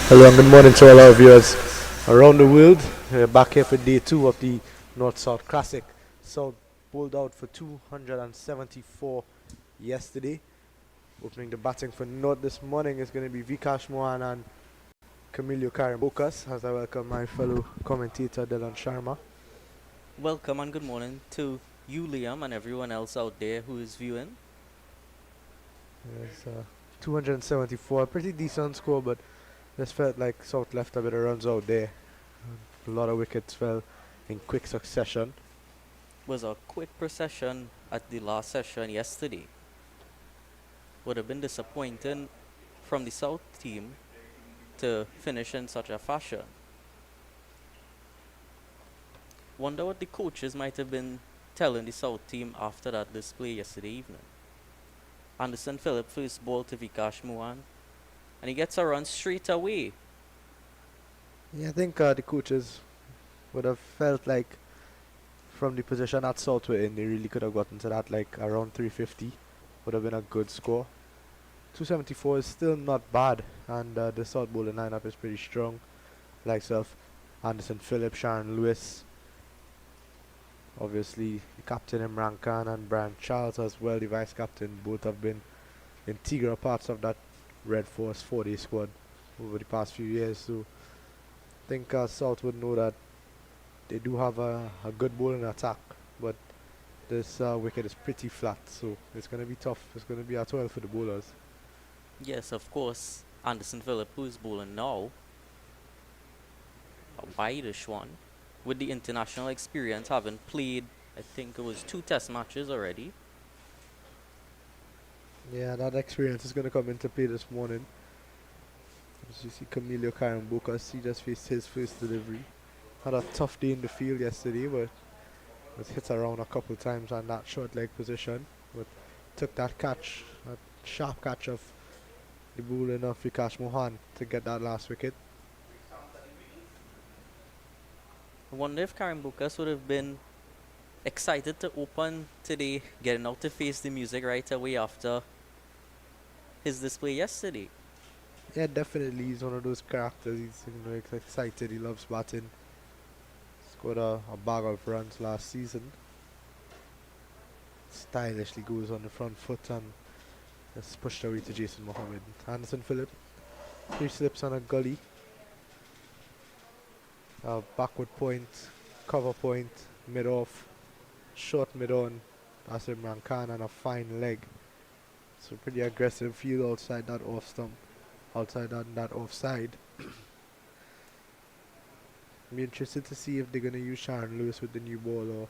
Hello and good morning to all our viewers around the world. We're back here for day two of the North-South Classic. South pulled out for 274 yesterday. Opening the batting for North this morning is going to be Vikash Mohan and Camilo Karimbokas, as I welcome my fellow commentator Dylan Sharma. Welcome and good morning to you, Liam, and everyone else out there who is viewing. It's 274, a pretty decent score, but just felt like South left a bit of runs out there. A lot of wickets fell in quick succession. Was a quick procession at the last session yesterday. Would have been disappointing from the South team to finish in such a fashion. Wonder what the coaches might have been telling the South team after that display yesterday evening. Anderson Phillip first ball to Vikash Mohan, and he gets a run straight away. Yeah, I think the coaches would have felt like from the position that South were in, they really could have gotten to that like around 350. Would have been a good score. 274 is still not bad, and the South bowling lineup is pretty strong. Likes of Anderson Phillips, Sharon Lewis, obviously the captain Imran Khan and Brian Charles as well, the vice captain. Both have been integral parts of that Red Force 4-day squad over the past few years. So I think South would know that they do have a good bowling attack, but this wicket is pretty flat, so it's going to be tough. It's going to be a toil for the bowlers. Yes, of course, Anderson Phillip, who is bowling now, a wideish one, with the international experience, having played, I think it was 2 test matches already. Yeah, that experience is going to come into play this morning. As you see Camilo Karimbokas, he just faced his first delivery. Had a tough day in the field yesterday, but was hit around a couple times on that short leg position. But took that catch, that sharp catch of the bowling of Vikash Mohan to get that last wicket. I wonder if Karen Bukas would have been excited to open today, getting out to face the music right away after his display yesterday. Yeah, definitely, he's one of those characters. He's excited. He loves batting. Scored a bag of runs last season. Stylishly goes on the front foot and just pushed away to Jason Mohammed. Anderson Phillip, three slips on a gully. Backward point, cover point, mid off, short mid on. That's Imran Khan and a fine leg. So pretty aggressive field outside that off stump, outside that offside. Be interested to see if they're gonna use Sharon Lewis with the new ball, or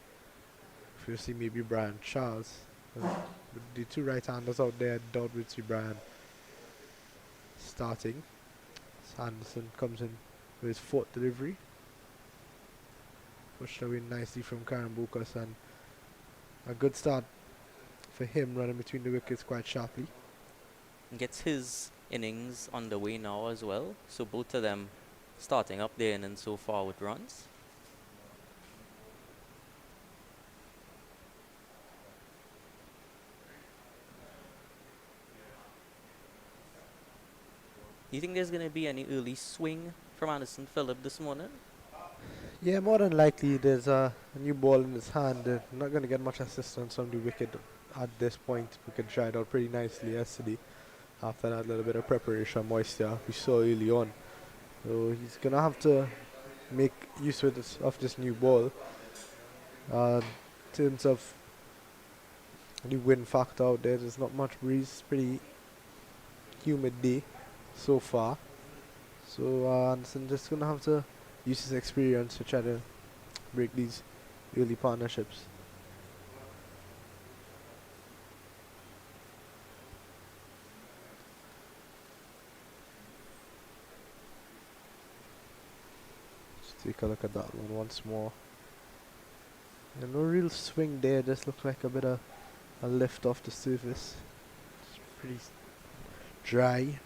if you see maybe Brian Charles. With the two right-handers out there, I doubt we'd see Brian starting. Anderson comes in with his fourth delivery. Pushed away nicely from Karen Bokas, and a good start for him, running between the wickets quite sharply. Gets his innings underway now as well, so both of them starting up their innings so far with runs. Do you think there's going to be any early swing from Anderson Phillip this morning? Yeah, more than likely there's a new ball in his hand. Not going to get much assistance from the wicket at this point. We can try it out pretty nicely yesterday after that little bit of preparation moisture we saw early on. So he's going to have to make use of this new ball. In terms of the wind factor out there, there's not much breeze. Pretty humid day so far. So Anderson just going to have to use his experience to try to break these early partnerships. Let's take a look at that one once more. Yeah, no real swing there, just looks like a bit of a lift off the surface. It's pretty dry,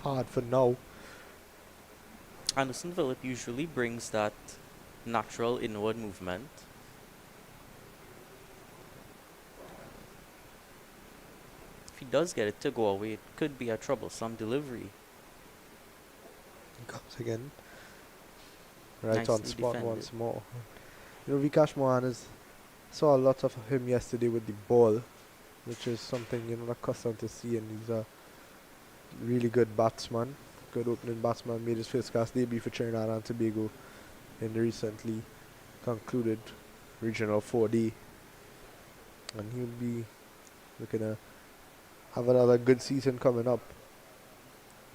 hard for now. Anderson Phillip usually brings that natural inward movement. If he does get it to go away, it could be a troublesome delivery. Comes again. Right on Nicely spot defended. once more. You know, Vikash Mohan is saw a lot of him yesterday with the ball, which is something you're not accustomed to seeing. He's a really good batsman, good opening batsman. Made his first class debut for Trinidad and Tobago in the recently concluded Regional 4D, and he'll be looking to have another good season coming up.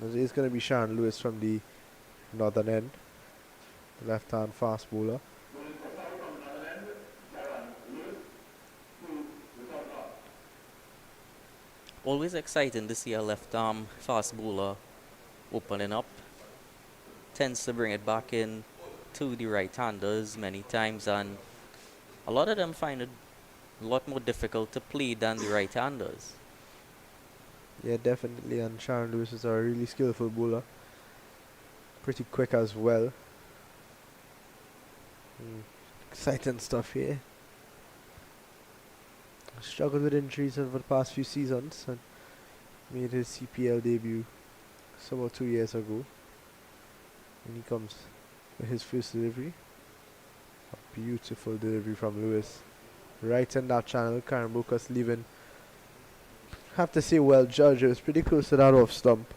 It's going to be Sharon Lewis from the northern end, left-hand fast bowler. Always exciting to see a left arm fast bowler opening up. Tends to bring it back in to the right-handers many times, and a lot of them find it a lot more difficult to play than the right-handers. Yeah, definitely, and Sharon Lewis is a really skillful bowler. Pretty quick as well. Exciting stuff here. Struggled with injuries over the past few seasons and made his CPL debut about 2 years ago. And he comes with his first delivery. A beautiful delivery from Lewis. Right in that channel, Karen Bukas leaving. Have to say well judged. It was pretty close to that off stump.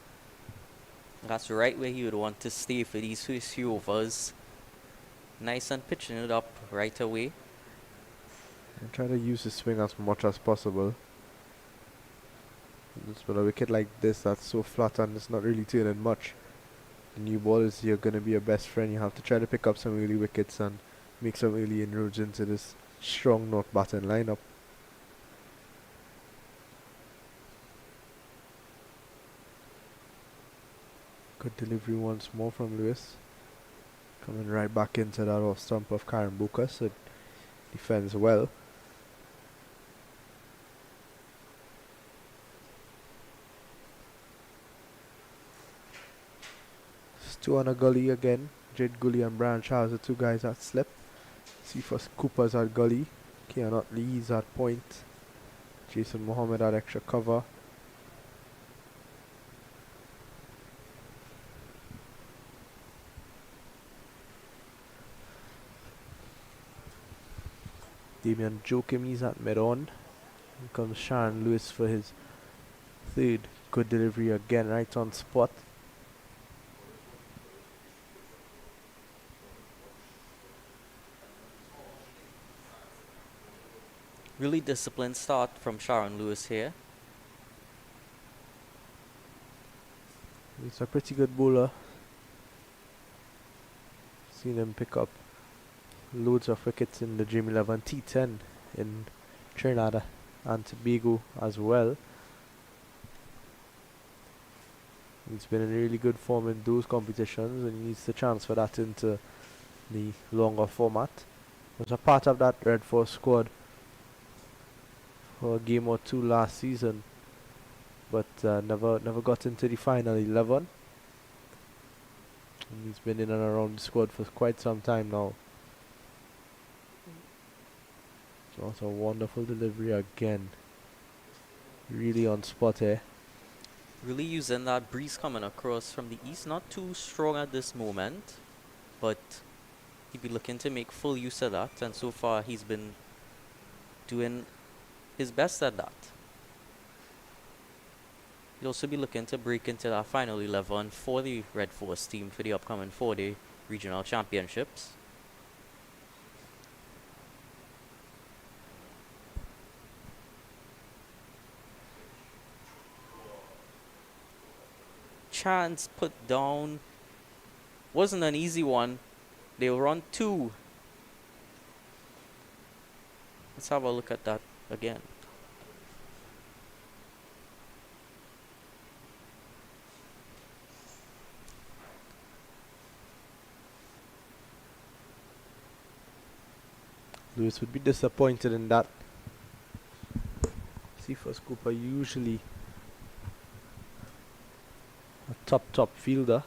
That's right where he would want to stay for these first few overs. Nice and pitching it up right away. And try to use his swing as much as possible. With a wicket like this that's so flat and it's not really turning much. The new ball is you're going to be your best friend. You have to try to pick up some early wickets and make some early inroads into this strong North batting lineup. Good delivery once more from Lewis. Coming right back into that off stump of Karen Bukas. It defends well. It's two on a gully again. Jade Gully and Brian Charles, the two guys that slip. Cephas Cooper's at gully. Kianot Lee's at point. Jason Mohammed at extra cover. Damian Joachim is at mid-on. Here comes Sharon Lewis for his third good delivery again, right on spot. Really disciplined start from Sharon Lewis here. He's a pretty good bowler. Seen him pick up loads of wickets in the Dream 11 T10 in Trinidad and Tobago as well. He's been in really good form in those competitions and he needs to transfer that into the longer format. Was a part of that Red Force squad for a game or two last season, but never got into the final 11. And he's been in and around the squad for quite some time now. So that's a wonderful delivery again. Really on spot here. Really using that breeze coming across from the east. Not too strong at this moment, but he'd be looking to make full use of that. And so far he's been doing his best at that. He'll also be looking to break into that final 11 for the Red Force team for the upcoming 4-day regional championships. Chance put down. Wasn't an easy one. They were on 2. Let's have a look at that again. Lewis would be disappointed in that. Cephas Cooper usually a top fielder.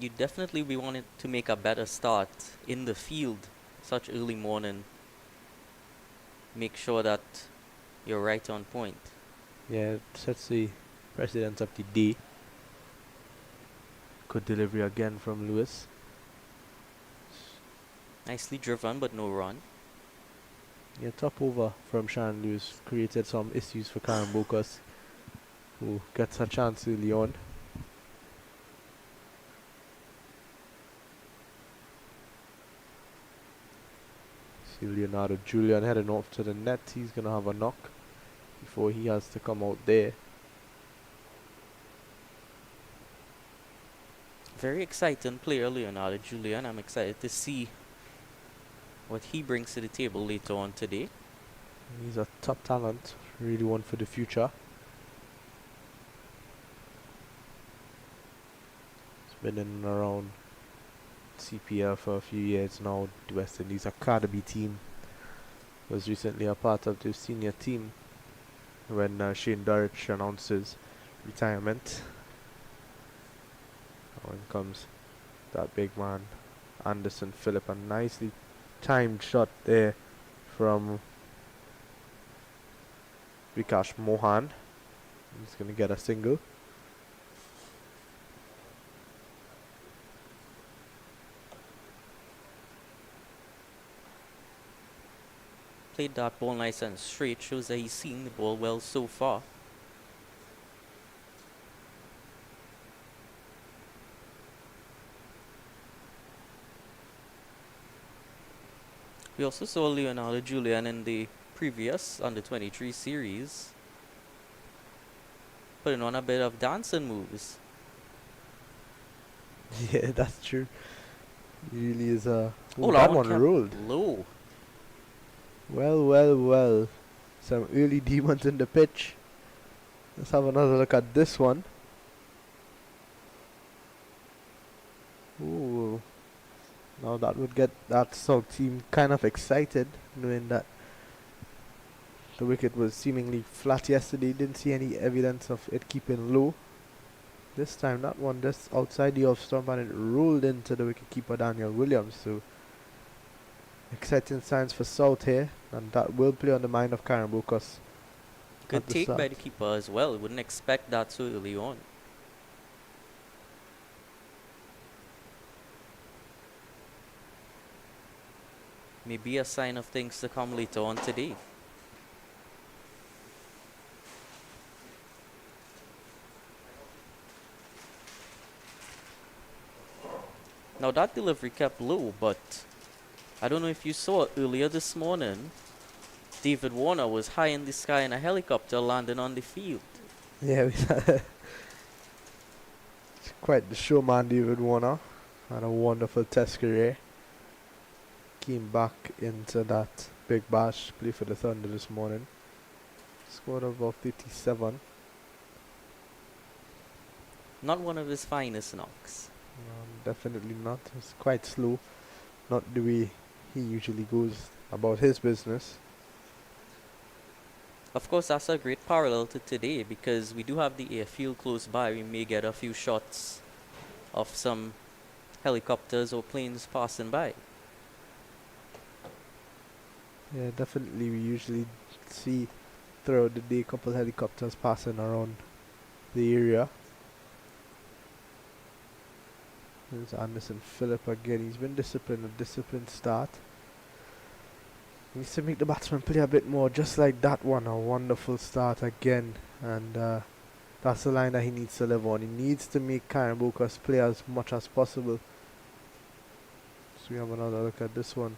You definitely be wanting to make a better start in the field such early morning. Make sure that You're right on point. Yeah, it sets the precedence of the day. Good delivery again from Lewis. Nicely driven, but no run. Yeah, top over from Sharon Lewis created some issues for Karen Bokas, who gets a chance early on. See Leonardo Julian heading off to the net. He's going to have a knock before he has to come out there. Very exciting player, Leonardo Julian. I'm excited to see what he brings to the table later on today. He's a top talent, really one for the future. He's been in and around CPL for a few years now. The West Indies Academy team was recently a part of the senior team when Shane Durridge announced his retirement. Now in comes that big man, Anderson Phillip. A nicely timed shot there from Vikash Mohan. He's going to get a single. Played that ball nice and straight. Shows that he's seen the ball well so far. We also saw Leonardo Julian in the previous under-23 series putting on a bit of dancing moves. Yeah, that's true. He really is a... Oh, that that one kept rolled. low. Well, well, well. Some early demons in the pitch. Let's have another look at this one. Ooh. Now that would get that South team kind of excited, knowing that the wicket was seemingly flat yesterday. Didn't see any evidence of it keeping low. This time that one just outside the off stump and it rolled into the wicketkeeper Daniel Williams. So exciting signs for South here, and that will play on the mind of Karen Bokas. Good take by the keeper as well. Wouldn't expect that so early on. Maybe a sign of things to come later on today. Now that delivery kept low, but I don't know if you saw it earlier this morning. David Warner was high in the sky in a helicopter landing on the field. Yeah, quite the showman, David Warner. Had a wonderful test career. Came back into that big bash, play for the Thunder this morning. Scored about 57. Not one of his finest knocks. Definitely not. It's quite slow. Not the way he usually goes about his business. Of course, that's a great parallel to today because we do have the airfield close by. We may get a few shots of some helicopters or planes passing by. Yeah, definitely. We usually see throughout the day a couple helicopters passing around the area. There's Anderson Phillip again. He's been disciplined, a disciplined start. He needs to make the batsman play a bit more, just like that one. A wonderful start again. And that's the line that he needs to live on. He needs to make Karen Bokas play as much as possible. So we have another look at this one.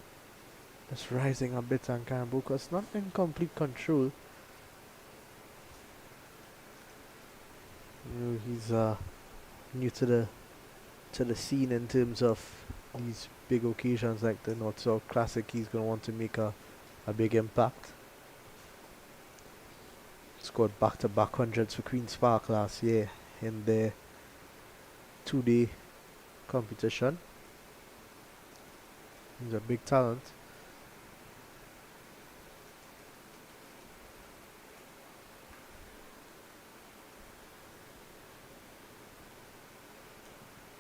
Just rising a bit on Karen Bokas. Not in complete control. You know, he's new to the scene in terms of these big occasions like the North South Classic. He's going to want to make a big impact. Scored back-to-back hundreds for Queen's Park last year in their 2-day competition. He's a big talent.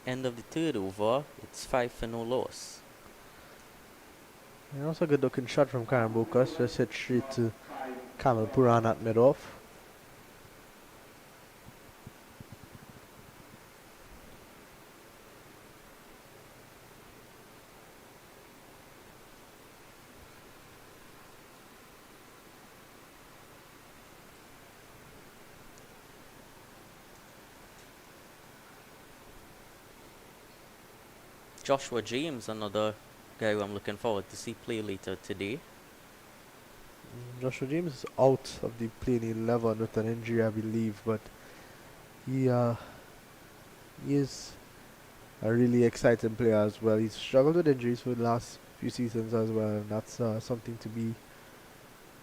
End of the third over, it's 5 for no loss. And also a good looking shot from Karen Bokas, just hit straight to Kamal Puran at mid-off. Joshua James, another guy who I'm looking forward to see play later today. Joshua James is out of the playing 11 with an injury, I believe, but he uh, he is a really exciting player as well. He's struggled with injuries for the last few seasons as well, and that's something to be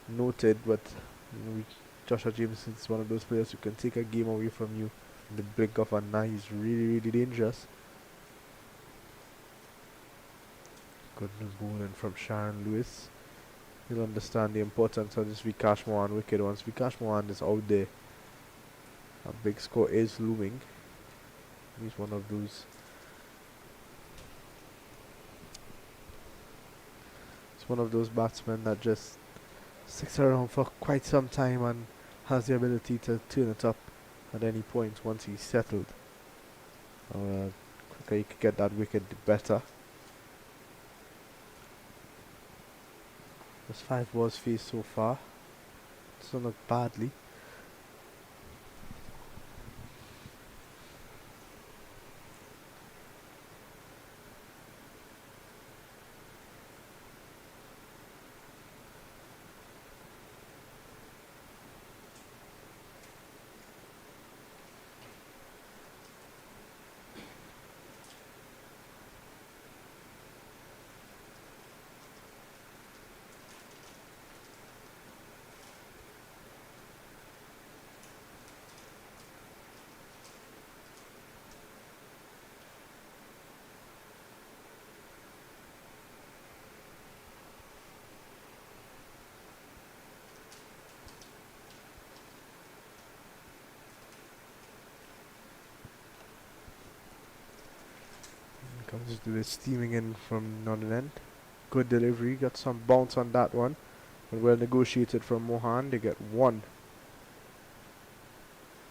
noted. But Joshua James is one of those players who can take a game away from you in the blink of an eye. He's really, really dangerous. Good bowling from Sharon Lewis. He'll understand the importance of this Vikash Mohan wicket. Once Vikash Mohan is out there, a big score is looming. He's one of those. He's one of those batsmen that just sticks around for quite some time and has the ability to turn it up at any point once he's settled. Quicker you could get that wicket, the better. There's 5 balls faced so far. Doesn't look badly. Comes to the steaming in from Northern End. Good delivery, got some bounce on that one. But well negotiated from Mohan. They get 1.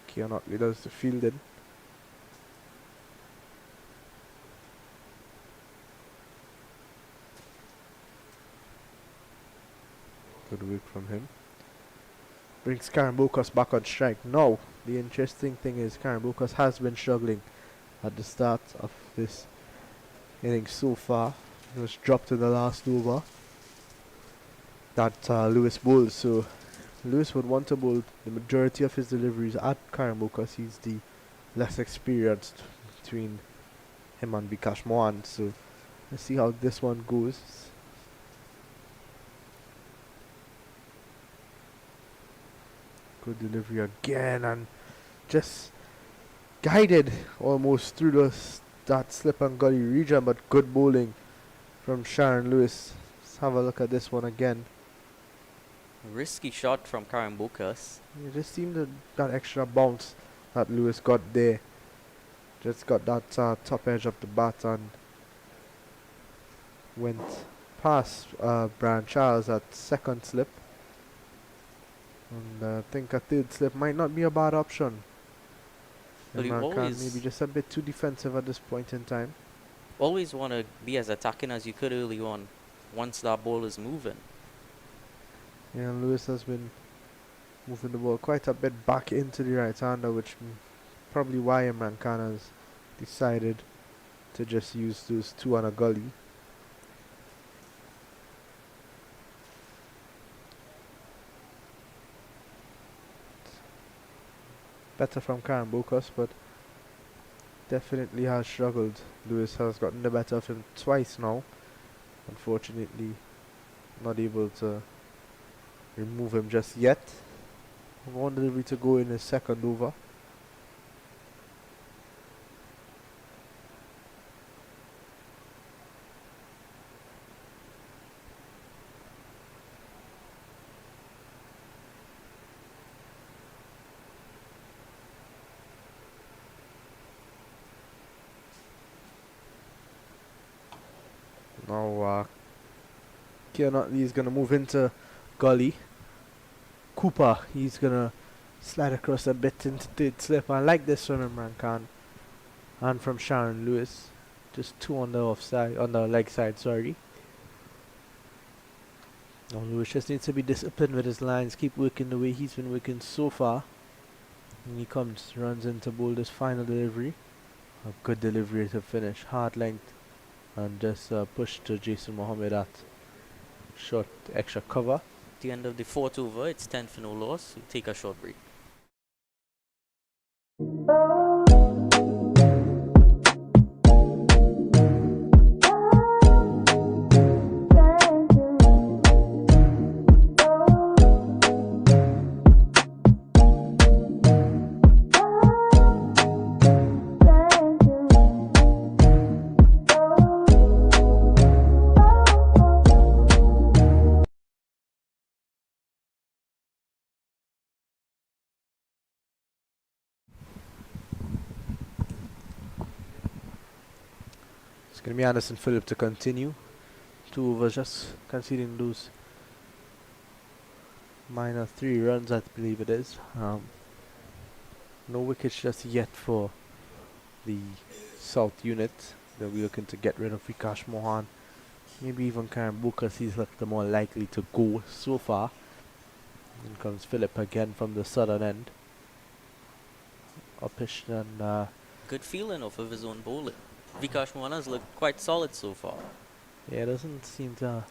Keon Otley does the fielding. Good work from him. Brings Karen Bokas back on strike. Now, the interesting thing is Karen Bokas has been struggling at the start of this inning so far. He was dropped in the last over that Lewis bowled, so Lewis would want to bowl the majority of his deliveries at Karen Bokas. He's the less experienced between him and Vikash Mohan, so let's see how this one goes. Good delivery again, and just guided almost through that slip and gully region, but good bowling from Sharon Lewis. Let's have a look at this one again. Risky shot from Karen Bokas. It just seemed that extra bounce that Lewis got there. Just got that top edge of the bat and went past Brian Charles at second slip. And I think a third slip might not be a bad option. But you Imran Khan always maybe just a bit too defensive at this point in time. always want to be as attacking as you could early on once that ball is moving. Yeah, Lewis has been moving the ball quite a bit back into the right-hander, which probably why Imran Khan has decided to just use those 2 on a gully. Better from Karen Bokas, but definitely has struggled. Lewis has gotten the better of him twice now. Unfortunately, not able to remove him just yet. One delivery to go in his second over. Now, Keanu Lee is going to move into gully. Cooper, he's gonna slide across a bit into third slip. I like this from Imran Khan and from Sharon Lewis. Just two on the offside, on the leg side, sorry. Now Lewis just needs to be disciplined with his lines, keep working the way he's been working so far. And he comes, runs into Boulder's final delivery. A good delivery to finish, hard length, and just push to Jason Mohammed at short extra cover. At the end of the fourth over, it's 10 for no loss. We'll take a short break. It's going to be Anderson Phillip to continue. 2 overs, just conceding those minor 3 runs, I believe it is. No wickets just yet for the South unit. They'll be looking to get rid of Vikash Mohan. Maybe even Karen Bukas, he's looked the more likely to go so far. In comes Phillip again from the southern end. Uppish and Good feeling off of his own bowling. Vikash Mohan has looked quite solid so far. yeah, doesn't seem to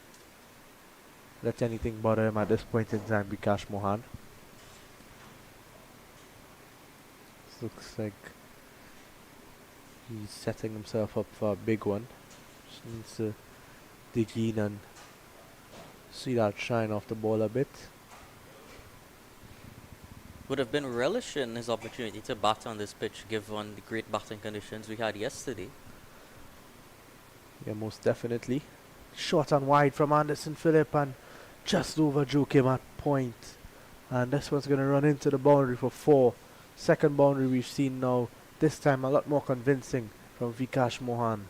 let anything bother him at this point in time, Vikash Mohan. This looks like he's setting himself up for a big one. Just needs to dig in and see that shine off the ball a bit. Would have been relishing his opportunity to bat on this pitch given the great batting conditions we had yesterday. Yeah, most definitely. Short and wide from Anderson Phillip and just over Joachim at point. And this one's going to run into the boundary for 4. Second boundary we've seen now. This time a lot more convincing from Vikash Mohan.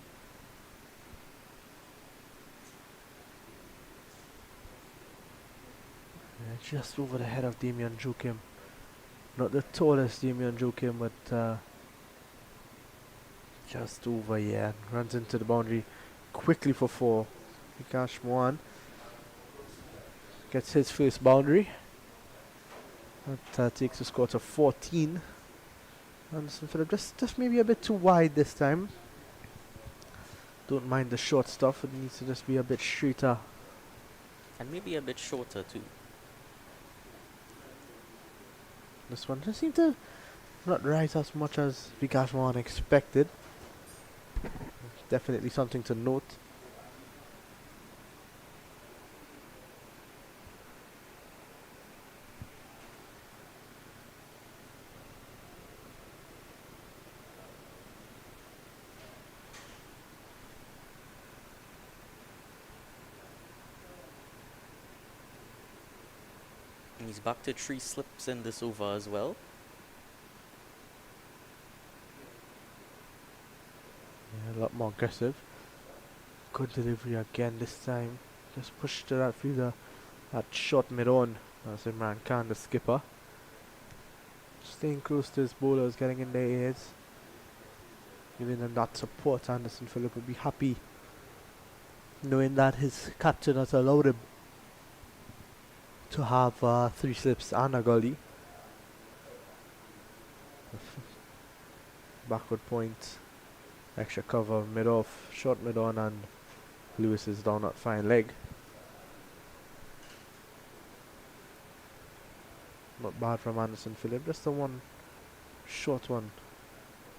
Just over the head of Damian Joachim. Not the tallest Damian Joachim, but just over, yeah. Runs into the boundary quickly for 4. Vikash Mohan gets his first boundary. That takes the score to 14. Anderson Phillip just maybe a bit too wide this time. Don't mind the short stuff, it needs to just be a bit straighter. And maybe a bit shorter too. This one just seemed to not rise as much as Vikash Mohan expected. Definitely something to note. And he's back to 3 slips in this over as well. Yeah, a lot more aggressive. Good delivery again this time. Just pushed to that fielder at short mid-on. That's Imran Khan, the skipper. Staying close to his bowlers, getting in their ears. Giving them that support. Anderson Phillip would be happy knowing that his captain has allowed him to have 3 slips and a gully. Backward point. Extra cover, mid-off, short mid-on, and Lewis is down at fine leg. Not bad from Anderson Phillip, just the one short one.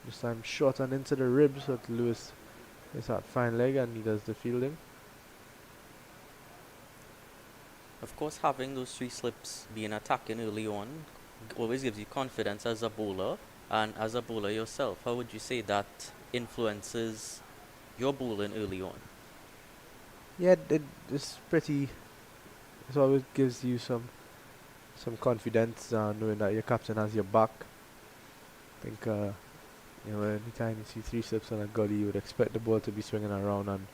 This time short and into the ribs, but Lewis is at fine leg and he does the fielding. Of course, having those 3 slips being attacking early on always gives you confidence as a bowler and as a bowler yourself. How would you say that influences your bowling early on? Yeah, it's pretty. It always gives you some confidence, knowing that your captain has your back. I think anytime you see 3 slips on a gully, you would expect the ball to be swinging around, and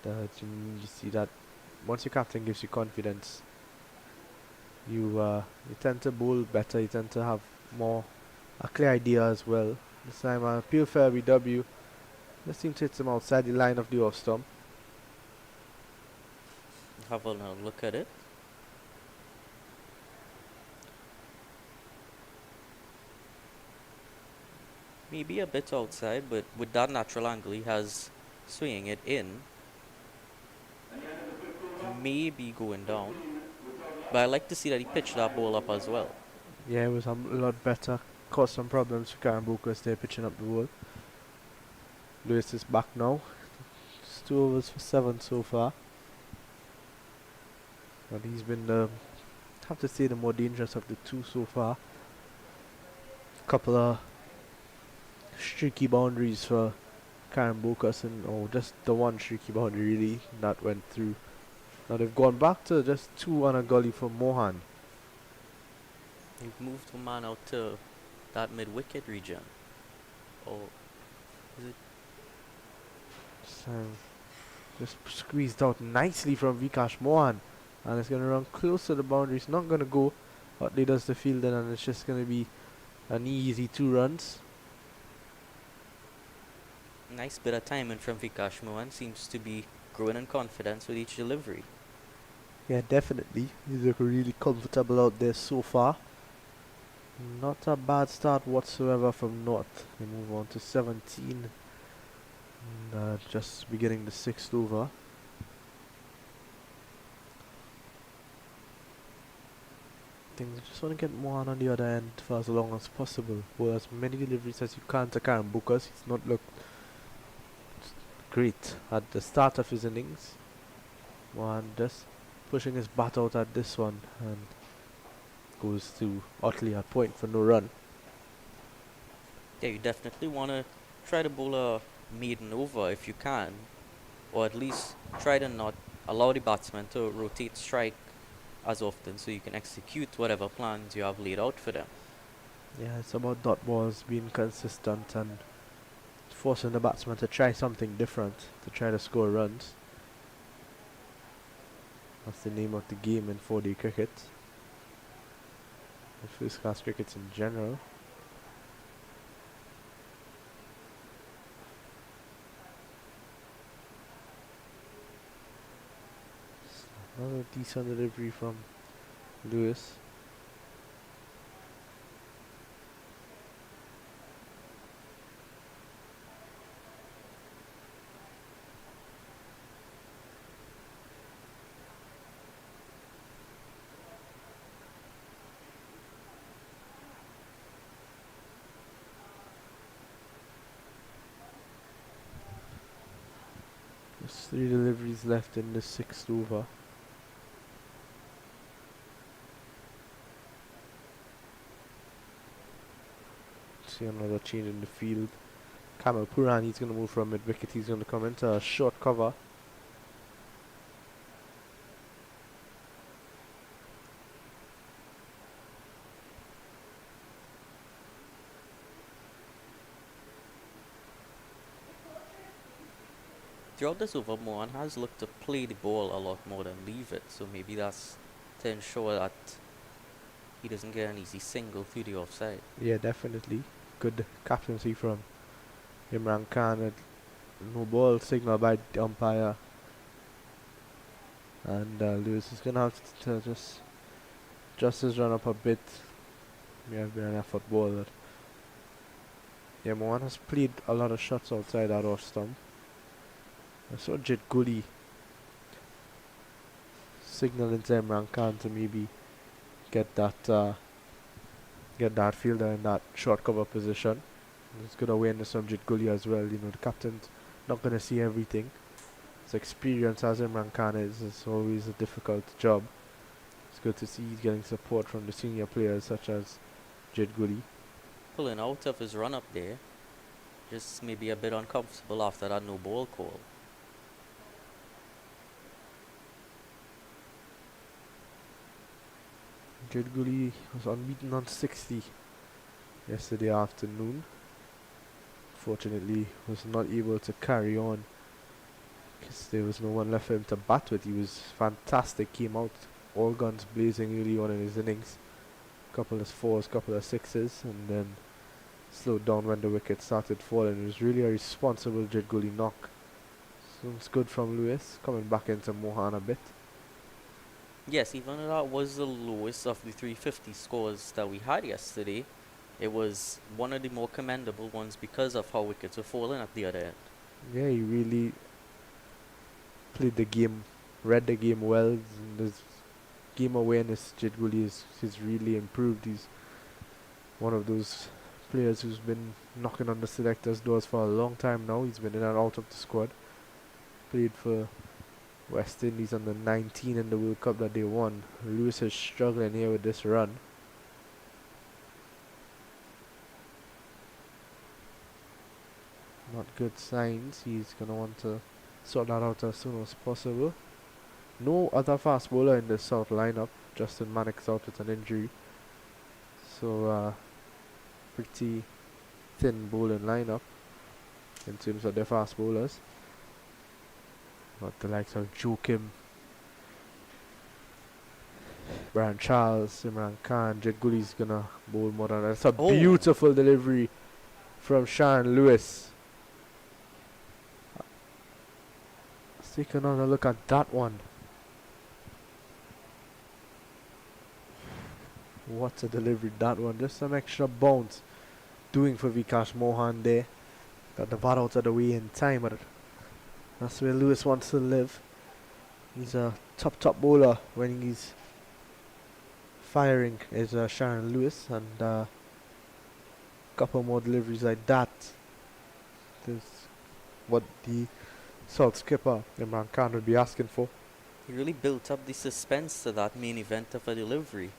you see that once your captain gives you confidence, you tend to bowl better. You tend to have more a clear idea as well. This time, pure fair BW. Just seem to hit him outside the line of the off stump. Have a look at it. Maybe a bit outside, but with that natural angle he has swinging it in, maybe going down. But I like to see that he pitched that ball up as well. Yeah, it was a lot better. Caused some problems for Karen Booker. They're pitching up the ball. Lewis is back now. It's 2 overs for 7 so far. And he's been, have to say, the more dangerous of the two so far. Couple of streaky boundaries for Karen Bokas, and just the one streaky boundary really that went through. Now they've gone back to just 2 on a gully for Mohan. He's moved the man out to that mid-wicket region. Oh, is it? So just squeezed out nicely from Vikash Mohan, and it's going to run close to the boundary. It's not going to go. Utley does the fielding, and it's just going to be an easy 2 runs. Nice bit of timing from Vikash Mohan. Seems to be growing in confidence with each delivery. Yeah, definitely. He's looking really comfortable out there so far. Not a bad start whatsoever from North. They move on to 17. And, just beginning the 6th over. Things just want to get Mohan on the other end for as long as possible. Bowl as many deliveries as you can to Karen Bookas. He's not looked great at the start of his innings. Mohan just pushing his bat out at this one, and goes to Utley at point for no run. Yeah, you definitely want to try to bowl a maiden over if you can, or at least try to not allow the batsman to rotate strike as often so you can execute whatever plans you have laid out for them. Yeah, it's about dot balls being consistent and forcing the batsman to try something different to try to score runs. That's the name of the game in 4-day cricket. And first class cricket in general. Another decent delivery from Lewis. There's 3 deliveries left in the 6th over. See another change in the field. Kamal Puran, he's going to move from mid-wicket. He's going to come into a short cover. Throughout this over, Mohan has looked to play the ball a lot more than leave it, so maybe that's to ensure that he doesn't get an easy single through the offside. Yeah, definitely. Good captaincy from Imran Khan. No ball signal by the umpire. And Lewis is going to have to just his run up a bit. May have been an effort ball. That yeah, Mohan has played a lot of shots outside that off stump. I saw Jit Gully signaling to Imran Khan to maybe get that fielder in that short cover position. It's good awareness from Jit Gully as well. You know, the captain's not going to see everything. His experience as Imran Khan is always a difficult job. It's good to see he's getting support from the senior players such as Jit Gully. Pulling out of his run up there, just maybe a bit uncomfortable after that no ball call. Jit Gully was unbeaten on 60 yesterday afternoon. Fortunately, was not able to carry on because there was no one left for him to bat with. He was fantastic, came out all guns blazing early on in his innings. Couple of fours, couple of sixes, and then slowed down when the wicket started falling. It was really a responsible jet gully knock. So it's good from Lewis, coming back into Mohan a bit. Yes, even though that was the lowest of the 350 scores that we had yesterday, it was one of the more commendable ones because of how wickets were falling at the other end. Yeah, he really played the game, read the game well. And his game awareness, jet gully, is really improved. He's one of those players who's been knocking on the selectors' doors for a long time now. He's been in and out of the squad. Played for West Indies under 19 in the World Cup that they won. Lewis is struggling here with this run. Not good signs. He's going to want to sort that out as soon as possible. No other fast bowler in the South lineup. Justin Mannix out with an injury. So, pretty thin bowling lineup in terms of their fast bowlers. Not the likes of Joachim, Brian Charles, Imran Khan. Jet Gully's gonna bowl more than that. That's a beautiful delivery from Sharon Lewis. Let's take another look at that one. What a delivery that one. Just some extra bounce doing for Vikash Mohan there. Got the bat out of the way in time, but that's where Lewis wants to live. He's a top bowler when he's firing, is Sharon Lewis, and couple more deliveries like that is what the South skipper Imran Khan would be asking for. He really built up the suspense to that main event of a delivery.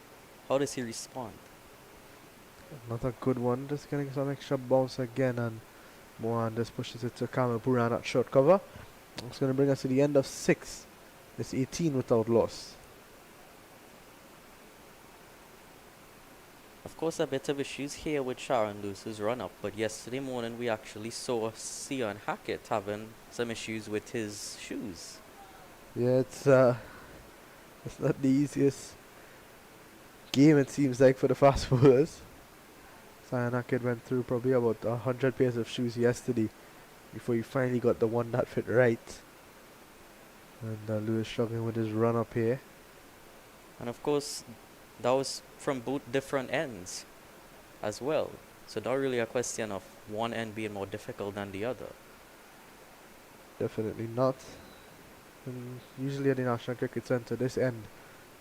How does he respond? Another good one, just getting some extra bounce again, and Mohan just pushes it to Kamal Puran at short cover. It's going to bring us to the end of 6. It's 18 without loss. Of course, a bit of issues here with Sharon Lewis's run-up, but yesterday morning we actually saw Sion Hackett having some issues with his shoes. Yeah, it's not the easiest game, it seems like, for the fast bowlers. Sion Hackett went through probably about 100 pairs of shoes yesterday before he finally got the one that fit right. And Lewis struggling with his run up here. And of course, that was from both different ends as well. So not really a question of one end being more difficult than the other. Definitely not. And usually at the National Cricket Centre, this end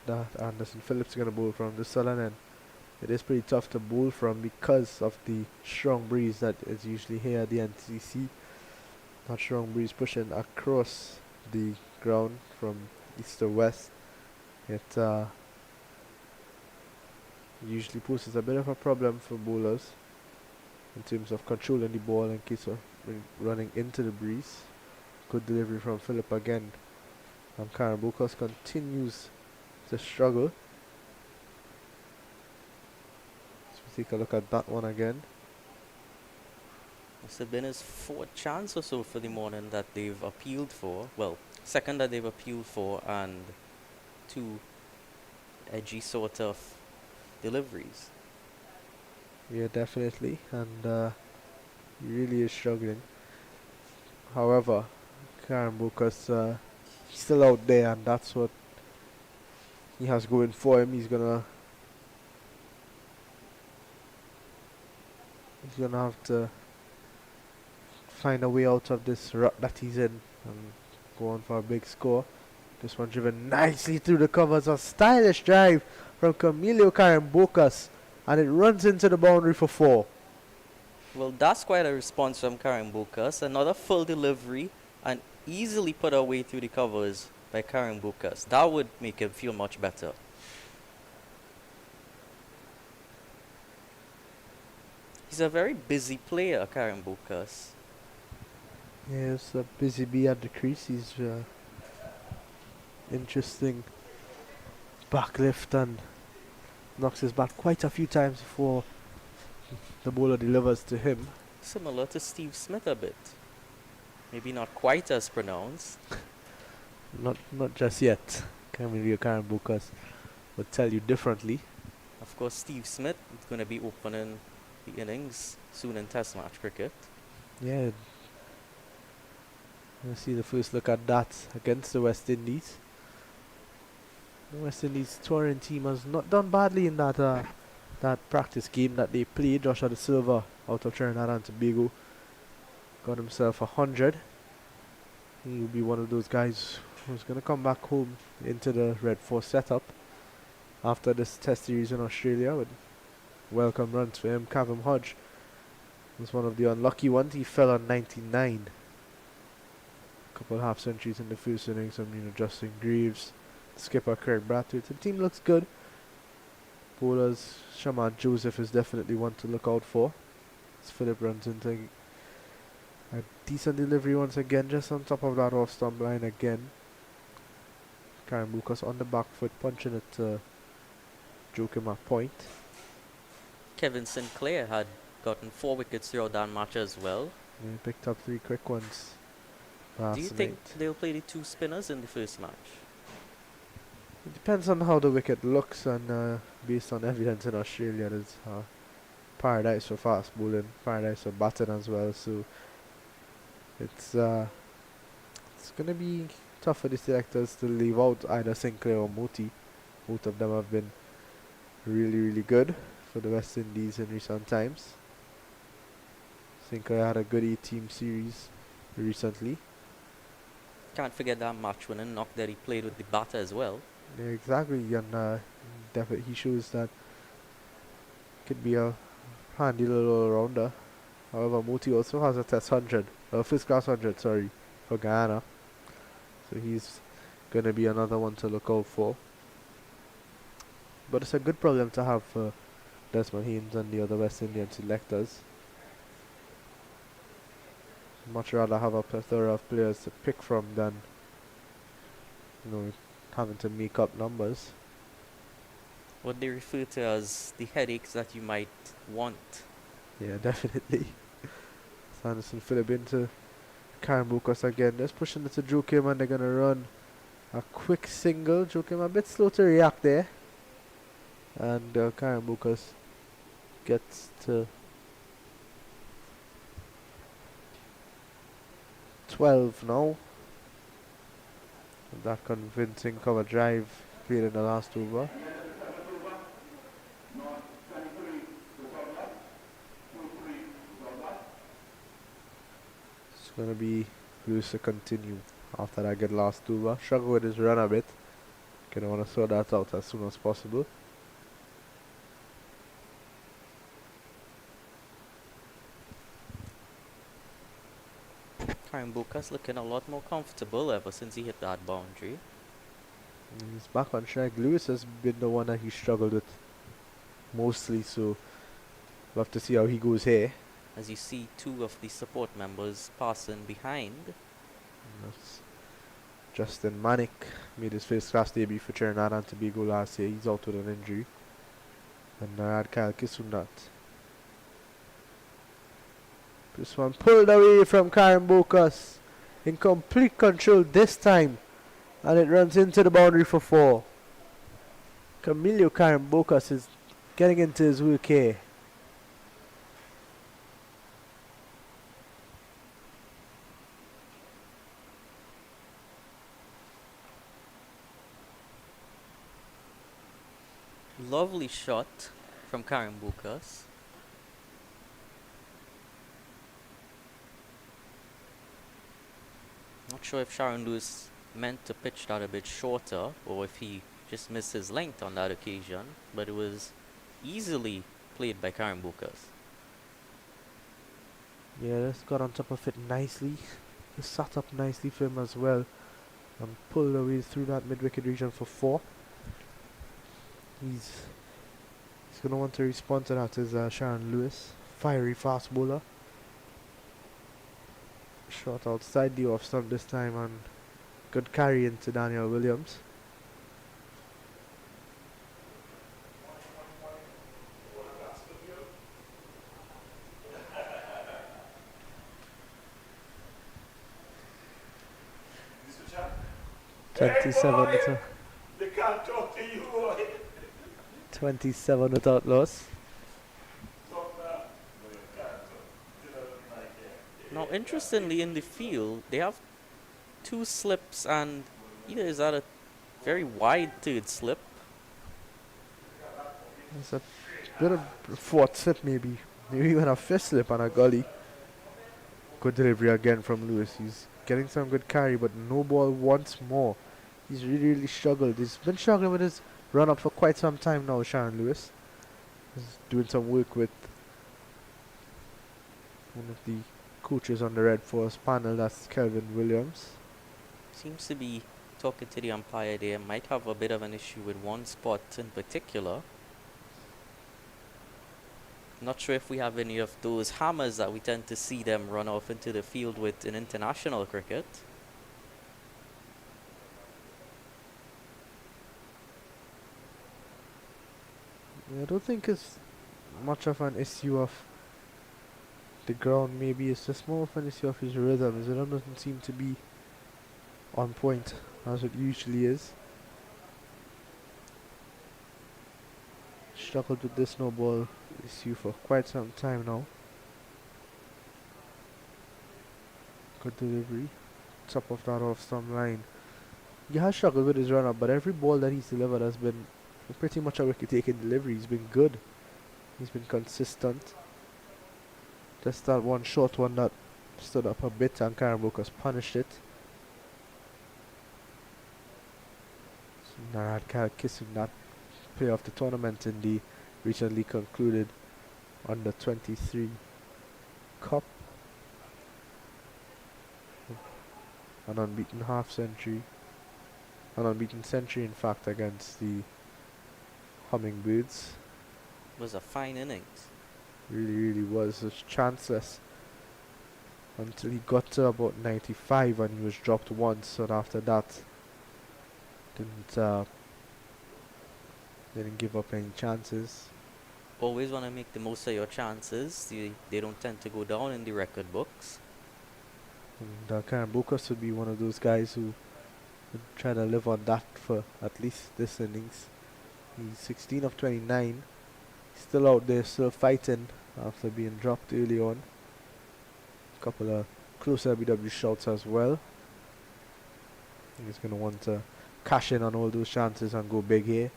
that Anderson Phillips is going to bowl from, the southern end, it is pretty tough to bowl from because of the strong breeze that is usually here at the NCC. That strong breeze pushing across the ground from east to west. It usually poses a bit of a problem for bowlers in terms of controlling the ball in case of running into the breeze. Good delivery from Phillip again. And Karen Bokas continues to struggle. Take a look at that one again. Must have been his fourth chance or so for the morning that they've appealed for. Well, second that they've appealed for, and two edgy sort of deliveries. Yeah, definitely. And he really is struggling. However, Karen Bokas still out there, and that's what he has going for him. He's gonna have to find a way out of this rut that he's in and go on for a big score. This one driven nicely through the covers. A stylish drive from Camilo Karen Bokas, and it runs into the boundary for 4. Well, that's quite a response from Karen Bokas. Another full delivery and easily put away through the covers by Karen Bokas. That would make him feel much better. He's a very busy player, Karen Bokas. Yeah, it's a busy bee at the crease. He's interesting backlift and knocks his bat quite a few times before the bowler delivers to him. Similar to Steve Smith a bit. Maybe not quite as pronounced. Not just yet. Camilo Karambukas would tell you differently. Of course, Steve Smith is going to be opening the innings soon in Test match cricket. Yeah, let's see the first look at that against the West Indies. The West Indies touring team has not done badly in that practice game that they played. Joshua De Silva out of Trinidad and Tobago got himself 100. He will be one of those guys who's going to come back home into the Red Force setup after this test series in Australia with welcome runs for him. Kavem Hodge was one of the unlucky ones. He fell on 99. Couple half centuries in the first innings. Justin Greaves, skipper Craig Brathwaite. The team looks good. Bowlers, Shamad Joseph is definitely one to look out for. As Philip runs into a decent delivery once again, just on top of that off stump line again. Karen Lucas on the back foot, punching it to Joachim at point. Kevin Sinclair had gotten 4 wickets throughout that match as well. He picked up 3 quick ones last Do you night. think they'll play the 2 spinners in the first match? It depends on how the wicket looks, and based on evidence in Australia, there's paradise for fast bowling, paradise for batting as well. So it's gonna be tough for the selectors to leave out either Sinclair or Moti. Both of them have been really good for the West Indies in recent times. Sinclair had a good 8-team series recently. Can't forget that match-winning knock that he played with the batter as well. Yeah, exactly, and definitely he shows that could be a handy little all-rounder. However, Moti also has a test 100, first class 100, sorry, for Guyana. So he's gonna be another one to look out for. But it's a good problem to have for Desmond Haynes and the other West Indian selectors. Much rather have a plethora of players to pick from than having to make up numbers. What they refer to as the headaches that you might want. Yeah, definitely. Sanderson Philip into Karen Bukas again. Just pushing it to Joachim, and they're gonna run a quick single. Joachim a bit slow to react there. And Karen Bukas gets to 12 now. And that convincing cover drive played in the last over. It's going to be loose to continue after that good last over. Struggle with his run a bit. Gonna want to sort that out as soon as possible. Karen Bukas looking a lot more comfortable ever since he hit that boundary. He's back on track. Lewis has been the one that he struggled with mostly, so we'll have to see how he goes here. As you see 2 of the support members passing behind. That's Justin Manick made his first class debut for Trinidad and Tobago last year. He's out with an injury. And I had Kyle Kisundat. This one pulled away from Karen Bokas. In complete control this time. And it runs into the boundary for 4. Camilo Karen Bokas is getting into his work here. Lovely shot from Karen Bukas. Not sure if Sharon Lewis meant to pitch that a bit shorter or if he just missed his length on that occasion, but it was easily played by Karen Bukas. Yeah, just got on top of it nicely. Just sat up nicely for him as well. And pulled away through that mid-wicket region for 4. He's going to want to respond to that is Sharon Lewis. Fiery fast bowler. Shot outside the off stump this time and good carry into Daniel Williams. can't talk to you, boy. 27 without loss. Talk that. No, you can't talk. You know, like, yeah. Now, interestingly, in the field, they have two slips, and either is that a very wide third slip. It's a bit of fourth slip, maybe. Maybe even a fifth slip on a gully. Good delivery again from Lewis. He's getting some good carry, but no ball once more. He's really struggled. He's been struggling with his run up for quite some time now, Sharon Lewis. He's doing some work with one of the coaches on the Red Force panel, that's Kelvin Williams. Seems to be talking to the umpire there. Might have a bit of an issue with one spot in particular. Not sure if we have any of those hammers that we tend to see them run off into the field with in international cricket. I don't think it's much of an issue of the ground. Maybe it's just more of an issue of his rhythm. His rhythm doesn't seem to be on point as it usually is. Struggled with this no ball issue for quite some time now. Good delivery. Top of that off some line. He has struggled with his run up, but every ball that he's delivered has been pretty much a wicket taking delivery. He's been good. He's been consistent. Just that one short one that stood up a bit and Karen Brokers punished it. So Narad kissing that player of the tournament in the recently concluded under 23 Cup. An unbeaten half century. An unbeaten century, in fact, against the Hummingbirds. Was a fine innings. Really was. It was chanceless until he got to about 95 and he was dropped once, and after that didn't give up any chances. Always want to make the most of your chances. They don't tend to go down in the record books. And Karen Bokas would be one of those guys who would try to live on that for at least this innings. He's 16 of 29. He's still out there, still fighting after being dropped early on. Couple of close LBW shots as well. He's going to want to cash in on all those chances and go big here.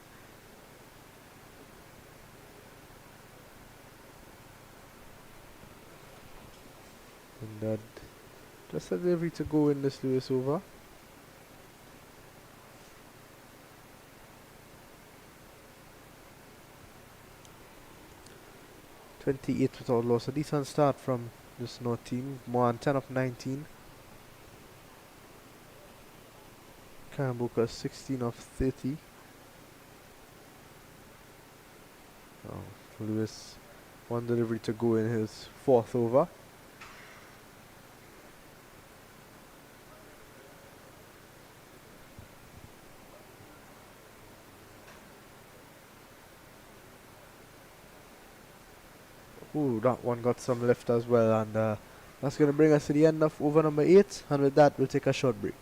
And just a delivery to go in this Lewis over. .28 without loss. A decent start from this North team. Mohan 10 of 19. Karambuka 16 of 30. Lewis, one delivery to go in his fourth over. Ooh, that one got some lift as well, and that's going to bring us to the end of over number 8, and with that we'll take a short break.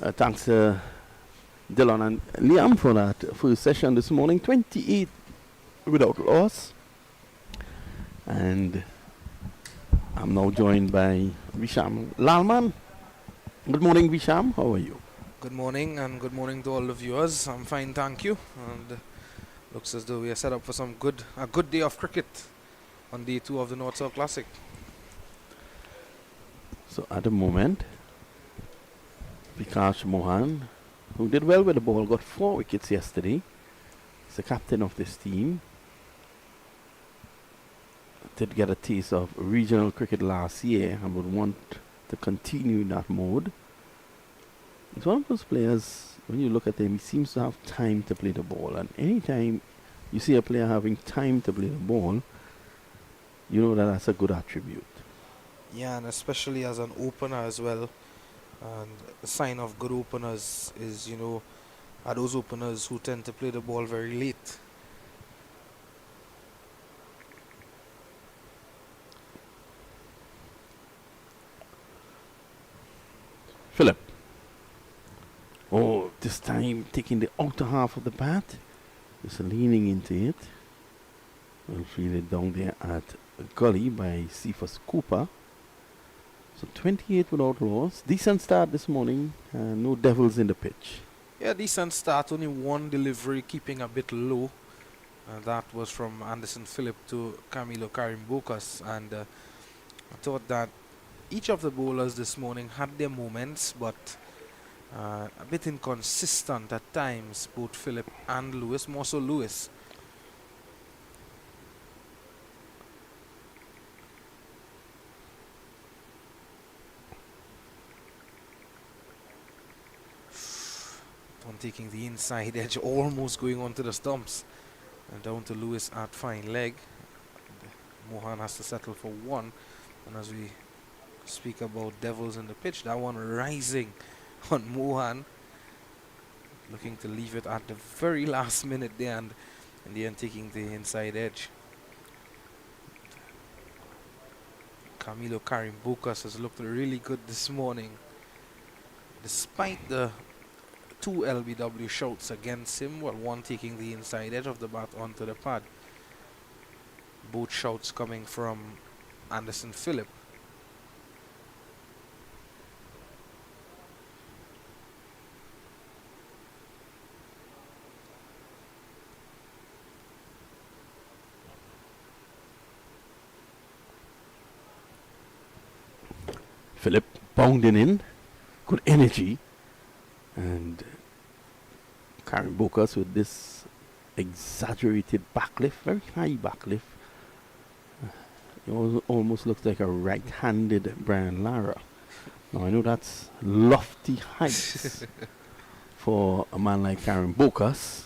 Thanks Dylan and Liam for that first session this morning. 28 without loss. And I'm now joined by Visham Lalman. Good morning, Visham. How are you? Good morning and good morning to all the viewers. I'm fine, thank you. And looks as though we are set up for a good day of cricket on day 2 of the North South Classic. So at the moment, Vikash Mohan, who did well with the ball, got 4 wickets yesterday. He's the captain of this team. Did get a taste of regional cricket last year and would want to continue in that mode. He's one of those players, when you look at him, he seems to have time to play the ball. And anytime you see a player having time to play the ball, you know that that's a good attribute. Yeah, and especially as an opener as well. And a sign of good openers is, are those openers who tend to play the ball very late. Philip. Oh, this time taking the outer half of the bat. Just leaning into it. We'll feel it down there at Gully by Cephas Cooper. So 28 without loss. Decent start this morning. No devils in the pitch. Yeah, decent start. Only one delivery, keeping a bit low. That was from Anderson Phillip to Camilo Karim-Bokas. And I thought that each of the bowlers this morning had their moments, but a bit inconsistent at times, both Phillip and Lewis, more so Lewis. On taking the inside edge, almost going onto the stumps. And down to Lewis at fine leg. Mohan has to settle for 1. And as we speak about devils in the pitch, that one rising on Mohan, looking to leave it at the very last minute there, and in the end taking the inside edge. Camilo Karim-Bokas has looked really good this morning, despite the 2 LBW shouts against him, one taking the inside edge of the bat onto the pad. Both shouts coming from Anderson Phillip. Philip bounding in. Good energy. And Karim-Bokas with this exaggerated backlift, very high backlift. It almost looks like a right-handed Brian Lara. Now I know that's lofty heights for a man like Karim-Bokas.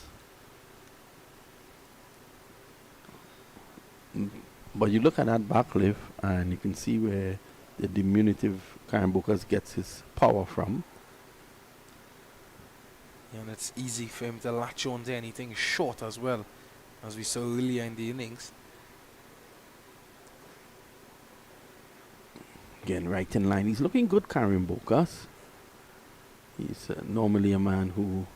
But you look at that backlift and you can see where the diminutive Karim-Bokas gets his power from. Yeah, and it's easy for him to latch on to anything short as well, as we saw earlier in the innings. Again, right in line. He's looking good, Karim-Bokas. He's normally a man who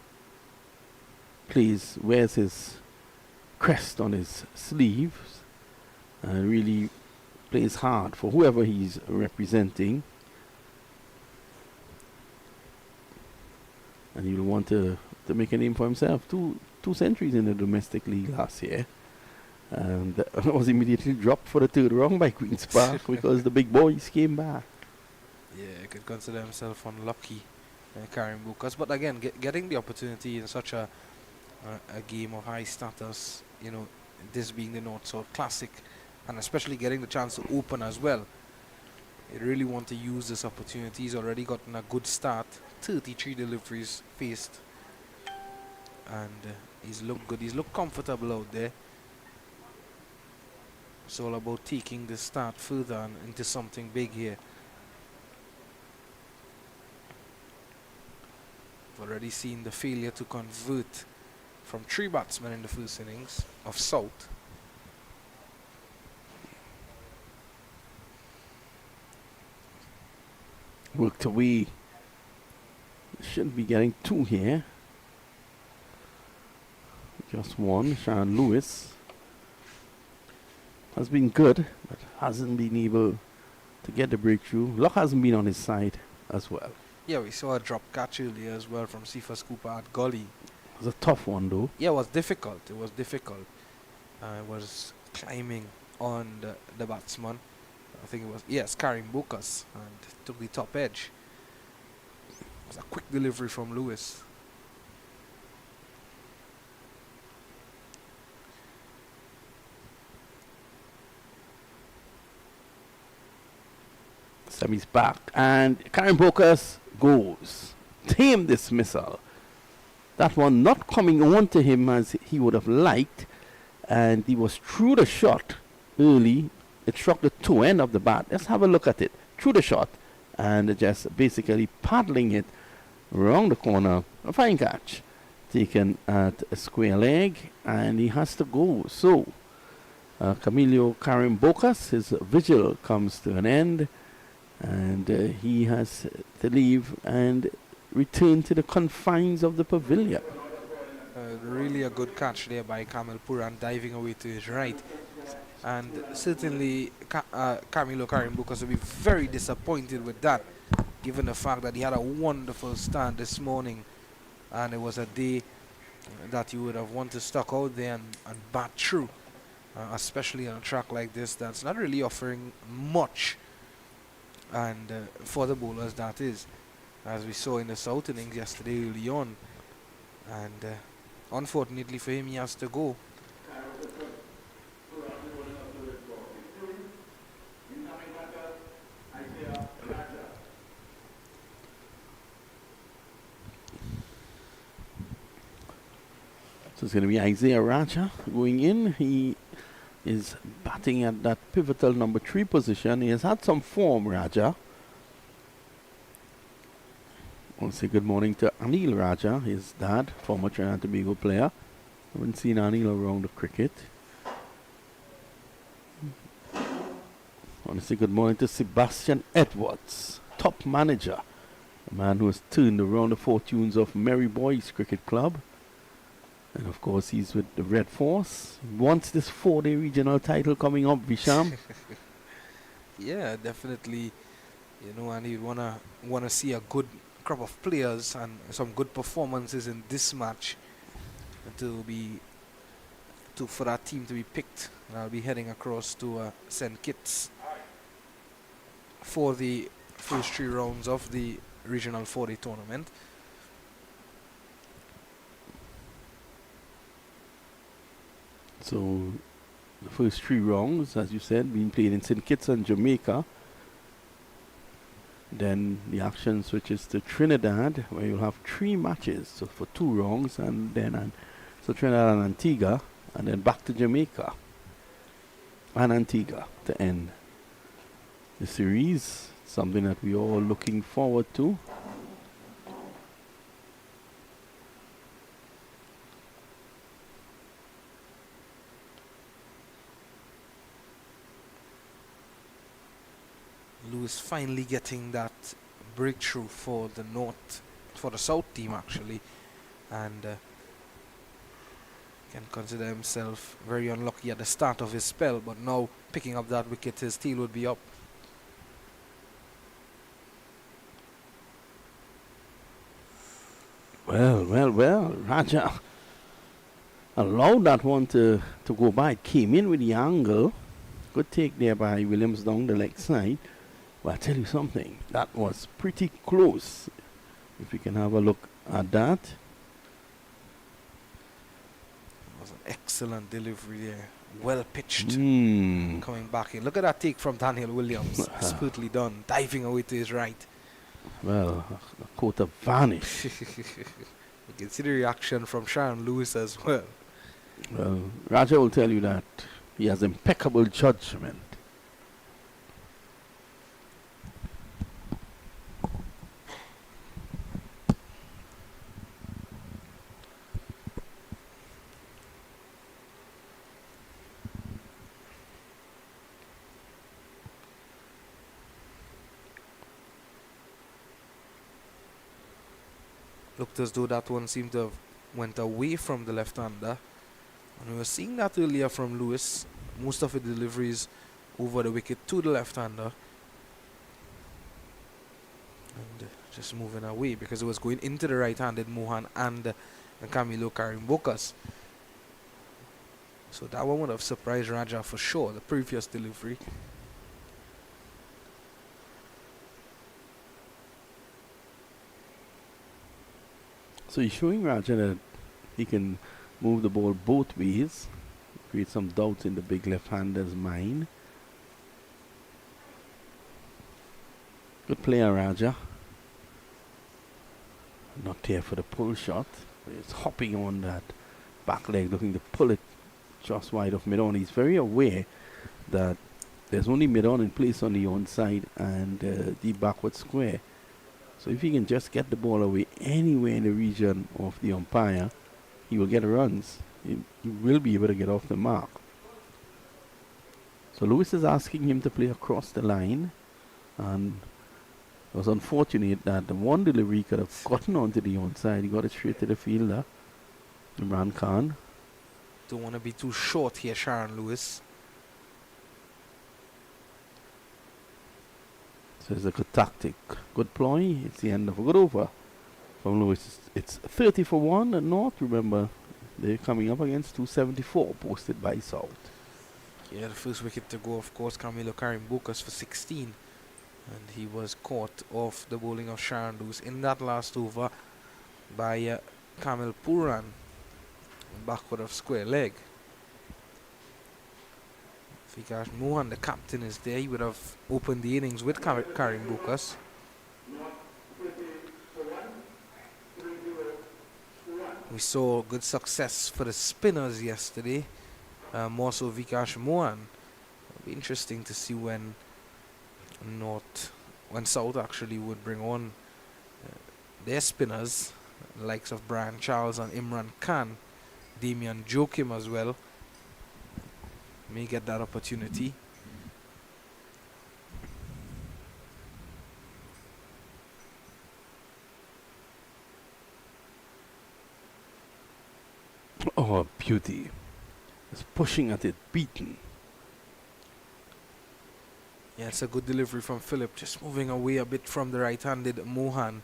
wears his crest on his sleeves and really plays hard for whoever he's representing. And he'll want to make a name for himself. Two centuries in the domestic league last year. And was immediately dropped for the 3rd round by Queen's Park because the big boys came back. Yeah, he could consider himself unlucky, Karim-Bokas. But again, getting the opportunity in such a game of high status, this being the North-South Classic, and especially getting the chance to open as well. He really want to use this opportunity. He's already gotten a good start. 33 deliveries faced. And he's looked good. He's looked comfortable out there. It's all about taking the start further and into something big here. We've already seen the failure to convert from 3 batsmen in the first innings of South. Worked away. Shouldn't be getting 2 here. Just 1. Sharon Lewis has been good, but hasn't been able to get the breakthrough. Luck hasn't been on his side as well. Yeah, we saw a drop catch earlier as well from Cephas Cooper at gully. It was a tough one though. Yeah, it was difficult. It was difficult. It was climbing on the batsman. I think it was, yes, carrying Bukas and took the top edge. It was a quick delivery from Lewis. Semi's back and Karen Bokas goes. Tame dismissal. That one not coming on to him as he would have liked, and he was through the shot early. It struck the toe end of the bat. Let's have a look at it. Through the shot and just basically paddling it around the corner. A fine catch taken at a square leg, and he has to go. So Camilo Karim Bokas, his vigil comes to an end, and he has to leave and return to the confines of the pavilion. Really a good catch there by Kamil Puran, diving away to his right. And certainly Camilo Karim Bukas will be very disappointed with that, given the fact that he had a wonderful stand this morning, and it was a day that you would have wanted to stuck out there and bat through, especially on a track like this that's not really offering much, and for the bowlers that is, as we saw in the South innings yesterday early on. And unfortunately for him, he has to go. So it's going to be Isaiah Raja going in. He is batting at that pivotal number 3 position. He has had some form, Raja. I want to say good morning to Anil Raja, his dad, former Trinidad and Tobago player. Haven't seen Anil around the cricket. I want to say good morning to Sebastian Edwards, top manager, a man who has turned around the fortunes of Merry Boys Cricket Club. And of course, he's with the Red Force. He wants this 4-day regional title coming up, Visham. Yeah, definitely. You know, and you wanna see a good crop of players and some good performances in this match for that team to be picked. I'll be heading across to St. Kitts for the first 3 rounds of the regional 4-day tournament. So the first 3 rounds, as you said, being played in St. Kitts and Jamaica. Then the action switches to Trinidad, where you'll have 3 matches, so for 2 rounds, and then so Trinidad and Antigua, and then back to Jamaica and Antigua to end the series. Something that we're all looking forward to. Lewis finally getting that breakthrough for the South team actually, and can consider himself very unlucky at the start of his spell, but now picking up that wicket, his team would be up. Well, Raja allowed that one to go by. It came in with the angle. Good take there by Williams down the leg side. But I tell you something, that was pretty close. If we can have a look at that. It was an excellent delivery there. Well pitched. Coming back in. Look at that take from Daniel Williams. Expertly done. Diving away to his right. Well, a quota vanished. You can see the reaction from Sharon Lewis as well. Well, Raja will tell you that he has impeccable judgment. Looked as though that one seemed to have went away from the left-hander. And we were seeing that earlier from Lewis. Most of the deliveries over the wicket to the left-hander. And just moving away because it was going into the right-handed Mohan and Camilo Karimbokas. So that one would have surprised Raja for sure, the previous delivery. So he's showing Raja that he can move the ball both ways, create some doubts in the big left-hander's mind. Good player, Raja. Not here for the pull shot. He's hopping on that back leg, looking to pull it just wide of mid-on. He's very aware that there's only mid-on in place on the onside and the backward square. So if he can just get the ball away anywhere in the region of the umpire, he will get runs. He will be able to get off the mark. So Lewis is asking him to play across the line, and it was unfortunate that the one delivery could have gotten onto the onside. He got it straight to the fielder, Imran Khan. Don't want to be too short here, Sharon Lewis. So it's a good tactic, good ploy. It's the end of a good over from Lewis. It's 30 for 1 at North. Remember, they're coming up against 274 posted by South. Yeah, the first wicket to go, of course, Camilo Karimbokas for 16. And he was caught off the bowling of Sharon Lewis in that last over by Kamil Puran, backward of square leg. Vikash Mohan, the captain, is there. He would have opened the innings with Karimbokas. We saw good success for the spinners yesterday, more so Vikash Mohan. It'll be interesting to see when South actually would bring on their spinners, the likes of Brian Charles and Imran Khan, Damian Joachim as well. May get that opportunity. Oh, beauty. It's pushing at it, beaten. Yeah, it's a good delivery from Philip, just moving away a bit from the right-handed Mohan.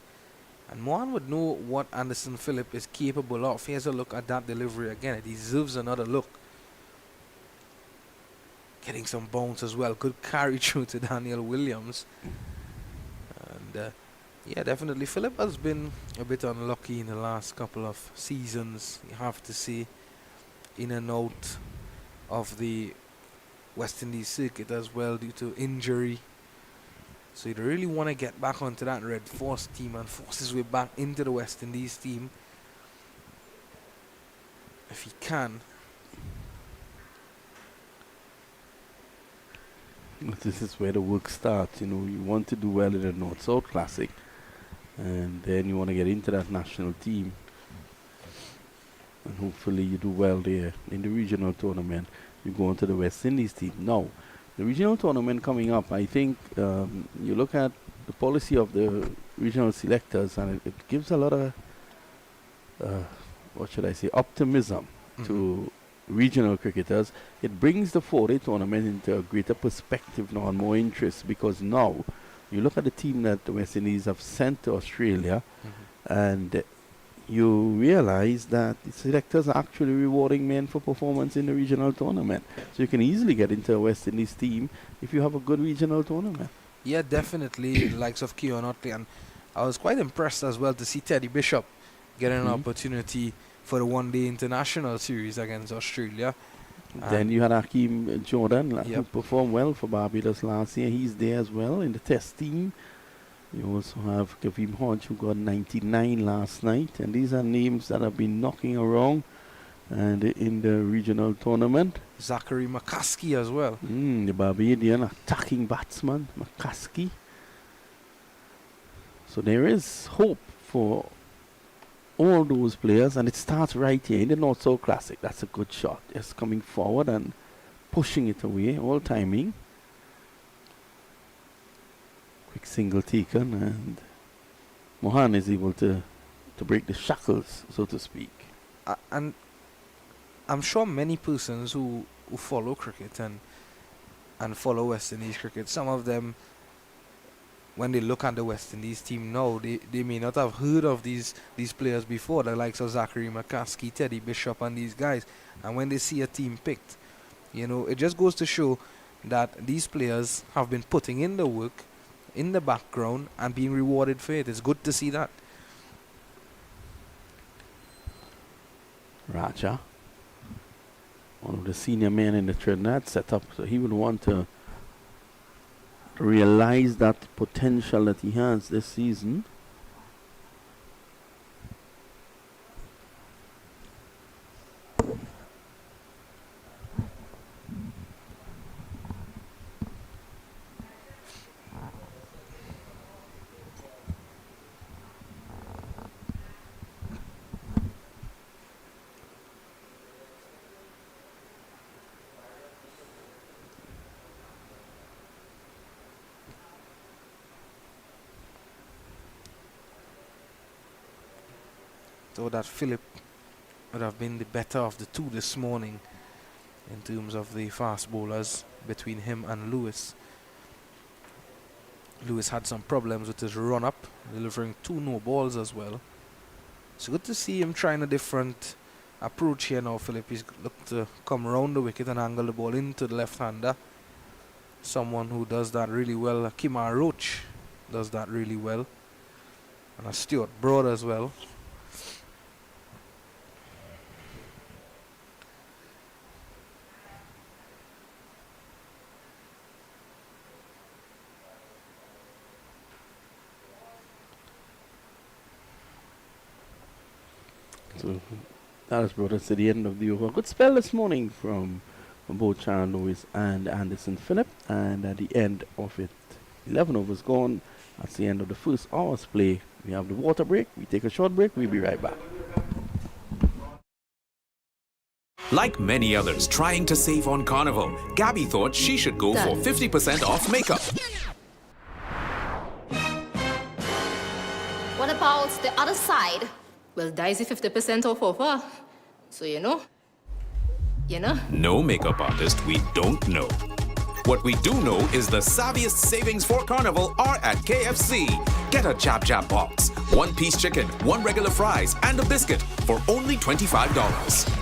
And Mohan would know what Anderson Phillip is capable of. Here's a look at that delivery again. It deserves another look. Getting some bounce as well. Good carry through to Daniel Williams. And yeah, definitely Phillip has been a bit unlucky in the last couple of seasons, you have to say, in and out of the West Indies circuit as well due to injury. So he'd really want to get back onto that Red Force team and force his way back into the West Indies team if he can. This is where the work starts. You know, you want to do well in the North-South Classic, and then you want to get into that national team, and hopefully you do well there in the regional tournament. You go into the West Indies team. Now, the regional tournament coming up, I think you look at the policy of the regional selectors, and it gives a lot of, what should I say, optimism to regional cricketers. It brings the 4-day tournament into a greater perspective now and more interest, because now you look at the team that the West Indies have sent to Australia, and you realize that the selectors are actually rewarding men for performance in the regional tournament. So you can easily get into a West Indies team if you have a good regional tournament. Yeah, definitely. The likes of Keon Otley, and I was quite impressed as well to see Teddy Bishop getting an opportunity for the one-day international series against Australia. Then you had Hakeem Jordan, who performed well for Barbados last year. He's there as well in the test team. You also have Kavim Hodge, who got 99 last night. And these are names that have been knocking around and in the regional tournament. Zachary McCaskey as well. The Barbadian attacking batsman, McCaskey. So there is hope for all those players, and it starts right here in the North-South Classic. That's a good shot. Just coming forward and pushing it away, all timing. Quick single taken, and Mohan is able to break the shackles, so to speak. And I'm sure many persons who follow cricket and follow West Indies cricket, some of them when they look at the West Indies team now, they may not have heard of these players before, the likes of Zachary McCaskey, Teddy Bishop, and these guys. And when they see a team picked, it just goes to show that these players have been putting in the work in the background and being rewarded for it. It's good to see that. Raja, one of the senior men in the Trinidad setup, so he would want to realize that potential that he has this season. So that Philip would have been the better of the two this morning in terms of the fast bowlers between him and Lewis. Lewis had some problems with his run-up, delivering 2 no balls as well. It's good to see him trying a different approach here now. Philip, he's looked to come around the wicket and angle the ball into the left-hander. Someone who does that really well. Kimar Roach does that really well. And a Stuart Broad as well. So that has brought us to the end of the over. Good spell this morning from both Sharon Lewis and Anderson Phillip. And at the end of it, 11 overs gone. That's the end of the first hour's play. We have the water break. We take a short break. We'll be right back. Like many others trying to save on Carnival, Gabby thought she should go for 50% off makeup. What about the other side? Well, Daisy 50% off offer. So you know. No makeup artist we don't know. What we do know is the savviest savings for Carnival are at KFC. Get a Chap Chap box, 1-piece chicken, 1 regular fries, and a biscuit for only $25.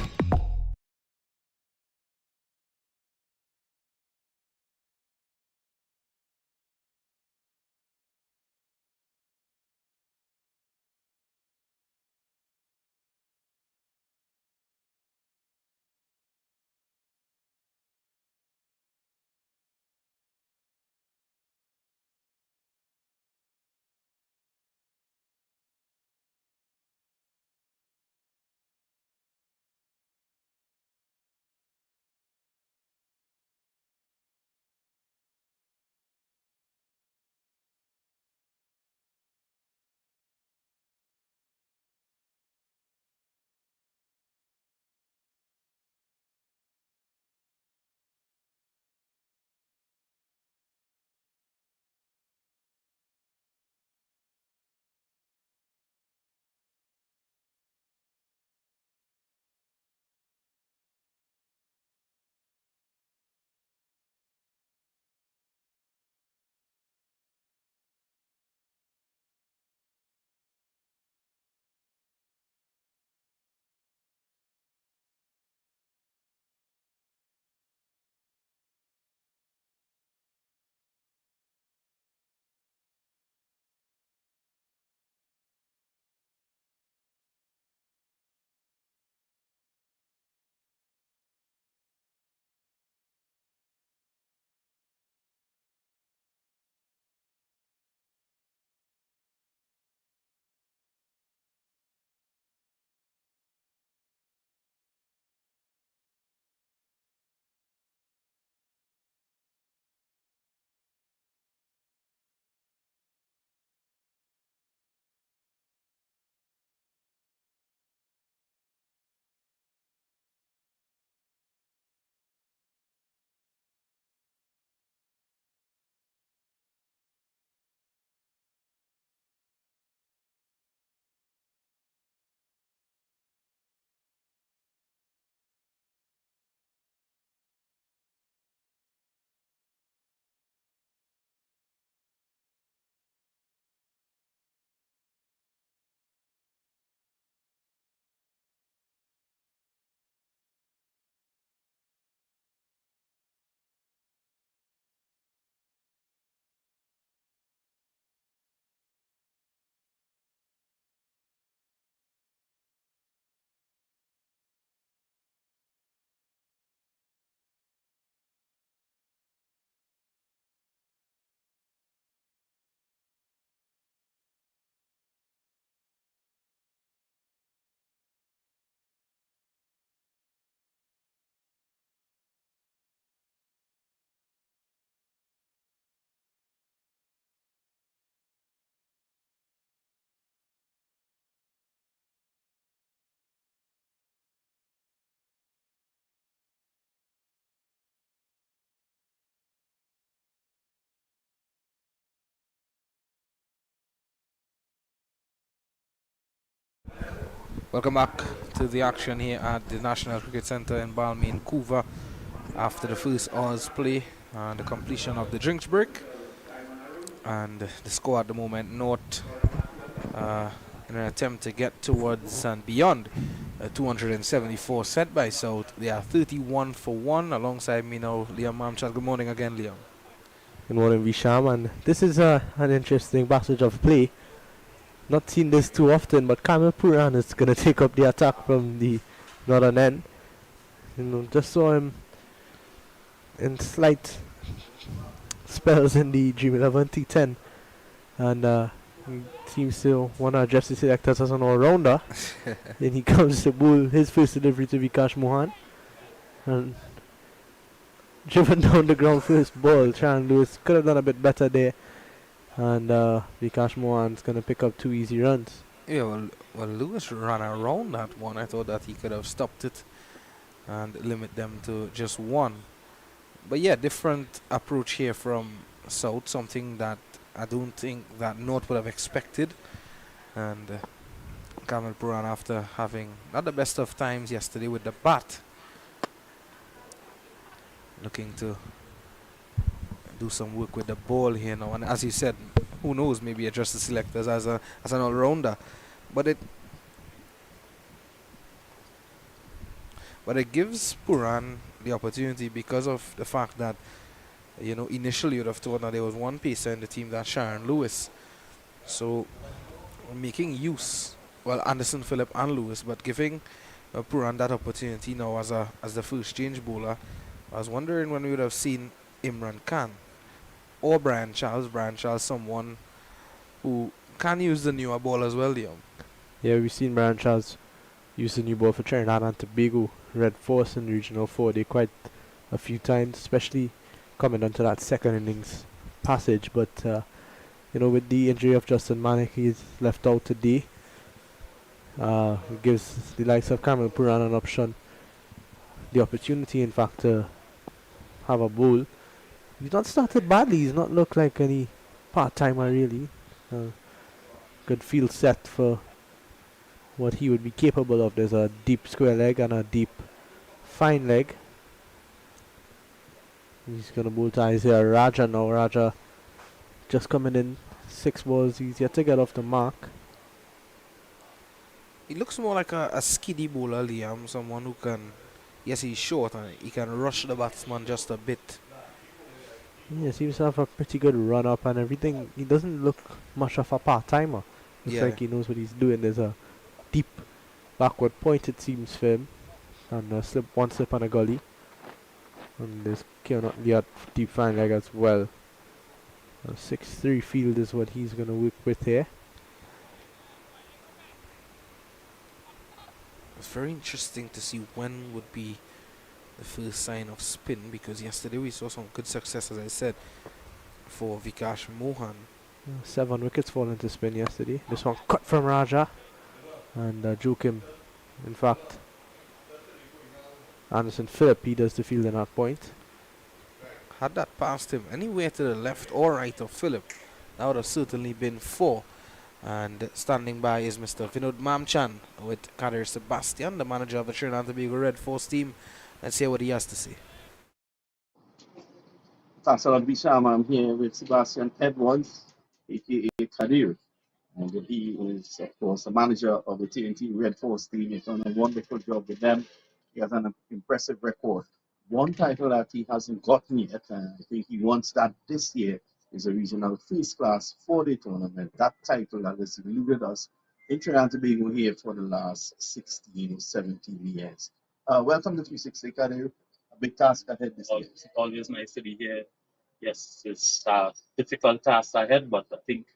Welcome back to the action here at the National Cricket Centre in Balmain, Vancouver, after the first hour's play and the completion of the drinks break. And the score at the moment, North, in an attempt to get towards and beyond 274 set by South. They are 31 for 1. Alongside me now, Liam Mamchad. Good morning again, Liam. Good morning, Visham, and this is an interesting passage of play. Not seen this too often, but Kamil Puran is going to take up the attack from the northern end. Just saw him in slight spells in the Dream 11 T10, and he seems to want to address the selectors as an all-rounder. Then he comes to bowl his first delivery to Vikash Mohan, and driven down the ground first ball. Sharon Lewis could have done a bit better there, and Vikash Mohan's going to pick up 2 easy runs. Yeah, well, Lewis ran around that one. I thought that he could have stopped it and limit them to just 1. But yeah, different approach here from South, something that I don't think that North would have expected. And Kamil Puran, after having not the best of times yesterday with the bat, looking to do some work with the ball here now. And as you said, who knows, maybe address the selectors as an all-rounder. But it gives Puran the opportunity, because of the fact that, initially you'd have thought that there was one pacer in the team, that's Sharon Lewis. So making use, well, Anderson, Phillip and Lewis, but giving Puran that opportunity now as the first change bowler. I was wondering when we would have seen Imran Khan or Brian Charles, someone who can use the newer ball as well, Liam. Yeah, we've seen Brian Charles use the new ball for Trinidad and Tobago, Red Force in Regional 4. Quite a few times, especially coming onto that second innings passage. But, with the injury of Justin Manick, he's left out today. It gives the likes of Kamil Puran an option, the opportunity, in fact, to have a bowl. He's not started badly. He's not looked like any part-timer, really. Good field set for what he would be capable of. There's a deep square leg and a deep fine leg. He's going to bowl to Isaiah Raja now. Raja just coming in 6 balls. He's yet to get off the mark. He looks more like a skiddy bowler, Liam. Someone who can, yes, he's short and he can rush the batsman just a bit. Yeah, seems to have a pretty good run up and everything. He doesn't look much of a part-timer. Looks like he knows what he's doing. There's a deep backward point, it seems, for him. And one slip and a gully. And there's the deep fine leg as well. 6-3 field is what he's going to work with here. It's very interesting to see when would be the first sign of spin, because yesterday we saw some good success, as I said, for Vikash Mohan. 7 wickets fall into spin yesterday. This one cut from Raja and Joachim. In fact, Anderson Phillip, he does the fielding at point. Had that passed him anywhere to the left or right of Phillip, that would have certainly been 4. And standing by is Mr. Vinod Mamchan with Kadir Sebastian, the manager of the Trinidad and Tobago Red Force team. Let's hear what he has to say. Thanks a lot, Bisham. I'm here with Sebastian Edwards, aka Kadir. And he is, of course, the manager of the TNT Red Force team. He's done a wonderful job with them. He has an impressive record. One title that he hasn't gotten yet, and I think he wants that this year, is a regional first class 4-day tournament. That title that has eluded us in Trinidad and Tobago here for the last 16 or 17 years. Welcome to 360, Kadir. A big task ahead this year. It's always nice to be here. Yes, it's a difficult task ahead, but I think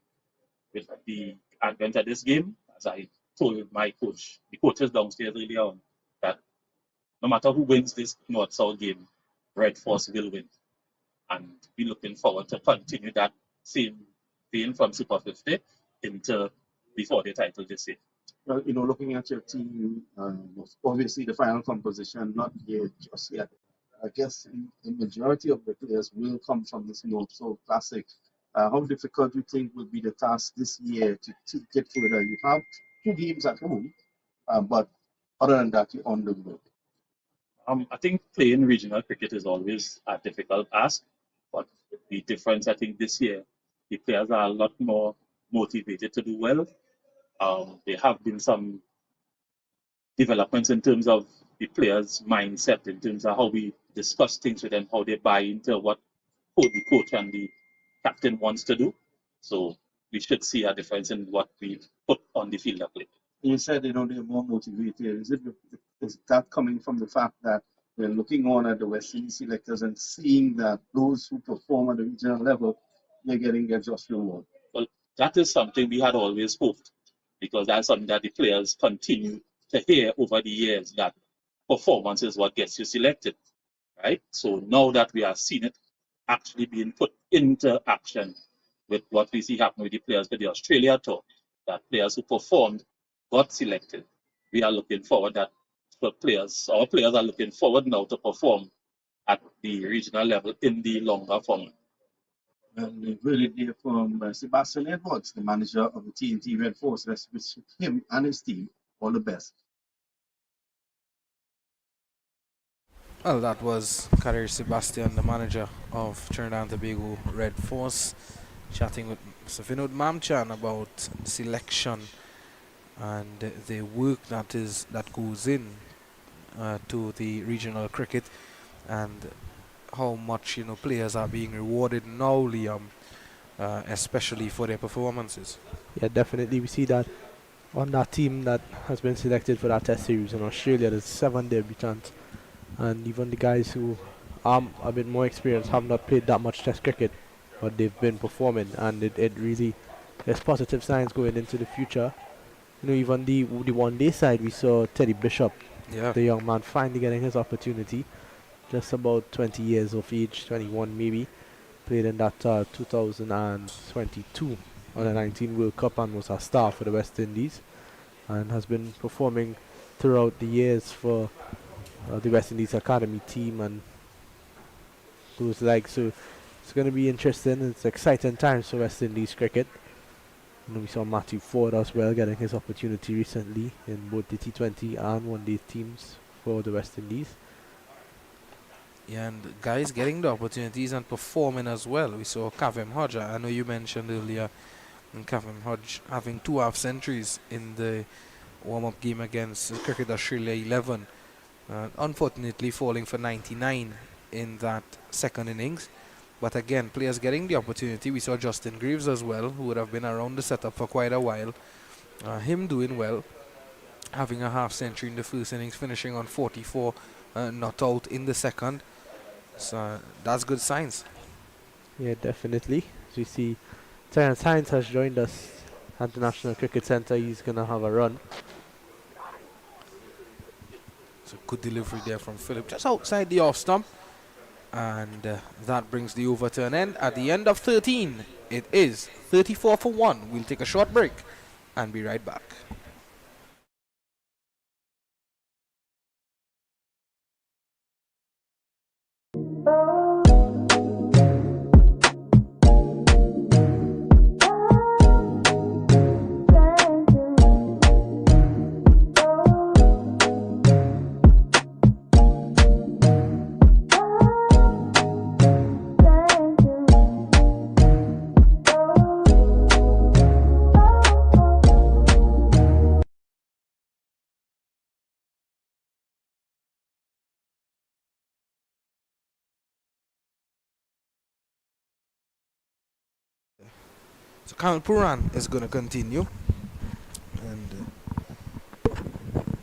with the advent of this game, as I told my coach, the coaches downstairs earlier on, that no matter who wins this North-South game, Red Force will win. And we're looking forward to continue that same vein from Super 50 into the 4-day title this year. Well, looking at your team, obviously the final composition, not here just yet. I guess the majority of the players will come from this North-South Classic. How difficult do you think will be the task this year to take it further? You have 2 games at home, But other than that, you're on the road. I think playing regional cricket is always a difficult ask, but the difference I think this year, the players are a lot more motivated to do well. There have been some developments in terms of the players' mindset, in terms of how we discuss things with them, how they buy into what the coach and the captain wants to do. So we should see a difference in what we put on the field of play. You said they're more motivated. Is that coming from the fact that they're looking on at the West Indies selectors and seeing that those who perform at the regional level, they're getting their just reward? Well, that is something we had always hoped, because that's something that the players continue to hear over the years, that performance is what gets you selected, right? So now that we are seeing it actually being put into action with what we see happening with the players for the Australia tour, that players who performed got selected. We are looking forward that our players are looking forward now to perform at the regional level in the longer form. And we've heard it there from Sebastian Edwards, the manager of the TNT Red Force. Let's wish him and his team all the best. Well, that was Kadir Sebastian, the manager of Trinidad and Tobago Red Force, chatting with Mr. Vinod Mamchan about selection and the work that goes in to the regional cricket, and how much players are being rewarded now, Liam, especially for their performances. Yeah, definitely. We see that on that team that has been selected for that test series in Australia, there's 7 debutants. And even the guys who are a bit more experienced have not played that much test cricket, but they've been performing, and it really, there's positive signs going into the future. Even the one day side, we saw Teddy Bishop, the young man, finally getting his opportunity. Just about 20 years of age, 21 maybe. Played in that 2022 Under-19 World Cup and was a star for the West Indies, and has been performing throughout the years for the West Indies academy team and those like. So it's going to be interesting. It's exciting times for West Indies cricket. We saw Matthew Ford as well getting his opportunity recently in both the T20 and one-day teams for the West Indies. Yeah, and guys getting the opportunities and performing as well. We saw Kavem Hodge. I know you mentioned earlier Kavem Hodge having 2 half centuries in the warm-up game against Cricket Australia 11. Unfortunately falling for 99 in that second innings. But again, players getting the opportunity. We saw Justin Greaves as well, who would have been around the setup for quite a while. Him doing well, having a half century in the first innings, finishing on 44, not out in the second. So that's good signs. Yeah, definitely. As we see, Terence Hines has joined us at the National Cricket Centre. He's going to have a run. So good delivery there from Philip, just outside the off stump. And that brings the over to an end. At the end of 13, it is 34 for 1. We'll take a short break and be right back. So Kamal Puran is going to continue. And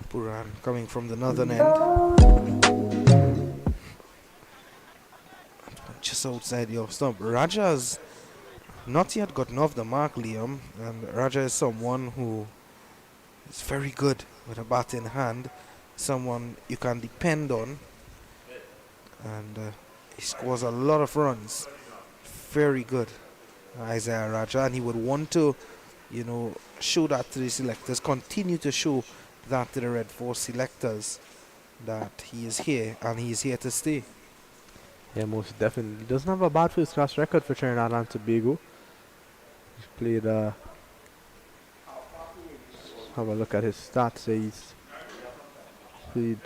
Puran coming from the northern end. Just outside the off stump. Raja's not yet gotten off the mark, Liam. And Raja is someone who is very good with a bat in hand. Someone you can depend on. And he scores a lot of runs. Very good, Isaiah Raja, and he would want to, show that to the selectors, continue to show that to the Red Force selectors, that he is here and he is here to stay. Yeah, most definitely. He doesn't have a bad first-class record for Trinidad and Tobago. He's played have a look at his stats. He's played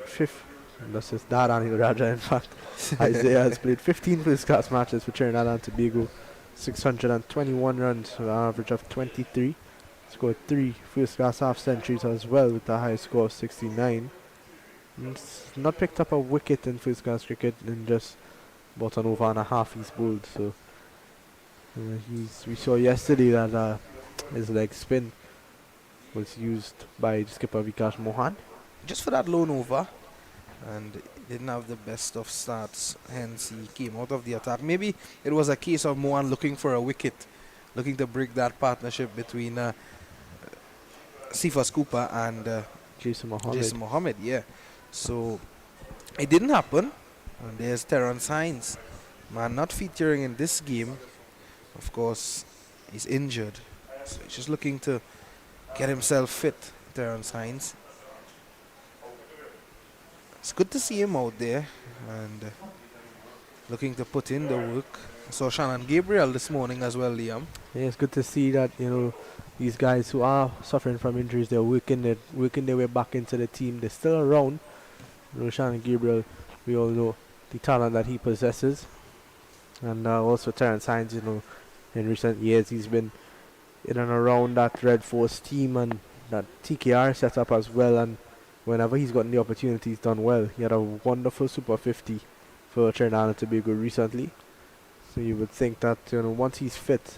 fifth. That's his dad, Anil Raja, in fact. Isaiah has played 15 first class matches for Trinidad and Tobago, 621 runs with an average of 23. Scored 3 first class half centuries as well with a high score of 69. And not picked up a wicket in first class cricket in just about an over and a half he's bowled. So we saw yesterday that his leg spin was used by skipper Vikash Mohan. Just for that lone over, and didn't have the best of starts, hence he came out of the attack. Maybe it was a case of Mohan looking for a wicket, looking to break that partnership between Cephas Cooper and Jason Mohammed. Jason Mohammed, yeah. So it didn't happen, and there's Terrence Hines, man not featuring in this game. Of course, he's injured, so he's just looking to get himself fit, Terrence Hines. It's good to see him out there and looking to put in the work. I saw Shannon Gabriel this morning as well, Liam. Yeah, it's good to see that, you know, these guys who are suffering from injuries, they're working their way back into the team. They're still around. You know, Shannon Gabriel, we all know the talent that he possesses. And also Terrence Hines, you know, in recent years he's been in and around that Red Force team and that TKR setup as well. And whenever he's gotten the opportunity, he's done well. He had a wonderful Super 50 for Trinidad and Tobago recently. So you would think that, you know, once he's fit,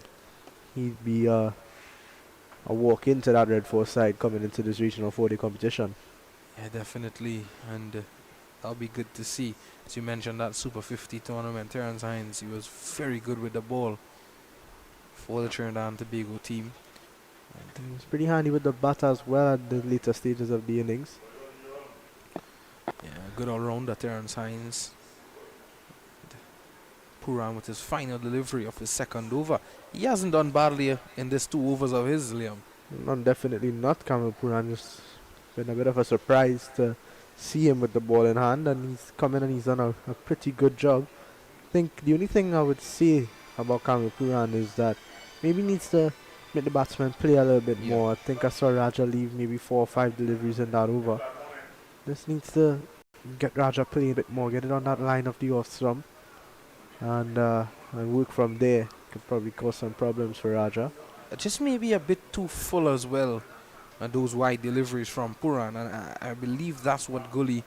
he'd be a walk into that Red Force side coming into this regional 4-day competition. Yeah, definitely, and that'll be good to see. As you mentioned, that Super 50 tournament, Terrence Hines, he was very good with the ball for the Trinidad and Tobago team. And he was pretty handy with the bat as well at the later stages of the innings. Yeah, good all-rounder, Terrence Hines. Puran with his final delivery of his second over. He hasn't done badly in this 2 overs of his, Liam. No, definitely not. Kamal Puran just been a bit of a surprise to see him with the ball in hand, and he's come in and he's done a pretty good job. I think the only thing I would say about Kamal Puran is that maybe needs to make the batsman play a little bit more. I think I saw Raja leave maybe 4 or 5 deliveries in that over. Just needs to get Raja playing a bit more, get it on that line of the off stump, and work from there. Could probably cause some problems for Raja. Just maybe a bit too full as well, those wide deliveries from Puran, and I believe that's what Gully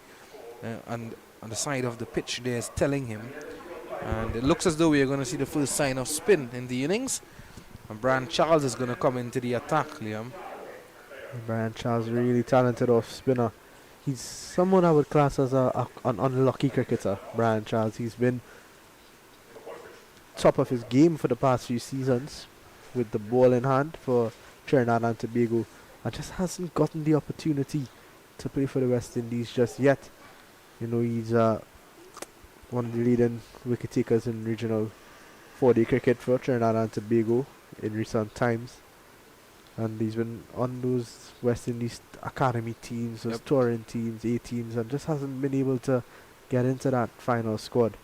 on the side of the pitch there is telling him. And it looks as though we are going to see the first sign of spin in the innings, and Brian Charles is going to come into the attack, Liam. Brian Charles, really talented off spinner. He's someone I would class as an unlucky cricketer, Brian Charles. He's been top of his game for the past few seasons with the ball in hand for Trinidad and Tobago, and just hasn't gotten the opportunity to play for the West Indies just yet. You know, he's one of the leading wicket takers in regional 4-day cricket for Trinidad and Tobago in recent times, and he's been on those West Indies academy teams, those touring teams, A teams, and just hasn't been able to get into that final squad.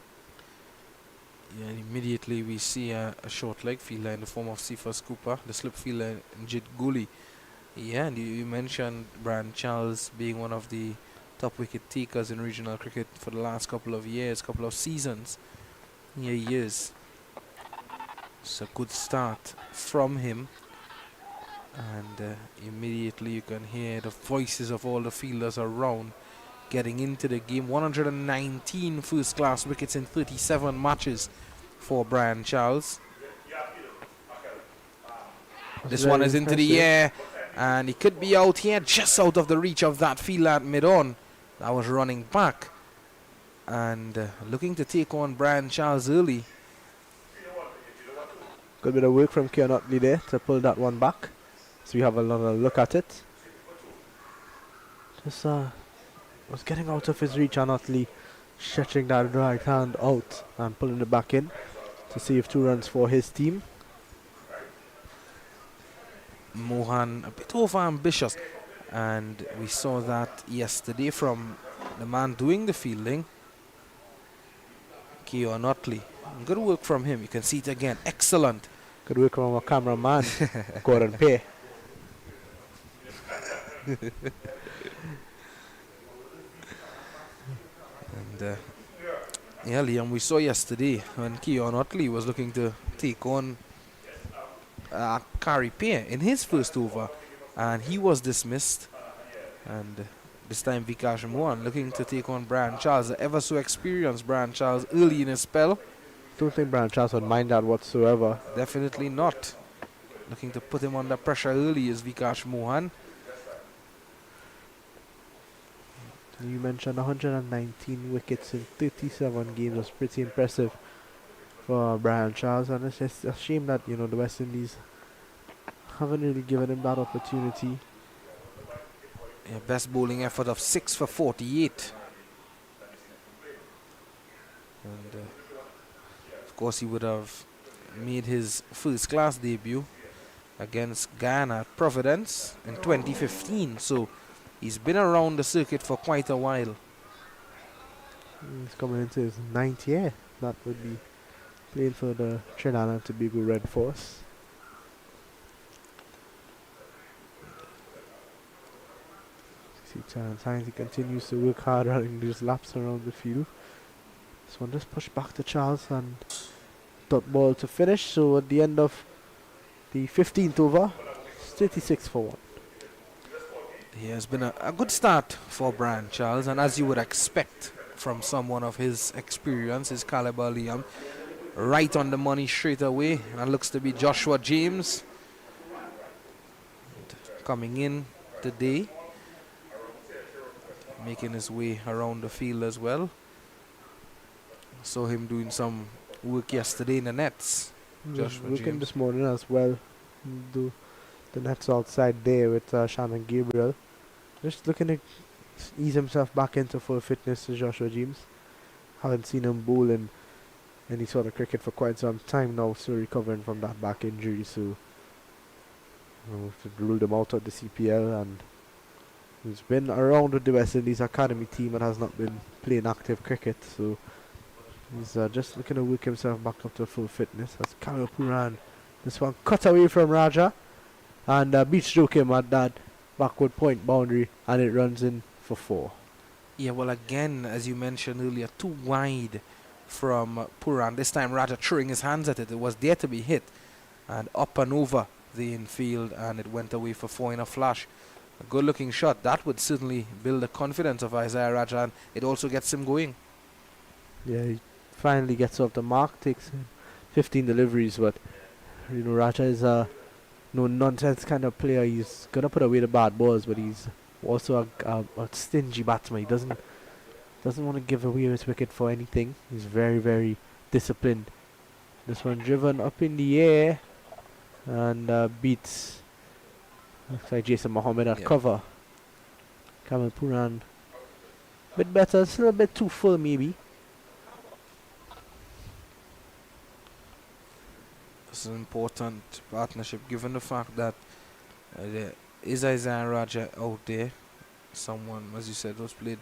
Yeah, and immediately we see a short leg fielder in the form of Cephas Cooper, the slip fielder Njit Guli. Yeah, and you mentioned Brian Charles being one of the top wicket takers in regional cricket for the last couple of years, couple of seasons. Here he is. It's a good start from him. And immediately you can hear the voices of all the fielders around getting into the game. 119 first class wickets in 37 matches for Brian Charles. This one is into the air, and he could be out here, just out of the reach of that fielder at mid-on. That was running back and looking to take on Brian Charles early. Good bit of work from Keon Utley there to pull that one back. So we have another look at it. Just was getting out of his reach, and Utley stretching that right hand out and pulling it back in to save 2 runs for his team. Mohan a bit over ambitious, and we saw that yesterday from the man doing the fielding, Keon Utley. Good work from him. You can see it again. Excellent. Good work from our cameraman, Gordon Pay. And yeah, Liam, we saw yesterday when Keon Otley was looking to take on Kari Pear in his first over, and he was dismissed. And this time Vikash Mohan looking to take on Brian Charles, the ever so experienced Brian Charles early in his spell. Don't think Brian Charles would mind that whatsoever. Definitely not. Looking to put him under pressure early is Vikash Mohan. You mentioned 119 wickets in 37 games was pretty impressive for Brian Charles, and it's just a shame that the West Indies haven't really given him that opportunity. Yeah, best bowling effort of 6 for 48. And of course he would have made his first class debut against Guyana at Providence in 2015. So he's been around the circuit for quite a while. He's coming into his 9th year. That would be playing for the Trinidad and Tobago Red Force. See Terrence Hines, he continues to work hard running these laps around the field. This one just pushed back to Charles and dot ball to finish. So at the end of the 15th over, it's 36 for 1. He has been a good start for Brian Charles, and as you would expect from someone of his experience, his caliber, Liam, right on the money straight away. And that looks to be Joshua James coming in today, making his way around the field as well. Saw him doing some work yesterday in the nets. Joshua Working James. this morning as well. Do the nets outside there with Shannon Gabriel. Just looking to ease himself back into full fitness to Joshua James. Haven't seen him bowl in any sort of cricket for quite some time now, still recovering from that back injury, so ruled him out of the CPL, and he's been around with the West Indies academy team and has not been playing active cricket, so he's just looking to work himself back up to full fitness. That's Kamil Puran. This one cut away from Raja and beach stroke him at that backward point boundary, and it runs in for 4. Yeah, well, again, as you mentioned earlier, too wide from Puran. This time Raja throwing his hands at it. It was there to be hit, and up and over the infield, and it went away for 4 in a flash. A good looking shot. That would certainly build the confidence of Isaiah Raja, and it also gets him going. Yeah, he finally gets off the mark, takes 15 deliveries, but Raja is a no nonsense kind of player. He's gonna put away the bad balls, but he's also a stingy batsman. He doesn't want to give away his wicket for anything. He's very, very disciplined. This one driven up in the air and beats, looks like Jason Mohammed at cover. Kamil Puran a bit better, still a bit too full maybe. It's an important partnership given the fact that there is Isaiah Raja out there. Someone, as you said, who's played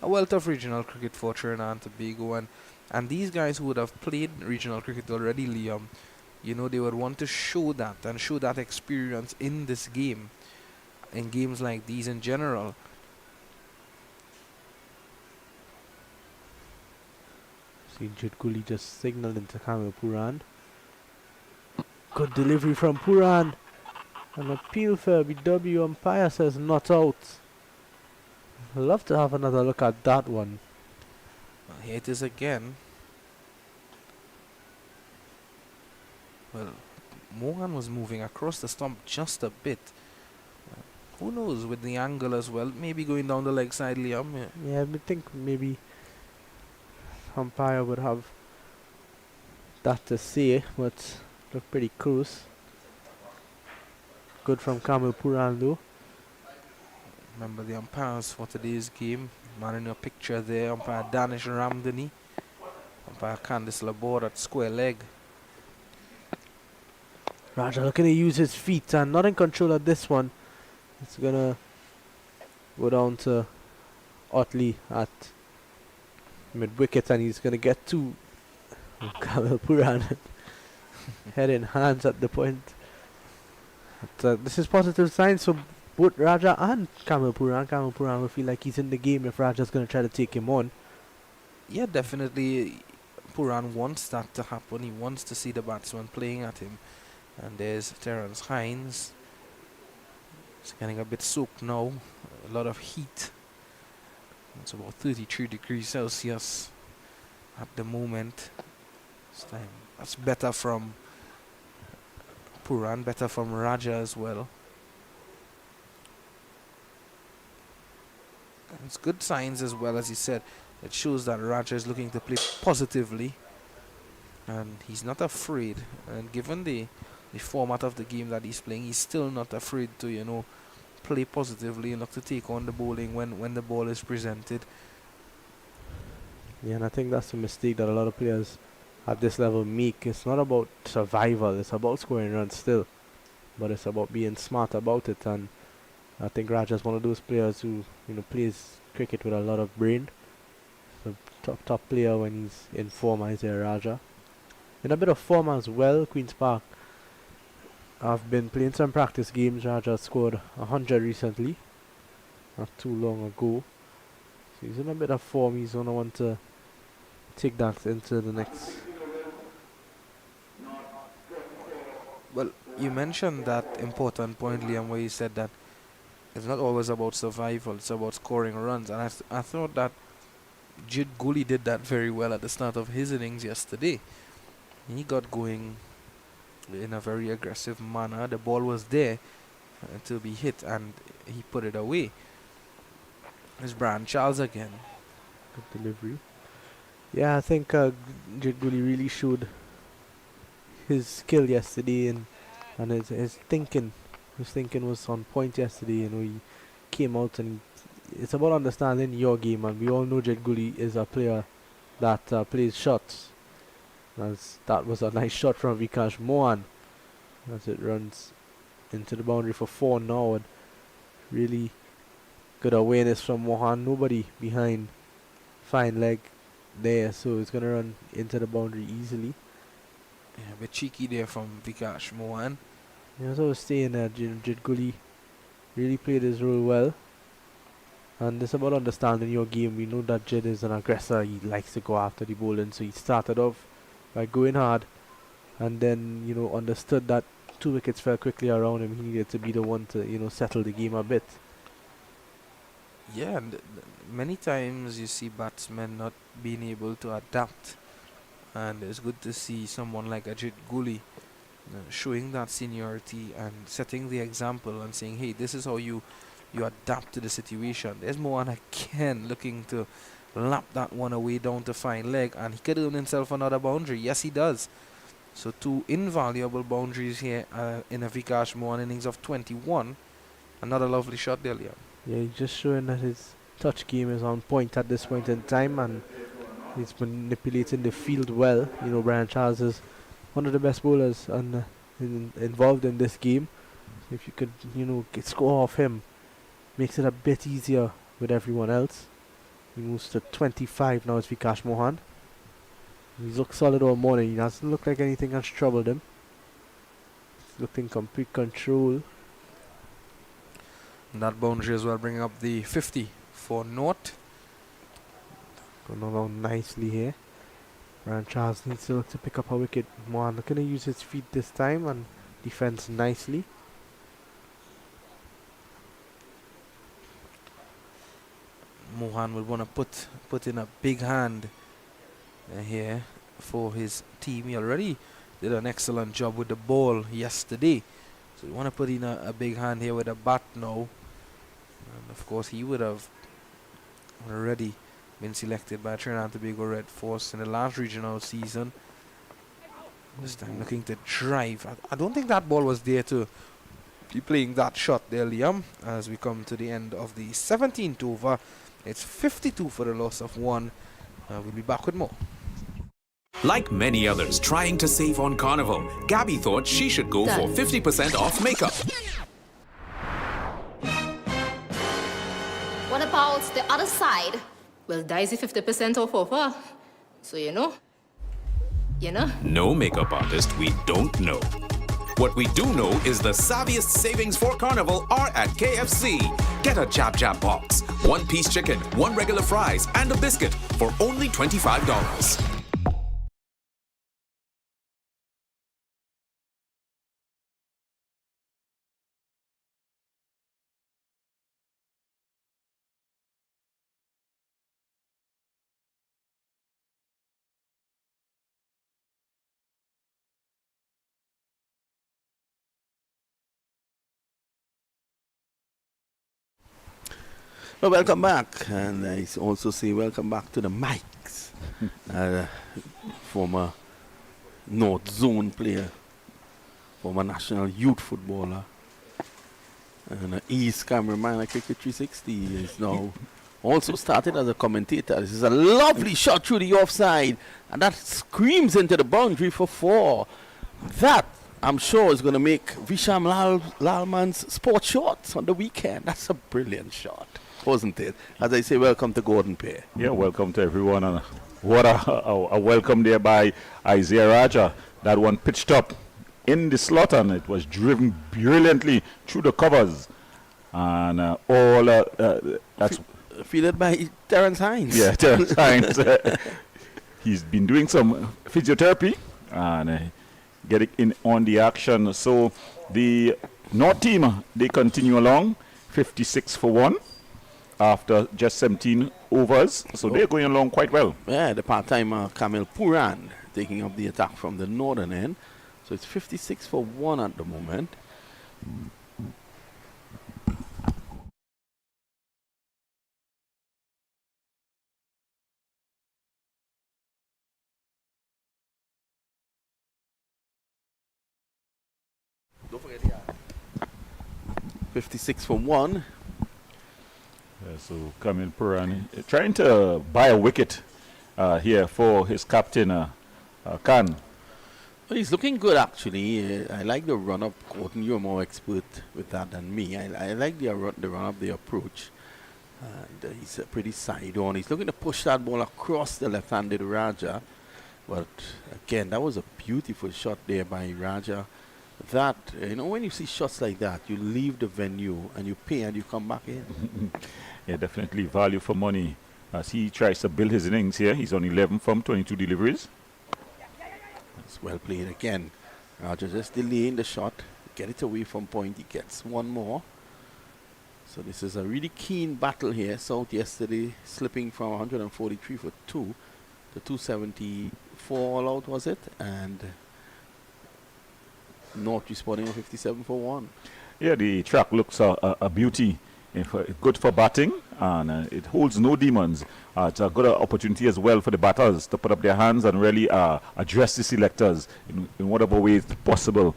a wealth of regional cricket for Trinidad and Tobago, and these guys who would have played regional cricket already, Liam, they would want to show that and show that experience in this game, in games like these in general. See Jit just signaling to Kamil Puran. Good delivery from Puran. An appeal for BW umpire says not out. I'd love to have another look at that one. Here it is again. Well, Mohan was moving across the stump just a bit. Who knows with the angle as well? Maybe going down the leg side, Liam. Yeah, I think maybe umpire would have that to say, but look pretty close. Good from Kamil Puran though. Remember the umpires for today's game. Man in your picture there, umpire Danish Ramdani, umpire Candice Laborde at square leg. Raja looking to use his feet and not in control of this one. It's gonna go down to Otley at mid wicket, and he's gonna get to Kamil Puran. Head in hands at the point. But, this is positive signs for both Raja and Kamal Puran. Kamal Puran will feel like he's in the game if Raja's going to try to take him on. Yeah, definitely. Puran wants that to happen. He wants to see the batsman playing at him. And there's Terence Hines. It's getting a bit soaked now. A lot of heat. It's about 33 degrees Celsius at the moment. This time. That's better from Puran, better from Raja as well. And it's good signs as well, as he said. It shows that Raja is looking to play positively. And he's not afraid. And given the format of the game that he's playing, he's still not afraid to, you know, play positively and look to take on the bowling when the ball is presented. Yeah, and I think that's a mistake that a lot of players at this level make. It's not about survival, it's about scoring runs still. But it's about being smart about it, and I think Raja's one of those players who, you know, plays cricket with a lot of brain. The top player when he's in form, Isaiah Raja. In a bit of form as well, Queen's Park. I've been playing some practice games. Raja scored 100 recently, not too long ago. So he's in a bit of form. He's gonna want to take that into the next. Well, you mentioned that important point, Liam, where you said that it's not always about survival, it's about scoring runs. And I thought that Jid Gully did that very well at the start of his innings yesterday. He got going in a very aggressive manner. The ball was there to be hit, and he put it away. It's Brian Charles again. Good delivery. Yeah, I think Jid Gully really showed his skill yesterday, and his thinking. His thinking was on point yesterday. You know, he came out, and it's about understanding your game, and we all know Jid Gully is a player that plays shots. As that was a nice shot from Vikash Mohan as it runs into the boundary for 4 now, and really good awareness from Mohan. Nobody behind, fine leg there, so it's gonna run into the boundary easily. Yeah, a bit cheeky there from Vikash Mohan. Yeah, as I was saying, Jid Gully really played his role well, and it's about understanding your game. We know that Jid is an aggressor. He likes to go after the bowling, so he started off by going hard, and then, you know, understood that 2 wickets fell quickly around him. He needed to be the one to, you know, settle the game a bit. Yeah, and many times you see batsmen not being able to adapt, and it's good to see someone like Ajit Gully showing that seniority and setting the example and saying, hey, this is how you adapt to the situation. There's Mohan again looking to lap that one away down to fine leg, and he could earn himself another boundary. Yes, he does. So 2 invaluable boundaries here in a Vikash Mohan innings of 21. Another lovely shot there, Liam. Yeah, he's just showing that his touch game is on point at this point in time, and he's manipulating the field well. You know, Brian Charles is one of the best bowlers and involved in this game. So if you could, you know, score off him, makes it a bit easier with everyone else. He moves to 25 now. It's Vikash Mohan. He's looked solid all morning. He doesn't look like anything has troubled him. He's looked in complete control. And that boundary as well, bringing up the 50 for North. Going along nicely here. Brian Charles needs to look to pick up a wicket. Mohan going to use his feet this time and defends nicely. Mohan would want to put in a big hand here for his team. He already did an excellent job with the ball yesterday, so you want to put in a big hand here with a bat now. And of course he would have already been selected by Trinidad and Tobago Red Force in the last regional season. This time looking to drive. I don't think that ball was there to be playing that shot there, Liam, as we come to the end of the 17th over. It's 52 for the loss of 1. We'll be back with more. Like many others trying to save on Carnival, Gabby thought she should go for 50% off makeup. What about the other side? Well, Daisy 50% off offer. So, you know. No makeup artist we don't know. What we do know is the savviest savings for Carnival are at KFC. Get a Jab Jab box, 1-piece chicken, 1 regular fries, and a biscuit for only $25. Well, welcome back, and I also say welcome back to the mics. Former North Zone player, former national youth footballer, and East cameraman at Cricket 360 is now also started as a commentator. This is a lovely shot through the offside, and that screams into the boundary for 4. That, I'm sure, is going to make Visham Lalman's sport shorts on the weekend. That's a brilliant shot, wasn't it? As I say, welcome to Gordon Pair. Yeah, welcome to everyone. And what a welcome there by Isaiah Raja. That one pitched up in the slot, and it was driven brilliantly through the covers. And that's Fielded by Terence Hines. Yeah, Terence Hines. He's been doing some physiotherapy and getting in on the action. So the North team, they continue along, 56 for 1 after just 17 overs. So they're going along quite well. Yeah, the part-timer Kamil Puran taking up the attack from the northern end. So it's 56 for 1 at the moment. Don't forget the 56 for 1. Yeah, so Kamil Puran trying to buy a wicket here for his captain, Khan. Well, he's looking good, actually. I like the run-up. Gordon, you're more expert with that than me. I like the run-up, the approach. And he's pretty side-on. He's looking to push that ball across the left-handed Raja. But, again, that was a beautiful shot there by Raja. That, when you see shots like that, you leave the venue and you pay and you come back in. Yeah, definitely value for money as he tries to build his innings here. He's on 11 from 22 deliveries. It's well played again. Raja just delaying the shot. Get it away from point. He gets one more. So this is a really keen battle here. South yesterday slipping from 143 for 2 to 274 all out, was it? And North responding on 57 for 1. Yeah, the track looks a beauty. Good for batting, and it holds no demons. It's a good opportunity as well for the batters to put up their hands and really address the selectors in whatever way is possible.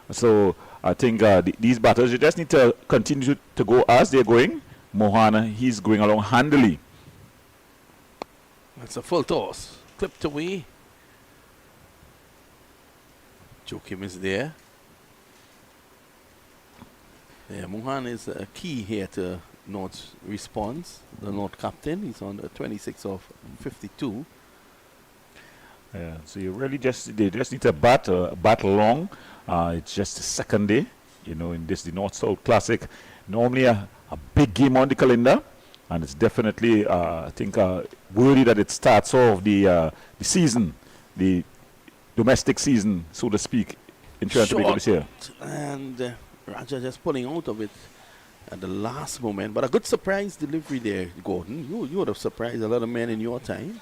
So I think these batters, you just need to continue to go as they're going. Mohan, he's going along handily. That's a full toss. Clipped away. Joachim is there. Yeah, Mohan is a key here to North's response. The North captain, he's on the 26 of 52. Yeah, so they just need to bat long. It's just the second day, in the North-South Classic. Normally a big game on the calendar, and it's definitely, I think, worthy that it starts off the season, the domestic season, so to speak, in Trinidad this year. And Raja just pulling out of it at the last moment. But a good surprise delivery there, Gordon. You would have surprised a lot of men in your time.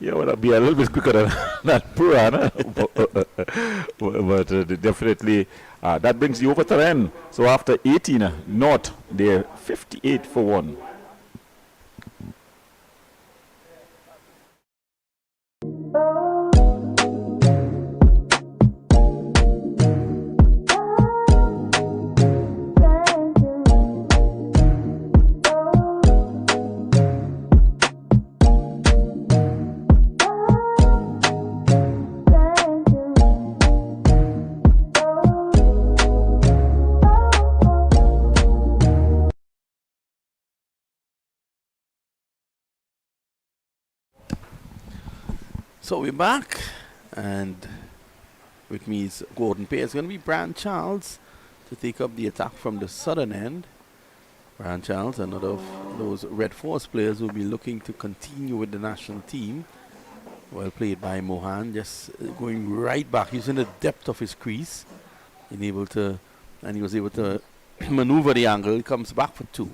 Yeah, well, I'll be a little bit quicker than that Puran. but definitely, that brings you over to the end. So after 18, North, they're 58 for 1. So we're back, and which means Gordon Pay. It's going to be Brian Charles to take up the attack from the southern end. Brian Charles, another of those Red Force players, will be looking to continue with the national team. Well played by Mohan, just going right back. He's in the depth of his crease. And he was able to maneuver the angle. He comes back for 2.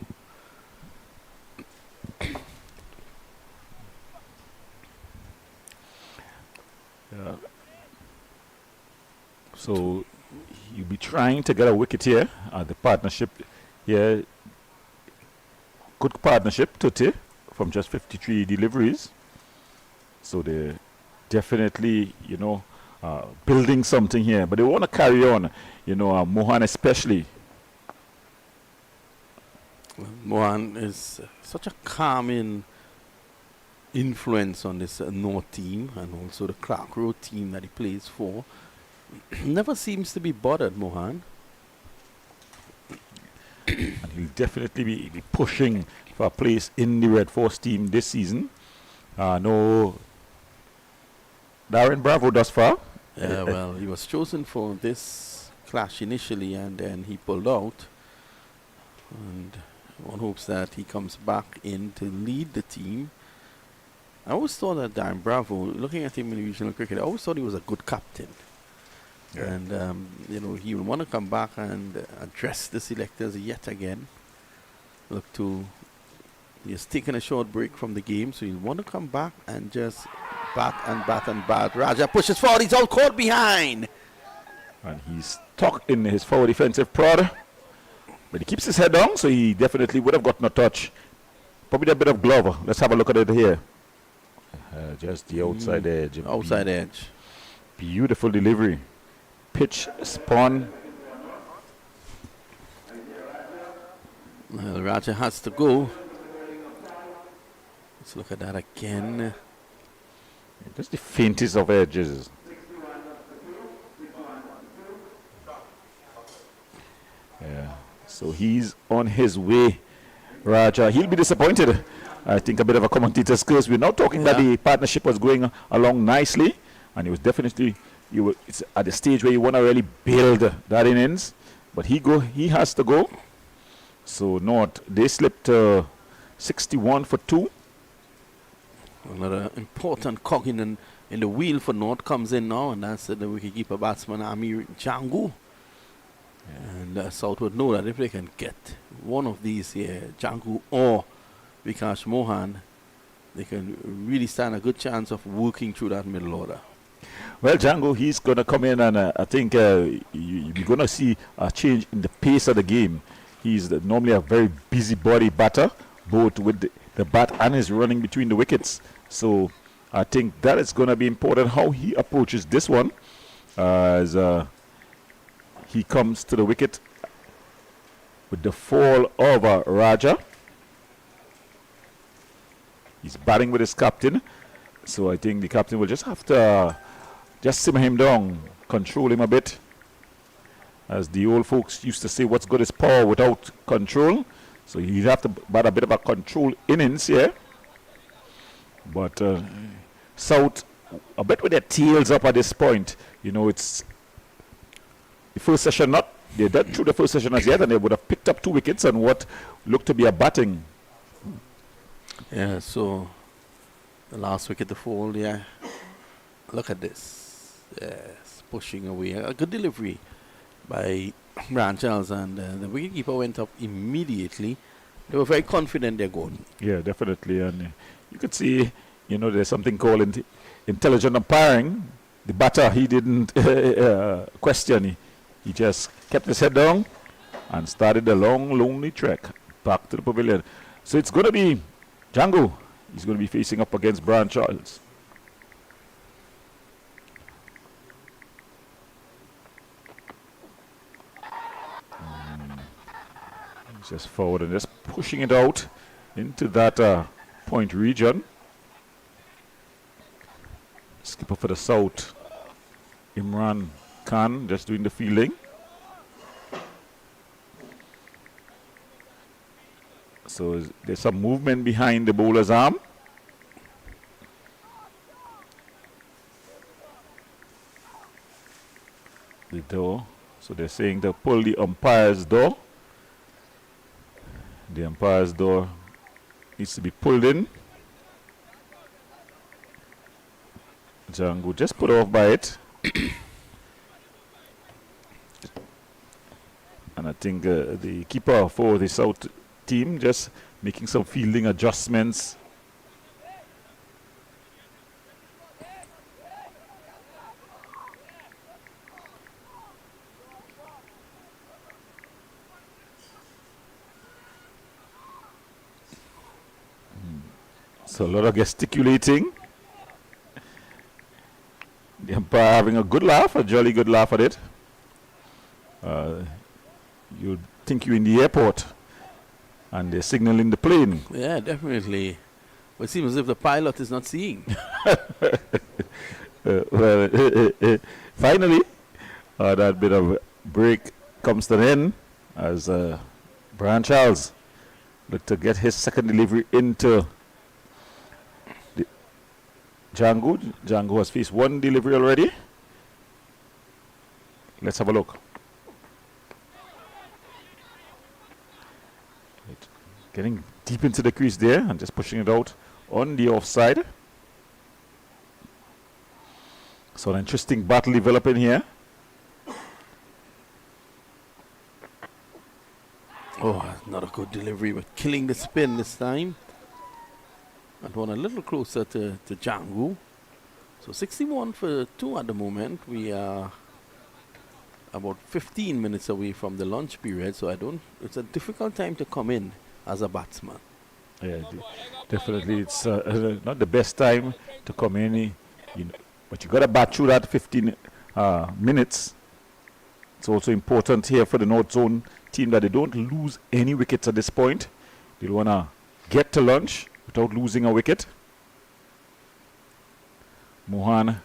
Yeah. So you'll be trying to get a wicket here. The partnership here, good partnership, Tutti, from just 53 deliveries. So they're definitely, building something here. But they want to carry on, Mohan especially. Mohan is such a calming influence on this North team and also the Clark Road team that he plays for. Never seems to be bothered, Mohan. And he'll definitely be pushing for a place in the Red Force team this season. No Darren Bravo thus far. Yeah, well, he was chosen for this clash initially and then he pulled out. And one hopes that he comes back in to lead the team. I always thought that Darren Bravo, looking at him in regional cricket, I always thought he was a good captain. Yeah. And, he will want to come back and address the selectors yet again. He has taken a short break from the game, so he'll want to come back and just bat and bat and bat. Raja pushes forward, he's all caught behind. And he's stuck in his forward defensive prod. But he keeps his head down, so he definitely would have gotten a touch. Probably a bit of glove. Let's have a look at it here. Just the outside edge. Outside edge. Beautiful delivery. Pitch, spun. Well, Raja has to go. Let's look at that again. Just the faintest of edges. Yeah. So he's on his way. Raja, he'll be disappointed. I think a bit of a commentator's curse. We're now talking that the partnership was going along nicely, and it was definitely it's at the stage where you want to really build that innings. But he has to go. So they slipped 61 for 2. Another important cog in the wheel for North comes in now, and that's the wicketkeeper batsman Amir Django. And South would know that if they can get one of these here, Django or Vikash Mohan, they can really stand a good chance of working through that middle order. Well, Django, he's going to come in, and I think you're going to see a change in the pace of the game. He's normally a very busy-body batter, both with the bat and his running between the wickets. So I think that is going to be important how he approaches this one. As he comes to the wicket with the fall of Raja. He's batting with his captain. So I think the captain will just have to just simmer him down, control him a bit. As the old folks used to say, what's good is power without control. So he'd have to bat a bit of a control innings here. But South, a bit with their tails up at this point. It's the first session they're not through the first session as yet, and they would have picked up 2 wickets on what looked to be a batting. Yeah, so the last wicket to fall, yeah. Look at this. Yes, pushing away. A good delivery by Brian Charles, and the wicketkeeper went up immediately. They were very confident they're going. Yeah, definitely. And you could see, there's something called intelligent umpiring. The batter, he didn't question. He just kept his head down and started the long, lonely trek back to the pavilion. So it's going to be Django. He's going to be facing up against Brian Charles. He's just forward and just pushing it out into that point region. Skipper for the South, Imran Khan, just doing the fielding. So there's some movement behind the bowler's arm. door. So they're saying to pull the umpire's door. The umpire's door needs to be pulled in. Django just put off by it. And I think the keeper for the South team just making some fielding adjustments. So a lot of gesticulating. The umpire having a good laugh, a jolly good laugh at it. You'd think you're in the airport and they're signaling the plane. Yeah, definitely. But it seems as if the pilot is not seeing. Finally, that bit of break comes to an end as Brian Charles looked to get his second delivery into Django. Django has faced one delivery already. Let's have a look. Getting deep into the crease there and just pushing it out on the offside. So an interesting battle developing here. Oh, not a good delivery, but killing the spin this time. And one a little closer to Django. So 61 for 2 at the moment. We are about 15 minutes away from the lunch period, so it's a difficult time to come in as a batsman. Yeah, definitely. It's not the best time to come in, but you got to bat through that 15 minutes. It's also important here for the North Zone team that they don't lose any wickets at this point. They want to get to lunch without losing a wicket. Mohan,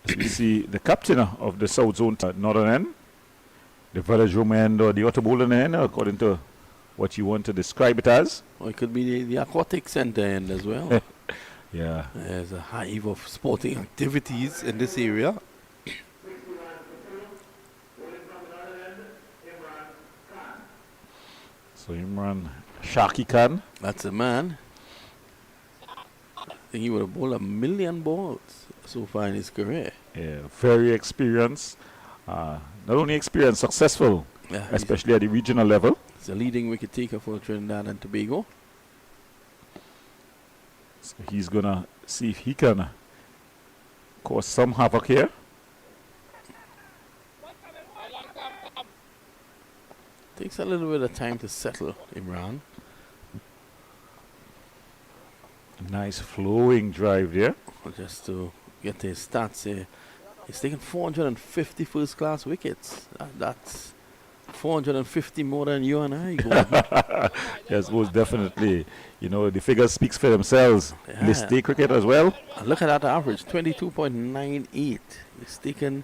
as we see the captain of the South Zone northern end, the velodrome end or the Autobowling end, according to what you want to describe it as. Or it could be the aquatic center end as well. Yeah. There's a hive of sporting activities in this area. So Imran Shaki Khan. That's a man. I think he would have bowled 1 million balls so far in his career. Yeah, very experienced. Not only experienced, successful, Yeah, especially at the regional level. he's a leading wicket taker for Trinidad and Tobago. So he's going to see if he can cause some havoc here. Takes a little bit of time to settle, Imran. Nice flowing drive there. Just to get his stats here. He's taken 450 first-class wickets. That's 450 more than you and I. Yes, most definitely. The figures speaks for themselves. Yeah. List day cricket as well. And look at that average, 22.98. He's taken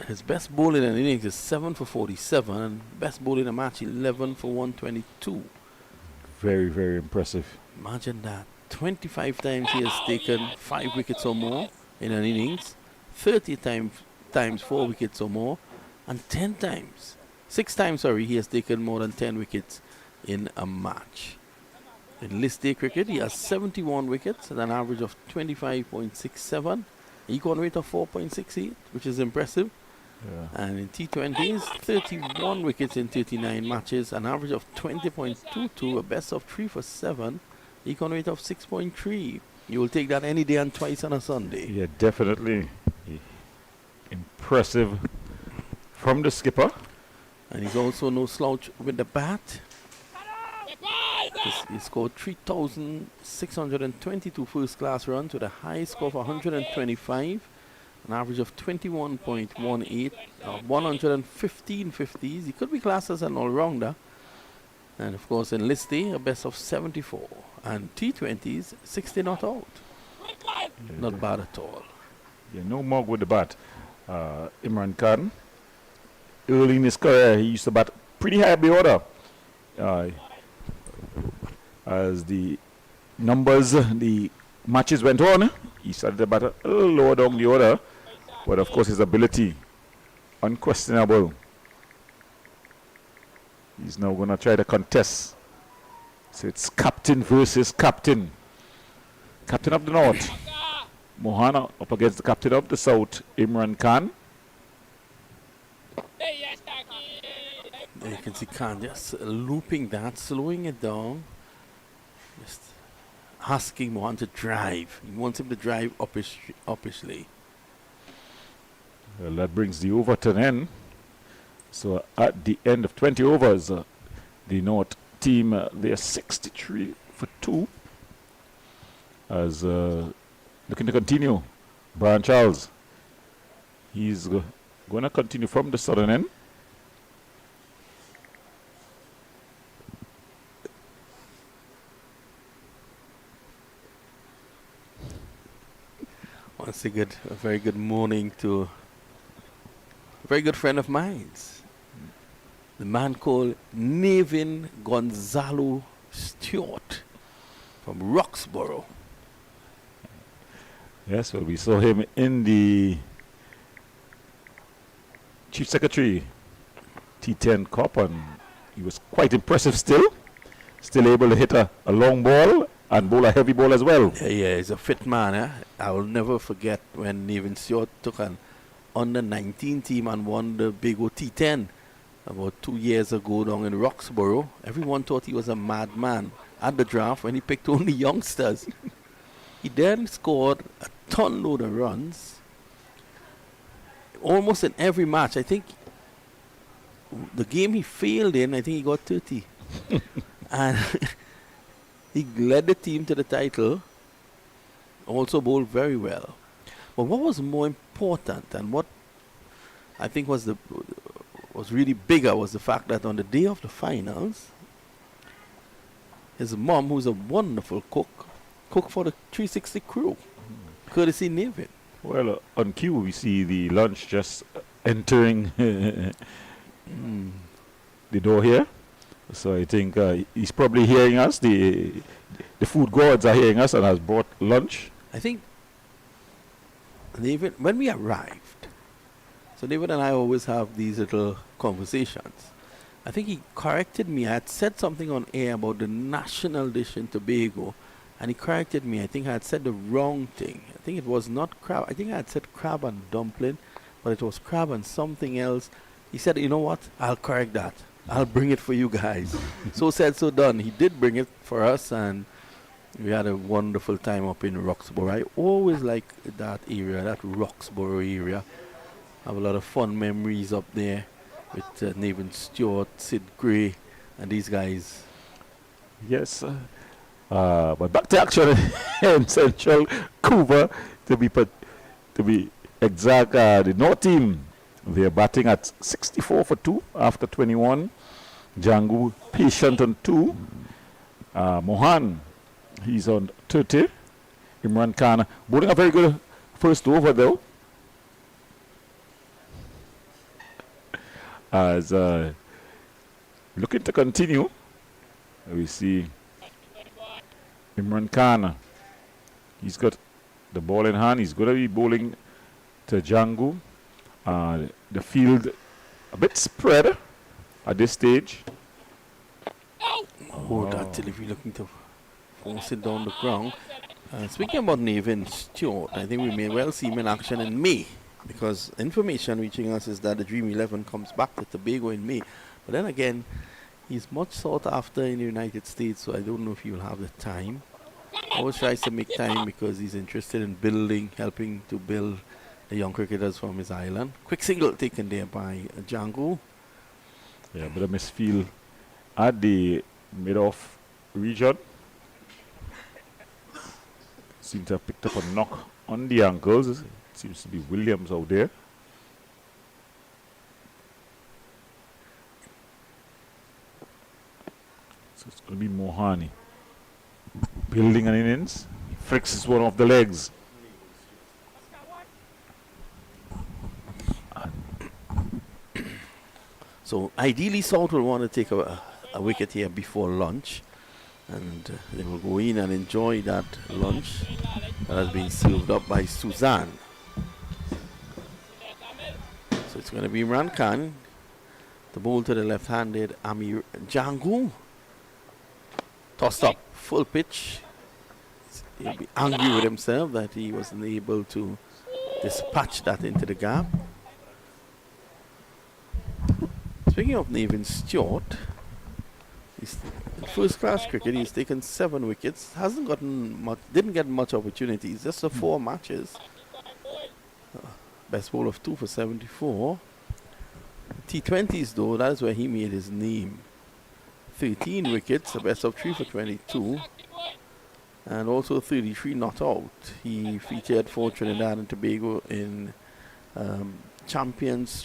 his best ball in an innings is 7 for 47, and best ball in a match 11 for 122. Very, very impressive. Imagine that. 25 times he has taken 5 wickets or more in an innings, 30 times 4 wickets or more, and 6 times, he has taken more than 10 wickets in a match. In list day cricket, he has 71 wickets at an average of 25.67, equal rate of 4.68, which is impressive. Yeah. And in T20s, 31 wickets in 39 matches, an average of 20.22, a best of 3 for 7, econ rate of 6.3. You will take that any day and twice on a Sunday. Yeah, definitely. Impressive from the skipper. And he's also no slouch with the bat. He scored 3,622 first-class runs with a high score of 125. An average of 21.18, 115 50s. He could be classed as an all-rounder. And of course, in list day, a best of 74. And T20s, 60 not out. Yeah, Not bad at all. Yeah, no mug with the bat. Imran Khan, early in his career, he used to bat pretty high up the order. As the numbers, the matches went on, he started to bat a little lower down the order. But of course, his ability, unquestionable. He's now going to try to contest. So it's captain versus captain. Captain of the North, Mohana, up against the captain of the South, Imran Khan. There you can see Khan just looping that, slowing it down. Just asking Mohan to drive. He wants him to drive uppishly. Well, that brings the over to an end. So at the end of 20 overs, the North team, they are 63 for 2. As looking to continue, Brian Charles, he's going to continue from the southern end. Once a very good morning to a very good friend of mine, the man called Nevin Gonzalo Stewart from Roxborough. Yes, well, we saw him in the Chief Secretary T10 Cup, and he was quite impressive still able to hit a long ball and bowl a heavy ball as well. Yeah, he's a fit man. I will never forget when Nevin Stewart took an under-19 team and won the Big O T10 about 2 years ago down in Roxborough. Everyone thought he was a madman at the draft when he picked only youngsters. He then scored a ton load of runs almost in every match. I think the game he failed in, I think he got 30. And he led the team to the title, also bowled very well. But what was more important and what I think was really bigger was the fact that on the day of the finals, his mom, who's a wonderful cooked for the 360 crew, courtesy Nevin. Well, on cue, we see the lunch just entering the door here. So I think he's probably hearing us. The food gods are hearing us and has brought lunch. I think David, when we arrived, so David and I always have these little conversations. I think he corrected me. I had said something on air about the national dish in Tobago, and he corrected me. I think I had said the wrong thing. I think it was not crab. I think I had said crab and dumpling, but it was crab and something else. He said, you know what? I'll correct that. I'll bring it for you guys. So said, so done. He did bring it for us, and we had a wonderful time up in Roxborough. I always like that area, that Roxborough area. I have a lot of fun memories up there with Nevin Stewart, Sid Gray, and these guys. Yes, but back to action in Central Cuba, to be exact. The North team, they're batting at 64 for 2 after 21. Django patient on 2. Mohan, he's on 30. Imran Khan bowling a very good first over though. As looking to continue, we see Imran Khan. He's got the ball in hand. He's going to be bowling to Django. The field a bit spread at this stage. That till if you're looking to force it down the ground. Speaking about Nevin Stewart, I think we may well see him in action in May, because information reaching us is that the Dream 11 comes back to Tobago in May. But then again, he's much sought after in the United States, so I don't know if he will have the time. Always tries to make time because he's interested in helping to build the young cricketers from his island. Quick single taken there by Django. Yeah, but a misfield at the mid-off region. Seems to have picked up a knock on the ankles. It seems to be Williams out there. So it's going to be Mohani building an innings. Fricks one of the legs. So ideally South will want to take a wicket here before lunch, and they will go in and enjoy that lunch that has been served up by Suzanne. it's going to be Imran Khan. The ball to the left-handed Amir Jangu. Tossed up, full pitch. He'll be angry with himself that he wasn't able to dispatch that into the gap. Speaking of Nathan Stewart, he's in first-class cricket. He's taken 7 wickets. Hasn't gotten much. Didn't get much opportunities. Just the 4 matches. Best ball of 2 for 74. T20s though, that is where he made his name. 13 wickets, a best of 3 for 22. And also 33 not out. He featured for Trinidad and Tobago in Champions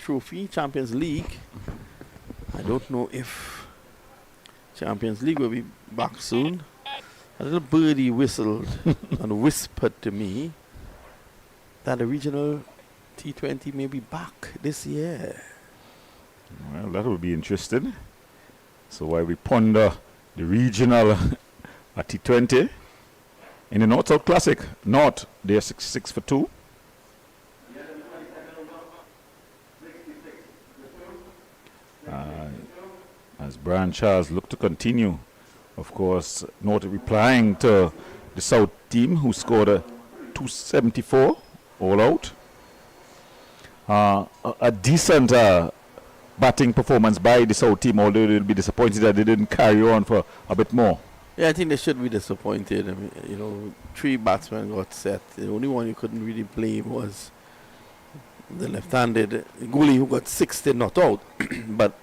League. I don't know if Champions League will be back soon. A little birdie whistled and whispered to me that the regional T20 may be back this year. Well, that will be interesting. So while we ponder the regional T20 in the North-South Classic, North, they're 66 for 2. As Brian Charles look to continue, of course, North replying to the South team who scored a 274 all out. A decent batting performance by the South team, although they'll be disappointed that they didn't carry on for a bit more. Yeah, I think they should be disappointed. I mean, 3 batsmen got set. The only one you couldn't really blame was the left-handed Guli, who got 60 not out. But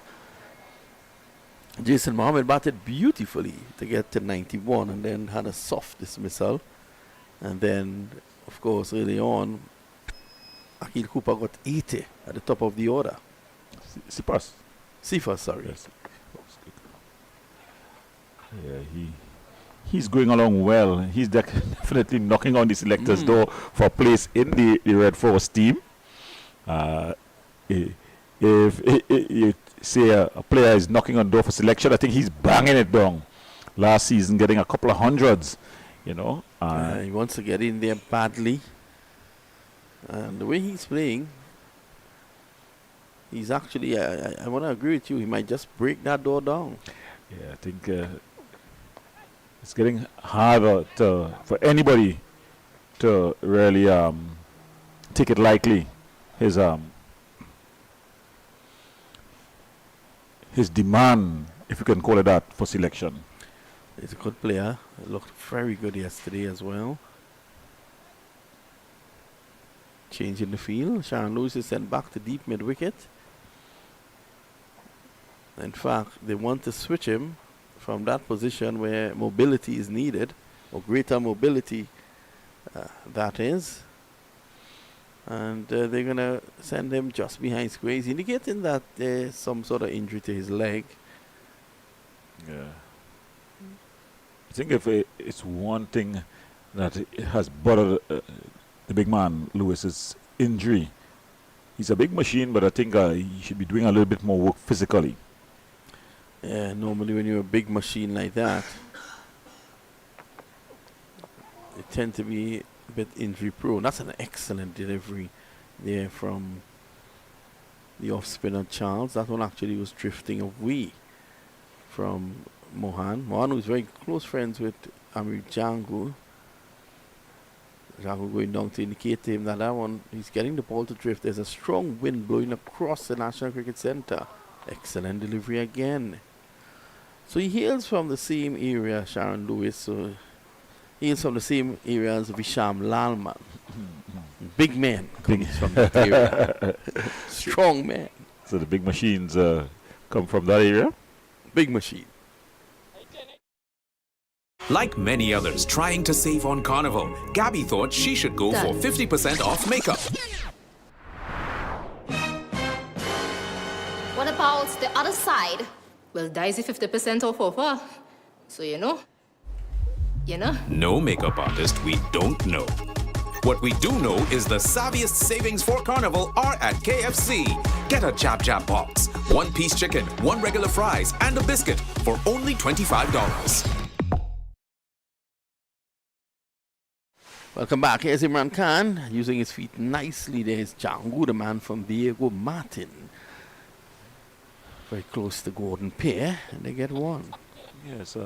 Jason Mohammed batted beautifully to get to 91 and then had a soft dismissal. And then, of course, early on, Akil Cooper got 80 at the top of the order. Sifas, sorry. Yes. Yeah, he's going along well. He's definitely knocking on the selector's door for a place in the Red Force team. If you say a player is knocking on the door for selection, I think he's banging it down. Last season, getting a couple of hundreds, you know. He wants to get in there badly. And the way he's playing, he's actually, I want to agree with you, he might just break that door down. Yeah, I think it's getting harder for anybody to really take it lightly. His demand, if you can call it that, for selection. He's a good player. He looked very good yesterday as well. Change in the field. Sharon Lewis is sent back to deep mid-wicket. In fact, they want to switch him from that position where mobility is needed, or greater mobility, that is. And they're going to send him just behind squares, indicating that there's some sort of injury to his leg. Yeah. I think if it's one thing that has bothered the big man, Lewis's injury. He's a big machine, but I think he should be doing a little bit more work physically. Yeah, normally when you're a big machine like that, you tend to be a bit injury prone. That's an excellent delivery there from the off-spinner Charles. That one actually was drifting away from Mohan. Mohan was very close friends with Amir Jangu. Jangu going down to indicate to him that one, he's getting the ball to drift. There's a strong wind blowing across the National Cricket Centre. Excellent delivery again. So he hails from the same area, Sharon Lewis. So he hails from the same area as Visham Lalman. Big man comes from that area. Strong man. So the big machines come from that area? Big machine. Like many others trying to save on Carnival, Gabby thought she should go for 50% off makeup. What about the other side? Well, Daisy 50% off offer. So you know. No makeup artist we don't know. What we do know is the savviest savings for Carnival are at KFC. Get a Jab Jab box, 1-piece chicken, 1 regular fries, and a biscuit for only $25. Welcome back. Here's Imran Khan using his feet nicely. There's Django, the man from Diego Martin. Very close to Gordon pair, and they get one. Yes,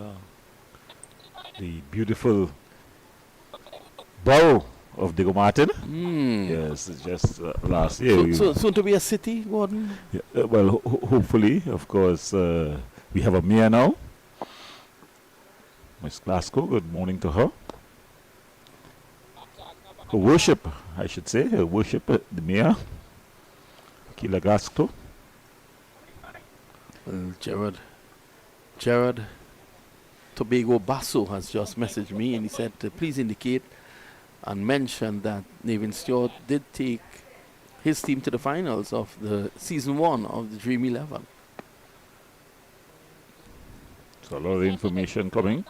the beautiful borough of Diego Martin. Yes, just last year. So soon to be a city, Gordon? Yeah, well, hopefully, of course, we have a mayor now. Miss Glasgow, good morning to her. Her worship, I should say, her worship, the mayor, Kila Glasgow. Well, Gerard Tobago Basso has just messaged me and he said, please indicate and mention that Nathan Stewart did take his team to the finals of the season 1 of the Dream 11. So a lot of information coming.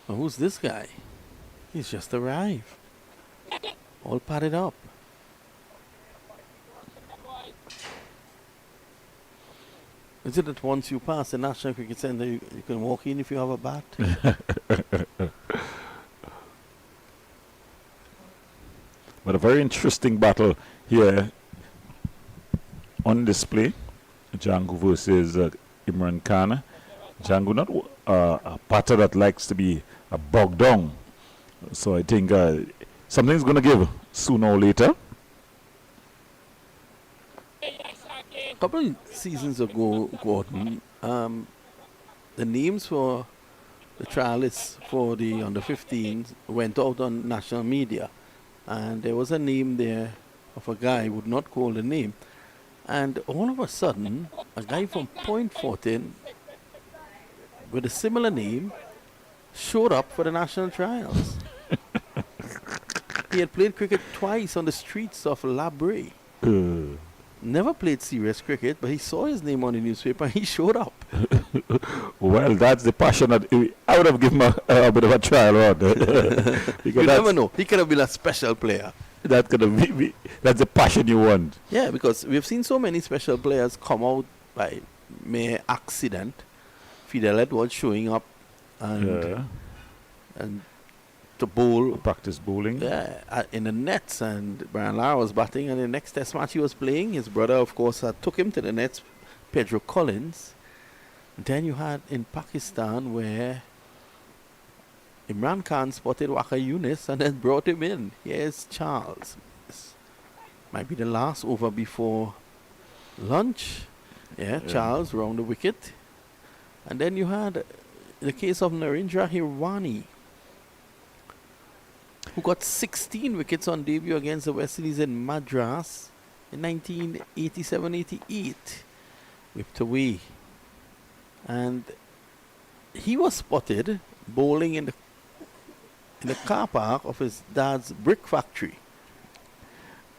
Well, who's this guy? He's just arrived. All padded up. Is it that once you pass the National Cricket Centre, you can walk in if you have a bat? But a very interesting battle here on display. Django versus Imran Khan. Django not a batter that likes to be bogged down. So I think something's going to give sooner or later. A couple of seasons ago, Gordon, the names for the trialists for the under-15s went out on national media. And there was a name there of a guy, would not call the name. And all of a sudden, a guy from Point Fortin with a similar name showed up for the national trials. He had played cricket twice on the streets of Labray. Never played serious cricket, but he saw his name on the newspaper and he showed up. Well, that's the passion that I would have given him a bit of a trial run. You never know. He could have been a special player. That's the passion you want. Yeah, because we've seen so many special players come out by mere accident. Fidel Edwards showing up and to bowl. Practice bowling. Yeah, in the nets, and Brian Lara was batting, and the next test match he was playing, his brother, of course, took him to the nets, Pedro Collins. And then you had in Pakistan where Imran Khan spotted Waka Yunus and then brought him in. Here's Charles. This might be the last over before lunch. Yeah, Charles round the wicket. And then you had the case of Narendra Hirwani, who got 16 wickets on debut against the West Indies in Madras in 1987-88. Whipped away. And he was spotted bowling in the car park of his dad's brick factory.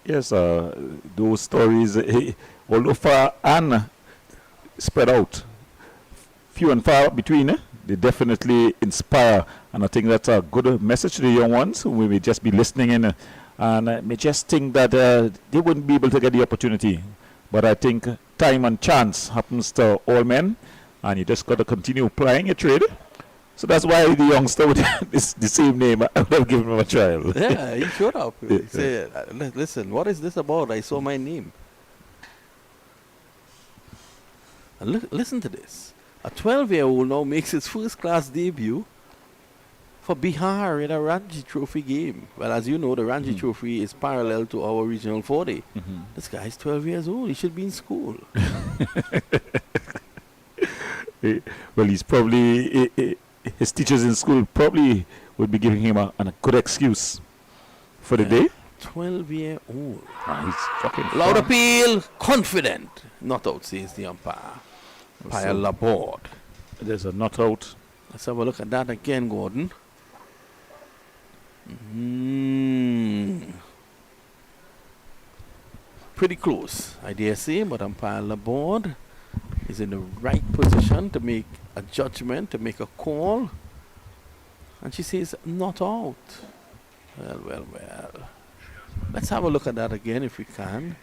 Yes, those stories, although far and spread out, few and far between, they definitely inspire, and I think that's a good message to the young ones who may just be listening in and may just think that they wouldn't be able to get the opportunity. But I think time and chance happens to all men, and you just got to continue plying your trade. So that's why the youngster with the same name, I would have given him a trial. Yeah, he showed up. He said, listen, what is this about? I saw my name. And listen to this. A 12-year-old now makes his first-class debut for Bihar in a Ranji Trophy game. Well, as you know, the Ranji Trophy is parallel to our Regional 40. This guy's 12 years old. He should be in school. Well, he's probably... his teachers in school probably would be giving him a good excuse for the day. 12-year-old. He's fucking Loud fun. appeal, confident. Not out, says the umpire. Umpire Laborde. There's a not out. Let's have a look at that again, Gordon. Pretty close, I dare say, but umpire Laborde is in the right position to make a judgment, to make a call. And she says, not out. Well. Let's have a look at that again if we can.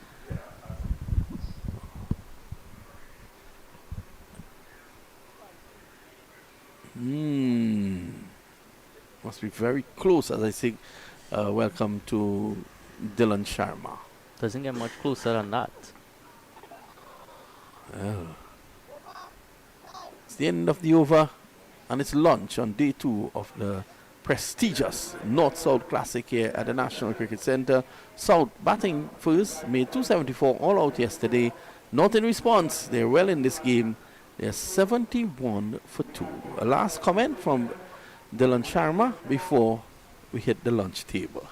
Must be very close as I say welcome to Dylan Sharma. Doesn't get much closer than that. Well, it's the end of the over and it's lunch on day 2 of the prestigious North-South Classic here at the National Cricket Centre. South batting first, made 274 all out yesterday. Not in response, they're well in this game. They're 71 for 2. A last comment from Dylan Sharma before we hit the lunch table.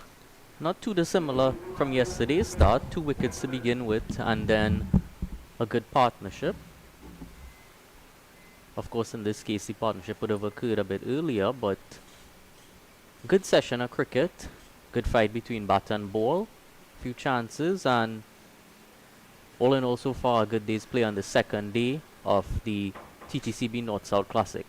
Not too dissimilar from yesterday's start. 2 wickets to begin with, and then a good partnership. Of course, in this case, the partnership would have occurred a bit earlier, but good session of cricket. Good fight between bat and ball. Few chances, and all in all, so far, a good day's play on the second day of the Ttcb North-South Classic.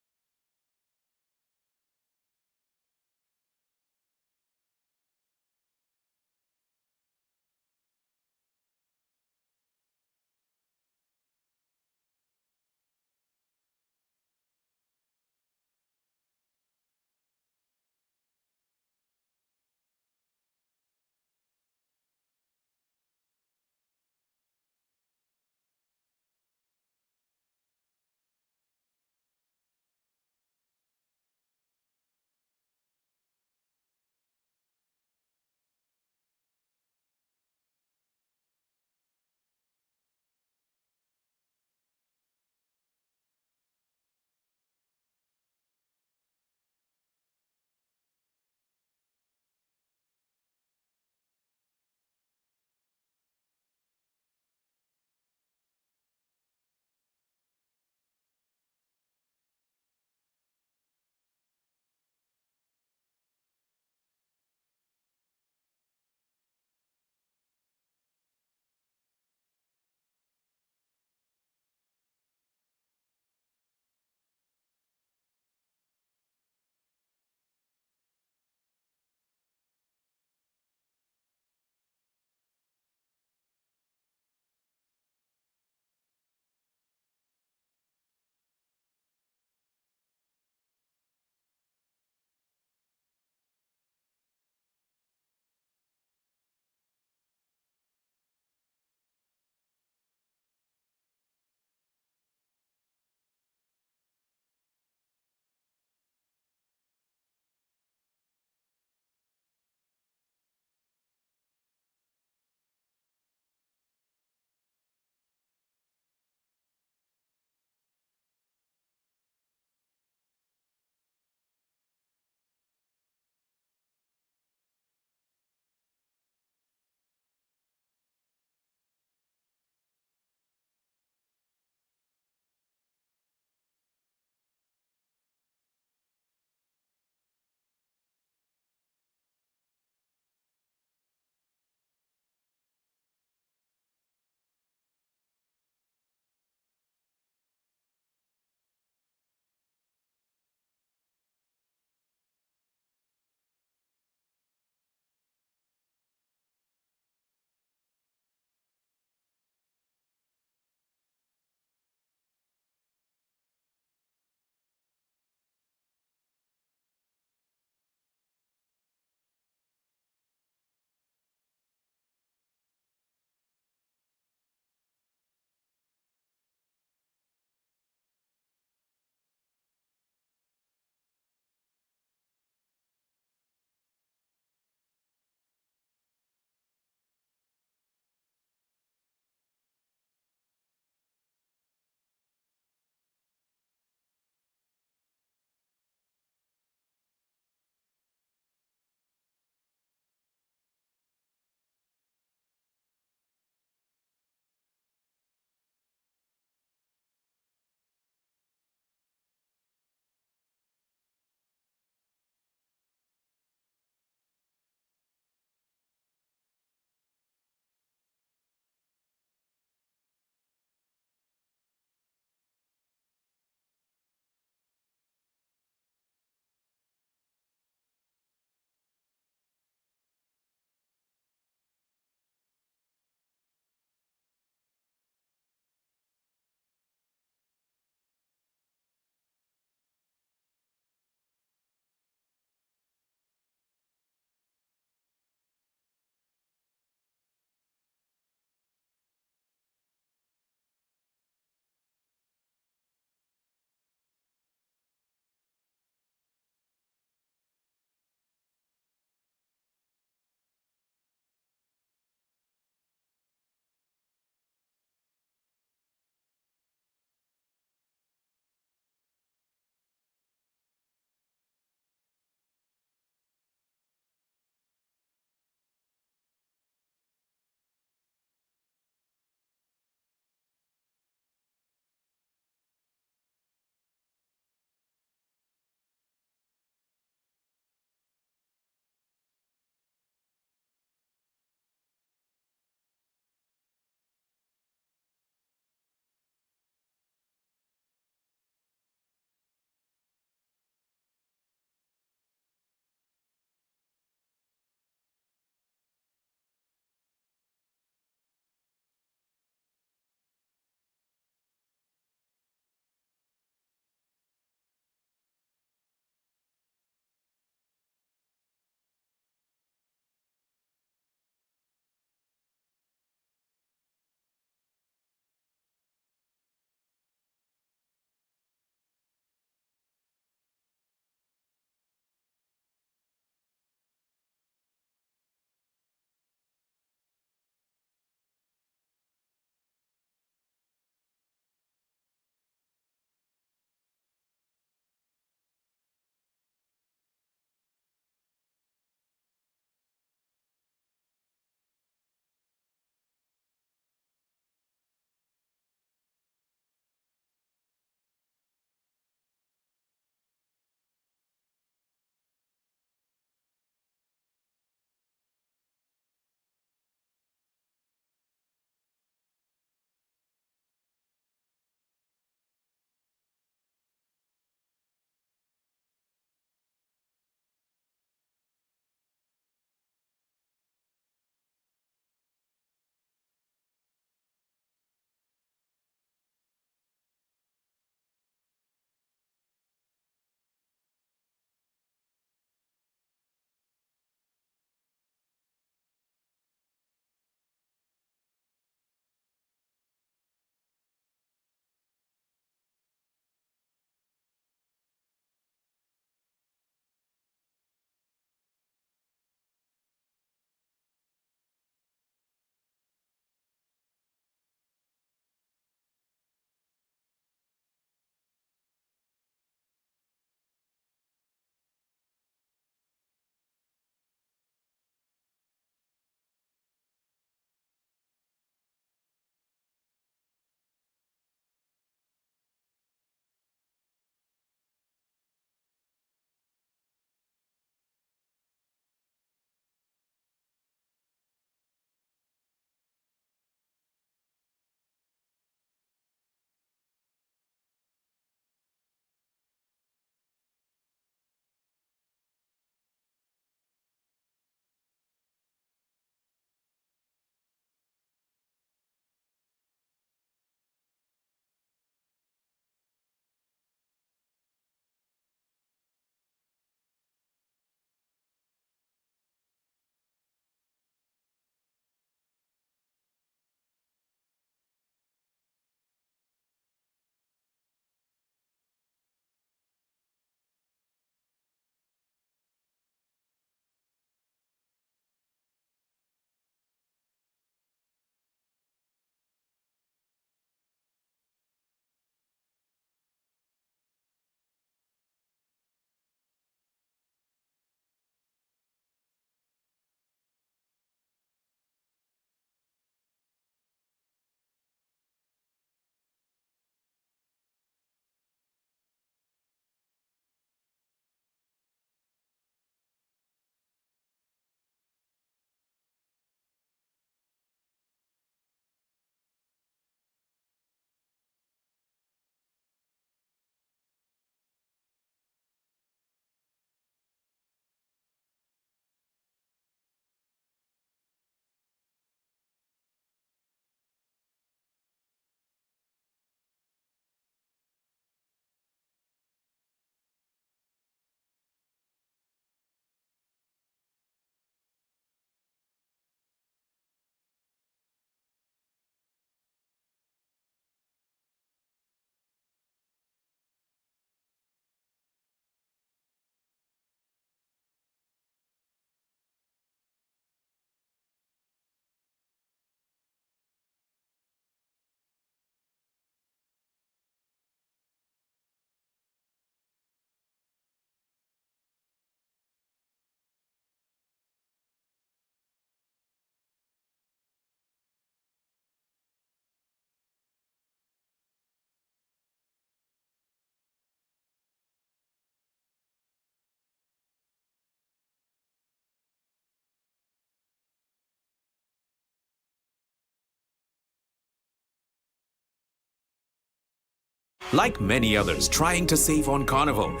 Like many others trying to save on Carnival,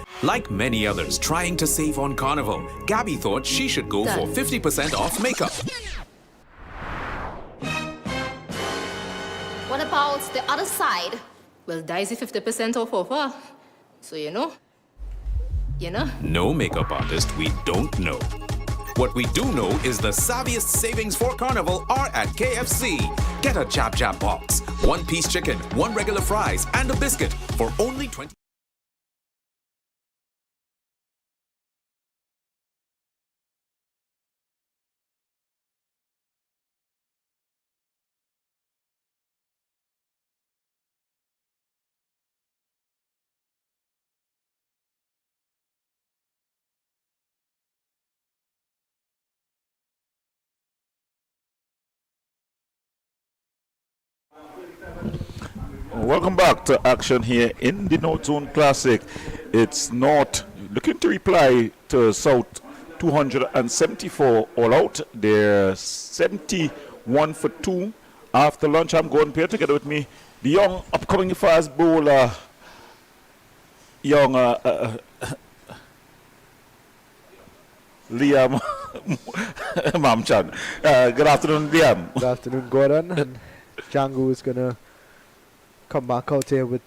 Gabby thought she should go for 50% off makeup. What about the other side? Well, Daisy 50% off offer. So you know. No makeup artist we don't know. What we do know is the savviest savings for Carnival are at KFC. Get a Jab Jab box, 1-piece chicken, 1 regular fries, and a biscuit for only 20. Welcome back to action here in the North Zone Classic. It's North looking to reply to South 274 all out. They're 71 for 2 after lunch. I'm going here together with me, the young upcoming fast bowler, young Liam Mamchan. Good afternoon, Liam. Good afternoon, Gordon. And Django is going to come back out here with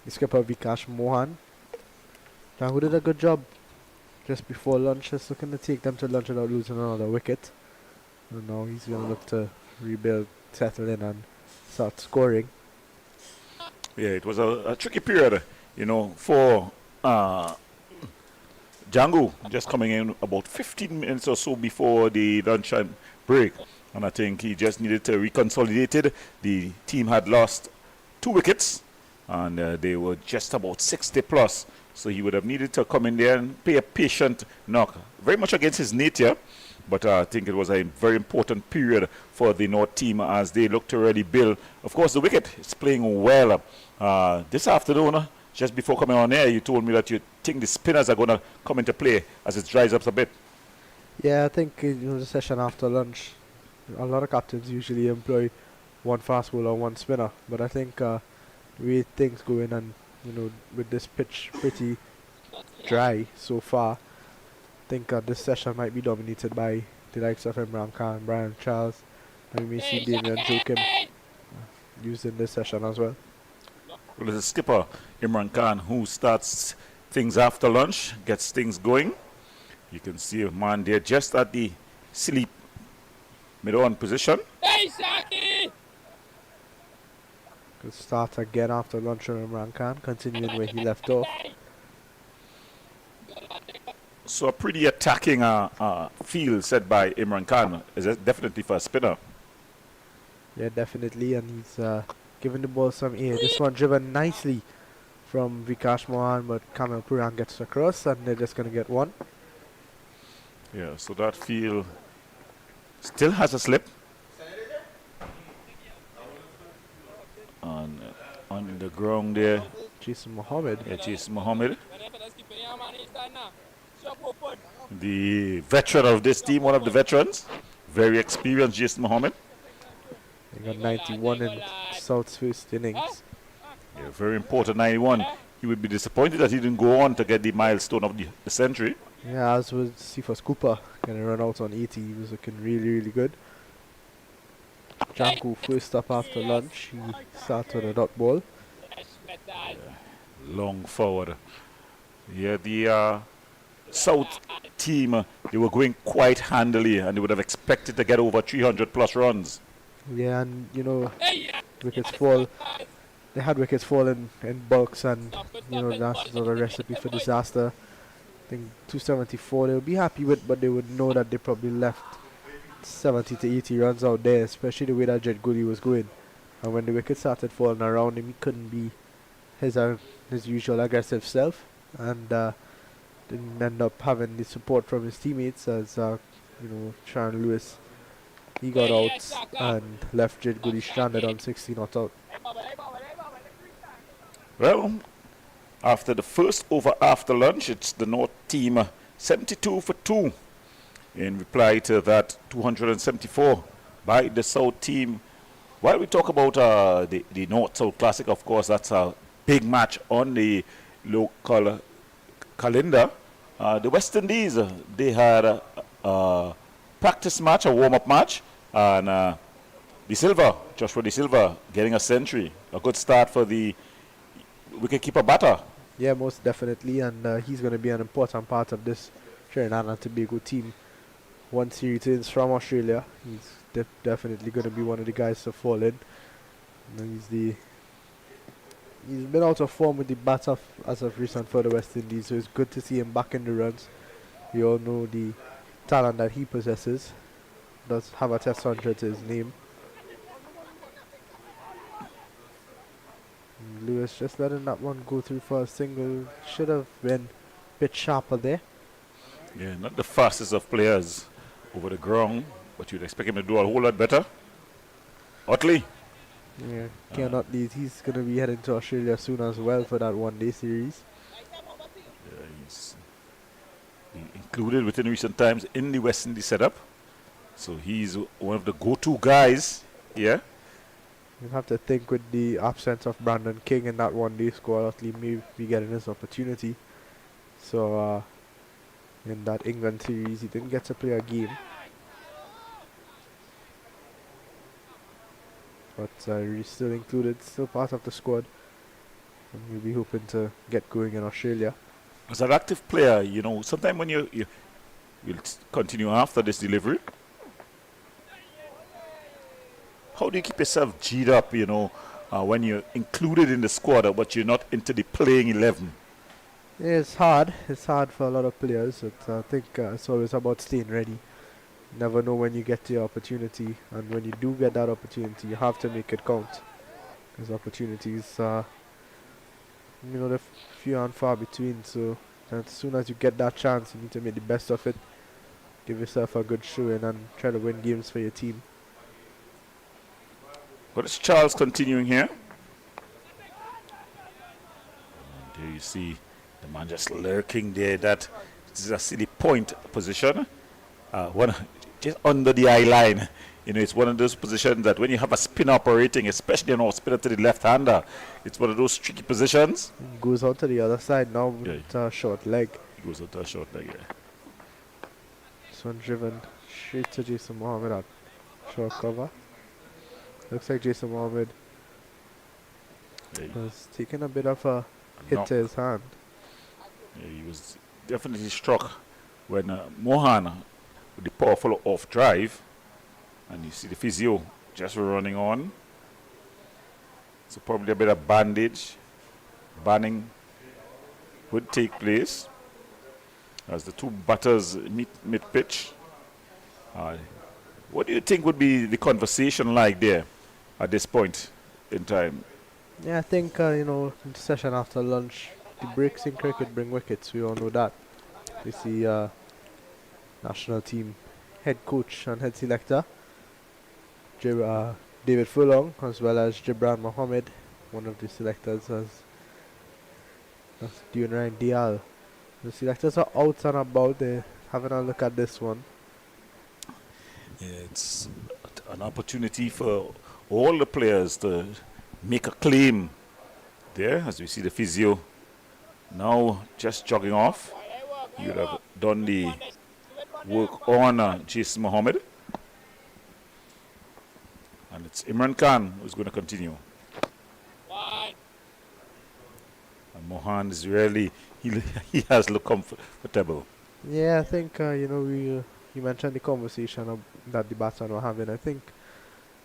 the skipper Vikash Mohan. Django did a good job just before lunch, just looking to take them to lunch without losing another wicket. And now he's going to look to rebuild, settle in, and start scoring. Yeah, it was a tricky period, for Django, just coming in about 15 minutes or so before the lunchtime break. And I think he just needed to reconsolidate it. The team had lost 2 wickets, and they were just about 60 plus. So he would have needed to come in there and pay a patient knock. Very much against his nature, but I think it was a very important period for the North team as they look to really build. Of course, the wicket is playing well. This afternoon, just before coming on air, you told me that you think the spinners are going to come into play as it dries up a bit. Yeah, I think the session after lunch, a lot of captains usually employ 1 fast bowler, 1 spinner. But I think the way things going and with this pitch pretty dry so far, I think this session might be dominated by the likes of Imran Khan, Brian Charles, and we may see Damian Joachim used in this session as well. Well, it's the skipper, Imran Khan, who starts things after lunch, gets things going. You can see a man there just at the sleep mid-on position. Good start again after lunch from Imran Khan, continuing where he left off. So a pretty attacking field set by Imran Khan. Is it definitely for a spinner? Yeah, definitely, and he's giving the ball some air. This one driven nicely from Vikash Mohan, but Kamil Purang gets across, and they're just going to get 1. Yeah, so that field still has a slip. On the ground there. Jason Mohammed. Yeah, Jason Mohammed. The veteran of this team, one of the veterans. Very experienced Jason Mohammed. He got 91 in South's first innings. Yeah, very important 91. He would be disappointed that he didn't go on to get the milestone of the century. Yeah, as was Cephas Cooper, going to run out on 80. He was looking really, really good. Janku first up after lunch. He started a dot ball. Long forward. Yeah, the South team, they were going quite handily, and they would have expected to get over 300 plus runs. Yeah, and wickets fall. They had wickets fall in bulks, and that's sort of a recipe for disaster. I think 274 they would be happy with, but they would know that they probably left 70 to 80 runs out there, especially the way that Jet Gully was going. And when the wickets started falling around him, he couldn't be his usual aggressive self, and didn't end up having the support from his teammates as Sharon Lewis, he got out and left Jet Gully stranded on 60 not out. Well, after the first over after lunch, it's the North team 72 for 2 in reply to that 274 by the South team. While we talk about the North-South Classic, of course, that's a big match on the local calendar. The West Indies, they had a practice match, a warm-up match, and Joshua De Silva, getting a century. A good start for the wicketkeeper batter. Yeah, most definitely, and he's going to be an important part of this Trinidad and Tobago team. Once he returns from Australia, he's definitely going to be one of the guys to fall in. He's been out of form with the bat as of recent for the West Indies, so it's good to see him back in the runs. We all know the talent that he possesses. Does have a Test 100 to his name. And Lewis just letting that one go through for a single. Should have been a bit sharper there. Yeah, not the fastest of players over the ground, but you'd expect him to do a whole lot better. Utley. Yeah, cannot leave. He's going to be heading to Australia soon as well for that one-day series. He's been included within recent times in the West Indies setup. So he's one of the go-to guys here. You'll have to think with the absence of Brandon King in that one-day squad, Utley may be getting his opportunity. So in that England series, he didn't get to play a game. But he's still included, still part of the squad. And we'll be hoping to get going in Australia. As an active player, sometimes when you'll continue after this delivery, how do you keep yourself G'd up, when you're included in the squad, but you're not into the playing 11? Yeah, it's hard. It's hard for a lot of players. But I think it's always about staying ready. Never know when you get your opportunity, and when you do get that opportunity, you have to make it count. Because opportunities, they're few and far between. So as soon as you get that chance, you need to make the best of it. Give yourself a good showing and try to win games for your team. But it's Charles continuing here. And there you see the man just lurking there. That is a silly point position. Just under the eye line. It's one of those positions that when you have a spin operating, especially an off-spinner to the left-hander, it's one of those tricky positions. Goes out to the other side now with a short leg. Goes out to a short leg, yeah. This one driven straight to Jason Mohammed at short cover. Looks like Jason Mohammed was taking a bit of a hit to his hand. Yeah, he was definitely struck when Mohan, with the powerful off drive, and you see the physio just running on. So probably a bit of banning would take place as the two batters meet mid-pitch. What do you think would be the conversation like there at this point in time? Yeah, I think, in the session after lunch, the breaks in cricket bring wickets. We all know that. We see national team head coach and head selector David Furlong, as well as Gibran Mohammed, one of the selectors, as doing Ryan Dial. The selectors are out and about. They're having a look at this one. Yeah, it's an opportunity for all the players to make a claim there, as we see the physio now just jogging off. You would have done the work on Jason Mohammed. And it's Imran Khan who's going to continue. And Mohan is really, he has looked comfortable. Yeah, I think, you mentioned the conversation that the batsmen were having. I think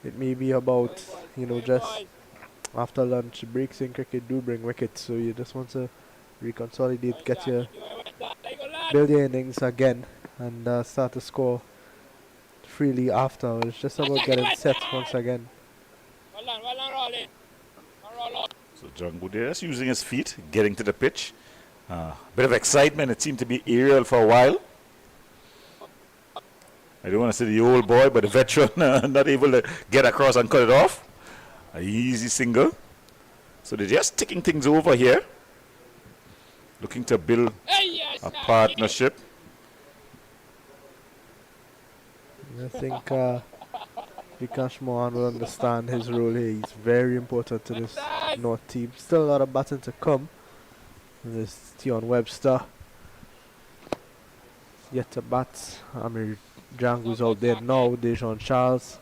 it may be about, just after lunch, breaks in cricket do bring wickets. So you just want to reconsolidate, build your innings again, and start to score freely after. It's just about getting set once again. So John Guderi's using his feet, getting to the pitch. Bit of excitement. It seemed to be aerial for a while. I don't want to say the old boy, but the veteran not able to get across and cut it off. An easy single. So they're just ticking things over here. Looking to build a partnership. I think Vikash Mohan will understand his role here. He's very important to this North team. Still a lot of batting to come. There's Tion Webster yet to bat. Amir Django's out there now. Dejan Charles,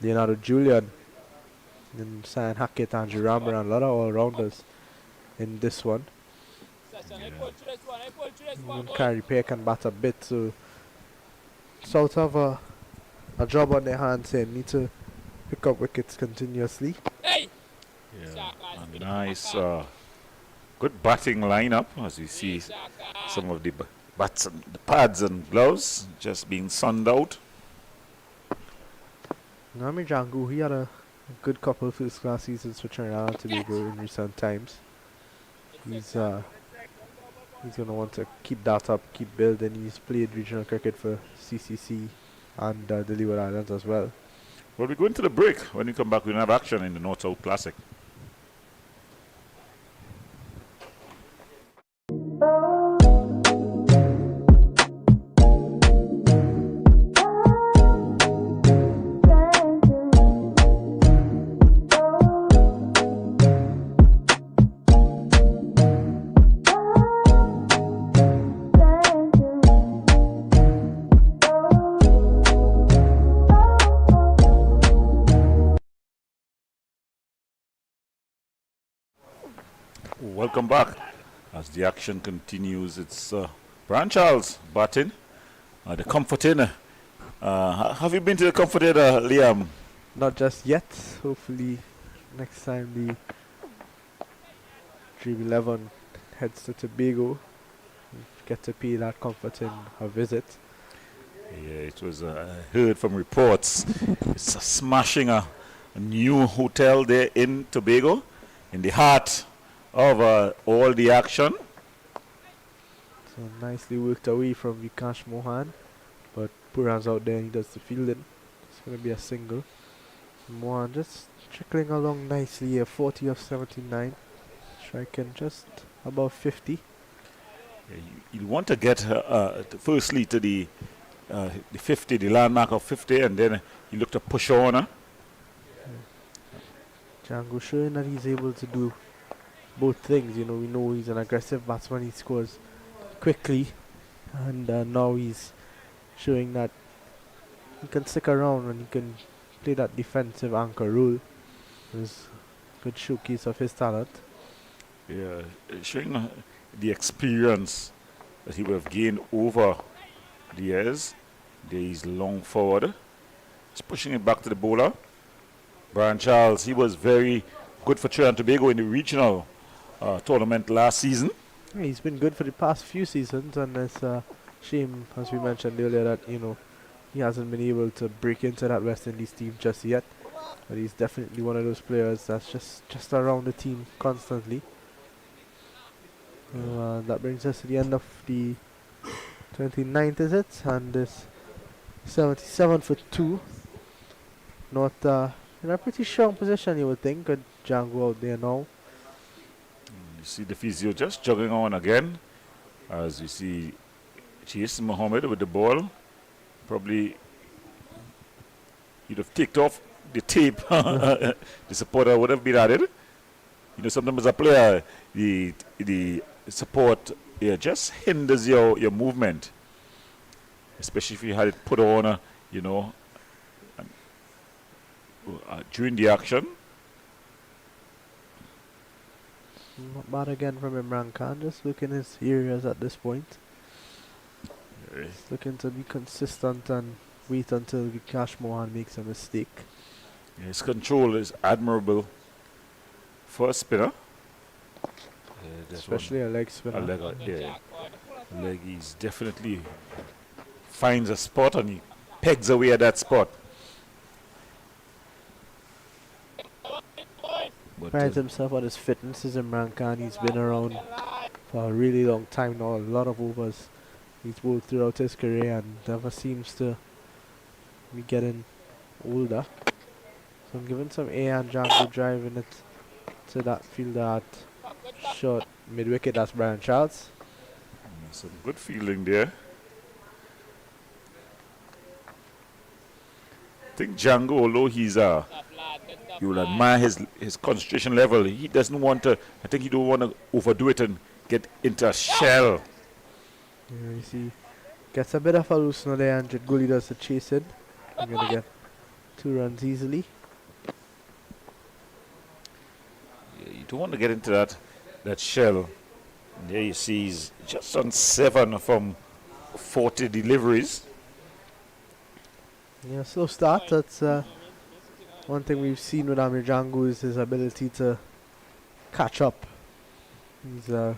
Leonardo Julian, and San Hackett, Andrew Ramber, and a lot of all-rounders in this one. Even Carey Pear can bat a bit, so South have a job on their hands here. Need to pick up wickets continuously. Yeah, a nice, good batting lineup as we see some of the bats and the pads and gloves just being sunned out. Amir Django, he had a good couple of first-class seasons for Trinidad and Tobago in recent times. He's going to want to keep that up, keep building. He's played regional cricket for CCC and the Leeward Islands as well. Well, we go into the break. When we come back, we'll have action in the North-South Classic. Welcome back as the action continues. It's Brian Charles batting, the Comfort Inn. Have you been to the Comfort Inn, Liam? Not just yet. Hopefully next time the Dream 11 heads to Tobago, get to pay that Comfort Inn a visit. Yeah, it was heard from reports. It's smashing a new hotel there in Tobago, in the heart of all the action. So nicely worked away from Vikash Mohan, but Puran's out there and he does the fielding. It's going to be a single. Mohan just trickling along nicely here, 40 of 79, striking just above 50. Yeah, you want to get firstly to the 50, the landmark of 50, and then you look to push on. Django showing that he's able to do both things. You know, we know he's an aggressive batsman. He scores quickly, and now he's showing that he can stick around and he can play that defensive anchor role. It's a good showcase of his talent. Yeah, showing the experience that he would have gained over the years. There he's long forward. He's pushing it back to the bowler. Brian Charles, he was very good for Trinidad and Tobago in the regional tournament last season. Yeah, he's been good for the past few seasons, and it's a shame, as we mentioned earlier, that he hasn't been able to break into that West Indies team just yet. But he's definitely one of those players that's just around the team constantly. That brings us to the end of the 29th, is it? And it's 77 for 2. Not in a pretty strong position, you would think. Good Django out there now. You see the physio just jogging on again. As you see Chase Mohammed with the ball. Probably you'd have ticked off the tape. The supporter would have been at it. You know, sometimes as a player, the support just hinders your movement. Especially if you had it put on, during the action. Not bad again from Imran Khan, just looking his areas at this point. He's looking to be consistent and wait until Vikash Mohan makes a mistake. His control is admirable for a spinner. Especially a leg spinner. A leg, he's definitely finds a spot and he pegs away at that spot. Prides himself on his fitness is Imran Khan. He's been around for a really long time now, a lot of overs he's bowled throughout his career and never seems to be getting older. So I'm giving some air and Django driving it to that fielder at short mid-wicket. That's Brian Charles. Some good fielding there. think Django, although you will admire his concentration level, he doesn't want to, I think he don't want to overdo it and get into a shell. Yeah, you see, gets a bit of a loose now there, and Goalie does the chasing. I'm gonna get 2 runs easily. Yeah, you don't want to get into that shell. And there you see he's just on 7 from 40 deliveries. Yeah, slow start. That's one thing we've seen with Amir Django is his ability to catch up. He's a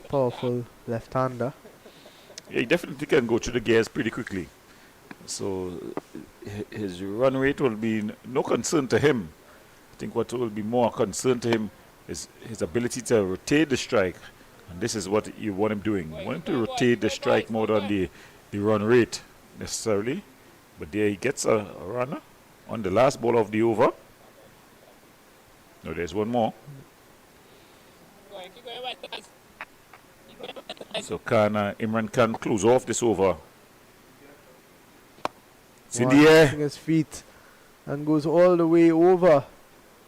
powerful left-hander. Yeah, he definitely can go through the gears pretty quickly. So his run rate will be no concern to him. I think what will be more concern to him is his ability to rotate the strike. And this is what you want him doing. You want him to rotate the strike more than the run rate necessarily. But there he gets a runner on the last ball of the over. No, there's one more. So Imran can close off this over. It's in the air. His feet and goes all the way over.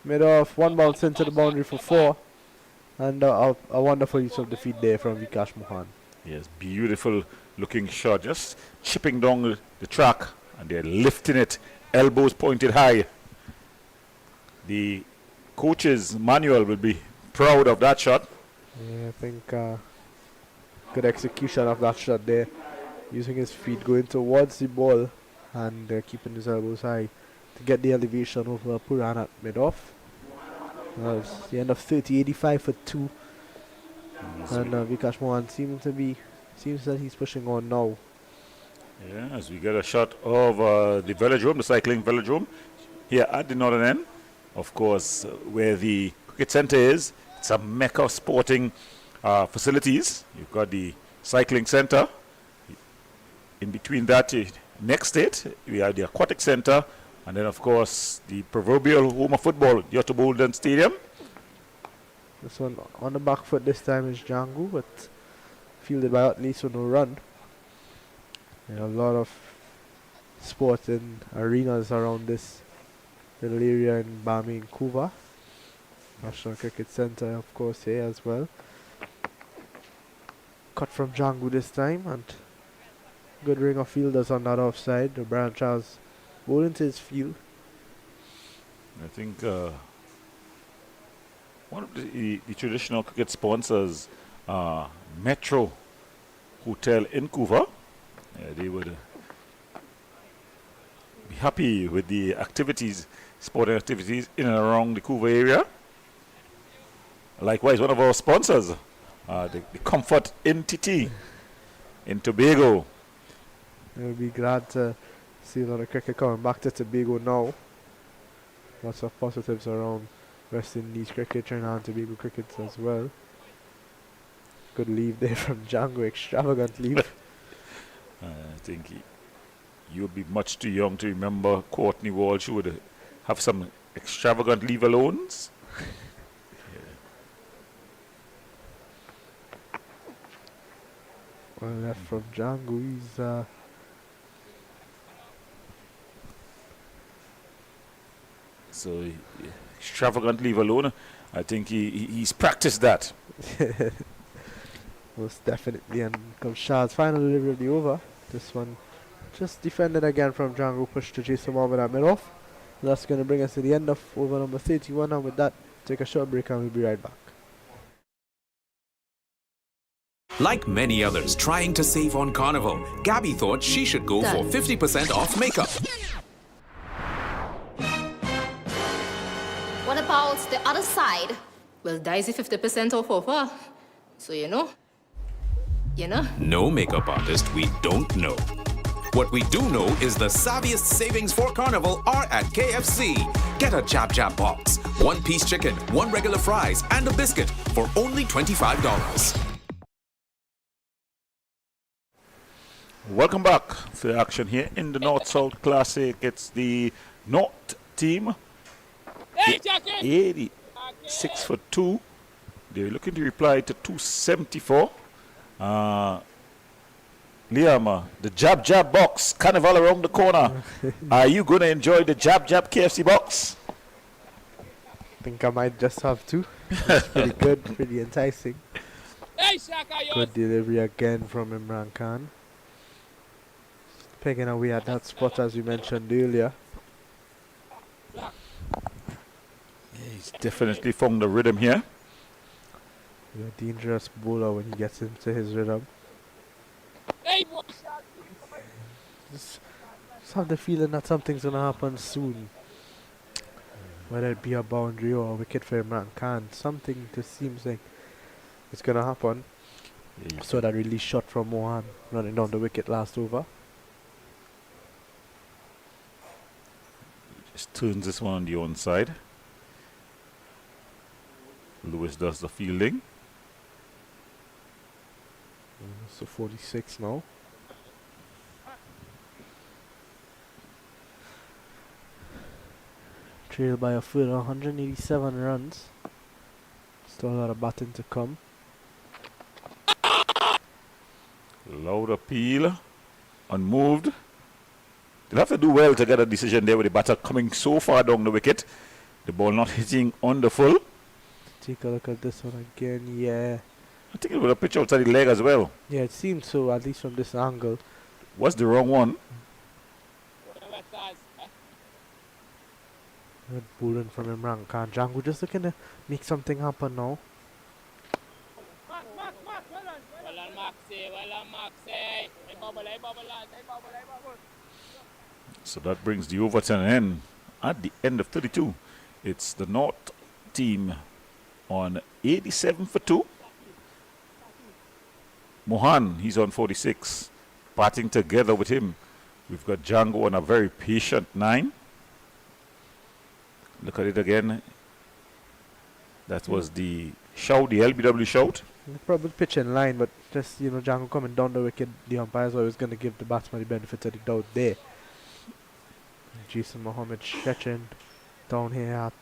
Made off, one bounce into the boundary for 4. And a wonderful use of the feet there from Vikash Mohan. Yes, beautiful looking shot. Just chipping down the track. And they're lifting it, elbows pointed high. The coach's manual will be proud of that shot. Yeah, I think good execution of that shot there. Using his feet, going towards the ball and keeping his elbows high to get the elevation over Puran at mid-off. It's the end of 30-85 for 2. And Vikash Mohan seems that he's pushing on now. Yeah, as we get a shot of the velodrome, the cycling velodrome, here at the northern end. Of course, where the cricket centre is, it's a mecca of sporting facilities. You've got the cycling centre. In between that, next to it, we have the aquatic centre. And then, of course, the proverbial home of football, Yoto Bolden Stadium. This one on the back foot this time is Django, but fielded by at least with no run. There are a lot of sporting arenas around this little area in Bami and Kuva. National Cricket Centre, of course, here as well. Cut from Django this time, and good ring of fielders on that offside. The Brian Charles bowling to his field. I think one of the traditional cricket sponsors, Metro Hotel in Kuva, they would be happy with the activities, sporting activities in and around the Kuva area. Likewise, one of our sponsors, the Comfort in TT in Tobago. We'll be glad to see a lot of cricket coming back to Tobago now. Lots of positives around West Indies cricket, Trinidad and Tobago cricket as well. Good leave there from Django, extravagant leave. I think you would be much too young to remember Courtney Walsh, who would have some extravagant leave alones. Well left from Django, he's so extravagant leave alone. I think he's practiced that. most definitely. And comes Shah's final delivery of the over. This one just defended again from Django, pushed to Jason Mohammed at mid-off. That's going to bring us to the end of over number 31, and with that, take a short break and we'll be right back. Like many others trying to save on Carnival, Gabby thought she should go for 50% off makeup. What about the other side? Well, Daisy 50% off offer. So you know. No makeup artist we don't know. What we do know is the savviest savings for Carnival are at KFC. Get a Jab Jab box, 1-piece chicken, 1 regular fries, and a biscuit for only $25. Welcome back to the action here in the North-South Classic. It's the North team, 86 for 2. They're looking to reply to 274. Liam, the Jab Jab box, carnival around the corner. Are you going to enjoy the Jab Jab KFC box? I think I might just have to. It's pretty good, pretty enticing. Good delivery again from Imran Khan. Picking away at that spot as we mentioned earlier. Yeah, he's definitely found the rhythm here. He's a dangerous bowler when he gets into his rhythm. Just have the feeling that something's going to happen soon. Whether it be a boundary or a wicket for Imran Khan. Something just seems like it's going to happen. Yeah, So that release shot from Mohan running down the wicket last over. Just turns this one on the onside. Lewis does the fielding. So 46 now. Trailed by a further 187 runs. Still a lot of batting to come. Loud appeal. Unmoved. They'll have to do well to get a decision there with the batter coming so far down the wicket. The ball not hitting on the full. Take a look at this one again. Yeah. I think it was a pitch outside the leg as well. Yeah, it seemed so, at least from this angle. What's the wrong one? Good bowling from Imran Khan. Django just looking to make something happen now. So that brings the over to an end. At the end of 32, it's the North team on 87 for 2. Mohan, he's on 46. Batting together with him, we've got Django on a very patient 9. Look at it again. That was the shout, the LBW shout. Probably pitch in line, but just, Django coming down the wicket, the umpire's always going to give the batsman the benefit of the doubt there. Jason Mohammed stretching down here at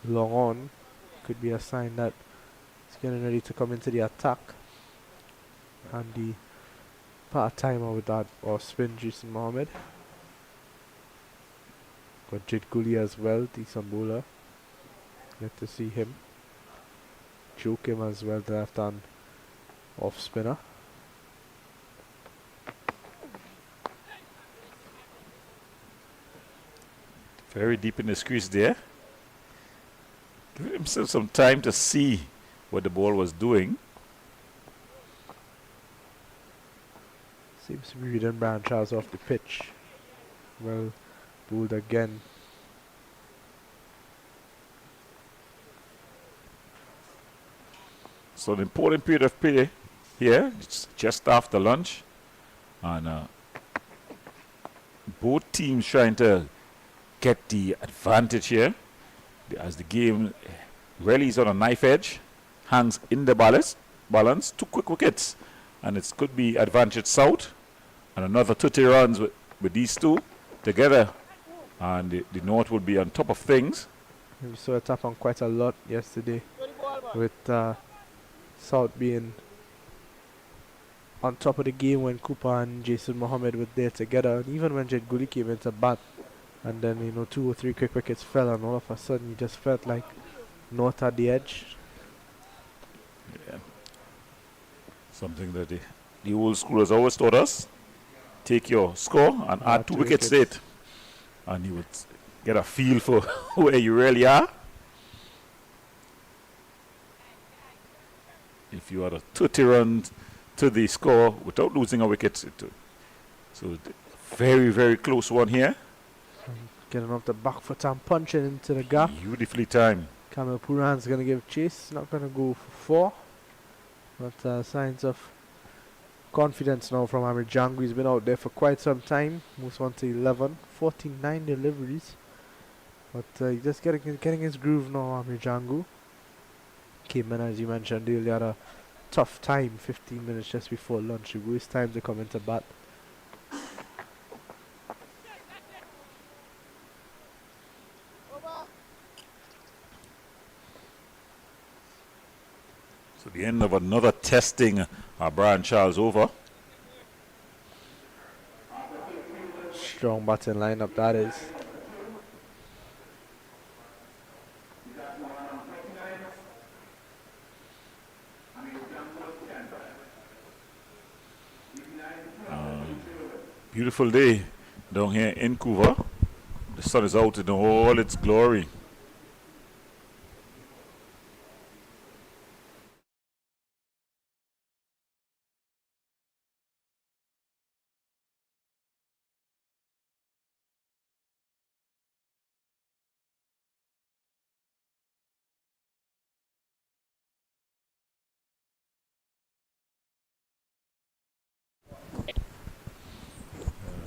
long on. Could be a sign that he's getting ready to come into the attack. And the part-timer with that or spin, Jason Mohammed. Got Jit Gully as well, decent bowler. Get to see him. Choke him as well, the left-hand off spinner. Very deep in the crease there. Giving himself some time to see what the ball was doing. Seems to be reading Brian Charles off the pitch. Well bowled again. So an important period of play here. It's just after lunch. And both teams trying to get the advantage here. As the game really is on a knife edge. Hangs in the balance. 2 quick wickets. And it could be advantage south. And another 30 runs with these two together. And the North will be on top of things. We saw it happen quite a lot yesterday. With South being on top of the game when Cooper and Jason Mohammed were there together. And even when Jed Gully came into bat. And then, 2 or 3 quick wickets fell. And all of a sudden you just felt like North had the edge. Yeah. Something that the old school has always taught us. Take your score and add 2 wickets to it. And you would get a feel for where you really are. If you had a 30 runs to the score without losing a wicket. So very, very close one here. Getting off the back foot and punching into the gap. Beautifully timed. Kamil Puran's going to give chase. Not going to go for 4. But signs of confidence now from Amir Django. He's been out there for quite some time. Moves on to 11. 49 deliveries. But he's just getting his groove now, Amir Django. Came in, as you mentioned earlier, at a tough time. 15 minutes just before lunch. It was time to come into bat. So the end of another testing Brian Charles over. Strong batting lineup that is. Beautiful day down here in Vancouver. The sun is out in all its glory.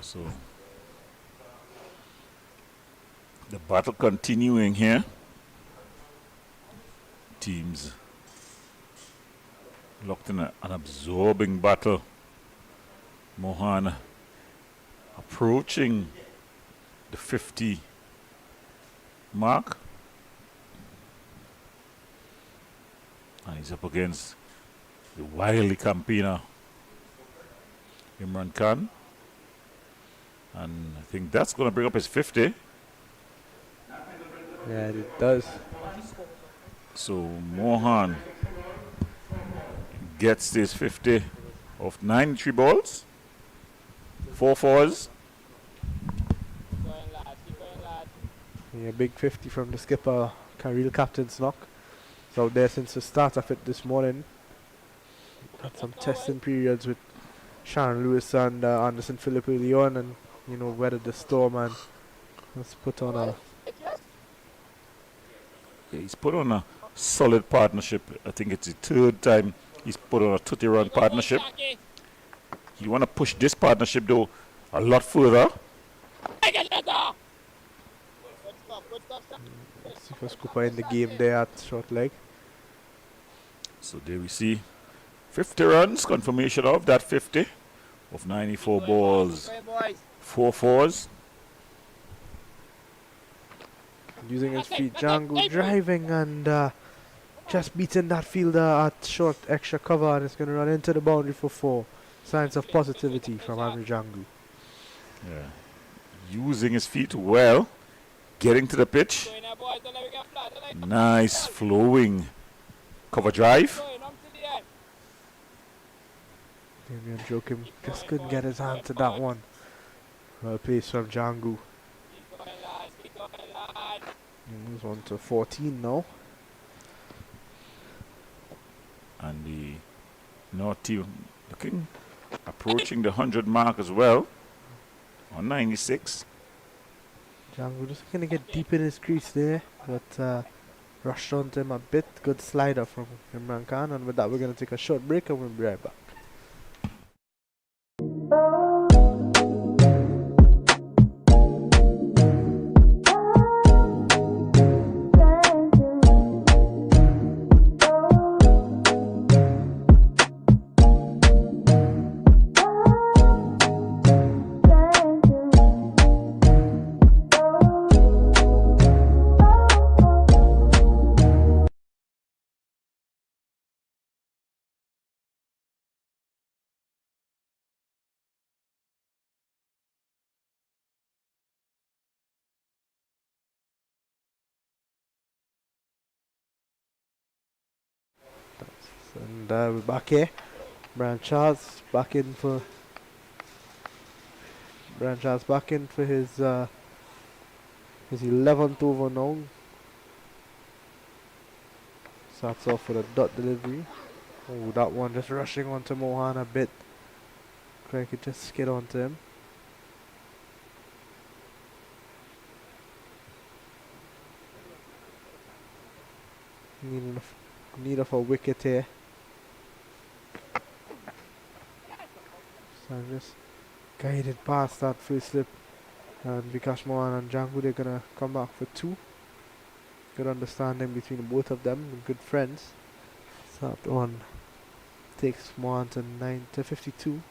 So the battle continuing here. Teams locked in an absorbing battle. Mohan approaching the 50 mark. And he's up against the wily campaigner Imran Khan. And I think that's going to bring up his 50. Yeah, it does. So Mohan gets his 50 of 93 balls, 4 fours. Yeah, big 50 from the skipper, real captain's knock. It's out there since the start of it this morning. Had some testing periods with Sharon Lewis and Anderson Philip early on, and weathered the storm and has put on a. He's put on a solid partnership. I think it's the third time he's put on a 30-run partnership. You want to push this partnership though a lot further. See first Cooper in the game there at short leg. So there we see 50 runs, confirmation of that 50 of 94 balls, 4 fours. Using his feet, Django driving and just beating that fielder at short extra cover, and it's going to run into the boundary for 4. Signs of positivity from Andrew Django. Yeah. Using his feet well, getting to the pitch. Nice flowing cover drive. Damian Joachim just couldn't get his hand to that one. Well placed from Django. Moves on to 14 now. And the North team looking, approaching the 100 mark as well on 96. Django just going to get deep in his crease there, but rushed onto him a bit. Good slider from Imran Khan, and with that we're going to take a short break and we'll be right back. And we're back here. Brian Charles back in for his 11th over now. Starts off with a dot delivery. Oh, that one just rushing onto Mohan a bit. Craig could just skid onto him. Need of a wicket here. So just guided past that free slip, and Vikash Mohan and Django, they're gonna come back for 2. Good understanding between both of them, good friends. So that one takes Mohan to 52.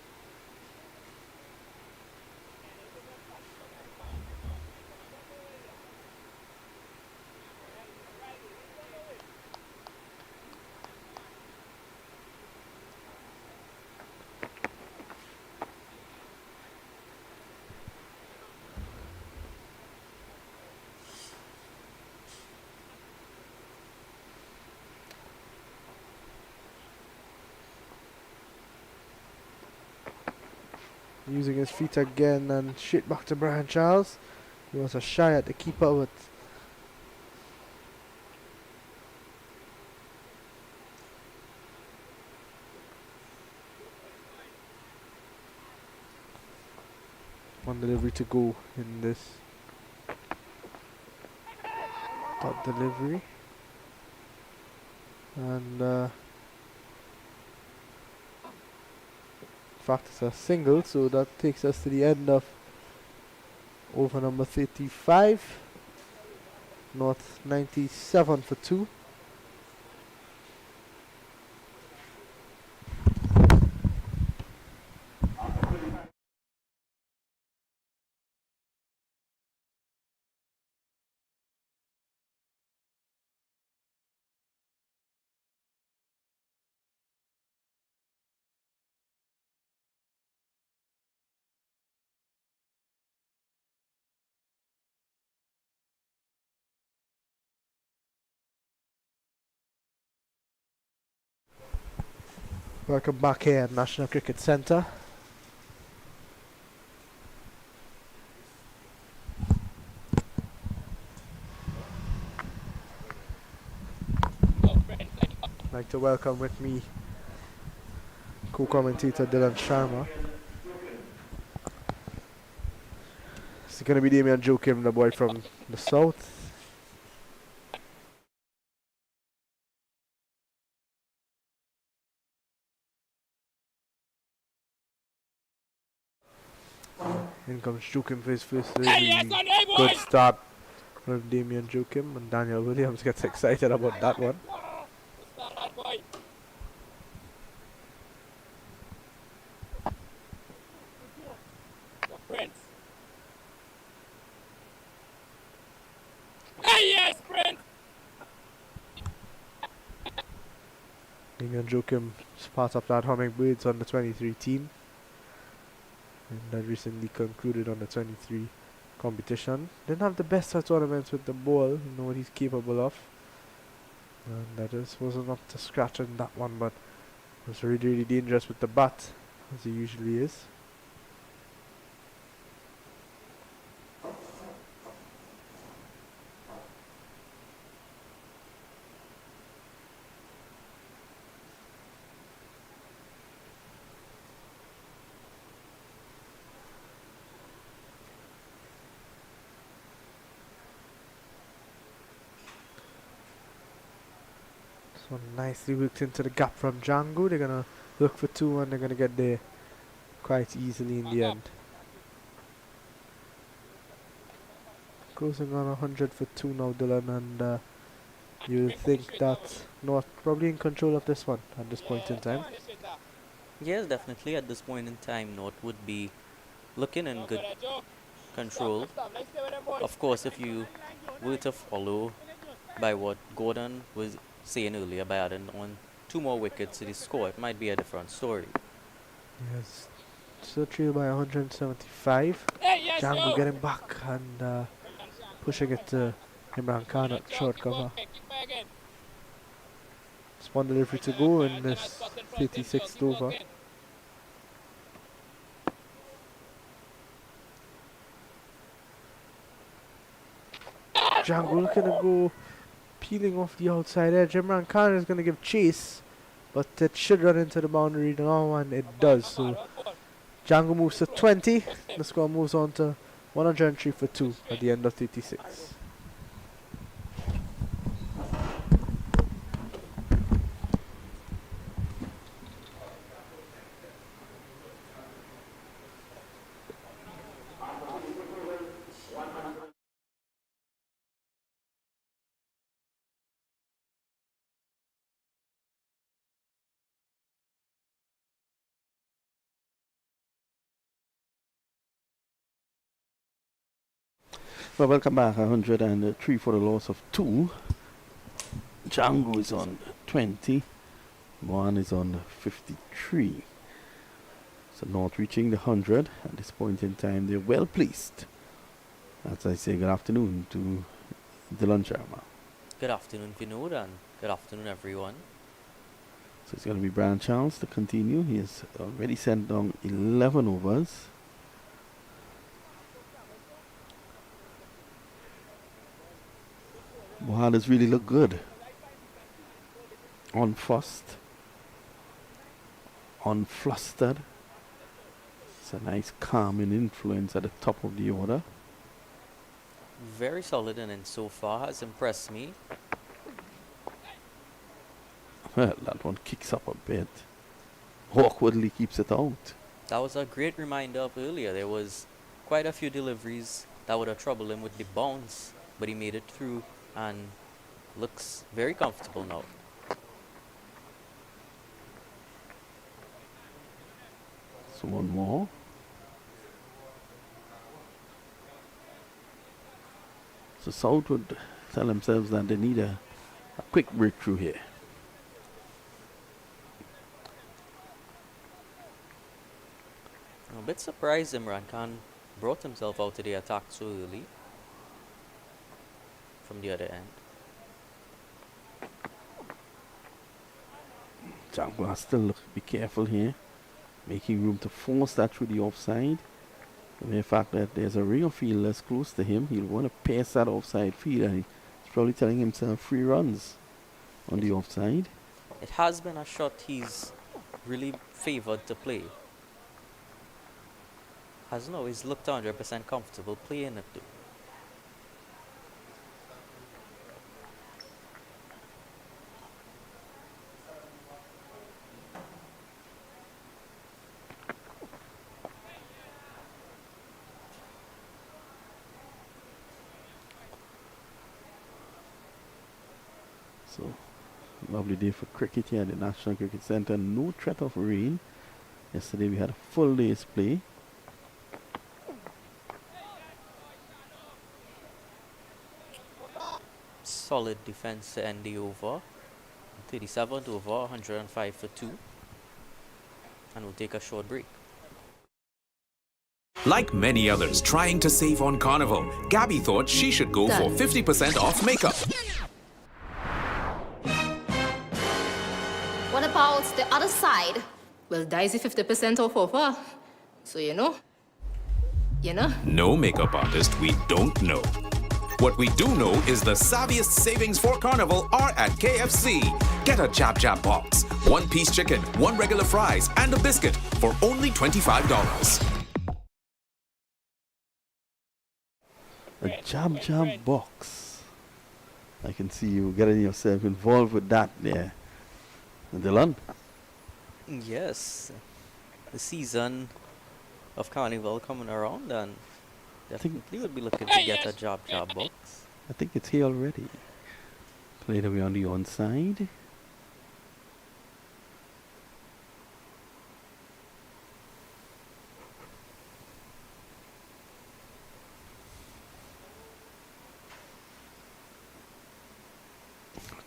using his feet again and straight back to Brian Charles. He was a shy at the keeper, but one delivery to go in this dot delivery. And in fact it's a single, so that takes us to the end of over number 35. North 97 for 2. Welcome back here at National Cricket Centre. I'd like to welcome with me co-commentator Dylan Sharma. It's going to be Damian Joachim, the boy from the south. In comes Joachim for his first delivery. Good start from Damian Joachim, and Daniel Williams gets excited about that one. Damian Joachim is part of that Hummingbirds on the 23 team, and that recently concluded on the 23 competition. Didn't have the best of tournaments with the ball, you know what he's capable of. And that just wasn't up to scratch in that one, but was really, really dangerous with the bat, as he usually is. So nicely worked into the gap from Django. They're going to look for 2 and they're going to get there quite easily in the end. Closing on 100 for 2 now, Dylan, and you'll think that North probably in control of this one at this point in time. Yes, definitely at this point in time, North would be looking in good control. Of course, if you were to follow by what Gordon was saying earlier by adding on 2 more wickets to the score, it might be a different story. Yes, still trailed by 175. Django getting back and pushing it to Imran Khan at short cover. It's one delivery to go in this 36th over. Django looking to go peeling off the outside edge. Imran Khan is going to give chase, but it should run into the boundary now, and it does. So Django moves to 20. The score moves on to 103 for 2 at the end of 36. Well, welcome back. 103 for the loss of 2. Django is on 20. Mohan is on 53. So North reaching the 100 at this point in time. They're well pleased. As I say, good afternoon to Dylan Sharma. Good afternoon, Vinod, and good afternoon, everyone. So it's going to be Brian Charles to continue. He has already sent down 11 overs. Bohalas really look good. Unfussed, unflustered. It's a nice calming influence at the top of the order. Very solid inning so far, has impressed me. Well, that one kicks up a bit. Awkwardly keeps it out. That was a great reminder of earlier. There was quite a few deliveries that would have troubled him with the bounce, but he made it through and looks very comfortable now. So one more. So South would tell themselves that they need a quick breakthrough here. I'm a bit surprised Imran Khan brought himself out to the attack so early from the other end. Jaguar still be careful here, making room to force that through the offside. The mere fact that there's a ring of fielders close to him, he'll want to pass that offside field, and he's probably telling himself 3 runs on the offside. It has been a shot he's really favored to play. Hasn't always looked 100% comfortable playing it though. So, lovely day for cricket here at the National Cricket Centre. No threat of rain. Yesterday we had a full day's play. Solid defense to end the over. 37th over, 105 for 2. And we'll take a short break. Like many others trying to save on Carnival, Gabby thought she should go for 50% off makeup. What about the other side? Well, Daisy 50% off offer. So you know. No makeup artist we don't know. What we do know is the savviest savings for Carnival are at KFC. Get a Jab Jab box, 1-piece chicken, 1 regular fries, and a biscuit for only $25. A Jab Jab box. I can see you getting yourself involved with that there. Dylan? Yes, the season of Carnival coming around, and definitely would be looking to get a Jab Jab box. I think it's here already. Played away on the onside.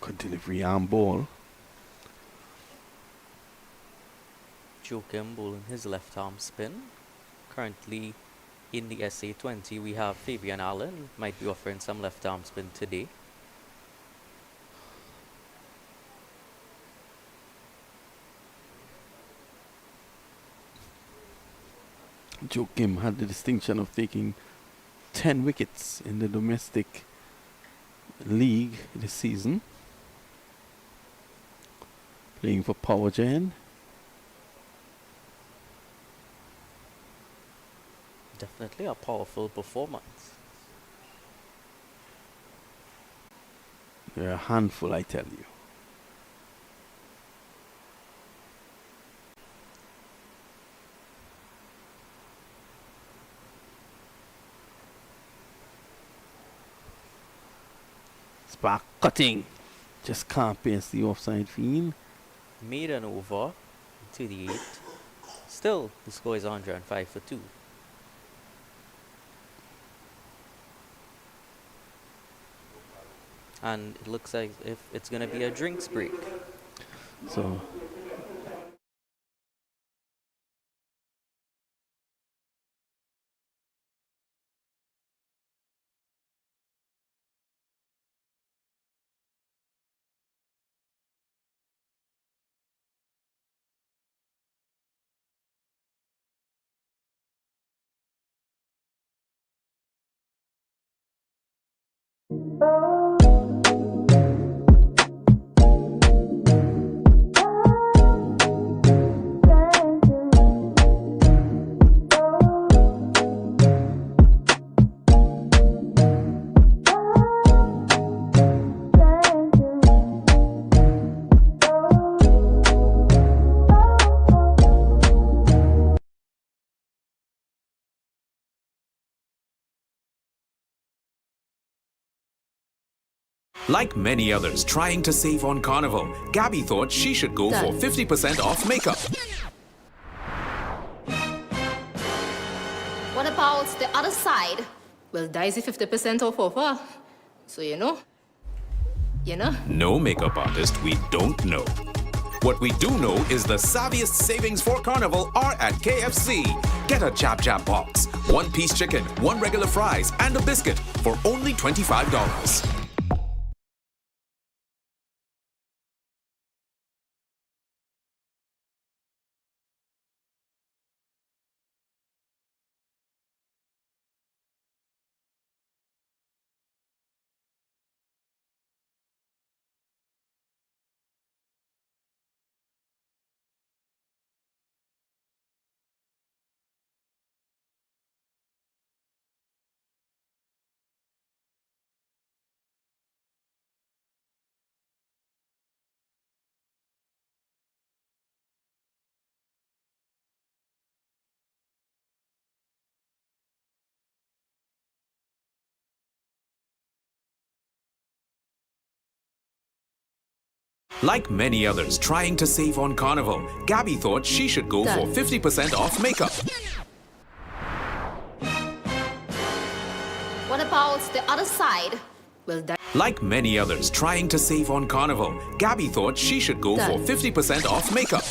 Good delivery arm ball. Joachim bowling his left arm spin. Currently in the SA20 we have Fabian Allen, might be offering some left arm spin today. Joachim had the distinction of taking 10 wickets in the domestic league this season. Playing for Power Gen. Definitely a powerful performance. They're a handful, I tell you. Spark cutting. Just can't pass the offside field. Made an over, 38. Still, the score is 105 for 2. And it looks like if it's going to be a drinks break. So Like many others trying to save on Carnival, Gabby thought she should go for 50% off makeup. What about the other side? Well, Daisy 50% off offer. So you know. No makeup artist we don't know. What we do know is the savviest savings for Carnival are at KFC. Get a Jab Jab box, 1-piece chicken, 1 regular fries, and a biscuit for only $25. Like many others trying to save on Carnival, Gabby thought she should go for 50% off makeup. What about the other side? Well, Like many others trying to save on Carnival, Gabby thought she should go for 50% off makeup.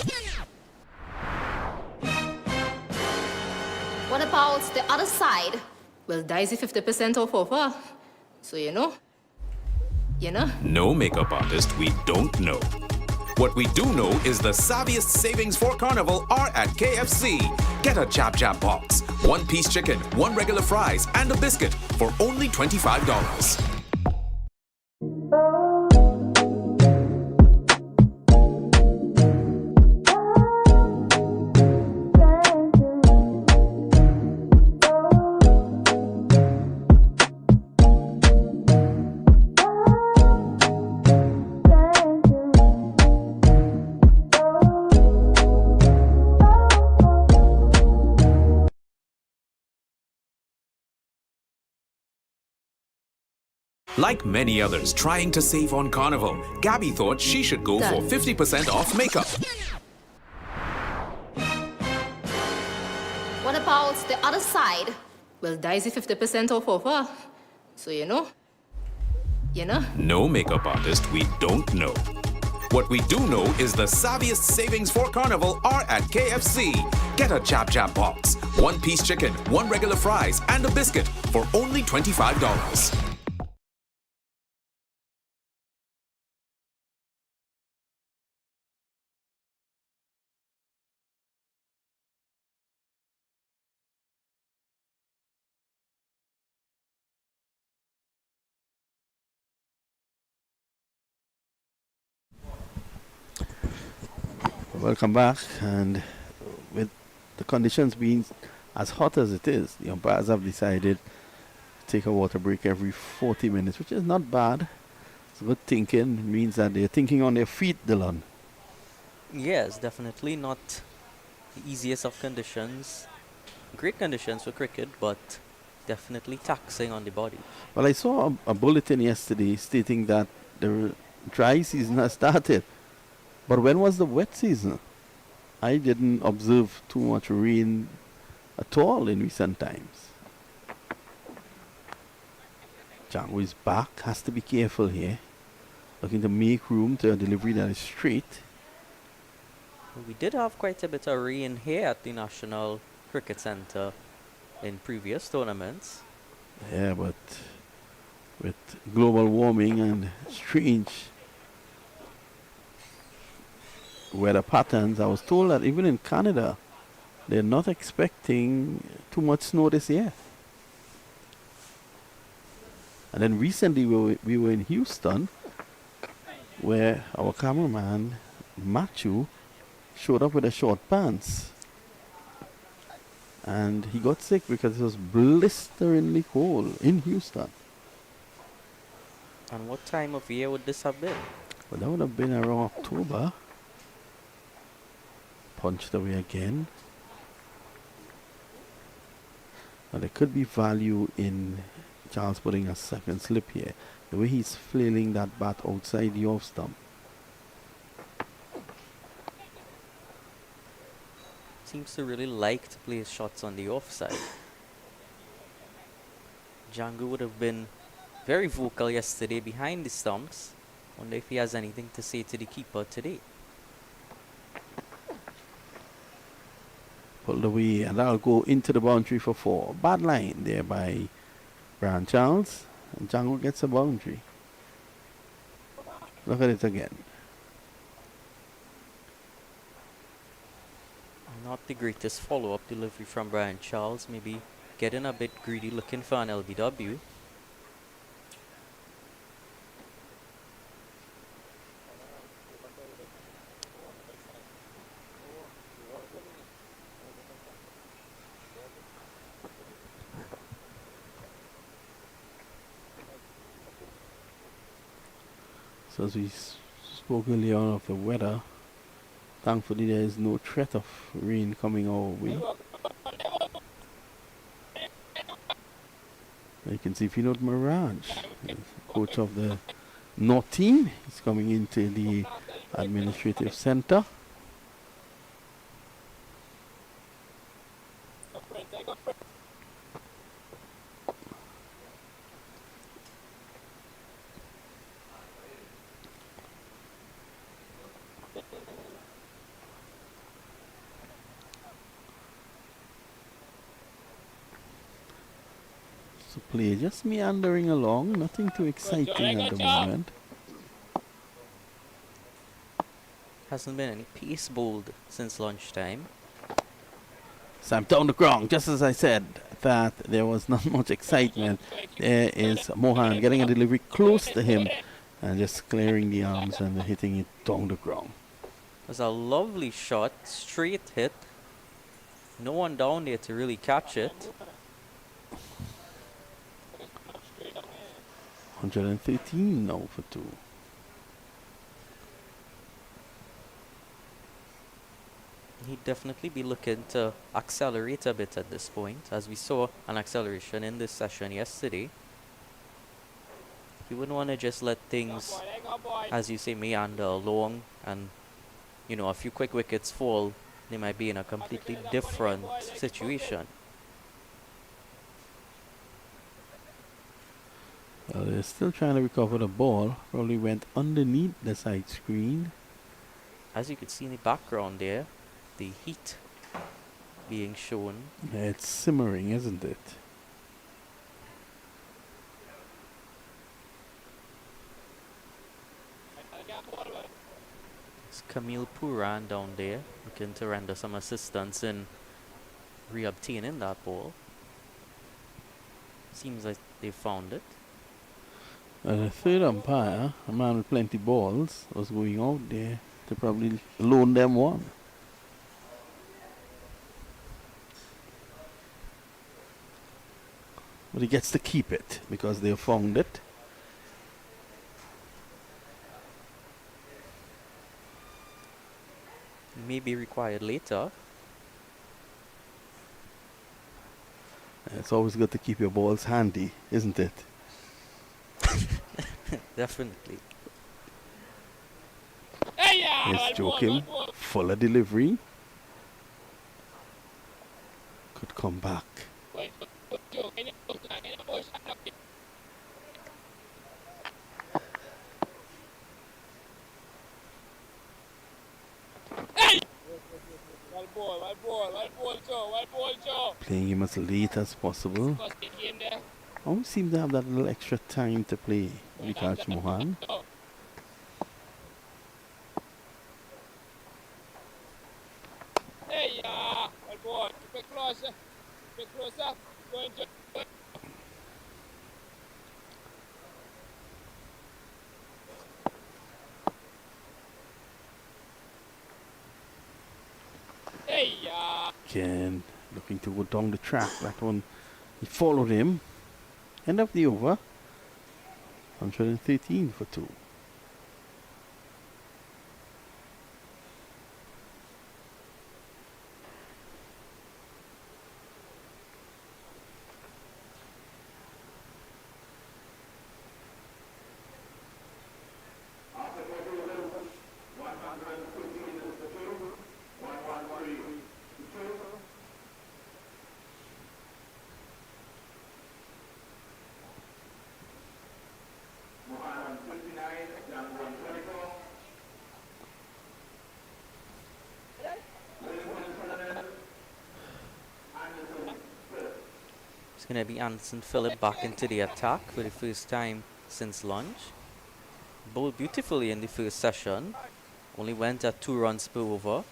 What about the other side? Well, Daisy 50% off offer. So you know. No makeup artist we don't know. What we do know is the savviest savings for Carnival are at KFC. Get a Jab Jab box, 1-piece chicken, 1 regular fries, and a biscuit for only $25. Like many others trying to save on Carnival, Gabby thought she should go for 50% off makeup. What about the other side? Well, Daisy 50% off offer. So you know. No makeup artist we don't know. What we do know is the savviest savings for Carnival are at KFC. Get a Jab Jab box, 1-piece chicken, 1 regular fries, and a biscuit for only $25. Welcome back, and with the conditions being as hot as it is, the umpires have decided to take a water break every 40 minutes, which is not bad. It's good thinking. It means that they're thinking on their feet, Dylan. Yes, definitely not the easiest of conditions. Great conditions for cricket, but definitely taxing on the body. Well, I saw a bulletin yesterday stating that the dry season has started. But when was the wet season? I didn't observe too much rain at all in recent times. Django is back, has to be careful here. Looking to make room to a delivery that is straight. We did have quite a bit of rain here at the National Cricket Centre in previous tournaments. Yeah, but with global warming and strange weather patterns, I was told that even in Canada, they're not expecting too much snow this year. And then recently we were in Houston, where our cameraman, Matthew, showed up with a short pants. And he got sick because it was blisteringly cold in Houston. And what time of year would this have been? Well, that would have been around October. Punched away again. Now there could be value in Charles putting a second slip here. The way he's flailing that bat outside the off stump. Seems to really like to play his shots on the offside. Django would have been very vocal yesterday behind the stumps. Wonder if he has anything to say to the keeper today. Pulled away, and that'll go into the boundary for 4. Bad line there by Brian Charles. And Django gets a boundary. Look at it again. Not the greatest follow-up delivery from Brian Charles. Maybe getting a bit greedy, looking for an LBW. So as we spoke earlier on of the weather, thankfully there is no threat of rain coming our way. You can see Vinod Mirage, coach of the North team. He's coming into the administrative center. So play just meandering along, nothing too exciting at the moment. Hasn't been any pace bowled since lunchtime. Sam down the ground, just as I said that there was not much excitement. There is Mohan getting a delivery close to him and just clearing the arms and hitting it down the ground. It was a lovely shot, straight hit. No one down there to really catch it. 113 now for 2. He'd definitely be looking to accelerate a bit at this point, as we saw an acceleration in this session yesterday. He wouldn't want to just let things, as you say, meander along and, you know, a few quick wickets fall. They might be in a completely different situation. They're still trying to recover the ball. Probably went underneath the side screen. As you can see in the background there, the heat being shown. It's simmering, isn't it? It's Camille Puran down there looking to render some assistance in re-obtaining that ball. Seems like they found it. The third umpire, a man with plenty balls, was going out there to probably loan them one. But he gets to keep it because they found it. May be required later. It's always good to keep your balls handy, isn't it? Definitely. Here's Joachim, fuller delivery. Could come back. Playing him as late as possible. Always seem to have that little extra time to play Vikash Mohan. Again, looking to go down the track. That one, he followed him. End of the over. 113 for 2. It's going to be Anderson Phillip back into the attack for the first time since lunch. Bowled beautifully in the first session. Only went at 2 runs per over.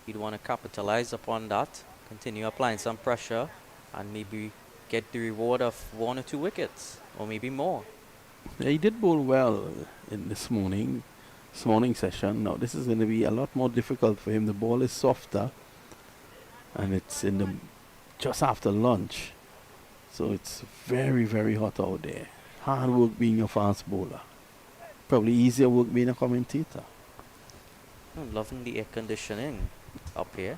He'd want to capitalize upon that, continue applying some pressure, and maybe get the reward of 1 or 2 wickets, or maybe more. Yeah, he did bowl well in this morning session. Now this is going to be a lot more difficult for him. The ball is softer, and it's in the just after lunch, so it's very, very hot out there. Hard work being a fast bowler. Probably easier work being a commentator. I'm loving the air conditioning up here.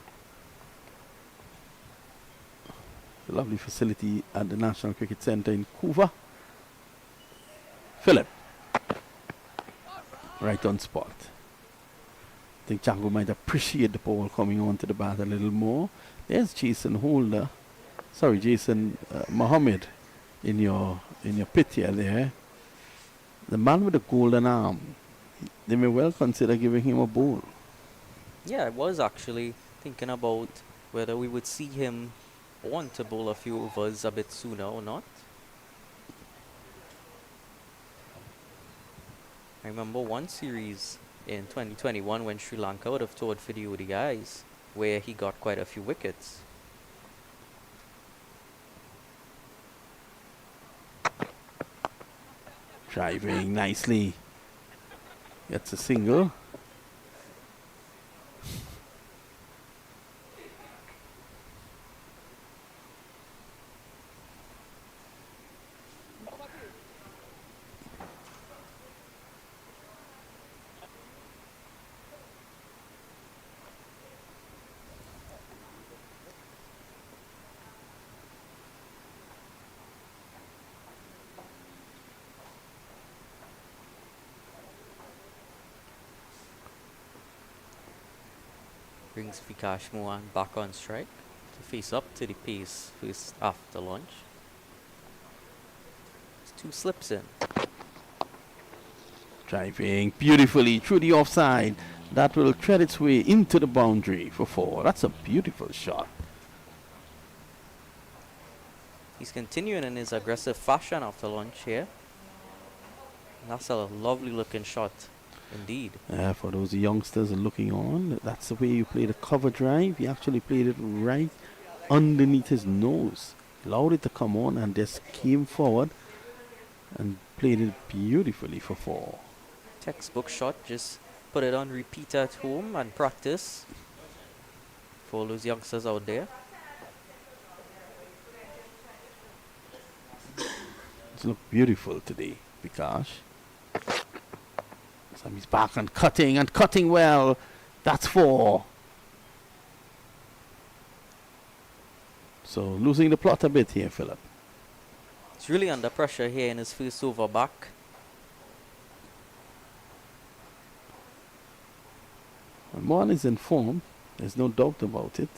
A lovely facility at the National Cricket Centre in Couva. Phillip, right on spot. I think Django might appreciate the ball coming onto the bat a little more. There's Jason Mohammed in your pit here there. The man with the golden arm. They may well consider giving him a bowl. Yeah, I was actually thinking about whether we would see him want to bowl a few overs a bit sooner or not. I remember one series in 2021 when Sri Lanka would have toured for the ODIs, where he got quite a few wickets. Driving nicely. Gets a single. Brings Vikash Mohan back on strike to face up to the pace first after lunch. There's 2 slips in. Driving beautifully through the offside. That will thread its way into the boundary for 4. That's a beautiful shot. He's continuing in his aggressive fashion after lunch here. That's a lovely looking shot indeed. For those youngsters looking on, that's the way you play the cover drive. He actually played it right underneath his nose. Allowed it to come on and just came forward and played it beautifully for 4. Textbook shot, just put it on repeat at home and practice for all those youngsters out there. It's looked beautiful today, Vikash. So he's back and cutting well. That's 4. So losing the plot a bit here, Phillip. He's really under pressure here in his first over back. And Mohan is in form. There's no doubt about it.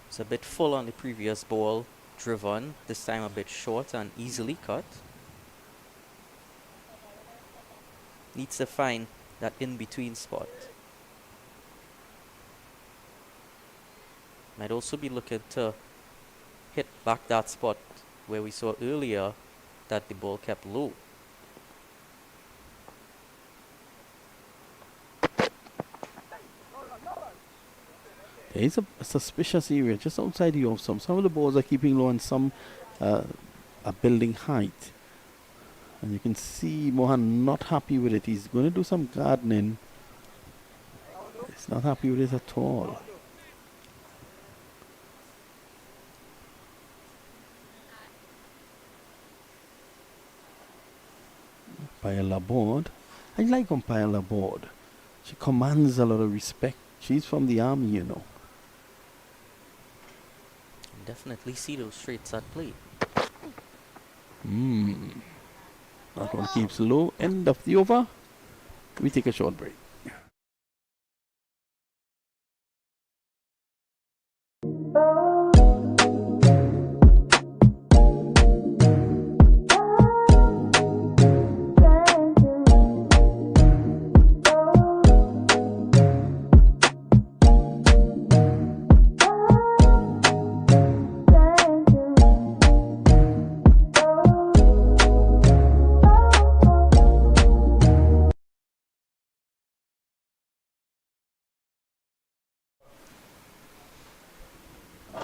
It's a bit full on the previous ball, driven. This time a bit short and easily cut. Needs to find that in-between spot. Might also be looking to hit back that spot where we saw earlier that the ball kept low. There is a suspicious area just outside the off stump. Some of the balls are keeping low and some are building height. And you can see Mohan not happy with it. He's going to do some gardening. He's not happy with it at all. Umpire Laborde. I like Umpire Laborde. She commands a lot of respect. She's from the army, you know. Definitely see those straights at play. That one keeps low. End of the over. We take a short break.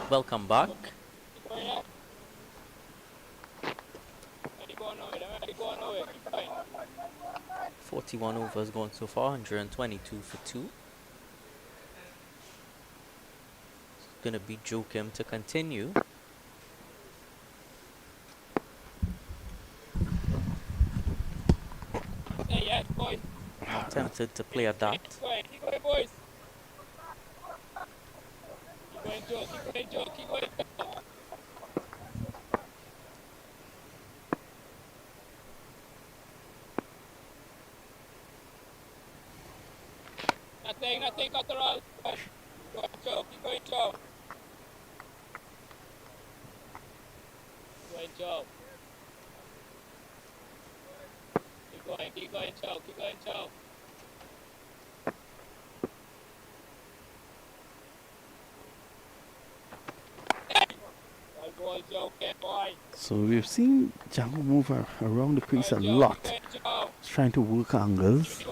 Welcome back. 41 overs gone so far, 122 for 2. It's gonna be Joachim to continue. Not tempted to play at that. Nothing, got the run. Go, Joe. Keep going, Joe. Keep going, Joe. Keep going, Joe. Keep going, Joe. Boy, Joe, get boy. So we've seen Django move around the crease a lot. He's trying to work angles.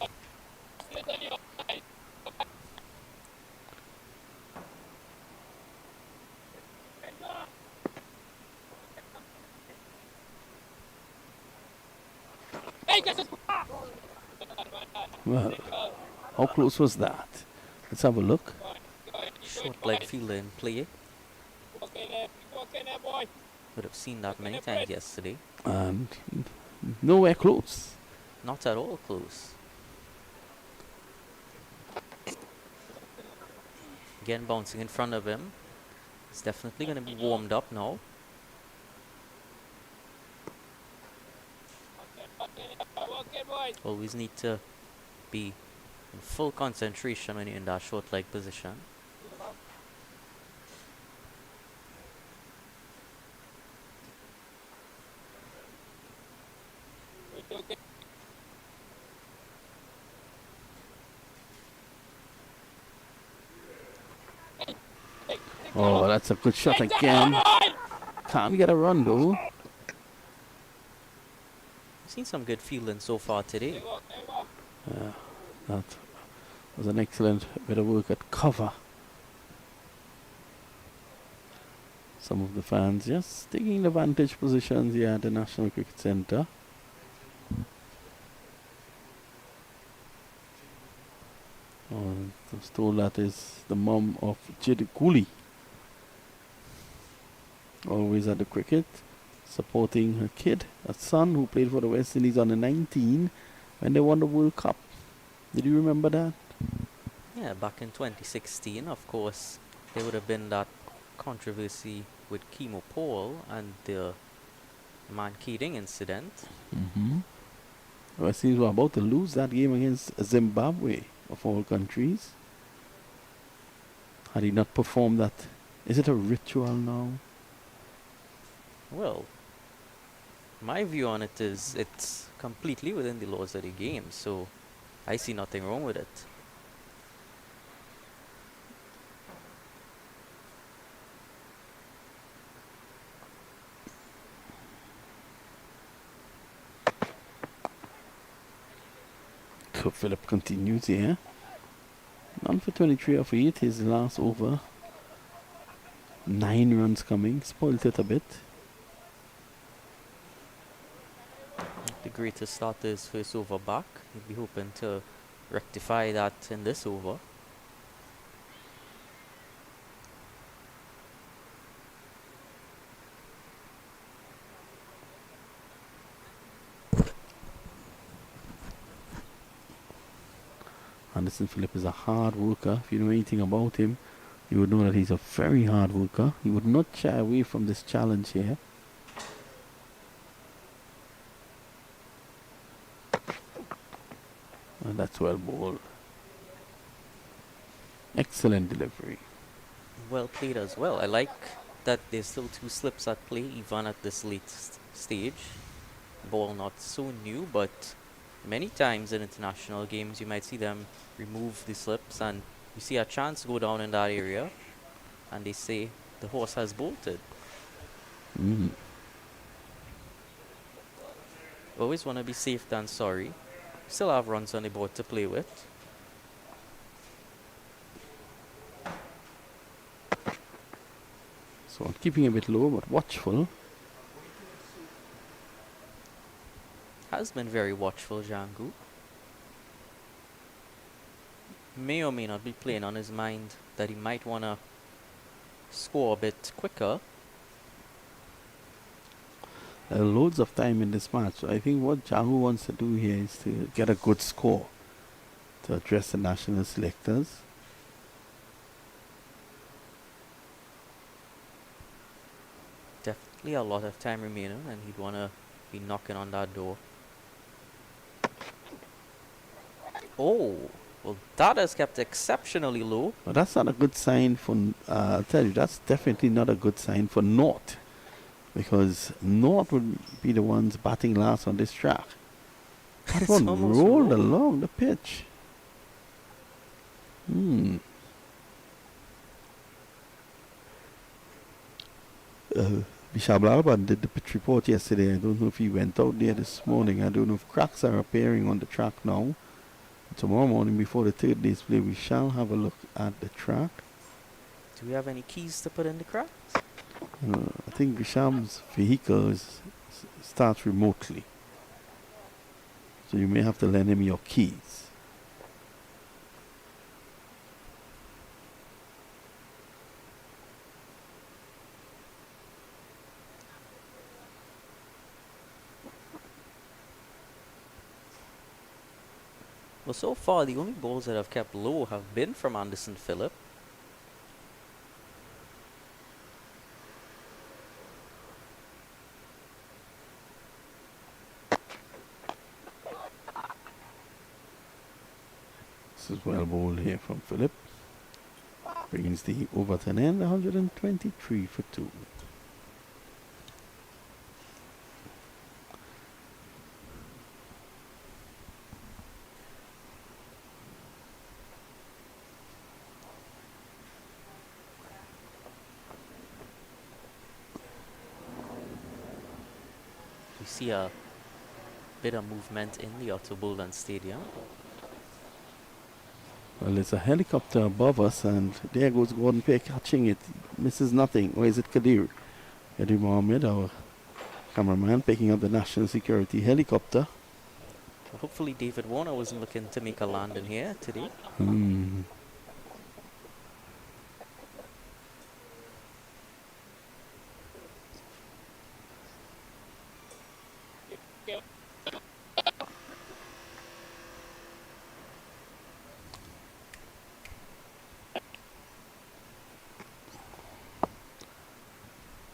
Well, how close was that? Let's have a look. Short leg fielder in play. Would have seen that many times yesterday. And nowhere close. Not at all close. Again, bouncing in front of him. It's definitely going to be warmed up now. Always need to be in full concentration when you're in that short leg position. Oh, that's a good shot again. Can't get a run though. Seen some good fielding so far today. That was an excellent bit of work at cover. Some of the fans just taking the vantage positions here at the National Cricket Centre. Oh, I was told that is the mum of Jid Cooley. Always at the cricket, supporting her kid, a son who played for the West Indies under 19 when they won the World Cup. Did you remember that? Yeah, back in 2016, of course, there would have been that controversy with Kemo Paul and the man-keating incident. West Indies were about to lose that game against Zimbabwe, of all countries. Had he not performed that, is it a ritual now? Well, my view on it is it's completely within the laws of the game, so I see nothing wrong with it. So Philip continues here. None for 23 off 8, his last over. 9 runs coming, spoiled it a bit. The greatest start to his first over back. He'd be hoping to rectify that in this over. Anderson Phillip is a hard worker. If you know anything about him, you would know that he's a very hard worker. He would not shy away from this challenge here. And that's well bowled. Excellent delivery. Well played as well. I like that there's still 2 slips at play even at this late stage. Ball not so new, but many times in international games you might see them remove the slips and you see a chance go down in that area and they say the horse has bolted. Always want to be safe than sorry. Still have runs on the board to play with. So keeping a bit low but watchful. Has been very watchful, Jangu. May or may not be playing on his mind that he might want to score a bit quicker. Loads of time in this match. So I think what Jangu wants to do here is to get a good score to address the national selectors. Definitely a lot of time remaining, and he'd want to be knocking on that door. Oh, well, that has kept exceptionally low. But that's not a good sign for, I'll tell you, that's definitely not a good sign for North. Because North would be the ones batting last on this track. That It's one almost rolled rolled. along the pitch. Bishop Alban did the pitch report yesterday. I don't know if he went out there this morning. I don't know if cracks are appearing on the track now. Tomorrow morning before the third day's play, we shall have a look at the track. Do we have any keys to put in the cracks? I think Bisham's vehicle starts remotely. So you may have to lend him your keys. Well, so far, the only balls that have kept low have been from Anderson Phillip. This is well bowled here from Phillip. Brings the over to an end, 123 for 2. We see a bit of movement in the Otto Bullen Stadium. Well, there's a helicopter above us, and there goes Gordon Peck catching it. Misses nothing. Or is it Kadir? Kadir Mohammed, our cameraman, picking up the national security helicopter. So hopefully David Warner wasn't looking to make a landing here today.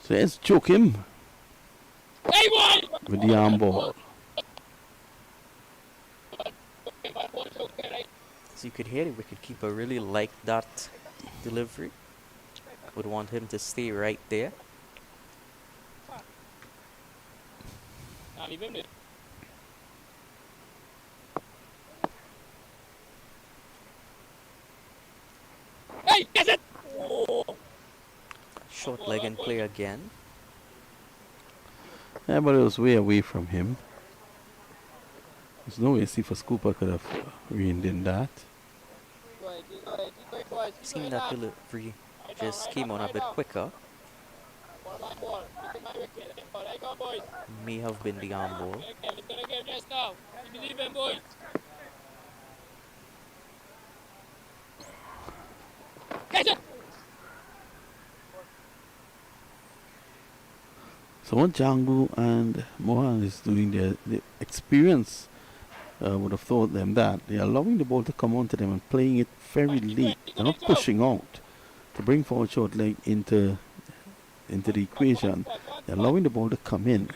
So let's choke him with the arm ball. So you could hear the wicketkeeper really like that delivery. Would want him to stay right there. Short leg and play again. Yeah, but it was way away from him. There's no way Sifa Scooper could have reined in that. Seemed that delivery just came on a bit quicker. May have been the arm ball. So what Django and Mohan is doing, the experience would have taught them that. They are allowing the ball to come onto them and playing it very late. They're not pushing out to bring forward short leg into the equation. They're allowing the ball to come in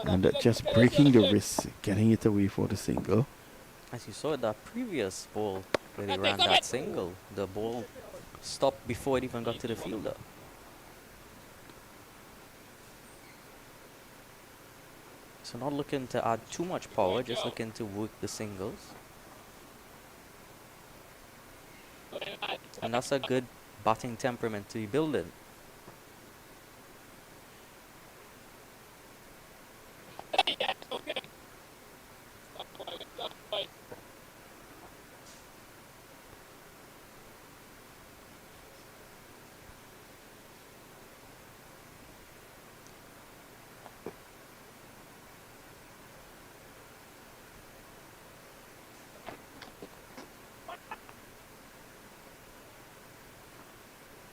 and just breaking the wrist, getting it away for the single. As you saw that previous ball where they ran that single, the ball stopped before it even got to the fielder. So not looking to add too much power, just looking to work the singles. And that's a good batting temperament to be building.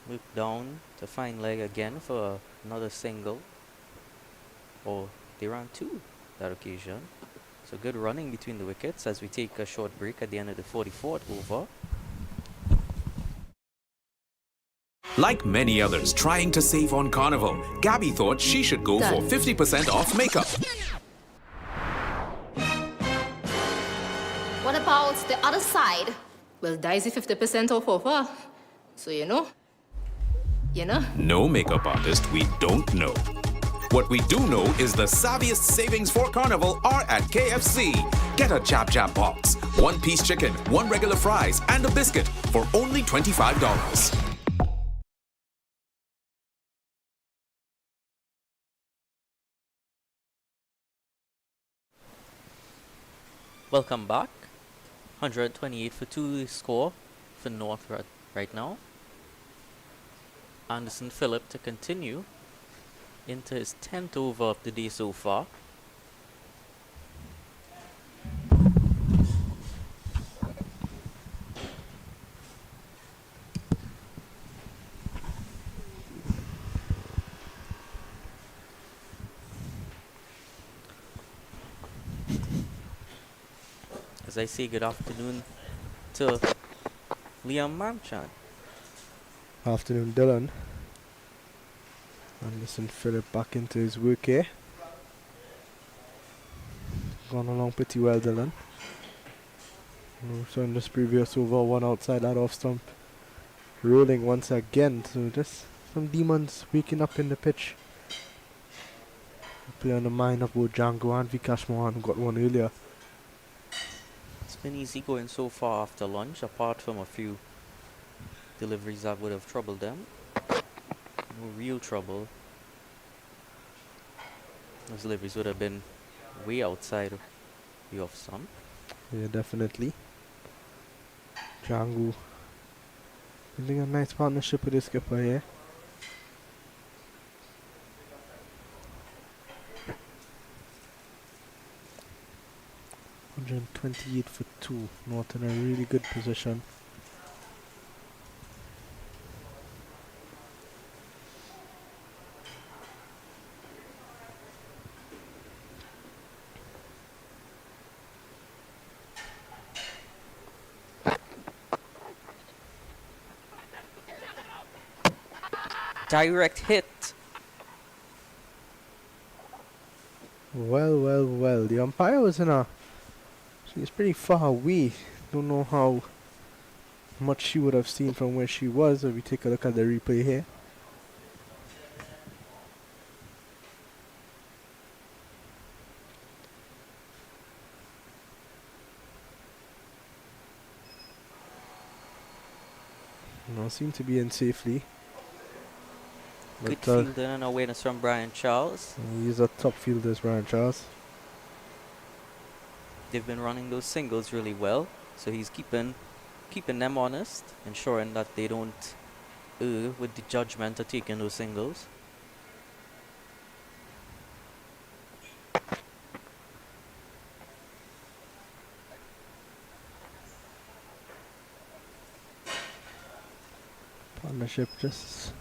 Look down to find leg again for another single. Or they ran two that occasion. So good running between the wickets as we take a short break at the end of the 44th over. Like many others trying to save on Carnival, Gabby thought she should go for 50% off makeup. What about the other side? Well, Daisy 50% off offer. So you know. No makeup artist we don't know. What we do know is the savviest savings for Carnival are at KFC. Get a Chap Chap box, 1-piece chicken, 1 regular fries, and a biscuit for only $25. Welcome back. 128 for 2 the score for North right now. Anderson Phillip to continue into his 10th over of the day so far. As I say good afternoon to Liam Manchan. Afternoon, Dylan. Anderson Phillip back into his work here. Gone along pretty well, Dylan. So in this previous over, one outside that off stump. Rolling once again. So just some demons waking up in the pitch. Play on the mind of both Django and Vikash Mohan, who got one earlier. It's been easy going so far after lunch, apart from a few deliveries that would have troubled them. No real trouble. Those deliveries would have been way outside of the off stump. Yeah, definitely. Django building a nice partnership with his skipper here. $128 for 2. North in a really good position. Direct hit. Well, well, well. The umpire was in a... She's pretty far away. Don't know how much she would have seen from where she was if we take a look at the replay here. No, seem to be in safely. Good But fielding and awareness from Brian Charles. he's a top fielder, Brian Charles. They've been running those singles really well, so he's keeping them honest, ensuring that they don't err with the judgment of taking those singles. Partnership just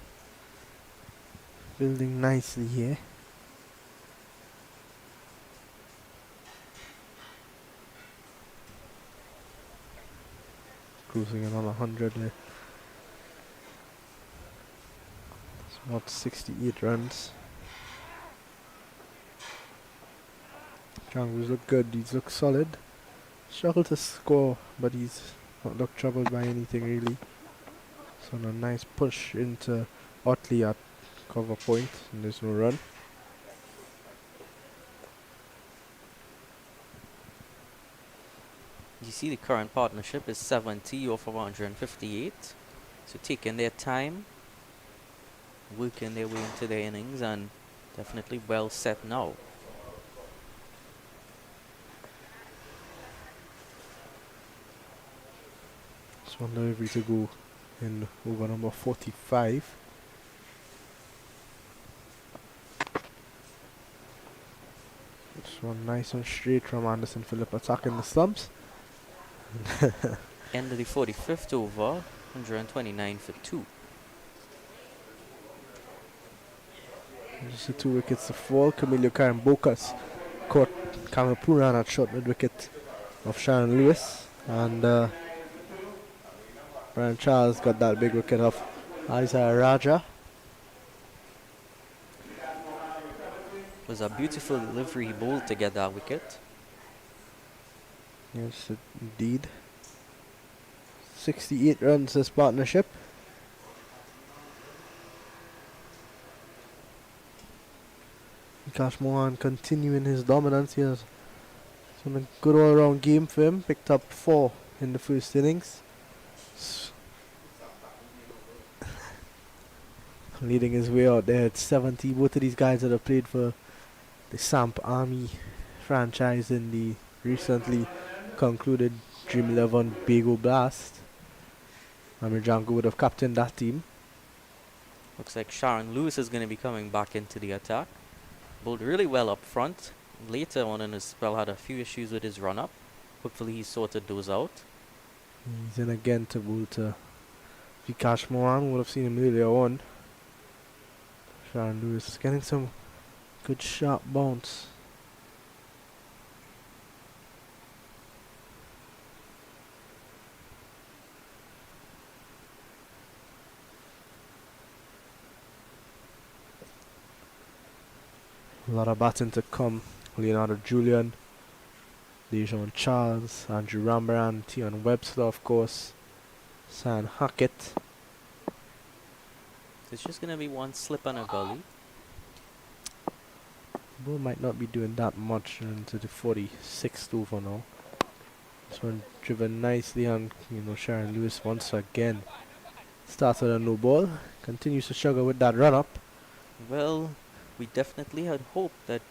building nicely here. Cruising in on 100 there. It's about 68 runs. Django's look good, he's look solid. Struggled to score, but he's not looked troubled by anything really. So a nice push into Otley at cover point, and there's no run. You see the current partnership is 70 off of 158. So taking their time, working their way into their innings, and definitely well set now. Just one delivery to go in over number 45. Just one nice and straight from Anderson Phillip attacking the slumps. End of the 45th over, 129 for 2. Just the 2 wickets to fall. Camilo Karambokas caught Kamapuran at short mid-wicket of Sharon Lewis. And Brian Charles got that big wicket of Isaiah Raja. It was a beautiful delivery ball to get that wicket. Yes, indeed. 68 runs this partnership. Vikash Mohan continuing his dominance here. It's been a good all-round game for him. Picked up 4 in the first innings. Leading his way out there at 70. Both of these guys that have played for the Samp Army franchise in the recently concluded Dream 11 Bago Blast. Amir Jango would have captained that team. Looks like Sharon Lewis is going to be coming back into the attack. Bowled really well up front. Later on in his spell had a few issues with his run-up. Hopefully he sorted those out. He's in again to bowl to Vikash Mohan. Would have seen him earlier on. Sharon Lewis is getting some good sharp bounce. A lot of batting to come. Leonardo Julian, Dejon Charles, Andrew Rambaran, Tion Webster, of course, San Hackett. It's just going to be one slip and a gully. Ball might not be doing that much into the 46th over now. This one driven nicely, and Sharon Lewis once again starts with a no ball. Continues to struggle with that run up. Well, we definitely had hoped that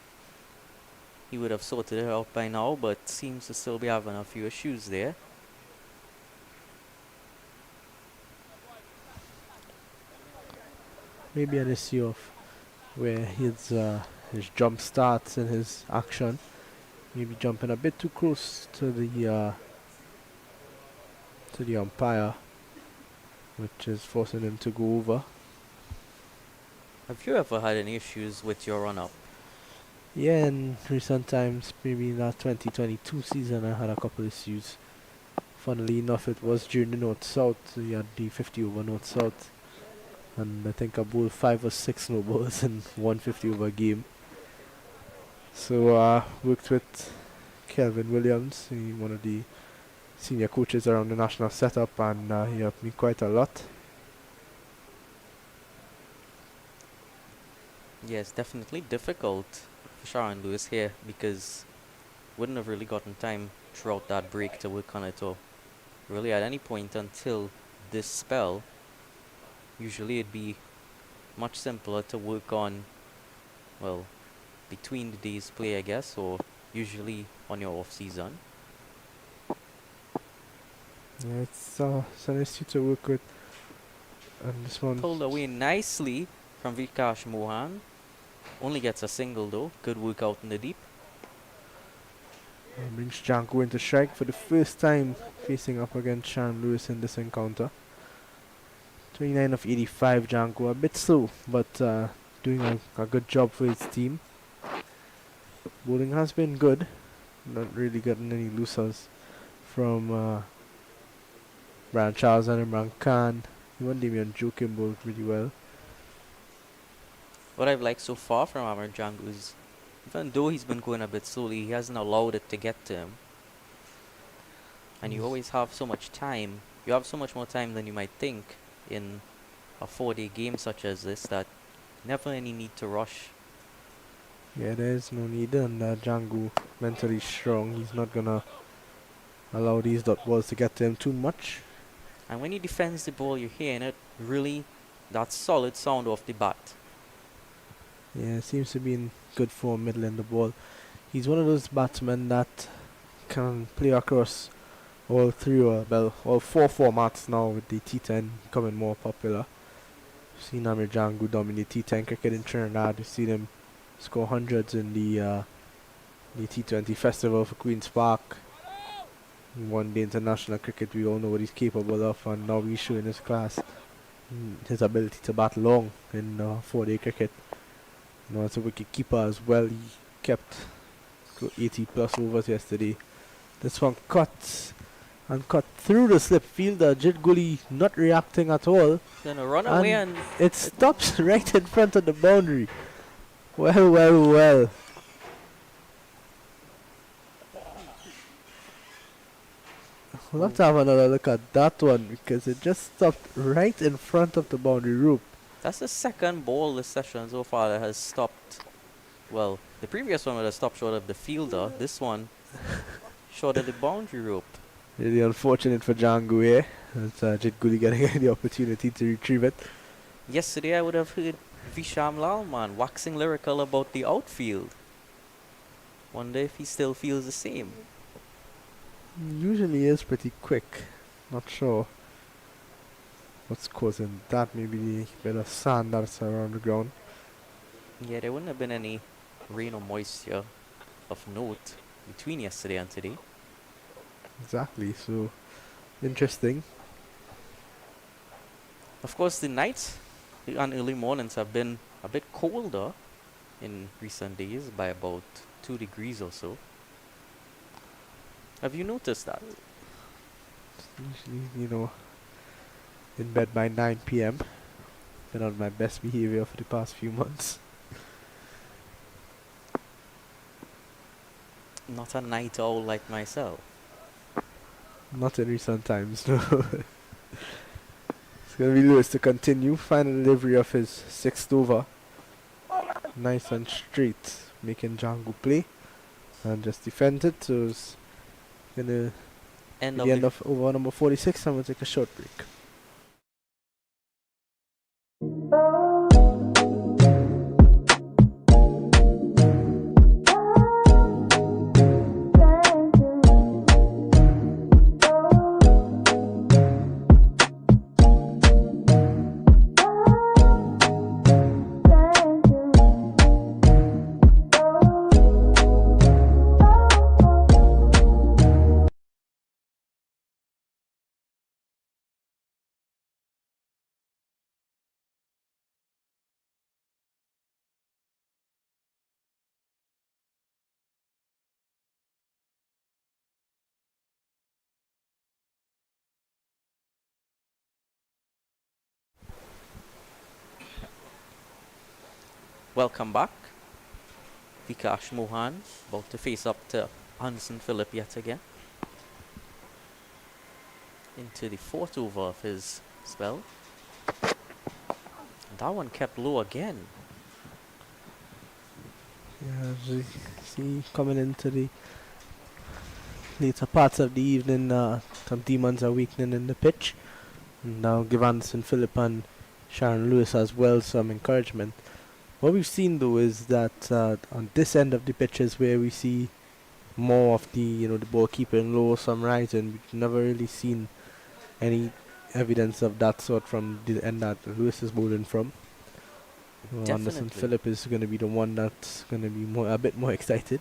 he would have sorted it out by now, but seems to still be having a few issues there. Maybe an issue of where his jump starts in his action. Maybe jumping a bit too close to the umpire, which is forcing him to go over. Have you ever had any issues with your run-up? Yeah, in recent times, maybe in that 2022 season, I had a couple issues. Funnily enough, it was during the North-South. We had the 50 over North-South. And I think I bowled 5 or 6 no balls in 150 over game. So worked with Kelvin Williams, one of the senior coaches around the national setup, and he helped me quite a lot. Yes, definitely difficult for Sharon Lewis here because wouldn't have really gotten time throughout that break to work on it, or really at any point until this spell. Usually it'd be much simpler to work on, well, between the days play, I guess, or usually on your off season. Yeah, it's an issue to work with. And this one Pulled away nicely from Vikash Mohan. Only gets a single though. Good work out in the deep. brings Janko into strike for the first time facing up against Sharon Lewis in this encounter. 29 of 85, Janko. A bit slow, but doing a good job for his team. Bowling has been good. Not really gotten any losers from Brian Charles and Imran Khan. Even Damian Jokim bowled pretty well. What I've liked so far from Amar Jangu is, even though he's been going a bit slowly, he hasn't allowed it to get to him. And you always have so much time. You have so much more time than you might think in a 4-day game such as this, that never any need to rush. Yeah, there is no need, and Jangu mentally strong. He's not gonna allow these dot balls to get to him too much. And when he defends the ball, you're hearing it really, that solid sound off the bat. Yeah, seems to be in good form middling the ball. He's one of those batsmen that can play across all all 4 formats now, with the T10 becoming more popular. We've seen Amir Jangu dominate T10 cricket in Trinidad. We've seen him score hundreds in the T20 festival for Queen's Park. One day international cricket, we all know what he's capable of, and now he's showing his class, his ability to bat long in 4-day cricket. You know, as a wicket keeper as well, he kept 80 plus overs yesterday. This one cut and cut through the slip fielder. Jit Gully not reacting at all. Gonna run away and it stops right in front of the boundary. Well, well, well. We'll have to have another look at that one because it just stopped right in front of the boundary rope. that's the second ball this session so far that has stopped. Well, the previous one would have stopped short of the fielder. This one short of the boundary rope. Really unfortunate for Django here. That's Jit Gully getting the opportunity to retrieve it. Yesterday I would have heard Visham Lalman waxing lyrical about the outfield. Wonder if he still feels the same. Usually is pretty quick. Not sure what's causing that. Maybe the bit of sand that's around the ground. Yeah, there wouldn't have been any rain or moisture of note between yesterday and today. Exactly. So interesting. Of course, the nights and early mornings have been a bit colder in recent days by about 2 degrees or so. Have you noticed that? Usually, you know, in bed by 9 p.m. Been on my best behavior for the past few months. Not a night owl like myself. Not in recent times, no. It's going to be Lewis to continue. Final delivery of his sixth over. Nice and straight, making Django play. And just defend it, so it's going to End be of the end the of over number 46, and we'll take a short break. Welcome back. Vikash Mohan about to face up to Anderson Phillip yet again. Into the fourth over of his spell. And that one kept low again. Yeah, as you see, coming into the later parts of the evening, some demons are weakening in the pitch. And now give Anderson Phillip and Sharon Lewis as well some encouragement. What we've seen though is that on this end of the pitch is where we see more of the the ball keeping low, some rising. We've never really seen any evidence of that sort from the end that Lewis is bowling from. Anderson Definitely. Phillip is going to be the one that's going to be a bit more excited.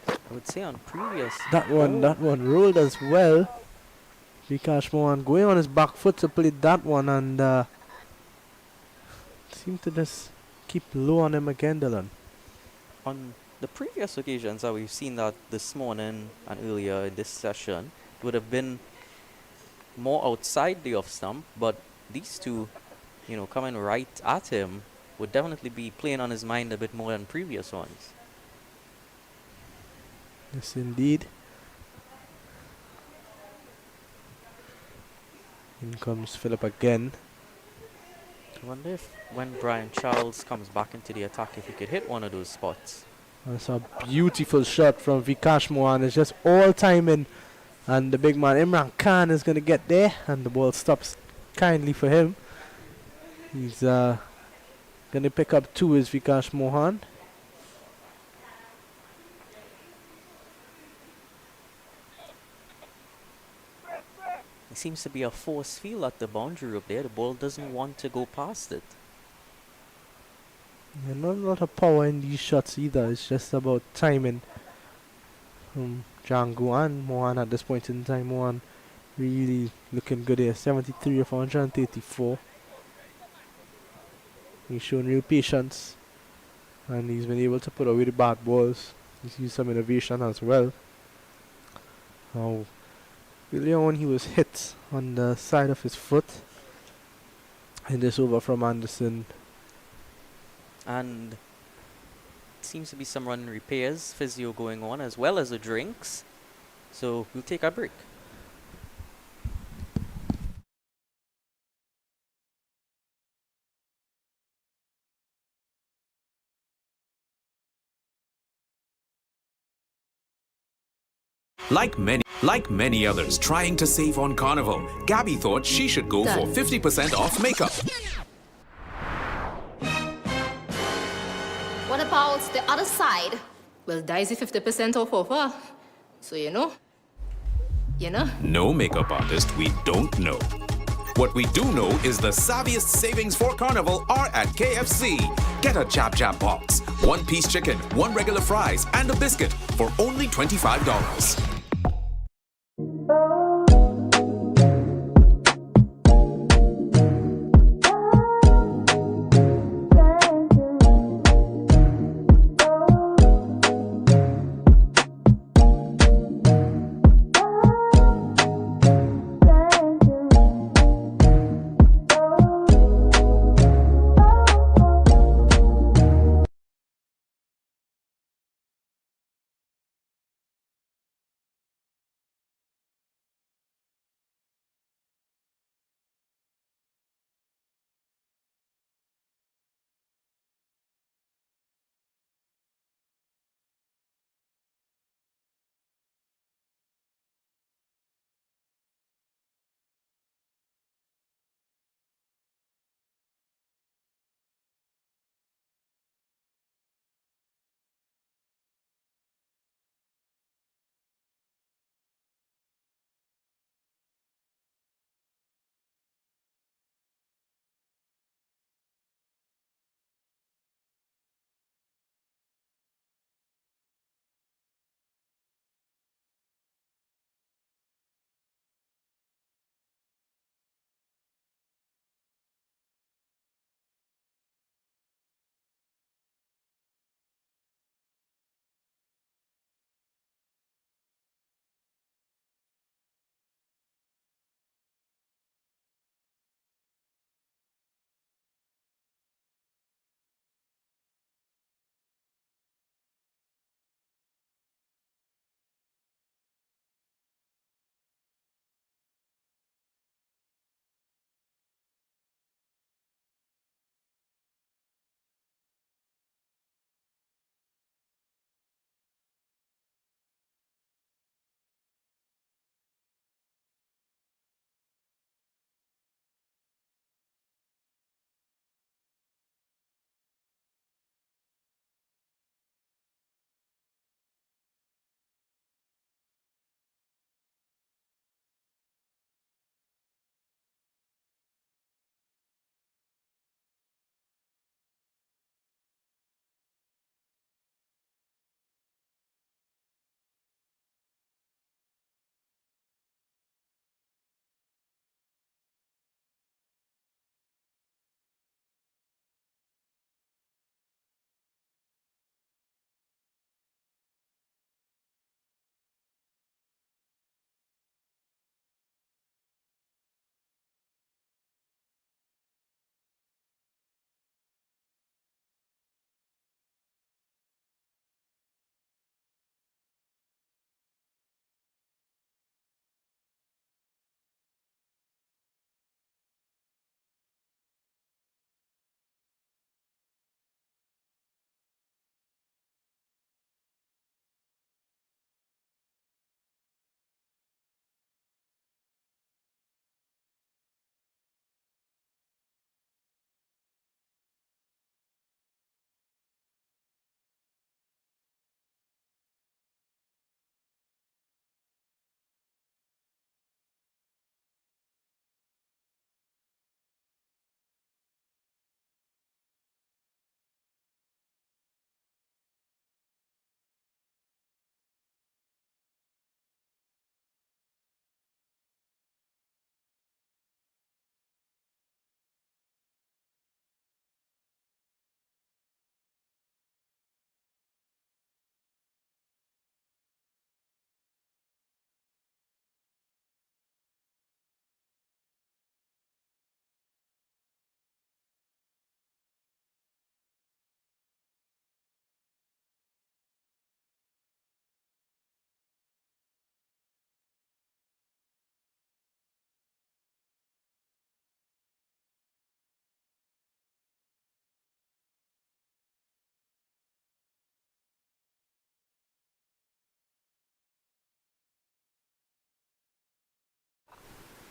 I would say on previous. That one rolled as well. Vikash Mohan going on his back foot to play that one and seemed to just keep low on him again, Dylan. On the previous occasions that we've seen that this morning and earlier in this session, it would have been more outside the off stump, but these two, coming right at him would definitely be playing on his mind a bit more than previous ones. Yes, indeed. In comes Phillip again. I wonder if when Brian Charles comes back into the attack, if he could hit one of those spots. That's a beautiful shot from Vikash Mohan. It's just all timing. And the big man Imran Khan is going to get there. And the ball stops kindly for him. He's going to pick up two is Vikash Mohan. It seems to be a force field at the boundary rope there. The ball doesn't want to go past it. Yeah, not a lot of power in these shots either. It's just about timing. Django and Mohan at this point in time. Mohan really looking good here. 73 of 134. He's showing real patience. and he's been able to put away the bad balls. He's used some innovation as well. Now, earlier on he was hit on the side of his foot in this over from Anderson. And seems to be some run repairs, physio going on, as well as the drinks. So we'll take a break. Like many others trying to save on Carnival, Gabby thought she should go for 50% off makeup. What about the other side? Well, Daisy 50% off offer. So you know. No makeup artist we don't know. What we do know is the savviest savings for Carnival are at KFC. Get a Chap Chap box, 1-piece chicken, 1 regular fries, and a biscuit for only $25.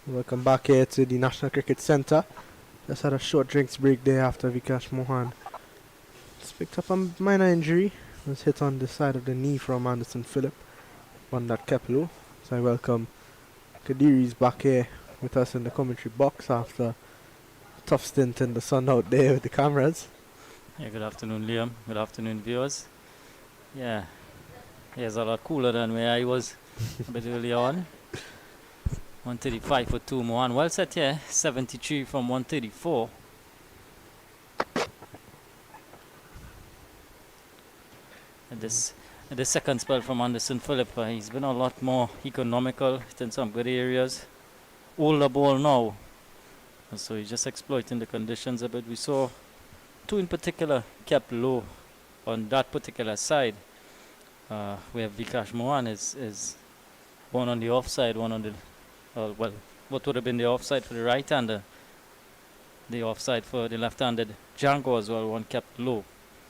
Welcome back here to the National Cricket Centre. Just had a short drinks break there after Vikash Mohan just picked up a minor injury. Was hit on the side of the knee from Anderson Phillip. One that kept low. So I welcome Kadiri's back here with us in the commentary box after a tough stint in the sun out there with the cameras. Yeah, good afternoon, Liam. Good afternoon, viewers. Yeah, it's a lot cooler than where I was a bit early on. 135 for 2 Mohan. Well set here. 73 from 134. And this second spell from Anderson Phillip, he's been a lot more economical, hitting some good areas. Older ball now. And so he's just exploiting the conditions a bit. We saw two in particular kept low on that particular side. Where Vikash Mohan is one on the offside, one on the what would have been the offside for the right-hander, the offside for the left-handed Django as well, one kept low.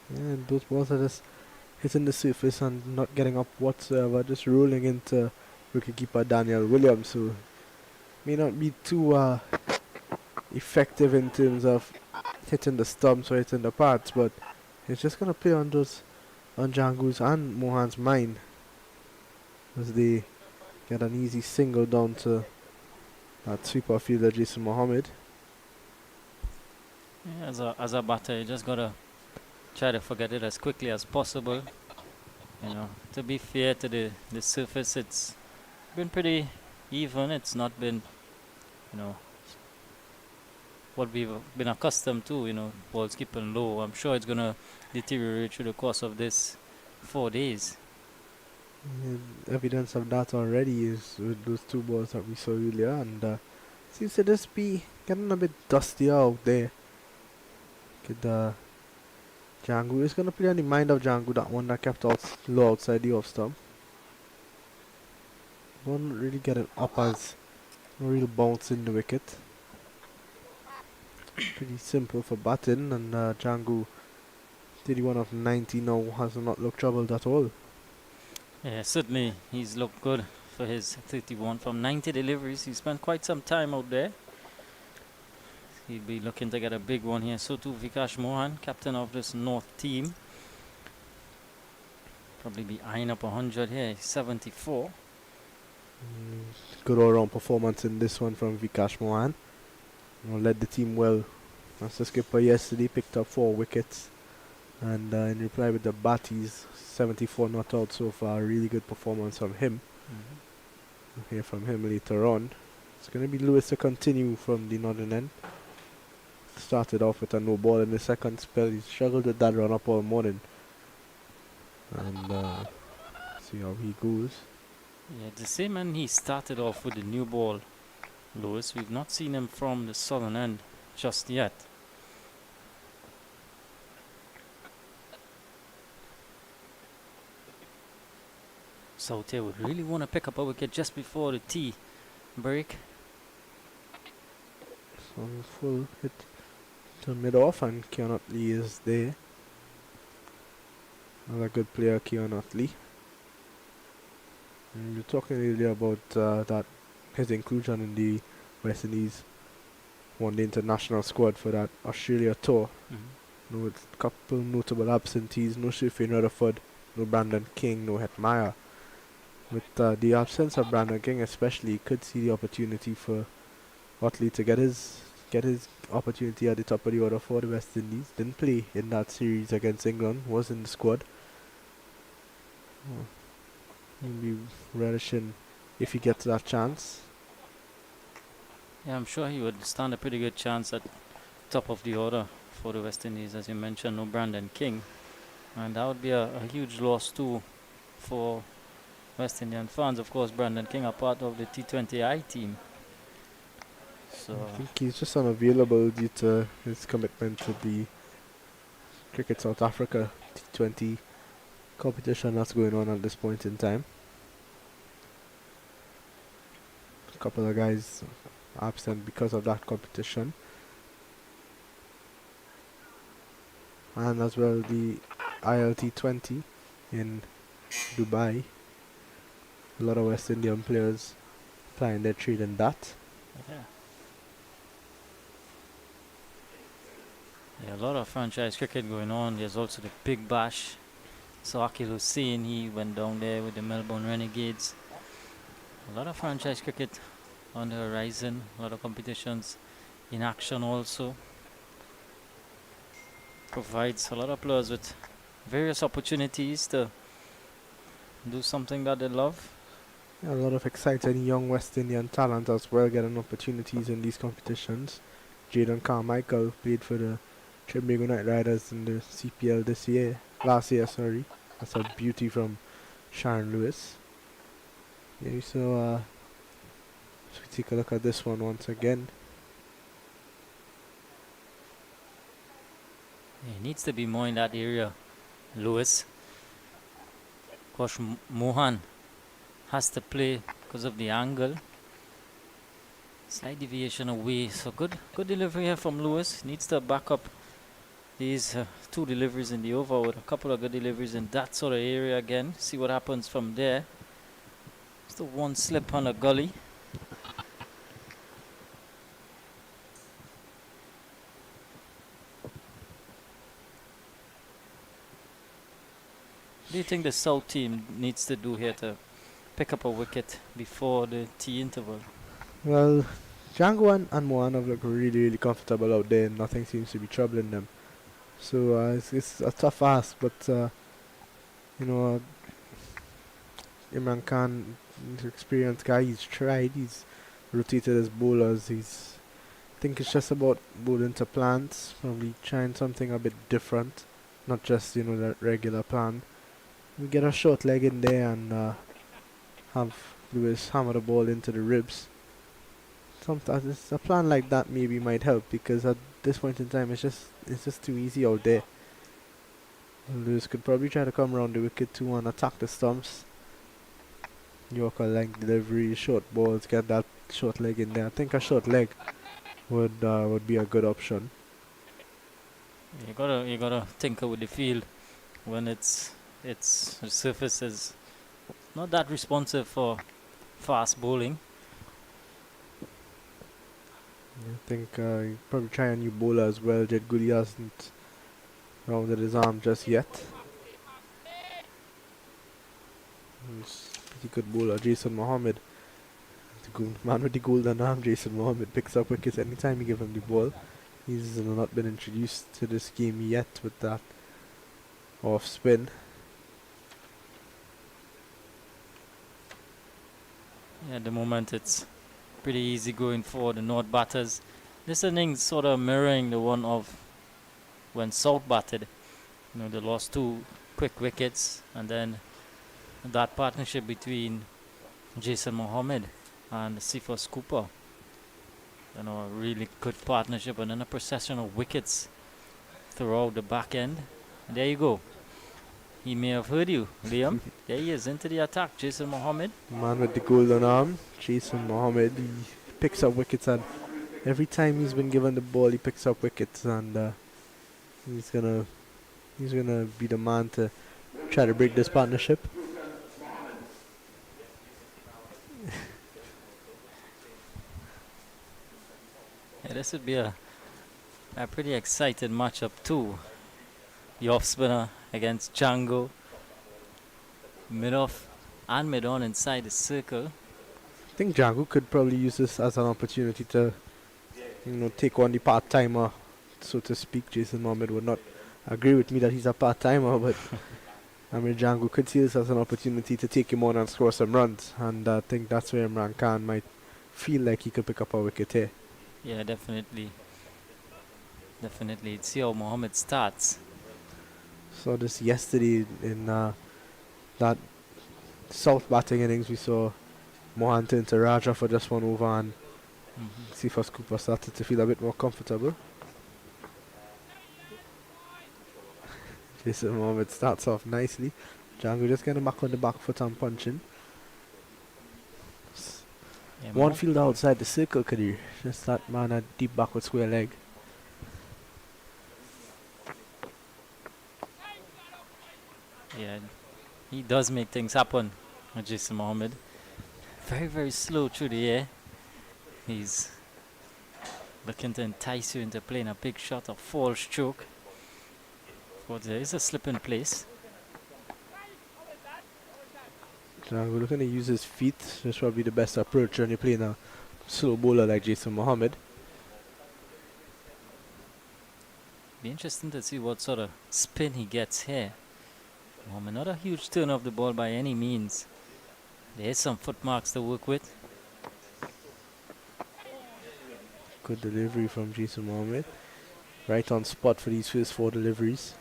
Yeah, and those balls are just hitting the surface and not getting up whatsoever, just rolling into wicketkeeper Daniel Williams, who may not be too effective in terms of hitting the stumps or hitting the pads, but it's just going to play on Django's and Mohan's mind as they get an easy single down to that sweeper fielder Jason Mohammed. Yeah, as a batter, you just gotta try to forget it as quickly as possible. You know, to be fair to the surface, it's been pretty even. It's not been, you know, what we've been accustomed to. You know, balls keeping low. I'm sure it's gonna deteriorate through the course of this 4 days. Evidence of that already is with those two balls that we saw earlier, and seems to just be getting a bit dustier out there. Django is going to play on the mind of Django, that one that kept out low outside the off stump. Don't really get an up as no real bounce in the wicket. Pretty simple for batting, and Django, 31 of 90 now, has not looked troubled at all. Yeah, certainly he's looked good for his 31 from 90 deliveries. He spent quite some time out there. He'll be looking to get a big one here. So too Vikash Mohan, captain of this North team. Probably be eyeing up 100 here, 74. Good all-round performance in this one from Vikash Mohan. Led the team well. As the skipper yesterday, picked up 4 wickets. And in reply with the bat, he's 74 not out so far. Really good performance from him. We'll hear from him later on. It's going to be Lewis to continue from the northern end. Started off with a no ball in the second spell. He struggled with that run up all morning. And see how he goes. Yeah, the same man he started off with the new ball, Lewis. We've not seen him from the southern end just yet. Southey would really want to pick up a wicket just before the tea break. So full hit to mid-off, and Keanu Lee is there. Another good player, Keanu Lee. And you were talking earlier about that his inclusion in the West Indies one-day international squad for that Australia tour. No, with a couple notable absentees. No Shafin Rutherford, no Brandon King, no Het Meyer. With the absence of Brandon King especially, could see the opportunity for Otley to get his opportunity at the top of the order for the West Indies. Didn't play in that series against England, was in the squad. He'll be relishing if he gets that chance. Yeah, I'm sure he would stand a pretty good chance at top of the order for the West Indies, as you mentioned, no Brandon King. And that would be a huge loss too for West Indian fans. Of course, Brandon King, a part of the T20I team. So I think he's just unavailable due to his commitment to the Cricket South Africa T20 competition that's going on at this point in time. A couple of guys absent because of that competition. And as well the ILT20 in Dubai. A lot of West Indian players playing their trade in that. Yeah. Yeah, a lot of franchise cricket going on. There's also the Big Bash. So Akil Hussein, he went down there with the Melbourne Renegades. A lot of franchise cricket on the horizon. A lot of competitions in action also. Provides a lot of players with various opportunities to do something that they love. Yeah, a lot of exciting young West Indian talent as well getting opportunities in these competitions. Jaden Carmichael played for the Trinbago Knight Riders in the CPL last year, sorry. That's a beauty from Sharon Lewis. Yeah, so we take a look at this one once again. Yeah, he needs to be more in that area, Lewis. Of course, Mohan has to play because of the angle. Slight deviation away. So good delivery here from Lewis. Needs to back up these two deliveries in the over with a couple of good deliveries in that sort of area again. See what happens from there. Still one slip on a gully. What do you think the South team needs to do here to pick up a wicket before the tea interval? Well, Django and Mohan have looked really comfortable out there and nothing seems to be troubling them. So it's a tough ask, but you know, Imran Khan, he's an experienced guy, he's tried, he's rotated his bowlers, I think it's just about bowling to plans, probably trying something a bit different, not just, the regular plan. We get a short leg in there and have Lewis hammer the ball into the ribs. Sometimes a plan like that maybe might help because at this point in time it's just too easy out there. Lewis could probably try to come around the wicket too and attack the stumps. Yorker leg delivery, short balls, get that short leg in there. I think a short leg would be a good option. You gotta tinker with the field when the surface is not that responsive for fast bowling. I think you probably try a new bowler as well. Jed Goody hasn't rounded his arm just yet. He's a pretty good bowler, Jason Mohammed. The man with the golden arm, Jason Mohammed, picks up wickets anytime you give him the ball. He's not been introduced to this game yet with that off spin. Yeah, at the moment it's pretty easy going for the North batters. This innings sort of mirroring the one of when South batted. They lost 2 quick wickets, and then that partnership between Jason Mohammed and Cephas Cooper. A really good partnership, and then a procession of wickets throughout the back end. And there you go. He may have heard you, Liam. There he is, into the attack, Jason Mohammed. Man with the golden arm, Jason Mohammed. He picks up wickets, and every time he's been given the ball, he picks up wickets, and he's gonna be the man to try to break this partnership. Yeah, this would be a pretty exciting matchup too. The off spinner against Django. Mid off and mid on inside the circle. I think Django could probably use this as an opportunity to, take on the part-timer, so to speak. Jason Mohammed would not agree with me that he's a part-timer, but Django could see this as an opportunity to take him on and score some runs, and I think that's where Imran Khan might feel like he could pick up a wicket here. Yeah, definitely. Definitely. See how Mohammed starts. Saw this yesterday in that South batting innings. We saw Mohan turn to Raja for just one over, and Cephas Cooper started to feel a bit more comfortable. Jason Mohammed starts off nicely. Django just getting back on the back foot and punching. Yeah, One field outside the circle, Kadir. Just that man a deep backward square leg. Yeah, he does make things happen with Jason Mohammed. Very, very slow through the air. He's looking to entice you into playing a big shot, a false stroke. But there is a slip in place. We're looking to use his feet. That's probably the best approach when you're playing a slow bowler like Jason Mohammed. Be interesting to see what sort of spin he gets here. Mohammed, not a huge turn of the ball by any means. There's some footmarks to work with. Good delivery from Jason Mohammed. Right on spot for these first 4 deliveries.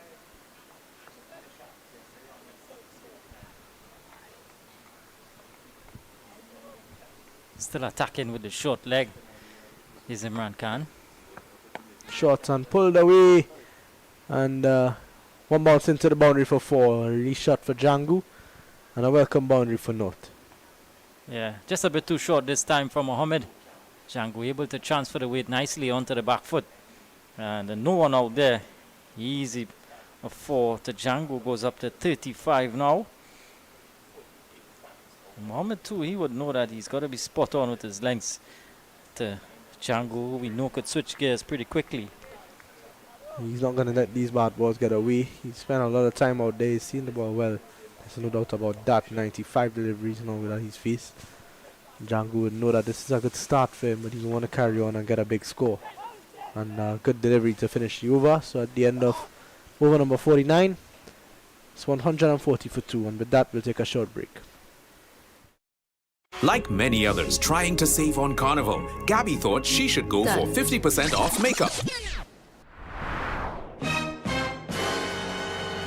Still attacking with the short leg is Imran Khan. Shots and pulled away. And one bounce into the boundary for 4. A release shot for Django. And a welcome boundary for North. Yeah, just a bit too short this time for Mohammed. Django able to transfer the weight nicely onto the back foot. And no one out there. Easy a 4 to Django, goes up to 35 now. Mohammed too, he would know that he's got to be spot on with his lengths to Django, who we know could switch gears pretty quickly. He's not going to let these bad balls get away. He spent a lot of time out there. He's seen the ball well. There's no doubt about that. 95 deliveries now that he's faced. Django would know that this is a good start for him, but he want to carry on and get a big score. And good delivery to finish the over. So at the end of over number 49, it's 140 for 2. And with that, we'll take a short break. Like many others trying to save on Carnival, Gabby thought she should go for 50% off makeup.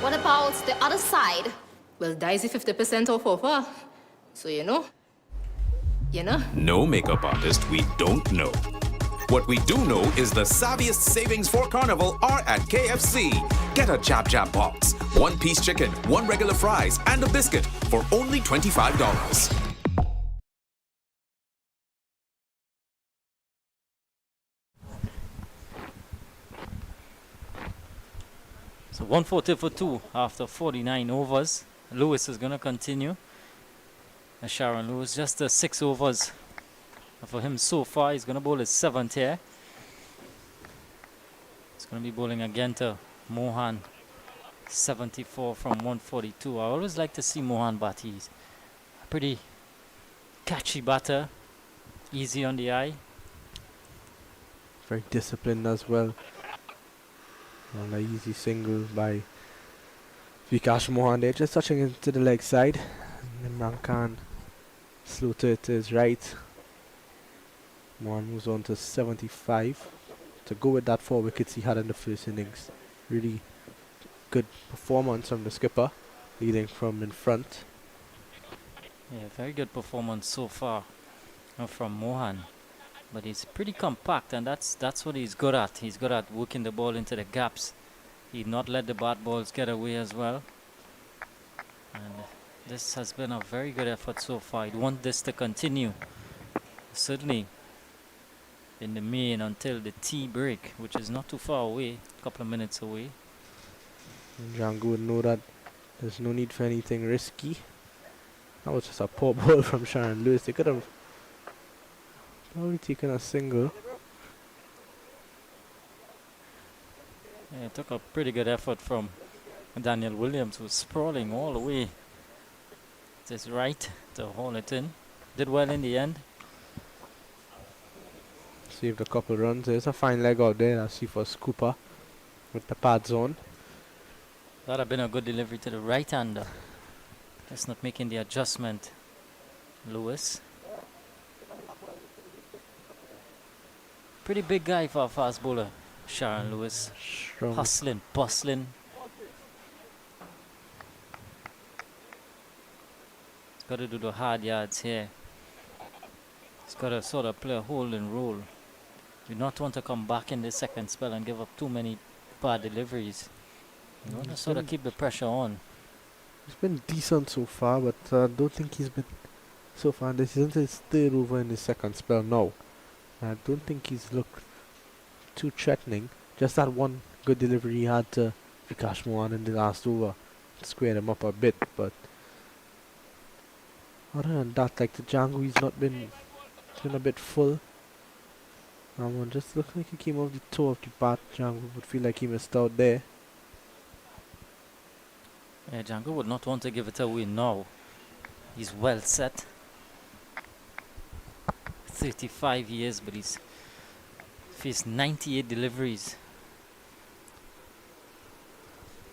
What about the other side? Well, Daisy 50% off offer. So you know. No makeup artist we don't know. What we do know is the savviest savings for Carnival are at KFC. Get a Jab Jab box, 1-piece chicken, 1 regular fries, and a biscuit for only $25. So 140 for 2 after 49 overs. Lewis is going to continue. And Sharon Lewis, just 6 overs for him so far. He's going to bowl his 7th here. He's going to be bowling again to Mohan. 74 from 142. I always like to see Mohan bat. He's a pretty catchy batter. Easy on the eye. Very disciplined as well. And an easy single by Vikash Mohan there, just touching into the leg side. And Imran Khan slow to it to his right. Mohan moves on to 75 to go with that 4 wickets he had in the first innings. Really good performance from the skipper, leading from in front. Yeah, very good performance so far from Mohan. But he's pretty compact, and that's what he's good at. He's good at working the ball into the gaps. He'd not let the bat balls get away as well. And this has been a very good effort so far. I'd want this to continue. Certainly in the main until the tea break, which is not too far away, a couple of minutes away. And Django would know that there's no need for anything risky. That was just a poor ball from Sharon Lewis. They could have probably taken a single. Yeah, it took a pretty good effort from Daniel Williams, who's sprawling all the way to his right to haul it in. Did well in the end. Saved a couple runs. There's a fine leg out there. I see for Scooper with the pads on. That have been a good delivery to the right-hander. Just not making the adjustment. Lewis. Pretty big guy for a fast bowler. Sharon Lewis. Strong. Hustling, bustling. He's got to do the hard yards here. He's got to sort of play a holding role. You not want to come back in the second spell and give up too many bad deliveries. You want to sort of keep the pressure on. He's been decent so far, but I don't think he's been so far. This isn't his 3rd over in his second spell now. I don't think he's looked too threatening. Just that one good delivery he had to Vikash Mohan in the last over squared him up a bit, but other than that, like the Django, he's been a bit full. Just looked like he came off the toe of the bat. Django would feel like he missed out there. Yeah, Django would not want to give it away now. He's well set. 35 years, but he's faced 98 deliveries.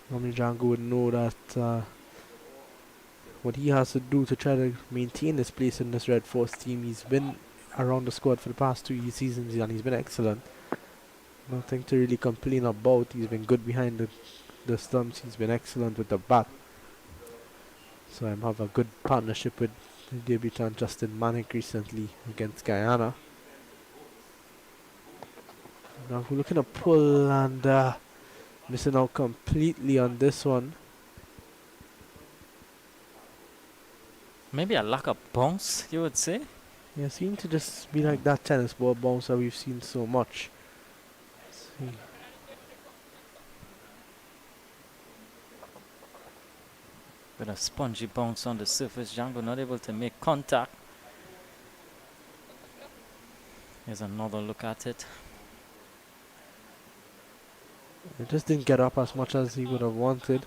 Normally Django would know that what he has to do to try to maintain his place in this Red Force team. He's been around the squad for the past 2 seasons and he's been excellent. Nothing to really complain about. He's been good behind the stumps. He's been excellent with the bat. So I have a good partnership with the debutant Justin Manick recently against Guyana. Now we're looking to pull and missing out completely on this one. Maybe a lack of bounce, you would say? Yeah, seem to just be like that tennis ball bounce that we've seen so much. See. With a spongy bounce on the surface, Django not able to make contact. Here's another look at it. It just didn't get up as much as he would have wanted.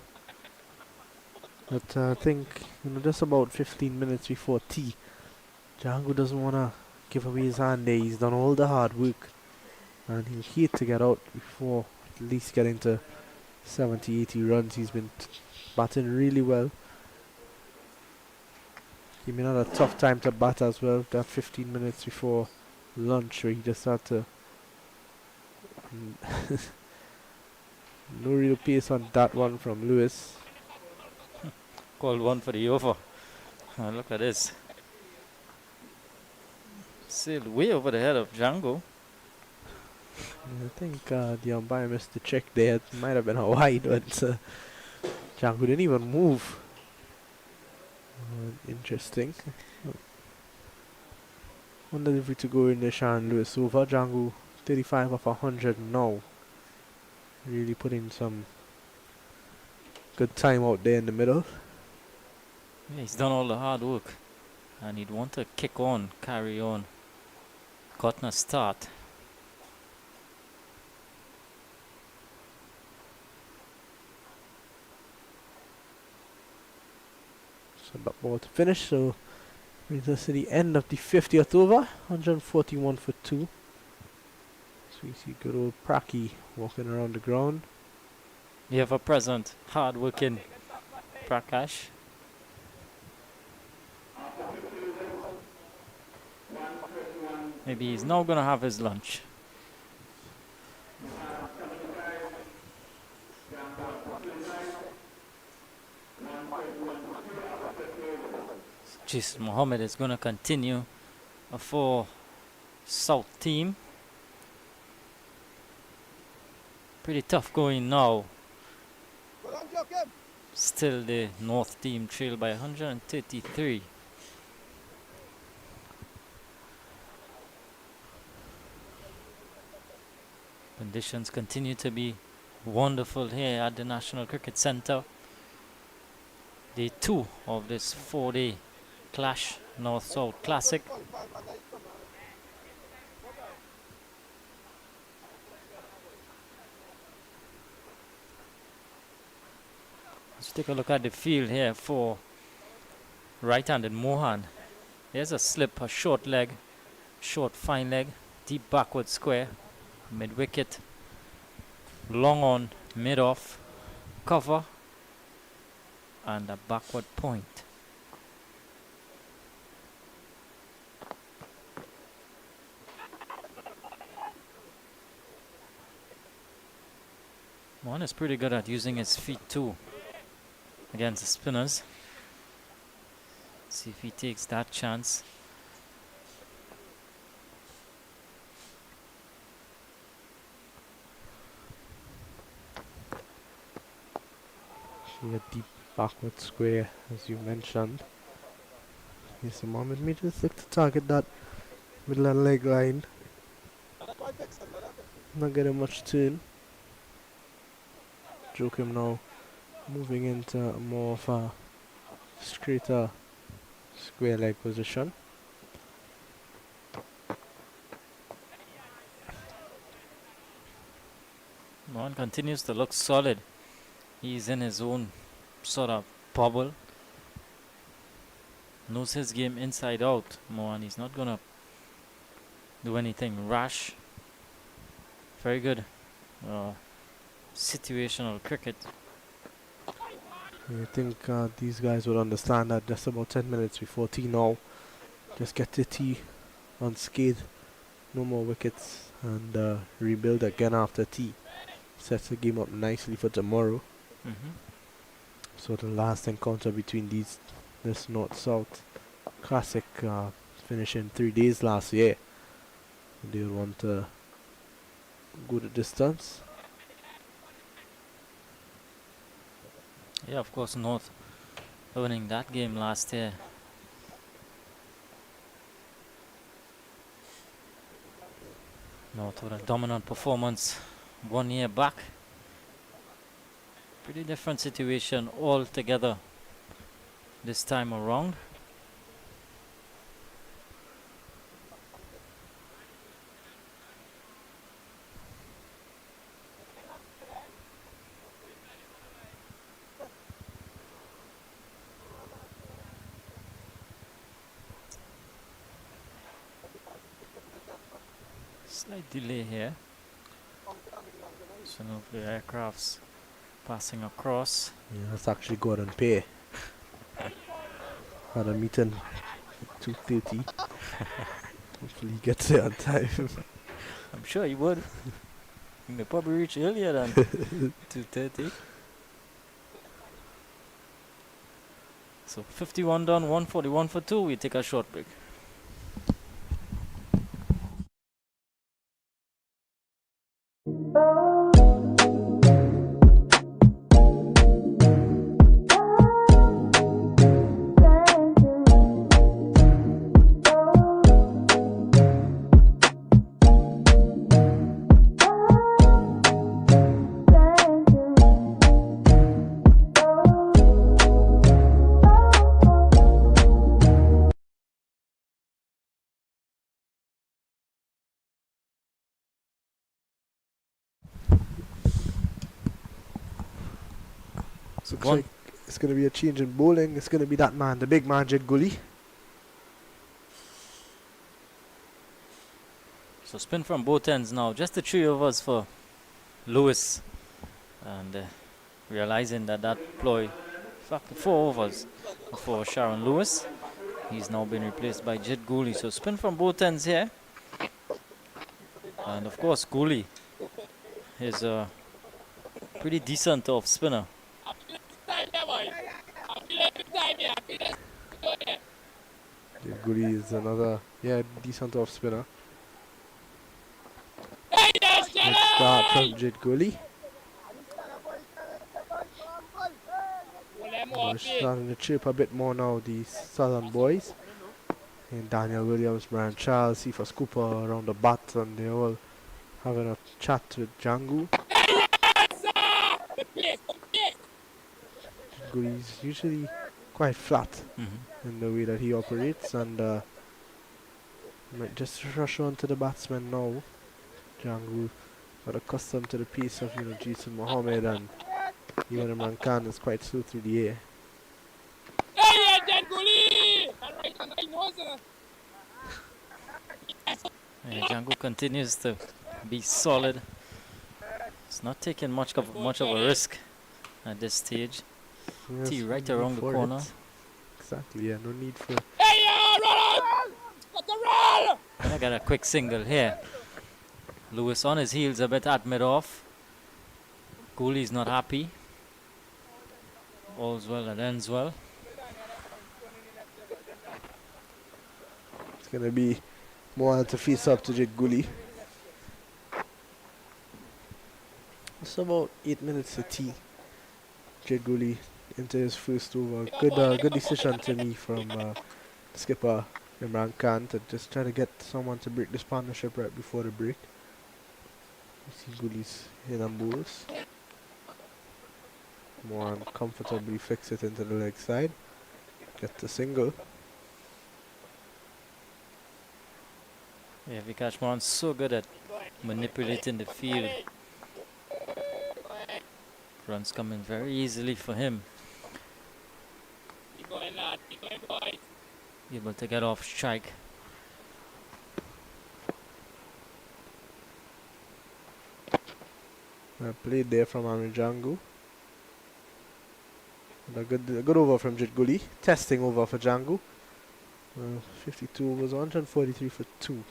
But I think, just about 15 minutes before tea, Django doesn't want to give away his hand there. He's done all the hard work. And he'll hate to get out before at least getting to 70, 80 runs. He's been batting really well. He may have a tough time to bat as well. That 15 minutes before lunch where he just had to... no real pace on that one from Lewis. Called one for the over. Look at this. Sailed way over the head of Django. I think the umpire missed the check there. It might have been a wide, but Django didn't even move. Interesting. One delivery to go in the Sean Lewis over. Django 35 of 100 now. Really putting some good time out there in the middle. Yeah, he's done all the hard work. And he'd want to kick on, carry on. Gotten a start. So that ball to finish, so brings us to the end of the 50th over, 141 for 2. So we see good old Praki walking around the ground. The ever present, hard working Prakash. Maybe he's now gonna have his lunch. Jason Mohammed is going to continue for South team. Pretty tough going now. Still the North team trail by 133. Conditions continue to be wonderful here at the National Cricket Centre. Day 2 of this 4-day Clash North-South Classic. Let's take a look at the field here for right-handed Mohan. There's a slip, a short leg, short fine leg, deep backward square, mid-wicket, long on, mid-off, cover, and a backward point. Mohan is pretty good at using his feet too against the spinners. See if he takes that chance. See a deep backward square, as you mentioned. Yes, the moment may just look to target that middle and leg line. Not getting much turn. Joachim now moving into more of a straighter square leg position. Mohan continues to look solid. He's in his own sort of bubble. Knows his game inside out. Mohan, he's not gonna do anything rash. Very good. Situational cricket. I think these guys would understand that just about 10 minutes before tea now. Just get the tea unscathed. No more wickets. And rebuild again after tea. Sets the game up nicely for tomorrow. So the last encounter between this North-South Classic finishing 3 days last year. They'll want to go the distance. Yeah, of course, North winning that game last year. North with a dominant performance 1 year back. Pretty different situation altogether this time around. Slight delay here. So no the aircrafts passing across. Yeah, that's actually Gordon Pay. Had a meeting at 2:30. Hopefully he gets there on time. I'm sure he would. He may probably reach earlier than 2:30. So 51 done, 141 for 2. We take a short break. Looks like it's going to be a change in bowling. It's going to be that man, the big man, Jed Gully. So spin from both ends now. Just the 3 overs for Lewis. And realizing that ploy, in fact, 4 overs for Sharon Lewis. He's now been replaced by Jed Gooley. So spin from both ends here. And of course, Gooley is a pretty decent off spinner. Jed Gully is another, decent off spinner. Good start from Jed Gully. We're starting to chip a bit more now, these Southern boys. And Daniel Williams, Brian Charles, Cephas Cooper around the bat, and they're all having a chat with Django. He's usually quite flat in the way that he operates, and might just rush on to the batsman now. Django got accustomed to the pace of Jason Mohammed, and even Imran Khan is quite slow through the air. Django continues to be solid. It's not taking much of a risk at this stage. Yes, Tee right no around need the for corner. it. Exactly, yeah, no need for it. And I got a quick single here. Lewis on his heels a bit at mid-off. Cooley's not happy. All's well that ends well. It's going to be more to face up to Jed Gully. It's about 8 minutes to tea. Jed Gully into his first over. Good decision to me from skipper Imran Khan to just try to get someone to break this partnership right before the break. You see Gully's in and bowls. Mohan comfortably flicks it into the leg side. Gets the single. Yeah, Vikash Mohan's so good at manipulating the field. Runs coming very easily for him. Keep going, lad. Keep going, boys. Able to get off strike. Played there from Amir Django. And a good over from Jet Gully. Testing over for Django. 52 overs, 143 for 2.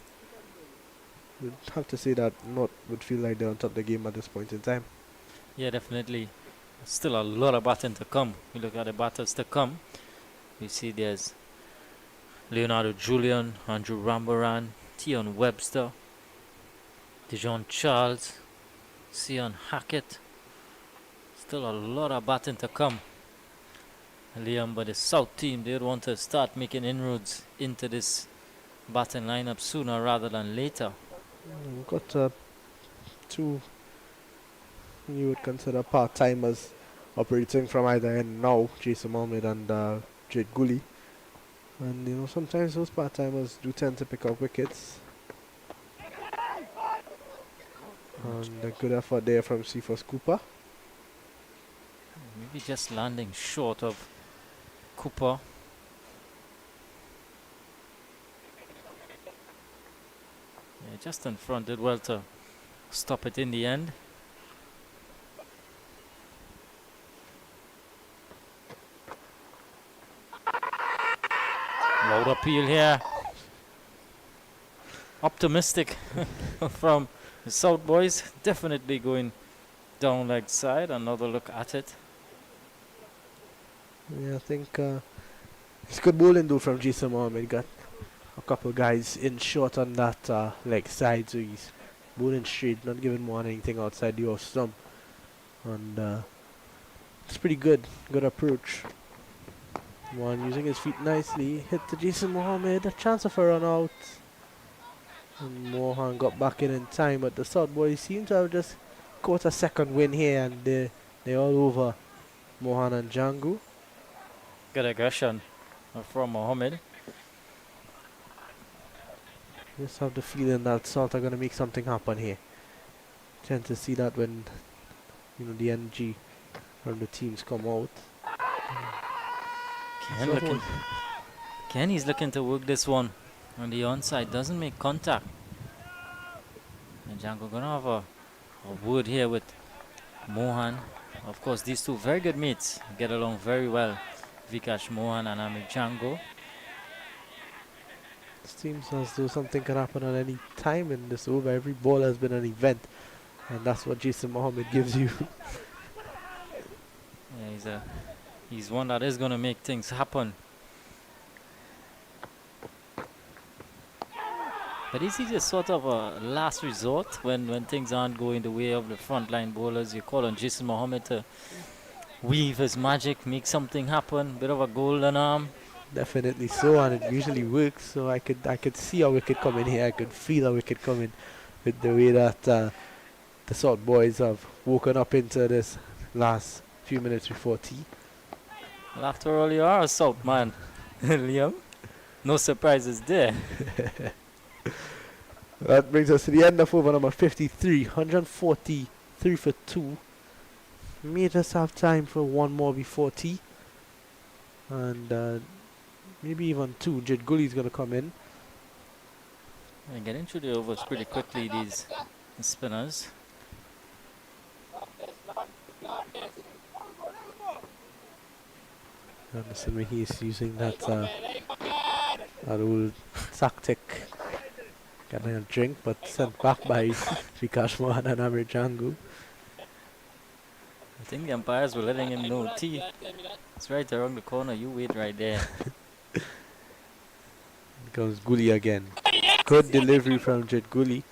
You'd have to say that North would feel like they're on top of the game at this point in time. Yeah, definitely. Still a lot of batting to come. We look at the batters to come. We see there's Leonardo Julian, Andrew Rambaran, Tion Webster, Dijon Charles, Sion Hackett. Still a lot of batting to come. Liam, but the South team, they'd want to start making inroads into this batting lineup sooner rather than later. We've got two you would consider part-timers operating from either end now, Jason Mohammed and Jade Gully. And you know, sometimes those part-timers do tend to pick up wickets. And a good effort there from Cephas Cooper. Maybe just landing short of Cooper. Yeah, just in front, did well to stop it in the end. Loud appeal here. Optimistic from the South boys. Definitely going down leg side. Another look at it. Yeah, I think it's good bowling though from Jason Mohammed. Got a couple guys in short on that leg side, so he's bowling straight, not giving Mohan anything outside the off stump. And it's pretty good. Good approach. Mohan using his feet nicely. Hit to Jason Mohammed. A chance of a run out. And Mohan got back in time, but the South boys seem to have just caught a second win here, and they're all over Mohan and Django. Good aggression from Mohammed. Just have the feeling that Salt are going to make something happen here. Tend to see that when the energy from the teams come out. Kenny's looking to work this one on the onside. Doesn't make contact. And Django gonna have a word here with Mohan. Of course, these two very good mates. Get along very well. Vikash Mohan and Amir Django. It seems as though something can happen at any time in this over. Every ball has been an event, and that's what Jason Mohammed gives you. Yeah, he's one that is gonna make things happen. But is he just sort of a last resort when things aren't going the way of the frontline bowlers? You call on Jason Mohammed to weave his magic, make something happen, bit of a golden arm. Definitely so, and it usually works. So I could see a wicket coming here. I could feel a wicket coming with the way that the Salt boys have woken up into this last few minutes before tea. Well, after all, you are a Salt man, Liam. No surprises there. That brings us to the end of over number 53, 143 for 2. May just have time for one more before tea. And maybe even 2. Jed Gully's going to come in. And getting through the overs pretty quickly, these spinners. Understand when he's using that old tactic. Getting a drink, but sent back by Vikash Mohan and Amir Django. I think the umpires were letting him know, T, it's right around the corner, you wait right there. Here comes Gully again. Good delivery from Jet Gully.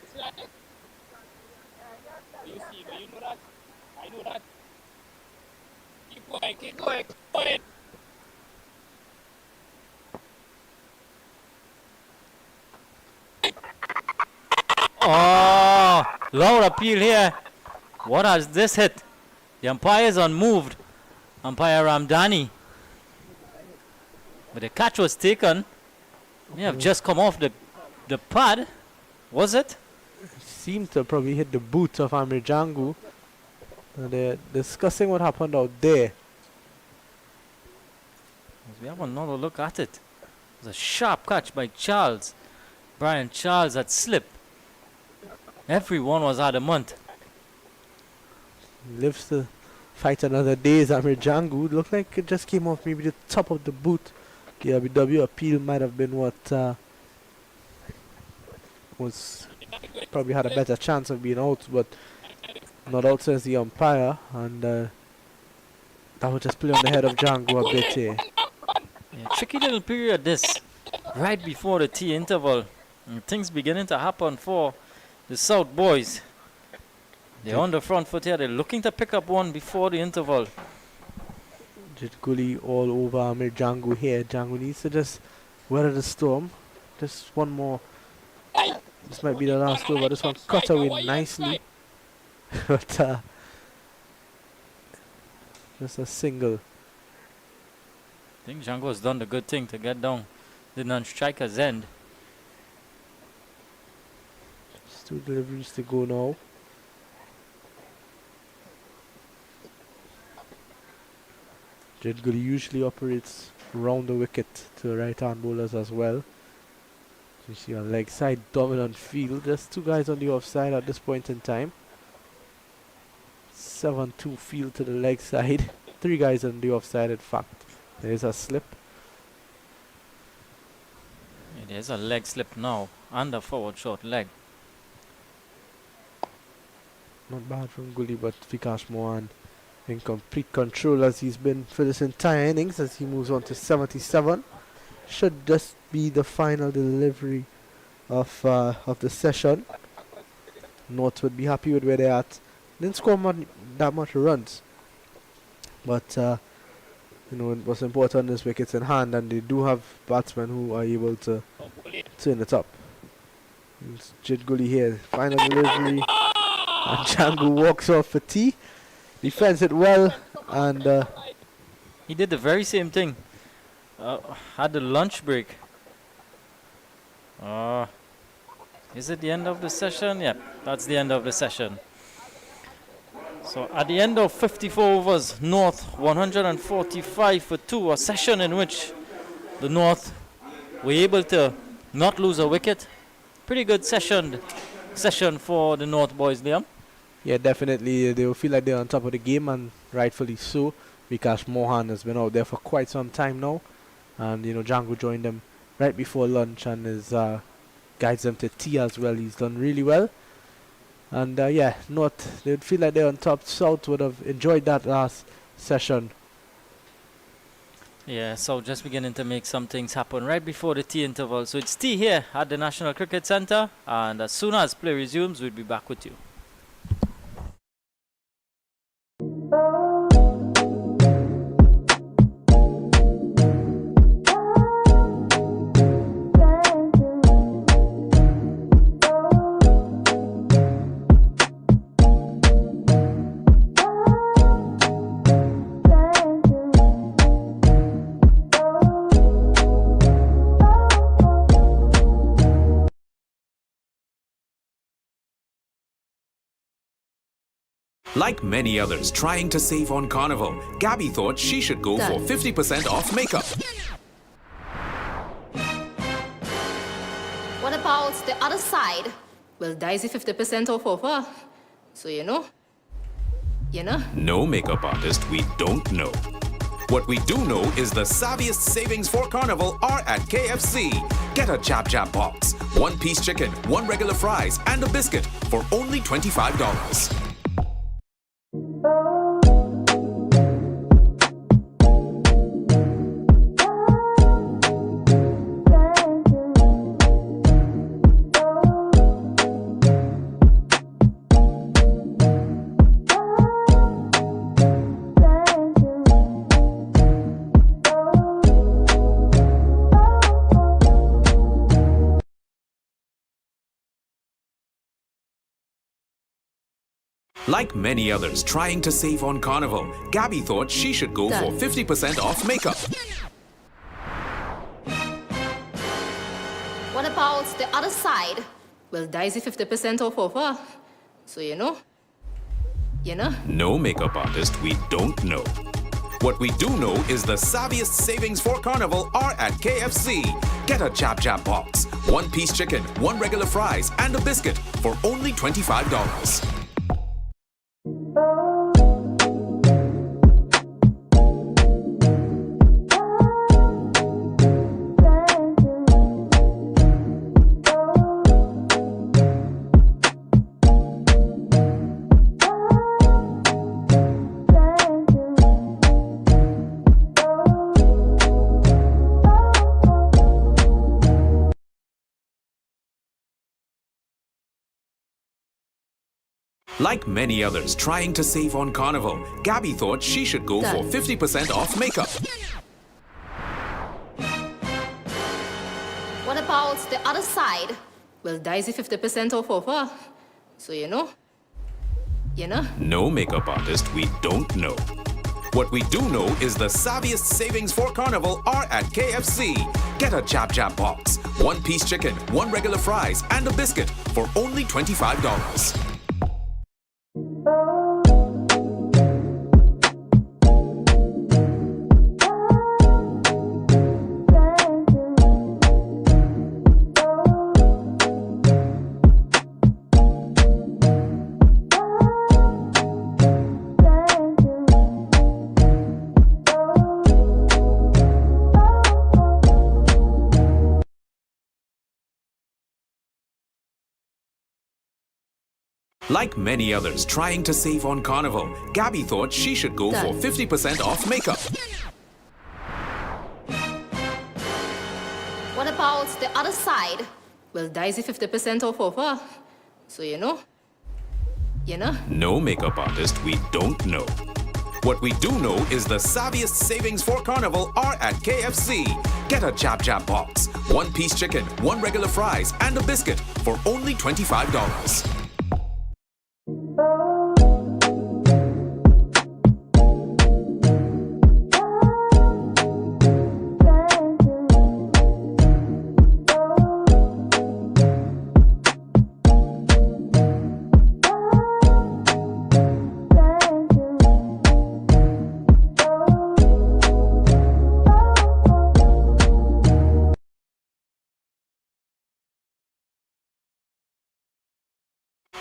You see, but you know that. I know that. Keep going, keep going, keep going. Oh, loud appeal here. What has this hit? The umpire is unmoved. Umpire Ramdani. But the catch was taken. May have just come off the pad. Was it? Seemed to probably hit the boot of Amir Django. They're discussing what happened out there. We have another look at it. It was a sharp catch by Charles. Brian Charles had slipped. Everyone was adamant. Lives to fight another day. Zamir Django looked like it just came off maybe the top of the boot. KWW appeal might have been what was probably had a better chance of being out, but not out says the umpire, and that would just play on the head of Django a bit here. Yeah, tricky little period this, right before the tea interval. And things beginning to happen for the South boys. They're on the front foot here. They're looking to pick up one before the interval. Gully all over Amir Django here. Django needs to just weather the storm. Just one more. This might be the last goal, but this one cut away nicely. But just a single. I think Django has done the good thing to get down the non-striker's end. Just 2 deliveries to go now. Jed Gully usually operates round the wicket to right-hand bowlers as well. So you see on leg side dominant field. There's 2 guys on the offside at this point in time. 7-2 field to the leg side. 3 guys on the offside in fact. There's a slip. Yeah, there's a leg slip now. And a forward short leg. Not bad from Gully, but Vikash Mohan in complete control as he's been for this entire innings as he moves on to 77. Should just be the final delivery of the session. North would be happy with where they're at. Didn't score that much runs, but you know, it was important this wicket's in hand, and they do have batsmen who are able to turn it up. It's Jid Gully here, final delivery, and Django walks off for tea. Defends it well, and He did the very same thing. Had the lunch break. Is it the end of the session? Yep, that's the end of the session. So at the end of 54 overs, North 145 for 2, a session in which the North were able to not lose a wicket. Pretty good session for the North boys, Liam. yeah, definitely they will feel like they're on top of the game, and rightfully so. Vikash Mohan has been out there for quite some time now, and you know, Django joined them right before lunch and is guides them to tea as well. He's done really well. And yeah, North, they would feel like they're on top. South would have enjoyed that last session. Yeah, so just beginning to make some things happen right before the tea interval. So it's tea here at the National Cricket Centre, and as soon as play resumes, we'll be back with you. Like many others trying to save on Carnival, Gabby thought she should go for 50% off makeup. What about the other side? Well, Daisy 50% off offer. So you know. No makeup artist we don't know. What we do know is the savviest savings for Carnival are at KFC. Get a Jab Jab box, 1-piece chicken, 1 regular fries, and a biscuit for only $25. Like many others trying to save on Carnival, Gabby thought she should go for 50% off makeup. What about the other side? Well, Daisy 50% off offer. So you know. You know? No makeup artist we don't know. What we do know is the savviest savings for Carnival are at KFC. Get a Chap Chap box, 1-piece chicken, 1 regular fries, and a biscuit for only $25. Like many others trying to save on Carnival, Gabby thought she should go for 50% off makeup. What about the other side? Well, Daisy 50% off offer. So you know? You know? No makeup artist we don't know. What we do know is the savviest savings for Carnival are at KFC. Get a Chap Chap box, 1-piece chicken, 1 regular fries, and a biscuit for only $25. Like many others trying to save on Carnival, Gabby thought she should go for 50% off makeup. What about the other side? Well, Daisy 50% off offer. So you know? You know? No makeup artist we don't know. What we do know is the savviest savings for Carnival are at KFC. Get a Chap Chap box, 1-piece chicken, 1 regular fries, and a biscuit for only $25.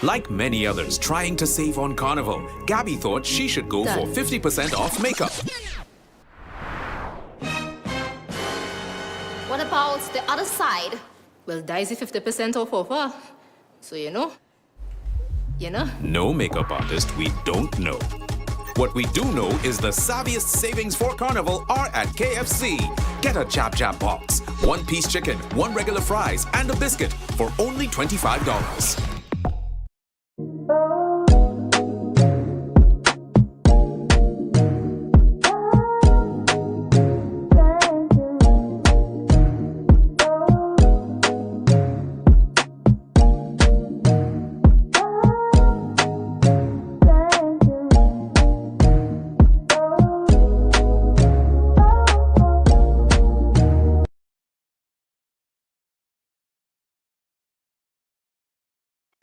Like many others trying to save on Carnival, Gabby thought she should go for 50% off makeup. What about the other side? Well, Daisy 50% off offer. So you know? You know? No makeup artist we don't know. What we do know is the savviest savings for Carnival are at KFC. Get a Chap Chap box, 1-piece chicken, 1 regular fries, and a biscuit for only $25.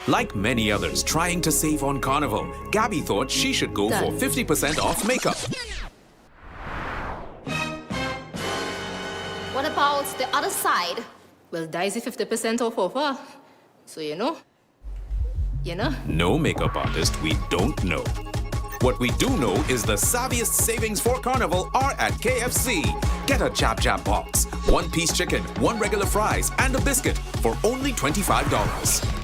Like many others trying to save on Carnival, Gabby thought she should go for 50% off makeup. What about the other side? Well, Daisy 50% off offer. So you know? You know? No makeup artist we don't know. What we do know is the savviest savings for Carnival are at KFC. Get a Chap Chap box, 1-piece chicken, 1 regular fries, and a biscuit for only $25.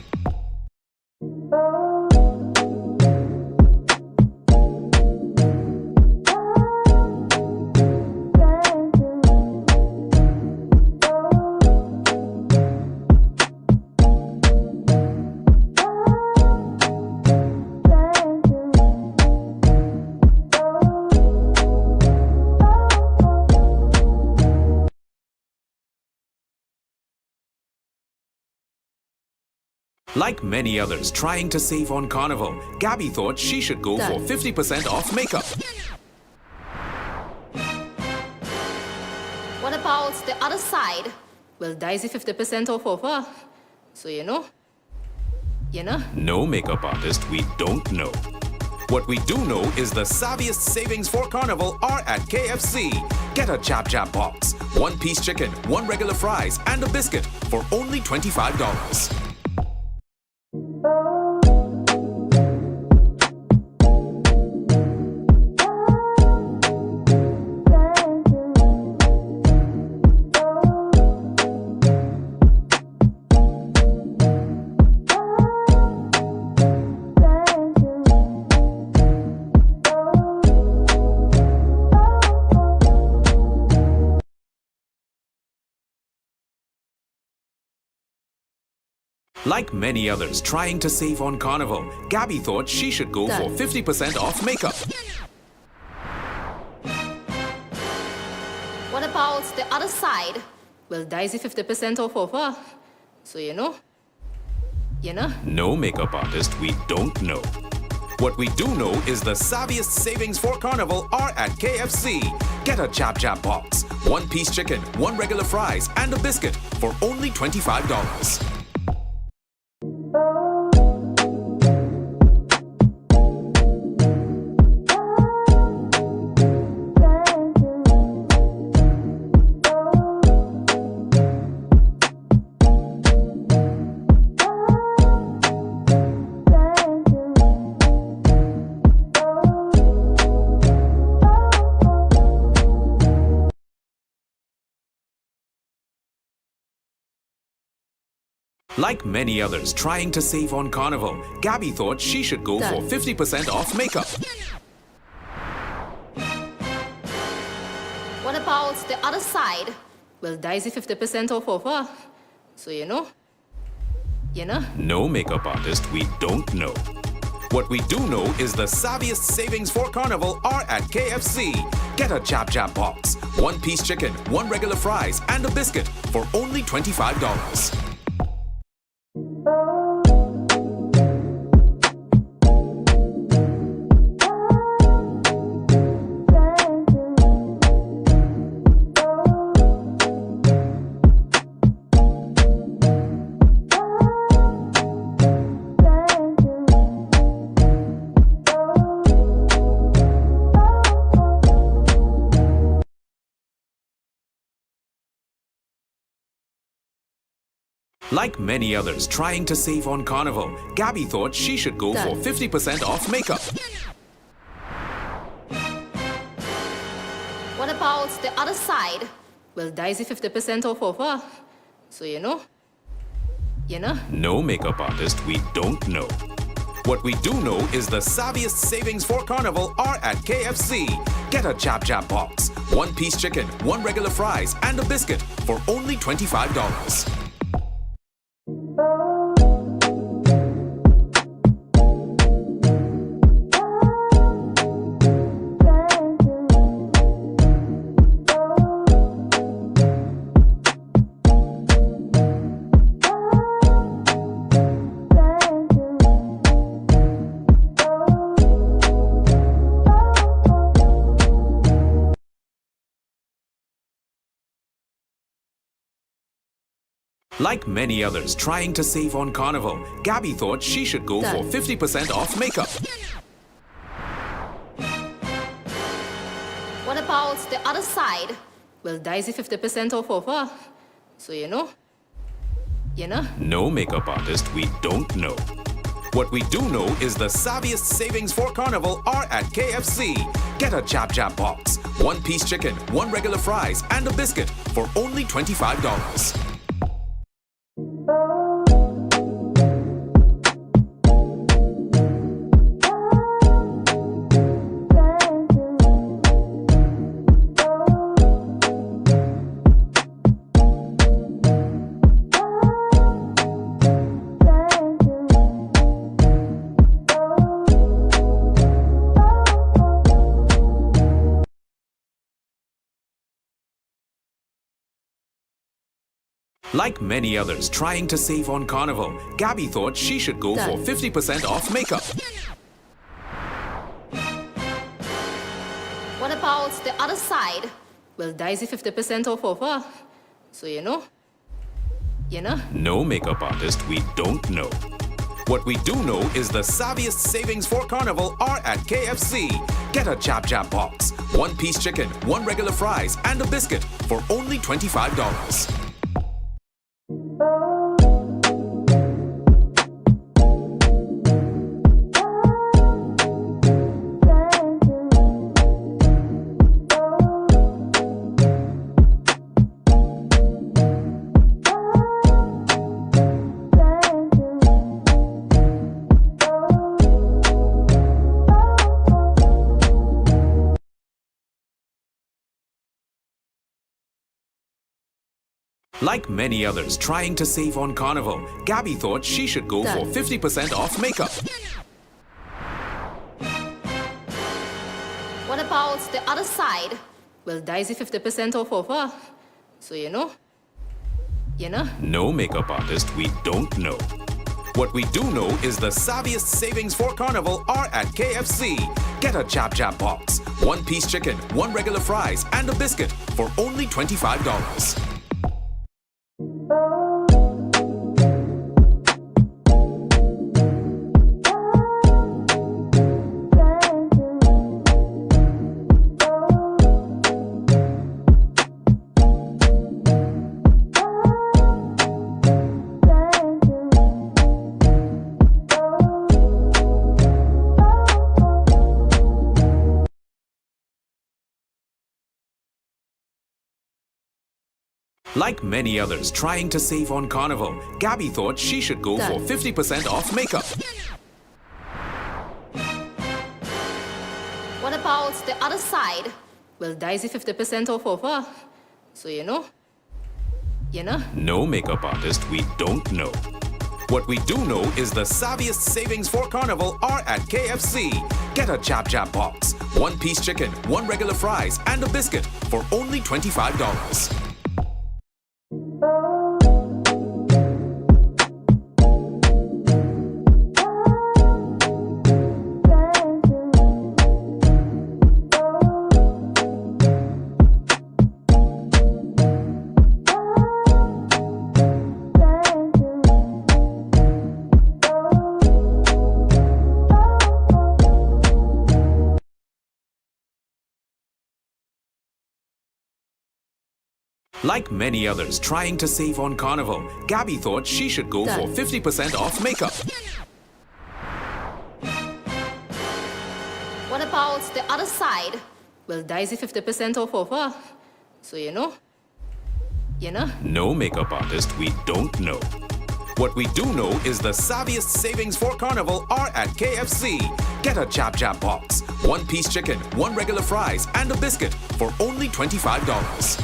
Like many others trying to save on Carnival, Gabby thought she should go for 50% off makeup. What about the other side? Well, Daisy 50% off offer. So you know? You know? No makeup artist we don't know. What we do know is the savviest savings for Carnival are at KFC. Get a Jab Jab box, 1-piece chicken, 1 regular fries, and a biscuit for only $25. Like many others trying to save on Carnival, Gabby thought she should go for 50% off makeup. What about the other side? Well, Daisy 50% off offer. So you know. No makeup artist we don't know. What we do know is the savviest savings for Carnival are at KFC. Get a Jab Jab box, 1-piece chicken, 1 regular fries, and a biscuit for only $25. Like many others trying to save on Carnival, Gabby thought she should go for 50% off makeup. What about the other side? Well, Daisy 50% off offer. So you know. No makeup artist we don't know. What we do know is the savviest savings for Carnival are at KFC. Get a Jab Jab box, 1-piece chicken, 1 regular fries, and a biscuit for only $25. Like many others trying to save on Carnival, Gabby thought she should go for 50% off makeup. What about the other side? Well, Daisy 50% off offer. So you know. No makeup artist we don't know. What we do know is the savviest savings for Carnival are at KFC. Get a Jab Jab box, 1-piece chicken, 1 regular fries, and a biscuit for only $25. Like many others trying to save on Carnival, Gabby thought she should go for 50% off makeup. What about the other side? Well, Daisy 50% off offer. So you know. No makeup artist we don't know. What we do know is the savviest savings for Carnival are at KFC. Get a Jab Jab box, 1-piece chicken, 1 regular fries, and a biscuit for only $25. Like many others trying to save on Carnival, Gabby thought she should go for 50% off makeup. What about the other side? Well, Daisy 50% off offer. So you know. No makeup artist we don't know. What we do know is the savviest savings for Carnival are at KFC. Get a Jab Jab box, 1-piece chicken, 1 regular fries, and a biscuit for only $25. Like many others trying to save on Carnival, Gabby thought she should go for 50% off makeup. What about the other side? Well, Daisy 50% off offer. So you know. No makeup artist we don't know. What we do know is the savviest savings for Carnival are at KFC. Get a Jab Jab box, 1-piece chicken, 1 regular fries, and a biscuit for only $25. Like many others trying to save on Carnival, Gabby thought she should go for 50% off makeup. What about the other side? Well, Daisy 50% off offer. So you know. No makeup artist we don't know. What we do know is the savviest savings for Carnival are at KFC. Get a Jab Jab box, 1-piece chicken, 1 regular fries, and a biscuit for only $25. Like many others trying to save on Carnival, Gabby thought she should go for 50% off makeup. What about the other side? Well, Daisy 50% off offer. So you know. No makeup artist we don't know. What we do know is the savviest savings for Carnival are at KFC. Get a Jab Jab box, 1-piece chicken, 1 regular fries, and a biscuit for only $25.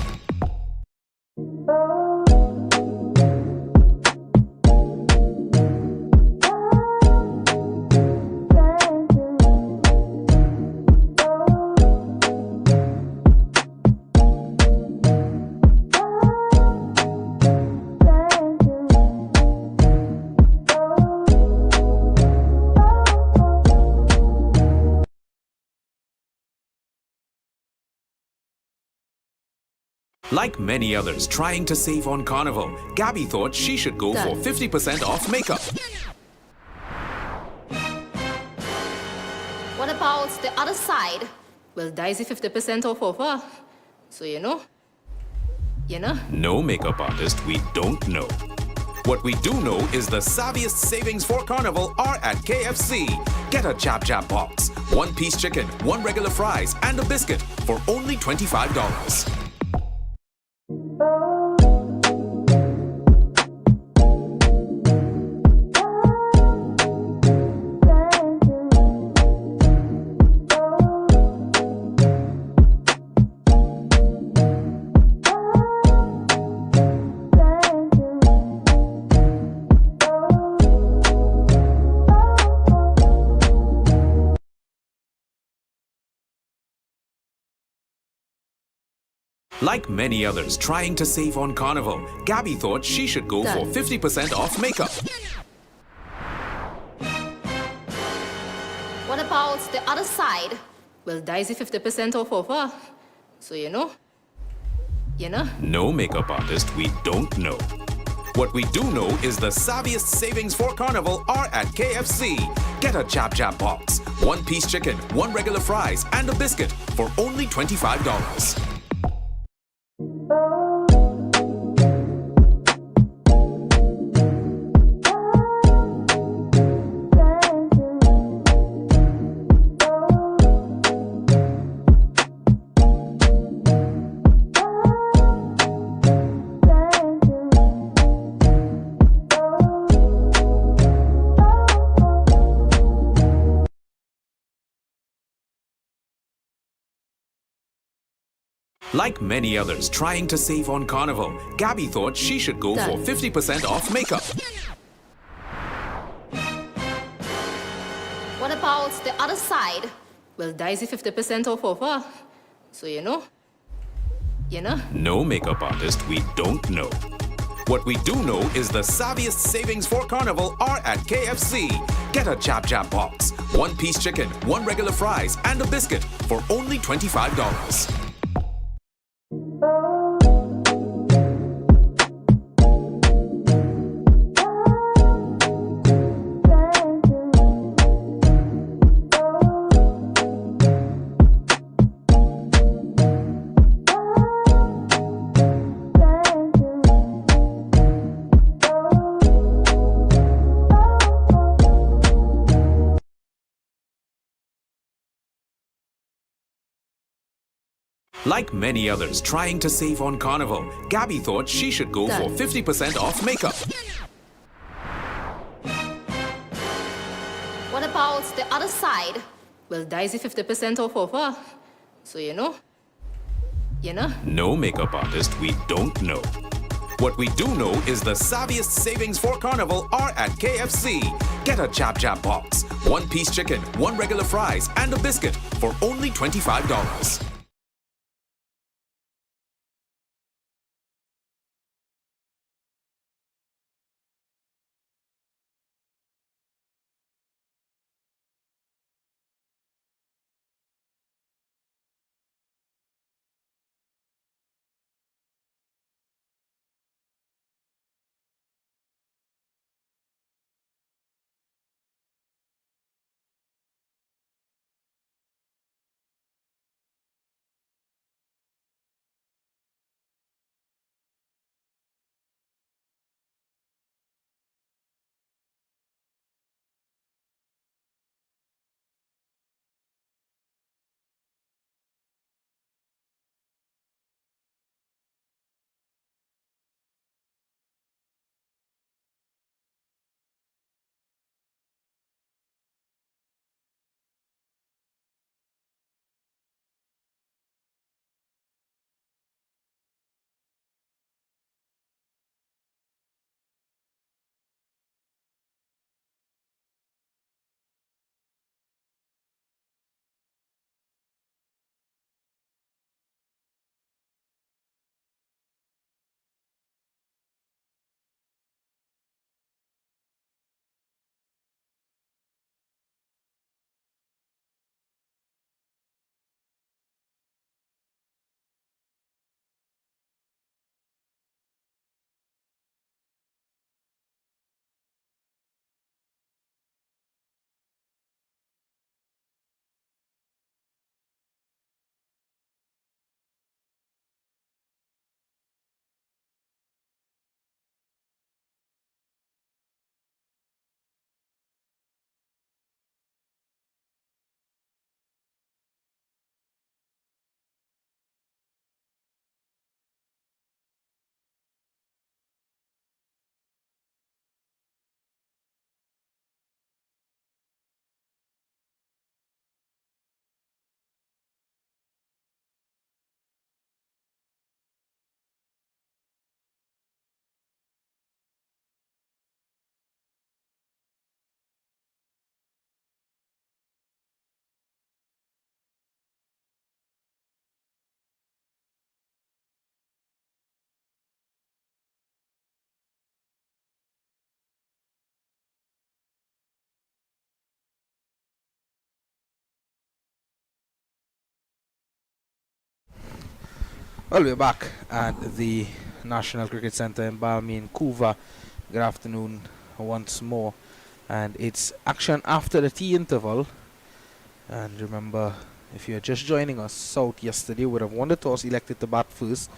Like many others trying to save on Carnival, Gabby thought she should go for 50% off makeup. What about the other side? Well, Daisy 50% off offer. So you know. No makeup artist we don't know. What we do know is the savviest savings for Carnival are at KFC. Get a Jab Jab box, 1-piece chicken, 1 regular fries, and a biscuit for only $25. Like many others trying to save on Carnival, Gabby thought she should go for 50% off makeup. What about the other side? Well, Daisy 50% off offer. So you know. No makeup artist we don't know. What we do know is the savviest savings for Carnival are at KFC. Get a Jab Jab box, 1-piece chicken, 1 regular fries, and a biscuit for only $25. Like many others trying to save on Carnival, Gabby thought she should go for 50% off makeup. What about the other side? Well, Daisy 50% off offer. So you know. No makeup artist we don't know. What we do know is the savviest savings for Carnival are at KFC. Get a Jab Jab box, 1-piece chicken, 1 regular fries, and a biscuit for only $25. Like many others trying to save on Carnival, Gabby thought she should go for 50% off makeup. What about the other side? Well, Daisy 50% off offer. So you know. No makeup artist we don't know. What we do know is the savviest savings for Carnival are at KFC. Get a Jab Jab box, 1-piece chicken, 1 regular fries, and a biscuit for only $25. Well, we're back at the National Cricket Centre in Balmain, Couva. Good afternoon once more. And it's action after the tea interval. And remember, if you're just joining us, South yesterday would have won the toss, elected to bat first,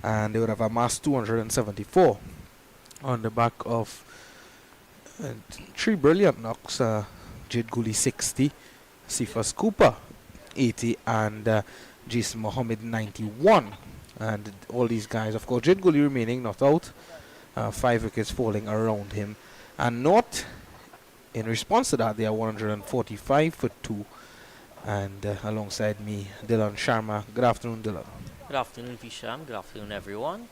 and they would have amassed 274 on the back of three brilliant knocks. Jid Guli 60, Sifas Cooper 80, and Jason Mohammed 91. And all these guys, of course, Jid Guli remaining not out, 5 wickets falling around him. And not in response to that, they are 145 for 2. And alongside me, Dylan Sharma. Good afternoon, Dylan. Good afternoon, Visham. Good afternoon, everyone.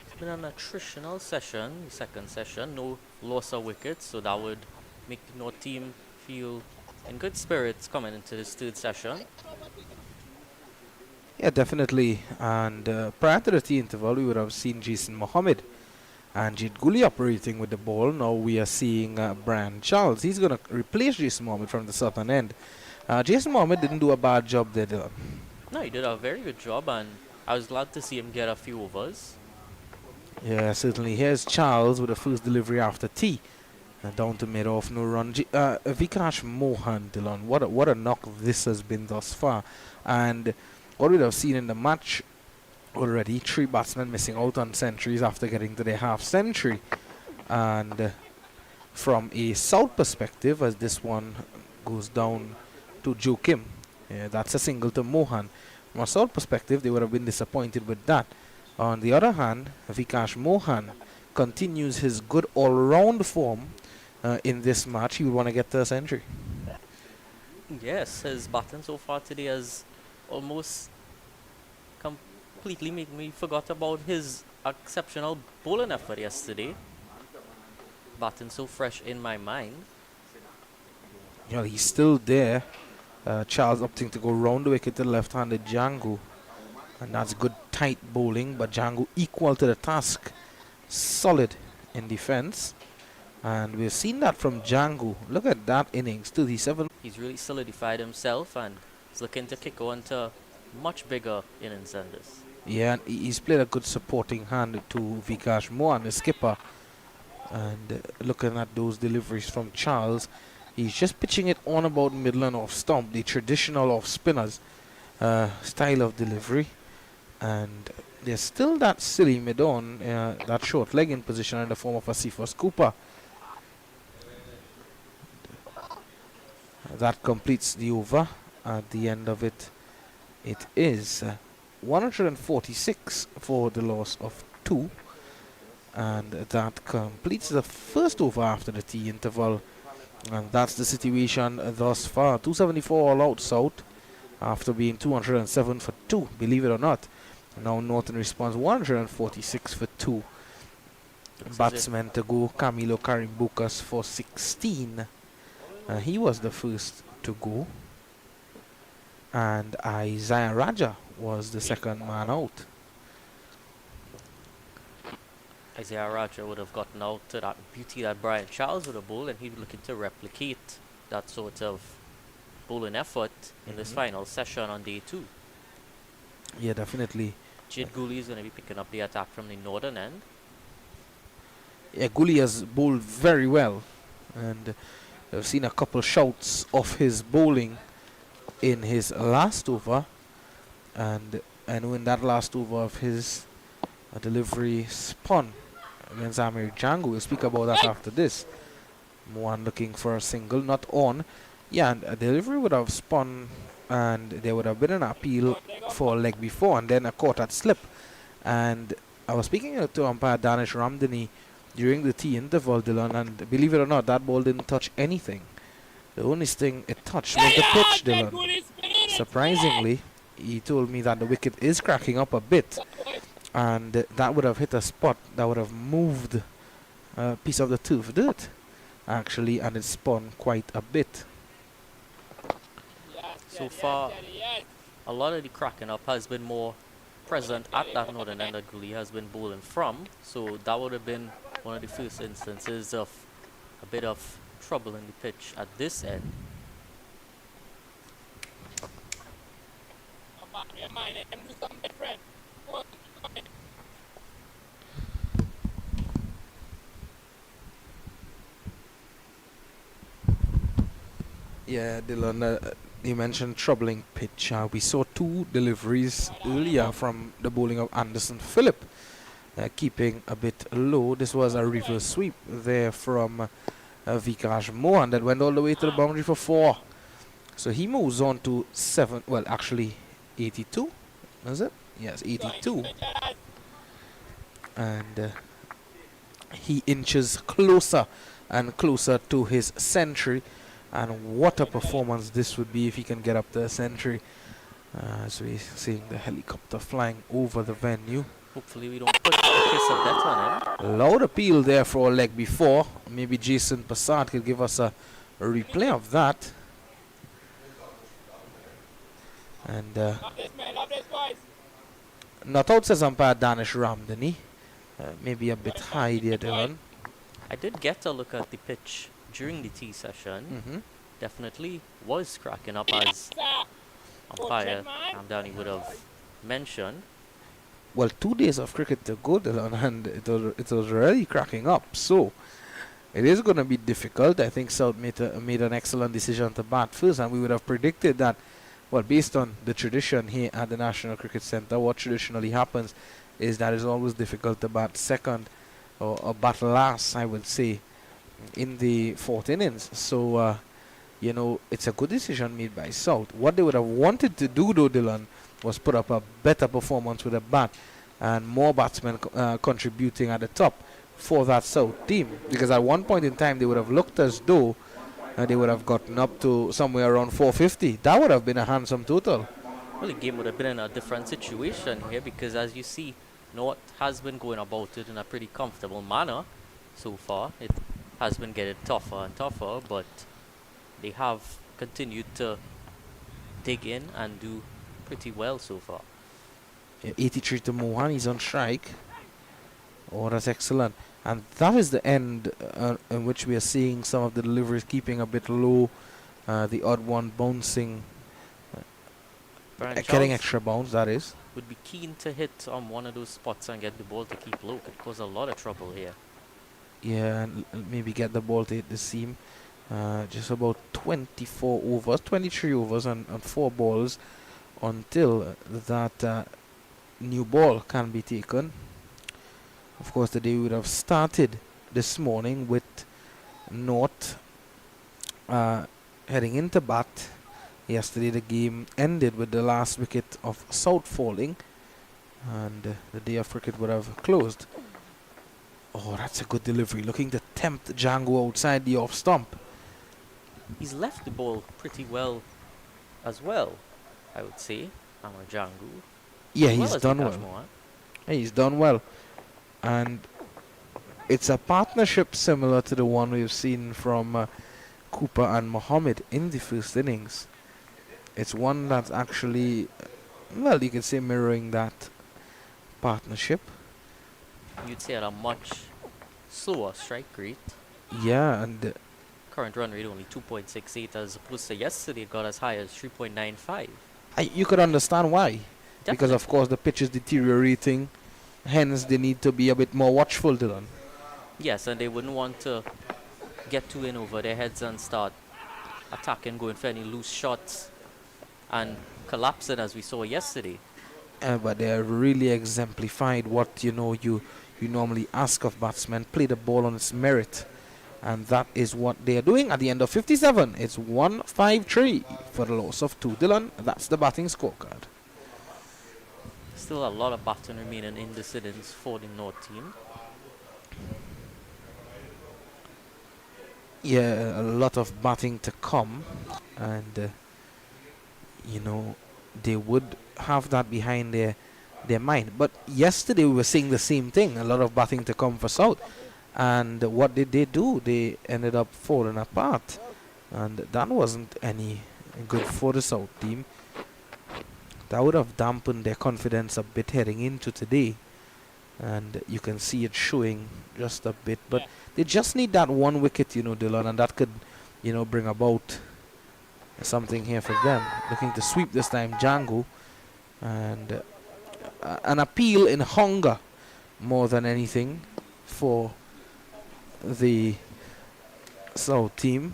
It's been an attritional session, the second session. No loss of wickets, so that would make no team feel in good spirits coming into this third session. Yeah, definitely. And prior to the tea interval, we would have seen Jason Mohammed and Jid Guli operating with the ball. Now we are seeing Brian Charles. He's going to replace Jason Mohammed from the southern end. Jason Mohammed didn't do a bad job there, Dylan. No, he did a very good job, and I was glad to see him get a few overs. Yeah, certainly. Here's Charles with the first delivery after tea. Down to mid-off, no run. Vikash Mohan, Dylan. What a knock this has been thus far. And what we'd have seen in the match already, 3 batsmen missing out on centuries after getting to their half century. And from a South perspective, as this one goes down to Joe Kim, that's a single to Mohan. From a South perspective, they would have been disappointed with that. On the other hand, Vikash Mohan continues his good all-round form in this match. He would want to get to a century. Yes, his batting so far today has almost completely made me forgot about his exceptional bowling effort yesterday. Batting so fresh in my mind. You know, he's still there. Charles opting to go round the wicket to the left-handed Django. And that's good tight bowling, but Django equal to the task. Solid in defense. And we've seen that from Django. Look at that innings, 37. He's really solidified himself and is looking to kick on to much bigger innings than this. Yeah, and he's played a good supporting hand to Vikash Mohan, the skipper. And looking at those deliveries from Charles, he's just pitching it on about middle and off stump, the traditional off spinners style of delivery. And there's still that silly mid-on, that short leg in position in the form of a Sifas Cooper. That completes the over. At the end of it, it is 146 for the loss of 2. And that completes the first over after the tea interval. And that's the situation thus far. 274 all out South after being 207 for 2, believe it or not. Now North in response, 146 for 2. Batsmen to go, Camilo Karimbukas for 16. He was the first to go. And Isaiah Raja was the second man out. Isaiah Raja would have gotten out to that beauty that Brian Charles would have bowled, and he'd be looking to replicate that sort of bowling effort in this final session on day 2. Yeah, definitely. Jid Guli is going to be picking up the attack from the northern end. Yeah, Guli has bowled very well, and I've seen a couple shouts of his bowling in his last over, and in that last over of his delivery spun against Amir Django. We'll speak about that after this. Mohan looking for a single, not on. Yeah, and a delivery would have spun, and there would have been an appeal for a leg before, and then a caught at slip. And I was speaking to umpire Danish Ramdani during the tea interval, Dylan, and believe it or not, that ball didn't touch anything. The only thing it touched was the pitch, Dylan. Surprisingly, he told me that the wicket is cracking up a bit, and that would have hit a spot that would have moved a piece of the turf dirt, actually, and it spun quite a bit. So far, a lot of the cracking up has been more present at that northern end that Guli has been bowling from, so that would have been one of the first instances of a bit of trouble in the pitch at this end. Yeah, Dylan, you mentioned troubling pitch. We saw two deliveries earlier from the bowling of Anderson Phillip, keeping a bit low. This was a reverse sweep there from Vikraj Mohan that went all the way to the boundary for 4. So he moves on to 7, well, actually 82, is it? Yes, 82. And he inches closer and closer to his century. And what a performance this would be if he can get up to a century. As we're seeing the helicopter flying over the venue. Hopefully we don't put a kiss of death on him. Loud appeal there for a leg before. Maybe Jason Passat could give us a replay of that. And not out, says umpire Danish Ramdani. Maybe a bit high there, Dylan. I did get a look at the pitch during the tea session. Definitely was cracking up, as umpire Hamdani would have mentioned. Well, 2 days of cricket to go, Dylan, and it was already cracking up. So it is going to be difficult. I think South made an excellent decision to bat first, and we would have predicted that. Well, based on the tradition here at the National Cricket Centre, what traditionally happens is that it's always difficult to bat second or bat last, I would say, in the 4th innings. So, you know, it's a good decision made by South. What they would have wanted to do, though, Dylan, was put up a better performance with a bat and more batsmen contributing at the top for that South team. Because at one point in time, they would have looked as though they would have gotten up to somewhere around 450. That would have been a handsome total. Well, the game would have been in a different situation here, because as you see, North has been going about it in a pretty comfortable manner so far. It has been getting tougher and tougher, but they have continued to dig in and do pretty well so far. 83 to Mohan, he's on strike. Oh, that's excellent. And that is the end in which we are seeing some of the deliveries keeping a bit low. The odd one bouncing, getting extra bounce, that is. Would be keen to hit on one of those spots and get the ball to keep low. Could cause a lot of trouble here. Yeah, and maybe get the ball to hit the seam. Just about 24 overs, 23 overs and 4 balls until that new ball can be taken. Of course, the day would have started this morning with North heading into bat. Yesterday the game ended with the last wicket of South falling, and the day of cricket would have closed. Oh, that's a good delivery, looking to tempt Django outside the off stump. He's left the ball pretty well as well, I would say, Amar Django. Yeah, he's done well. He's done well. And it's a partnership similar to the one we've seen from Cooper and Mohammed in the first innings. It's one that's actually, well, you could say mirroring that partnership. You'd say at a much slower strike rate. Yeah, and current run rate only 2.68 as opposed to yesterday it got as high as 3.95. You could understand why. Definitely. Because of course the pitch is deteriorating, hence they need to be a bit more watchful, Dylan. Yes, and they wouldn't want to get too in over their heads and start attacking, going for any loose shots and collapsing as we saw yesterday. But they really exemplified what you normally ask of batsmen: play the ball on its merit, and that is what they are doing. At the end of 57, it's 1-5-3 for the loss of 2. Dylan, that's the batting scorecard. Still a lot of batting remaining in this innings for the North team. Yeah, a lot of batting to come, and they would have that behind their mind. But yesterday we were seeing the same thing, a lot of batting to come for South. And what did they do? They ended up falling apart, and that wasn't any good for the South team. That would have dampened their confidence a bit heading into today, and you can see it showing just a bit. But they just need that one wicket, Dylan, and that could, bring about something here for them. Looking to sweep this time, Django, and an appeal in hunger more than anything for the South team.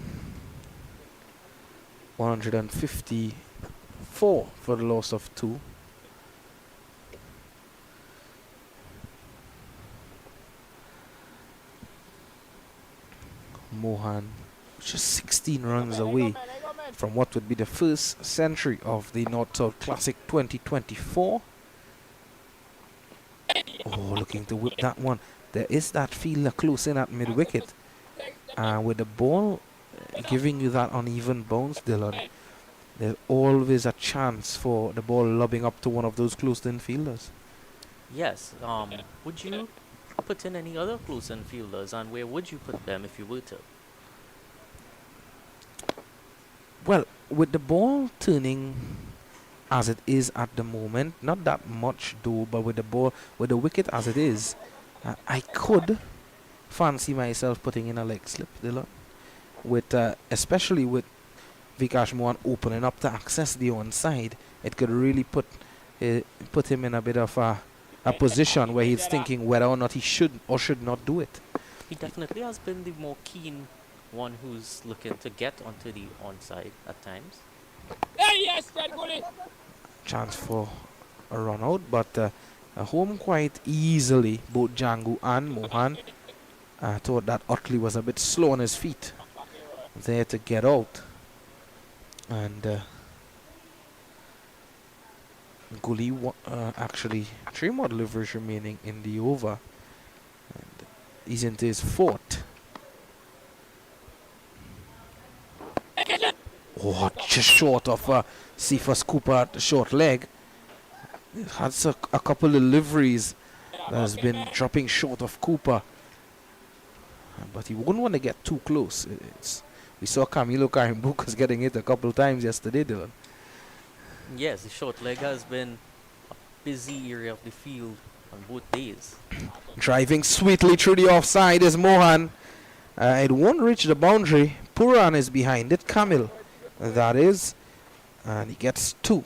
154 for the loss of 2. Mohan just 16 runs away from what would be the first century of the North-South Classic 2024. Oh, looking to whip that one. There is that fielder close in at mid-wicket. With the ball giving you that uneven bounce, Dylan, there's always a chance for the ball lobbing up to one of those close-in fielders. Yes. Would you put in any other close-in fielders, and where would you put them if you were to? Well, with the ball turning as it is at the moment, not that much though, but with the wicket as it is, I could fancy myself putting in a leg slip, Dylan. With especially with Vikash Mohan opening up to access the onside, it could really put him in a bit of a position where he's thinking whether or not he should or should not do it. He definitely has been the more keen one who's looking to get onto the onside at times. Chance for a run out, but home quite easily. Both Django and Mohan thought that Utley was a bit slow on his feet there to get out. And Gully actually 3 more deliveries remaining in the over. And he's into his 4th. Oh, just short of Cephas Cooper at the short leg. Had a couple of deliveries that has been dropping short of Cooper. But he wouldn't want to get too close. We saw Camilo Carimbucas getting it a couple of times yesterday, Dylan. Yes, the short leg has been a busy area of the field on both days. Driving sweetly through the offside is Mohan. It won't reach the boundary. Puran is behind it. Camil, that is. And he gets 2.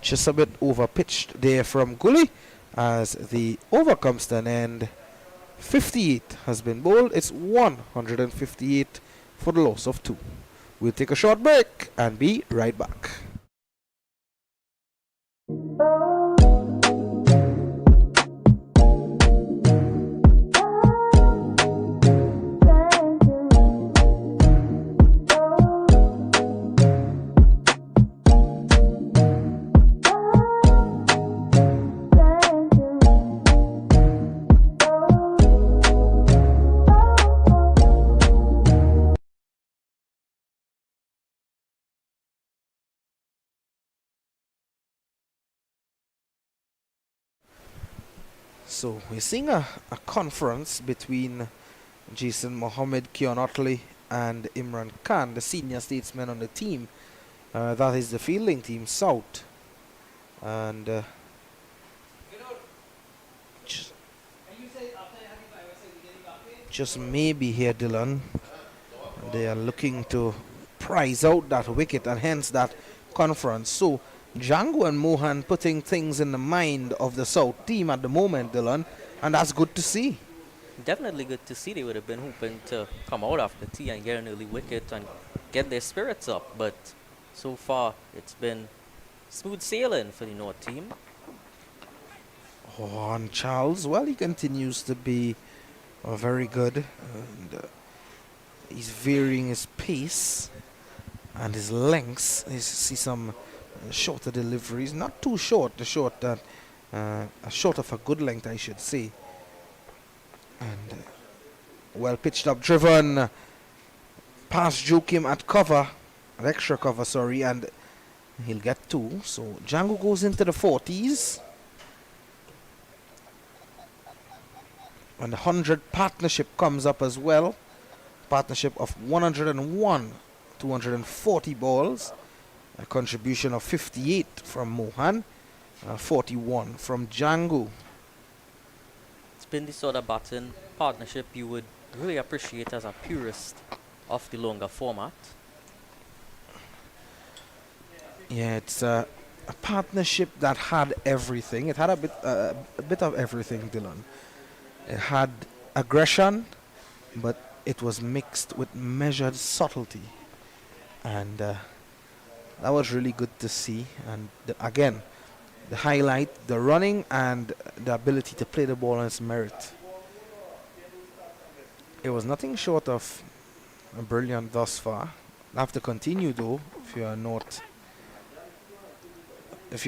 Just a bit over pitched there from Gully as the over comes to an end. 58 has been bowled. It's 158 for the loss of 2. We'll take a short break and be right back. So we're seeing a conference between Jason Mohammed, Keon Otley and Imran Khan, the senior statesman on the team. That is the fielding team, South. And just maybe here, Dylan, they are looking to prize out that wicket and hence that conference. So Django and Mohan putting things in the mind of the South team at the moment, Dylan, and that's good to see. Definitely good to see. They would have been hoping to come out after tea and get an early wicket and get their spirits up, but so far it's been smooth sailing for the North team. Oh, and Charles, well, he continues to be very good. And, he's varying his pace and his lengths. You see some shorter deliveries, not too short, short of a good length, I should say. And well pitched up, driven past Joachim at cover, at extra cover, sorry, and he'll get 2. So Django goes into the 40s. And the 100 partnership comes up as well. Partnership of 101, 240 balls. A contribution of 58 from Mohan, 41 from Django. It's been the sort of batting partnership you would really appreciate as a purist of the longer format. Yeah, it's a partnership that had everything. It had a bit of everything, Dylan. It had aggression, but it was mixed with measured subtlety. And that was really good to see. And again, the highlight, the running and the ability to play the ball on its merit. It was nothing short of brilliant thus far. Have to continue though if you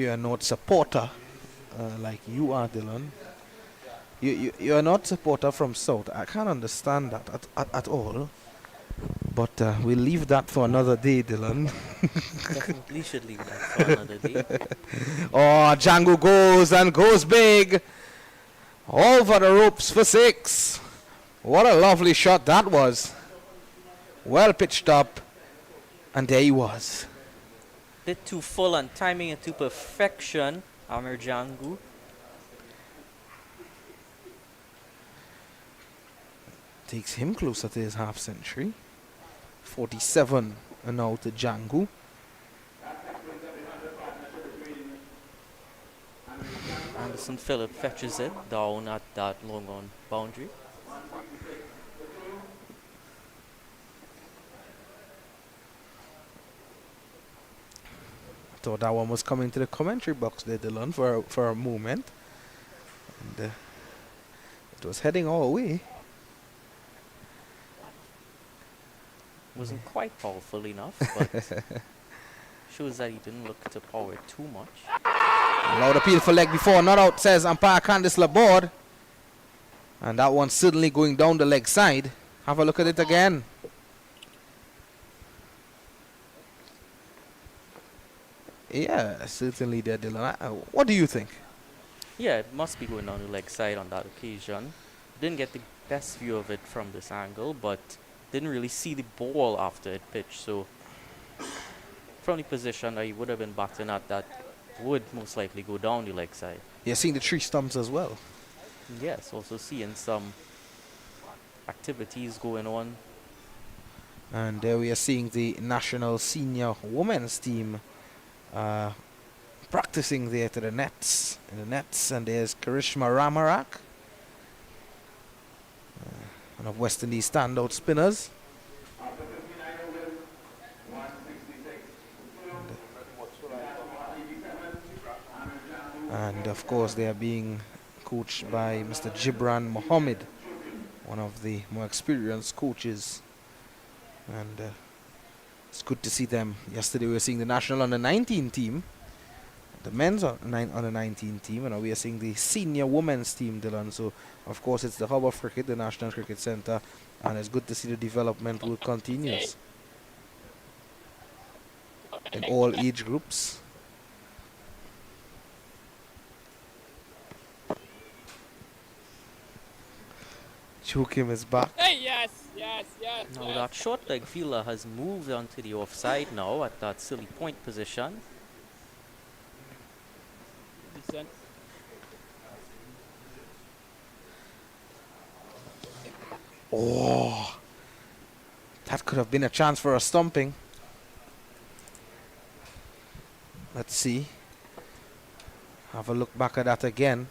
are not supporter like you are, Dylan. You are not supporter from South. I can't understand that at all. But we'll leave that for another day, Dylan. Definitely should leave that for another day. Oh, Django goes big. Over the ropes for 6. What a lovely shot that was. Well pitched up. And there he was. Bit too full and timing it to perfection, Amir Django. Takes him closer to his half century. 47 and now to Django. Anderson Phillip fetches it down at that long on boundary. Thought that one was coming to the commentary box there, Dylan, for a moment. And it was heading our way. Wasn't quite powerful enough, but shows that he didn't look to power it too much. Loud appeal for leg before, not out, says umpire Candice Laborde. And that one suddenly going down the leg side. Have a look at it again. Yeah, certainly there, Dylan. What do you think? Yeah, it must be going down the leg side on that occasion. Didn't get the best view of it from this angle, but didn't really see the ball after it pitched. So from the position that he would have been batting at, that would most likely go down the leg side. You're seeing the tree stumps as well. Yes, also seeing some activities going on. And there we are seeing the national senior women's team practicing there to the nets. In the nets, and there's Karishma Ramarak, one of West Indies standout spinners. And of course they are being coached by Mr. Gibran Mohammed, one of the more experienced coaches. And it's good to see them. Yesterday we were seeing the national under 19 team, the men's under 19 team, and now we are seeing the senior women's team, Dylan. So of course it's the hub of cricket, the National Cricket Centre, and it's good to see the development work continues in all age groups. Chukim is back. Hey, yes. Now that short leg fielder has moved onto the offside now at that silly point position. Listen. Oh, that could have been a chance for a stumping. Let's see. Have a look back at that again.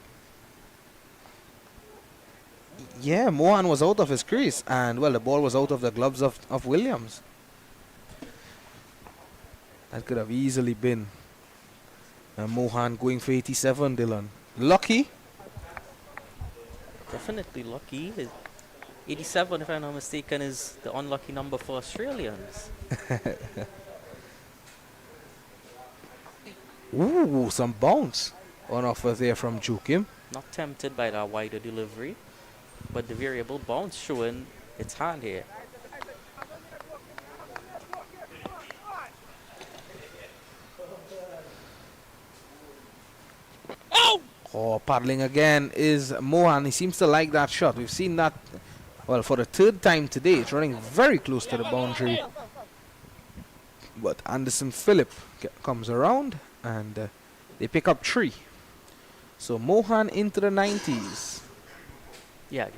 Yeah, Mohan was out of his crease, and well, the ball was out of the gloves of Williams. That could have easily been Mohan going for 87, Dylan. Lucky? Definitely lucky. 87, if I'm not mistaken, is the unlucky number for Australians. Ooh, some bounce on offer there from Jukim. Not tempted by that wider delivery, but the variable bounce showing its hand here. Oh, paddling again is Mohan. He seems to like that shot. We've seen that, well, for the third time today. It's running very close to the boundary. But Anderson Phillip comes around, and they pick up 3. So Mohan into the 90s. Yeah.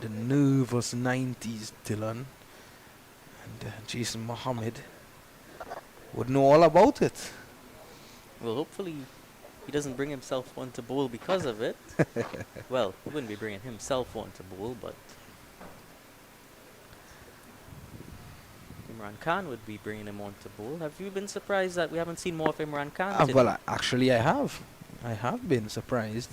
The nervous 90s, Dylan. And Jason Mohammed would know all about it. Well, hopefully he doesn't bring himself on to bowl because of it. Well, he wouldn't be bringing himself on to bowl, but Imran Khan would be bringing him on to bowl. Have you been surprised that we haven't seen more of Imran Khan today? Well, actually, I have. I have been surprised.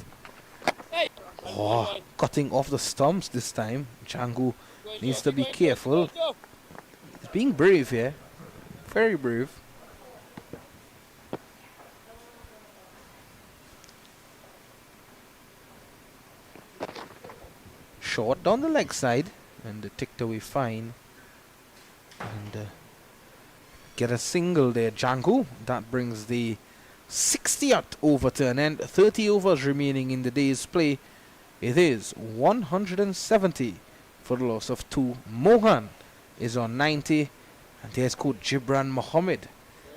Oh, cutting off the stumps this time. Django needs to be careful. He's being brave here. Very brave. Short down the leg side and ticked away fine. And get a single there, Django. That brings the 60th over to an end. 30 overs remaining in the day's play. It is 170 for the loss of 2. Mohan is on 90. And there's Coach Gibran Mohammed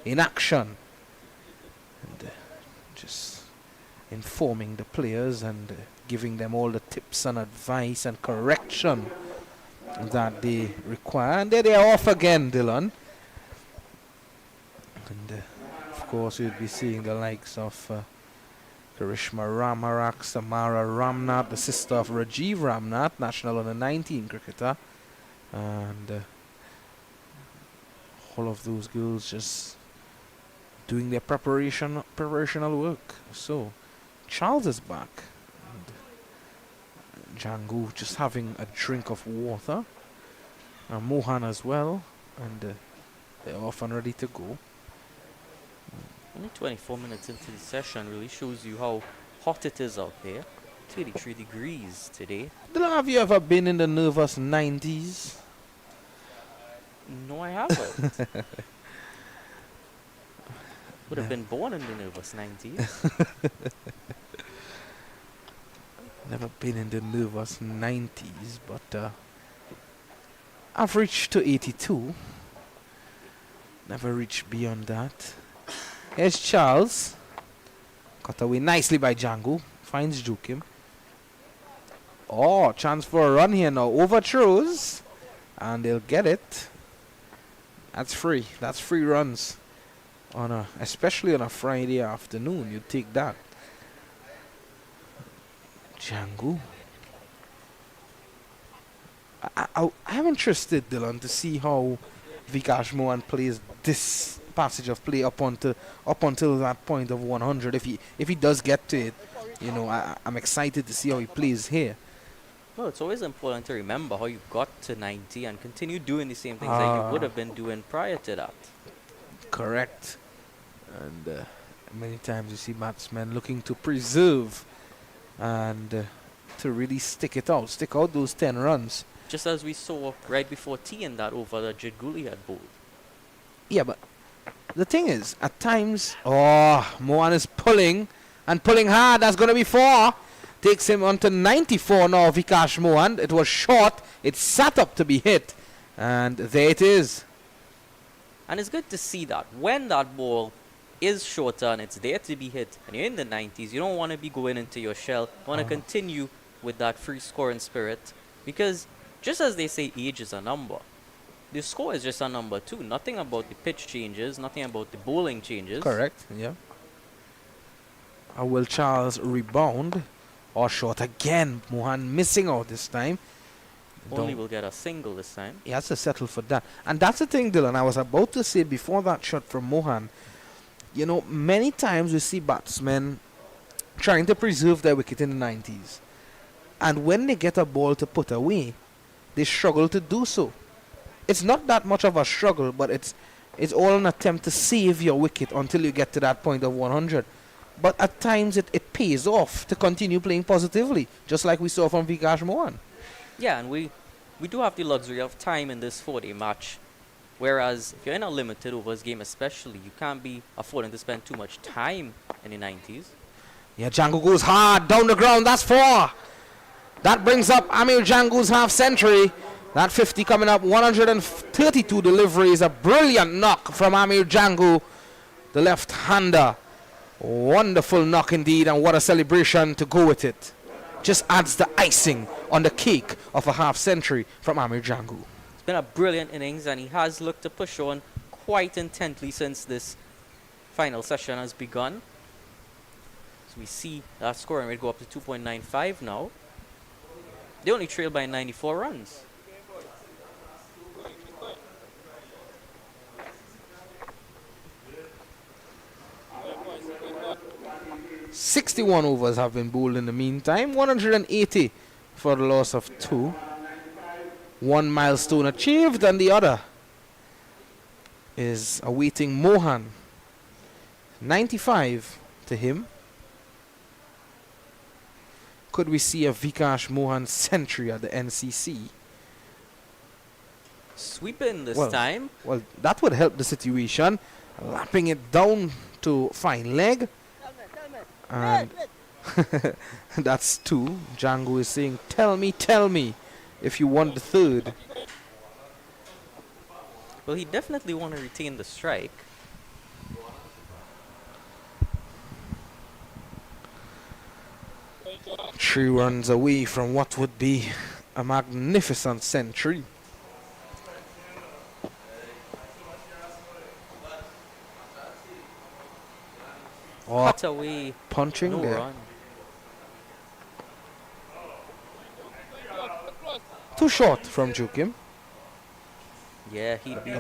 in action. And just informing the players and giving them all the tips and advice and correction that they require. And there they are off again, Dylan. And of course, you'll be seeing the likes of Karishma Ramarak, Samara Ramnath, the sister of Rajiv Ramnath, national under 19 cricketer. And all of those girls just doing their preparational work. So, Charles is back. And Django just having a drink of water. And Mohan as well. And they're off and ready to go. Only 24 minutes into the session really shows you how hot it is out there. 33 degrees today. Dylan, have you ever been in the nervous 90s? No, I haven't. Would have been born in the nervous 90s. Never been in the nervous 90s, but I've reached to 82. Never reached beyond that. Here's Charles. Cut away nicely by Django. Finds Jukim. Oh, chance for a run here now. Overthrows. And they'll get it. That's free. That's free runs. Especially on a Friday afternoon. You take that. Django. I'm interested, Dylan, to see how Vikash Mohan plays this passage of play up until that point of 100. If he does get to it, I'm excited to see how he plays here. Well, it's always important to remember how you got to 90 and continue doing the same things that you would have been doing prior to that. Correct. And many times you see batsmen looking to preserve and to really stick out those 10 runs. Just as we saw right before tea in that over that Jid Guli had bowled. Yeah, but the thing is, at times, Mohan is pulling hard. That's going to be 4. Takes him on to 94 now, Vikash Mohan. It was short. It sat up to be hit. And there it is. And it's good to see that when that ball is shorter and it's there to be hit, and you're in the 90s, you don't want to be going into your shell. You want to continue with that free scoring spirit. Because just as they say age is a number, the score is just a number too. Nothing about the pitch changes, nothing about the bowling changes. Correct, yeah. Will Charles rebound? Or short again. Mohan missing out this time. Only will get a single this time. He has to settle for that. And that's the thing, Dylan. I was about to say before that shot from Mohan, many times we see batsmen trying to preserve their wicket in the 90s. And when they get a ball to put away, they struggle to do so. It's not that much of a struggle, but it's all an attempt to save your wicket until you get to that point of 100. But at times it pays off to continue playing positively, just like we saw from Vikash Mohan. Yeah, and we do have the luxury of time in this 4-day match. Whereas if you're in a limited overs game especially, you can't be affording to spend too much time in the 90s. Yeah, Django goes hard, down the ground, that's 4. That brings up Amir Django's half century. That 50 coming up, 132 deliveries. A brilliant knock from Amir Django, the left-hander. Wonderful knock indeed, and what a celebration to go with it. Just adds the icing on the cake of a half century from Amir Django. It's been a brilliant innings, and he has looked to push on quite intently since this final session has begun. So we see that scoring rate go up to 2.95 now. They only trail by 94 runs. 61 overs have been bowled in the meantime. 180 for the loss of 2. One milestone achieved, and the other is awaiting Mohan. 95 to him. Could we see a Vikash Mohan century at the NCC? Sweeping this Well, time. Well, that would help the situation. Lapping it down to fine leg. And that's 2. Django is saying, tell me if you want the third. Well, he definitely want to retain the strike. Three runs away from what would be a magnificent century. Oh, Cut away. punching No there. run. Too short from Jukim. Yeah, he'd be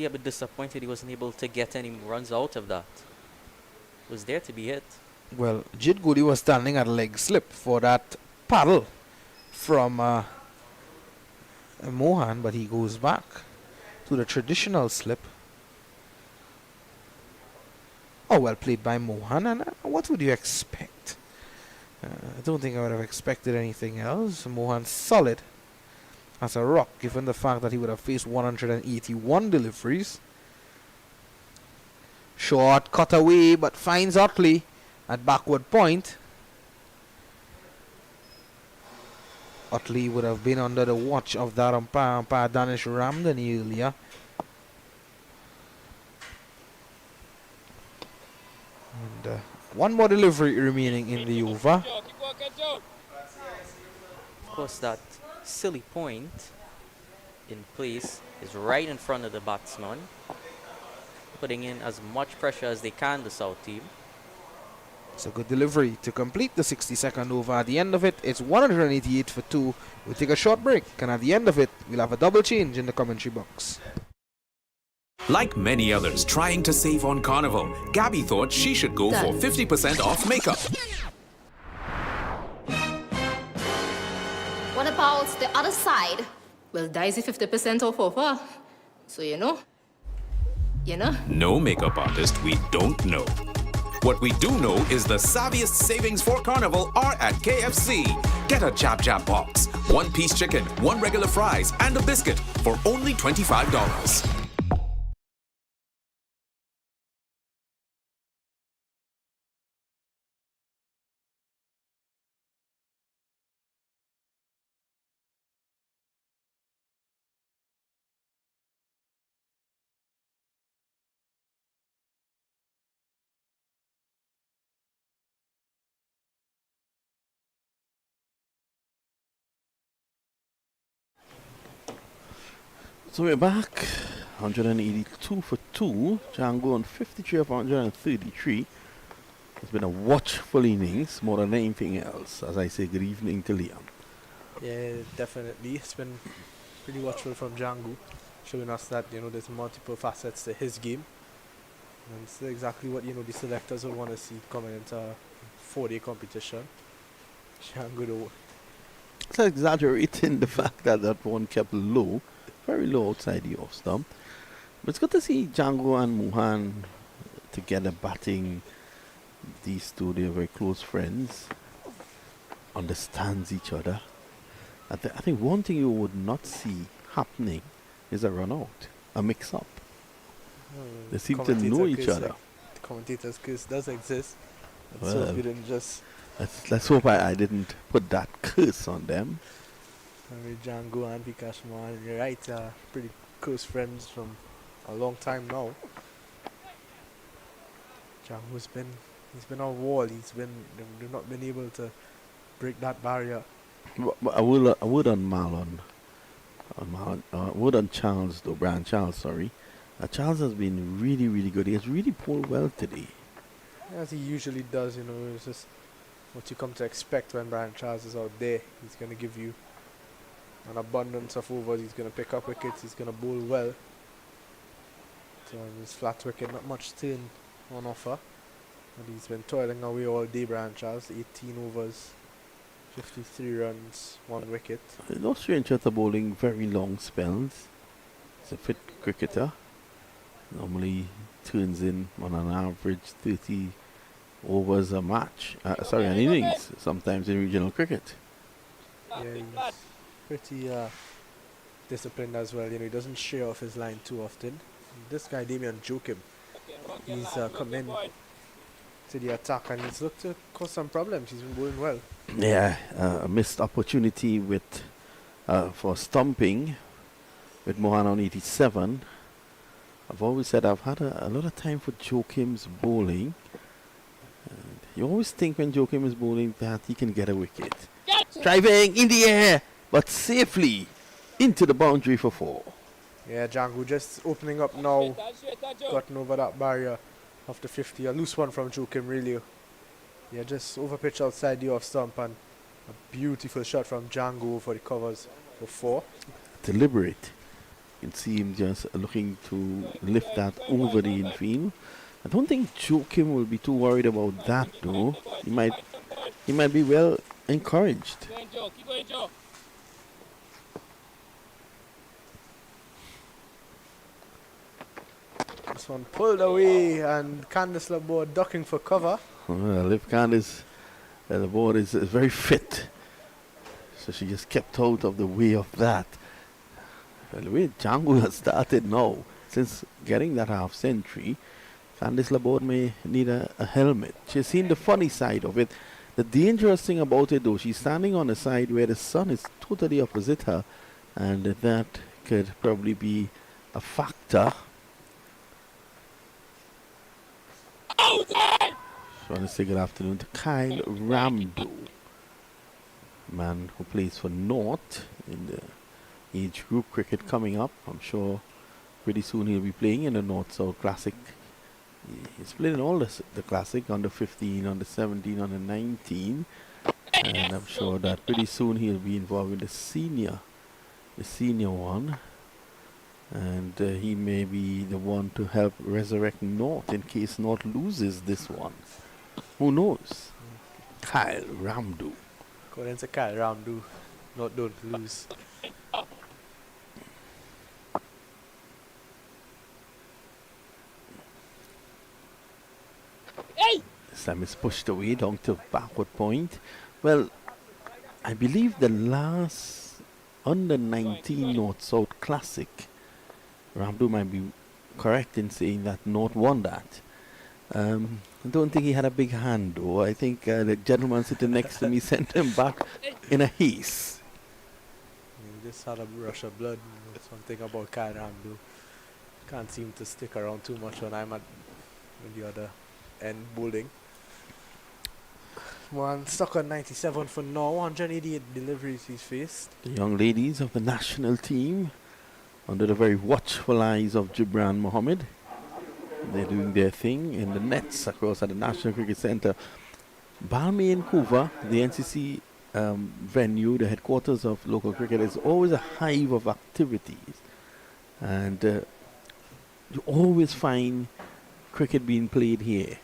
a bit disappointed he wasn't able to get any runs out of that. Was there to be hit. Well, Jid Goody was standing at leg slip for that paddle from Mohan, but he goes back to the traditional slip. Oh, well played by Mohan, and what would you expect? I don't think I would have expected anything else. Mohan's solid as a rock, given the fact that he would have faced 181 deliveries. Short cut away, but finds Otley at backward point. Otley would have been under the watch of that umpire Danish Ramdani earlier. And one more delivery remaining in the over. Of course, that silly point in place is right in front of the batsman, putting in as much pressure as they can, the South team. It's a good delivery to complete the 60-second over. At the end of it, it's 188 for 2. We'll take a short break, and at the end of it, we'll have a double change in the commentary box. Like many others trying to save on Carnival, Gabby thought she should go for 50% off makeup. What about the other side? Well, Daisy 50% off offer. So you know. No makeup artist we don't know. What we do know is the savviest savings for Carnival are at KFC. Get a Chap Chap box, 1-piece chicken, 1 regular fries, and a biscuit for only $25. So we're back. 182 for 2. Django on 53 of 133. It's been a watchful innings more than anything else. As I say, good evening to Liam. Yeah, definitely. It's been pretty watchful from Django, showing us that, there's multiple facets to his game. And it's exactly what, the selectors would want to see coming into a 4-day competition. Django, though. It's exaggerating the fact that that one kept low, very low outside the off stump. But it's good to see Django and Mohan together batting. These two, they're very close friends, understands each other. I think one thing you would not see happening is a run out, a mix up. They seem to know each other. The commentator's curse does exist. Well, so if you didn't just... Let's hope I didn't put that curse on them. Django and Vikash Mohan, you're right, pretty close friends from a long time now. Django's been on wall. They've not been able to break that barrier. But I would on Marlon. Wood on Charles, though, Brian Charles, sorry. Charles has been really, really good. He has really pulled well today. As he usually does, it's just what you come to expect when Brian Charles is out there. He's going to give you an abundance of overs. He's going to pick up wickets. He's going to bowl well. So on his flat wicket, not much turn on offer. And he's been toiling away all day, Brian Charles. 18 overs, 53 runs, 1 wicket. No stranger to bowling very long spells. He's a fit cricketer. Normally turns in on an average 30 overs a match. An innings, sometimes in regional cricket. Yeah, he's pretty disciplined as well. You know, he doesn't share off his line too often. This guy, Damian Joachim, he's come in to the attack and he's looked to cause some problems. He's been bowling well. Yeah, a missed opportunity with for stumping with Mohan on 87. I've always said I've had a lot of time for Joachim's bowling. And you always think when Joachim is bowling that he can get a wicket. Driving in the air, but safely into the boundary for 4. Yeah, Django just opening up now, gotten over that barrier after 50. A loose one from Joachim, really. Yeah, just over pitch outside the off stump and a beautiful shot from Django for the covers for 4. Deliberate. You can see him just looking to lift that over the infield. I don't think Joachim will be too worried about that though. He might be well encouraged. Keep going, Joe. Keep going, Joe. This one pulled away and Candice Laborde ducking for cover. Well, if Candice Laborde is very fit, so she just kept out of the way of that. Well, the way Django has started now, since getting that half century, Candice Laborde may need a helmet. She's seen the funny side of it. The dangerous thing about it though, she's standing on a side where the sun is totally opposite her, and that could probably be a factor. I want to say good afternoon to Kyle Ramdo, man who plays for North in the age group cricket coming up. I'm sure pretty soon he'll be playing in the North-South Classic. He's played in all the Classic, under 15, under 17, under 19. And I'm sure that pretty soon he'll be involved in the senior one. And he may be the one to help resurrect North in case North loses this one. Who knows? Kyle Ramdo. According to Kyle Ramdo, North don't lose. This time it's pushed away down to backward point. Well, I believe the last under 19 North-South Classic, Ramdo might be correct in saying that North won that. I don't think he had a big hand though. I think the gentleman sitting next to me sent him back in a haste. He just had a rush of blood. That's one thing about Kyle Ramdo. Can't seem to stick around too much when I'm at the other end bowling. One stuck on 97 for now. 188 deliveries he's faced. The young ladies of the national team, under the very watchful eyes of Gibran Mohammed, they're doing their thing in the nets across at the National Cricket Centre. Balmain Couva, the NCC venue, the headquarters of local cricket, is always a hive of activities. And you always find cricket being played here.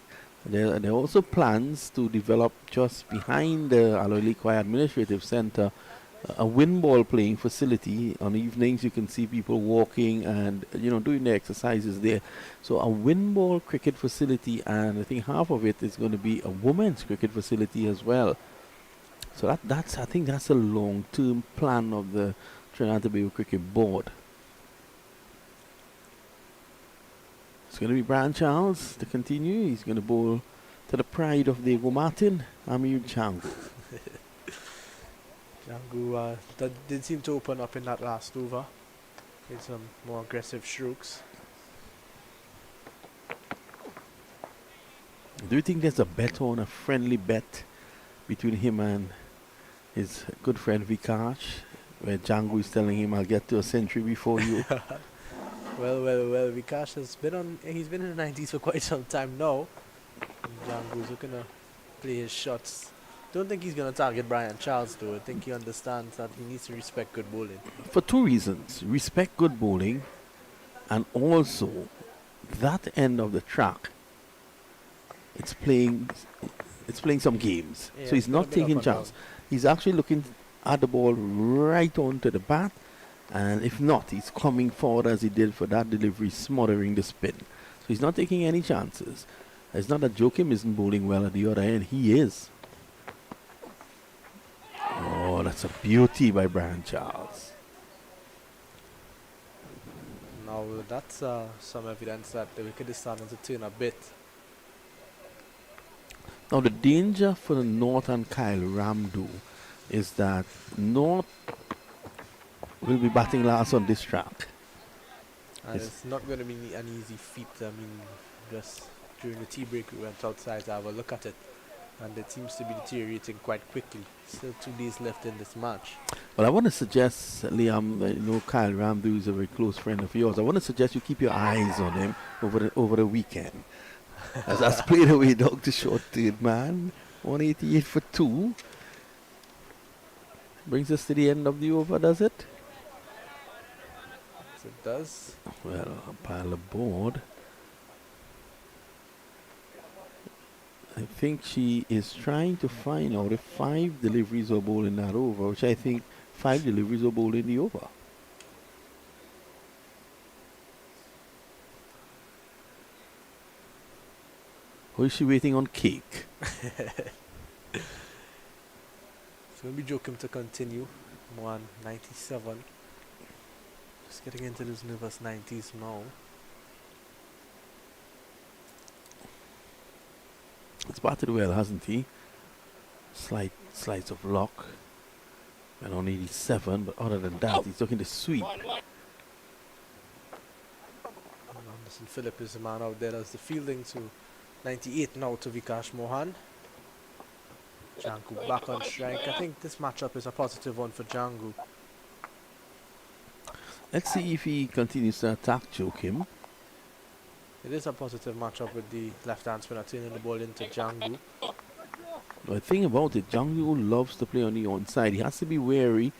There are also plans to develop just behind the Aloy Kwai Administrative Centre a wind ball playing facility. On evenings you can see people walking and doing their exercises there. So a wind ball cricket facility, and I think half of it is going to be a women's cricket facility as well. So I think that's a long-term plan of the Trinidad and Tobago Cricket Board. It's going to be Brian Charles to continue. He's going to bowl to the pride of Diego Martin, Amir Django. Django did seem to open up in that last over with some more aggressive strokes. Do you think there's a bet on, a friendly bet between him and his good friend Vikash, where Django is telling him, I'll get to a century before you? Well, Vikash he's been in the 90s for quite some time now. And Django's looking to play his shots. Don't think he's going to target Brian Charles though. I think he understands that he needs to respect good bowling. For two reasons. Respect good bowling, and also that end of the track it's playing some games. Yeah, So it's he's been a not bit up taking and down. chance. He's actually looking at the ball right onto the bat, and if not, he's coming forward as he did for that delivery, smothering the spin. So he's not taking any chances. It's not that Joachim isn't bowling well at the other end. He is. Oh, that's a beauty by Brian Charles. Now that's some evidence that the wicket is starting to turn a bit. Now the danger for the North and Kyle Ramdo is that North will be batting last on this track. And it's not going to be an easy feat. I mean, just during the tea break, we went outside to have a look at it, and it seems to be deteriorating quite quickly. Still 2 days left in this match. Well, I want to suggest, Liam, that you know Kyle Ramdo is a very close friend of yours. I want to suggest you keep your eyes on him over the weekend. As that's played away, Dr. Short third man, 188 for 2. Brings us to the end of the over, does it? Yes, it does. Well, a pile of board. I think she is trying to find out if 5 deliveries were bowled in that over, which I think 5 deliveries were bowled in the over. Or is she waiting on cake? It's going to be Joachim to continue. 197. Just getting into those nervous 90s now. It's batted well, hasn't he? Slides of luck. And on 87, but other than that, he's looking to sweep. Anderson Phillip is the man out there as the fielding to 98 now to Vikash Mohan. Django back on strike. I think this matchup is a positive one for Django. Let's see if he continues to attack Joachim. It is a positive matchup with the left-hand spinner turning the ball into Django. The thing about it, Django loves to play on the onside. He has to be wary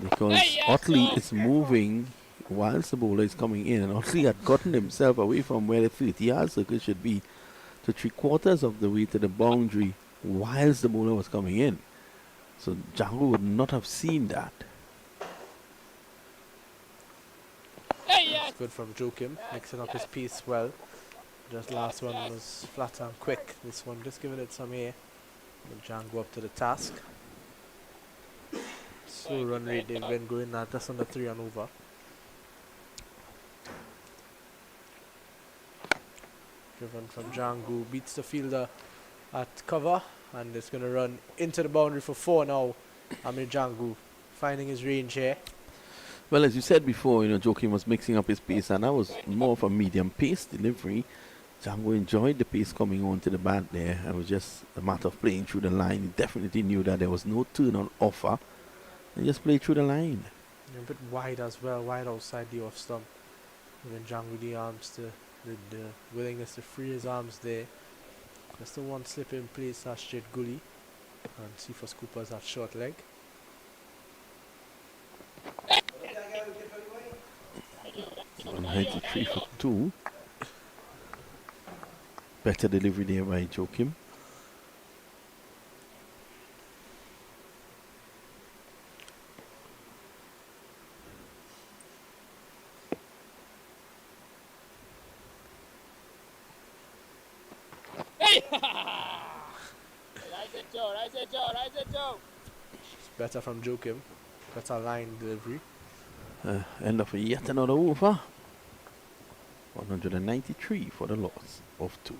because Otley is moving whilst the bowler is coming in, and Otley had gotten himself away from where the 30-yard circle should be to 3/4 of the way to the boundary whilst the bowler was coming in. So Django would not have seen that. It's good from Joachim, mixing up his pace well. Just last one was flat and quick. This one just giving it some air. But Django up to the task. Slow run rate they've been going at just under 3 and over. Driven from Django, beats the fielder at cover, and it's going to run into the boundary for 4 now. Amir Django finding his range here. Well, as you said before, you know, Joachim was mixing up his pace, and that was more of a medium pace delivery. Django enjoyed the pace coming onto the bat there. It was just a matter of playing through the line. He definitely knew that there was no turn on offer. And just played through the line. A bit wide as well, wide outside the off stump. Giving Django the arms to the willingness to free his arms there. Just the one slip in place, that's straight gully. And see for Scoopers that short leg. 93 for 2. Better delivery there by Joachim. Better from Joachim. Better line delivery. End of yet another over. 193 for the loss of 2.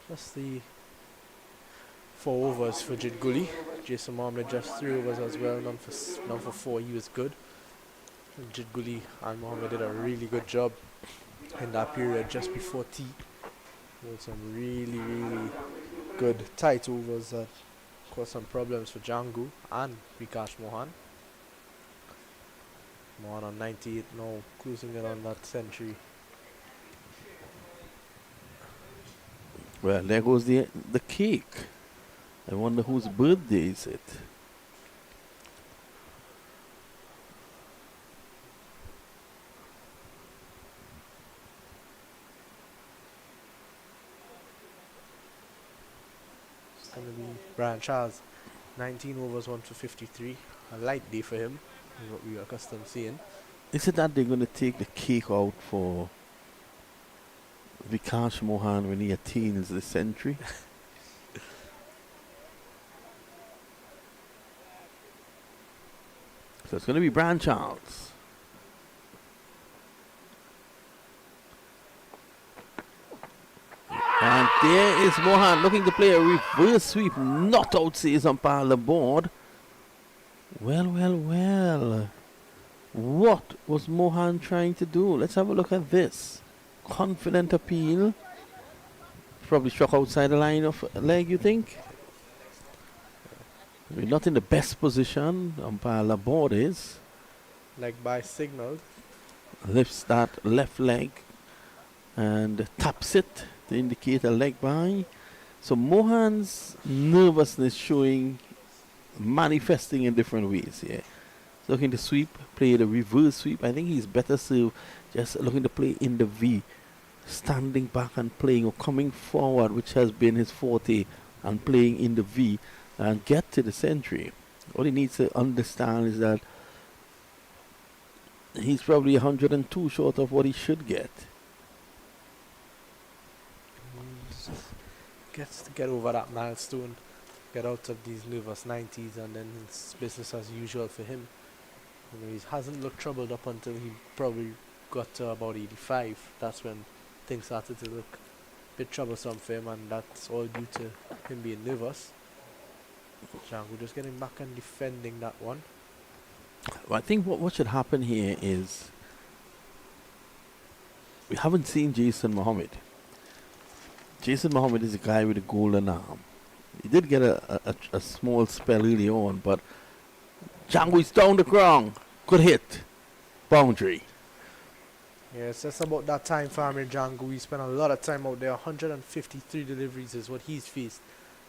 Just the 4 overs for Jid Gully. Jason Mohammed just 3 overs as well. None for 4. He was good. And Jid Gully and Mohammed did a really good job in that period just before tea. With some really good tight overs that caused some problems for Django and Vikash Mohan. Mohan on 98 now, cruising it on that century. Well, there goes the cake. I wonder whose birthday is it? going to be Brian Charles. 19 overs, 1 for 53. A light day for him, is what we are accustomed to seeing. Is it that they're going to take the cake out for Vikash Mohan when he attains the century? So it's going to be Brian Charles. And there is Mohan looking to play a reverse sweep. Not out, says umpire the board. Well, well, well. What was Mohan trying to do? Let's have a look at this. Confident appeal. Probably struck outside the line of leg, you think? We're not in the best position. Umpire Laborde is. Leg by signaled. Lifts that left leg and taps it to indicate a leg by. So Mohan's nervousness showing, manifesting in different ways here. Looking to sweep, play the reverse sweep. I think he's better served just looking to play in the V. Standing back and playing or coming forward, which has been his forte, and playing in the V and get to the century. What he needs to understand is that he's probably 102 short of what he should get. Gets to get over that milestone, get out of these nervous 90s, and then it's business as usual for him. You know, he hasn't looked troubled up until he probably got to about 85. That's when things started to look a bit troublesome for him, and that's all due to him being nervous. Django just getting back and defending that one. Well, I think what should happen here is we haven't seen Jason Mohammed. Jason Mohammed is a guy with a golden arm. He did get a small spell early on, but Django is down the ground. Good hit. Boundary. Yeah, it's just about that time for Amir Django. He spent a lot of time out there. 153 deliveries is what he's faced.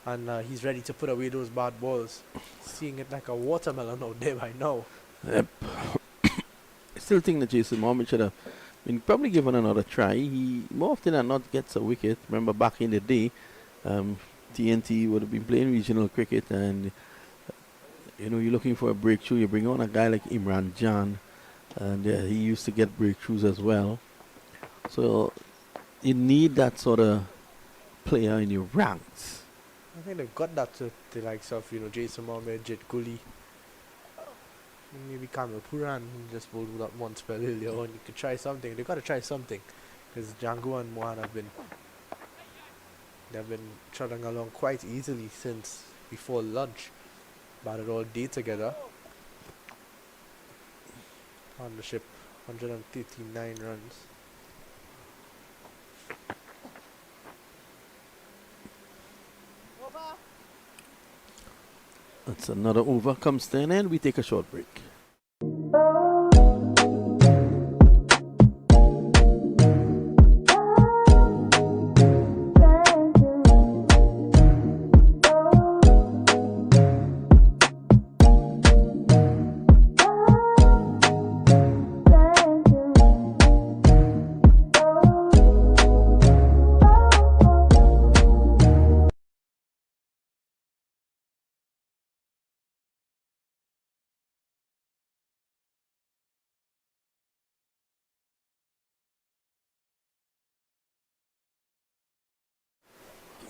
And he's ready to put away those bad balls. Seeing it like a watermelon out there by now. Yep. I still think that Jason Mohammed should have been probably given another try. He more often than not gets a wicket. Remember back in the day, TNT would have been playing regional cricket, and you know, you're looking for a breakthrough. You bring on a guy like Imran Jan, and he used to get breakthroughs as well. So you need that sort of player in your ranks. I think they've got that to the likes of, you know, Jason Mohammed, Jet Gully, maybe Kamil Puran, who just bowled that one spell earlier on. You could try something. They've got to try something, because Django and Mohan they've been trotting along quite easily since before lunch. Batted all day together. Partnership, 139 runs. That's another over comes to an end. We take a short break.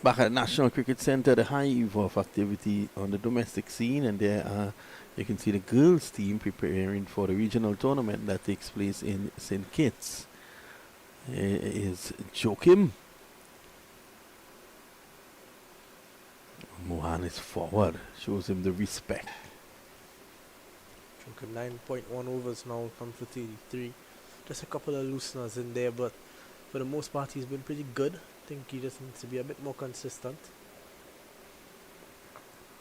Back at the National Cricket Centre, the hive of activity on the domestic scene, and there you can see the girls team preparing for the regional tournament that takes place in St. Kitts. Is Joachim. Mohan is forward, shows him the respect. Joachim 9.1 overs now, come for 33. Just a couple of looseners in there, but for the most part he's been pretty good. I think he just needs to be a bit more consistent.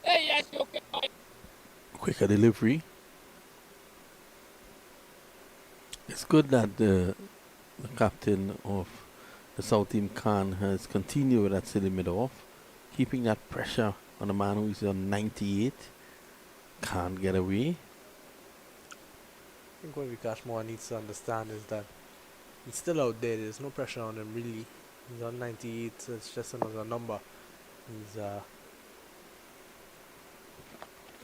Hey, yes, okay. Quicker delivery. It's good that the captain of the South Team Khan has continued with that silly mid-off, keeping that pressure on the man who is on 98. Can't get away. I think what Vikash Mohan needs to understand is that he's still out there. There's no pressure on him really. He's on 98, so it's just another number. He's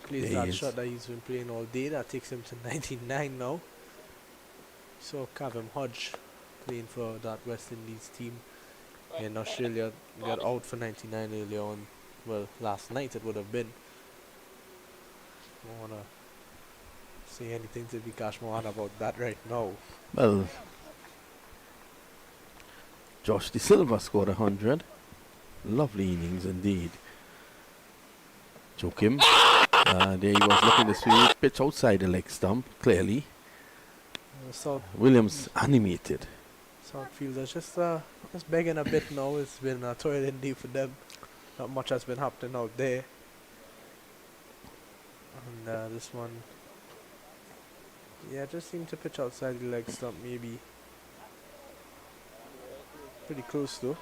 plays There he that is. shot that he's been playing all day. That takes him to 99 now. So Cavum Hodge playing for that West Indies team in Australia got out for 99 earlier on. Well, last night it would have been. I don't want to say anything to Vikash Mohan about that right now. Well, Josh De Silva scored 100. Lovely innings indeed. Joachim. There he was looking to sweep. Pitch outside the leg stump, clearly. South Williams animated. Southfielders just begging a bit now. It's been a toiling day for them. Not much has been happening out there. And this one, yeah, just seemed to pitch outside the leg stump, maybe. Pretty close though.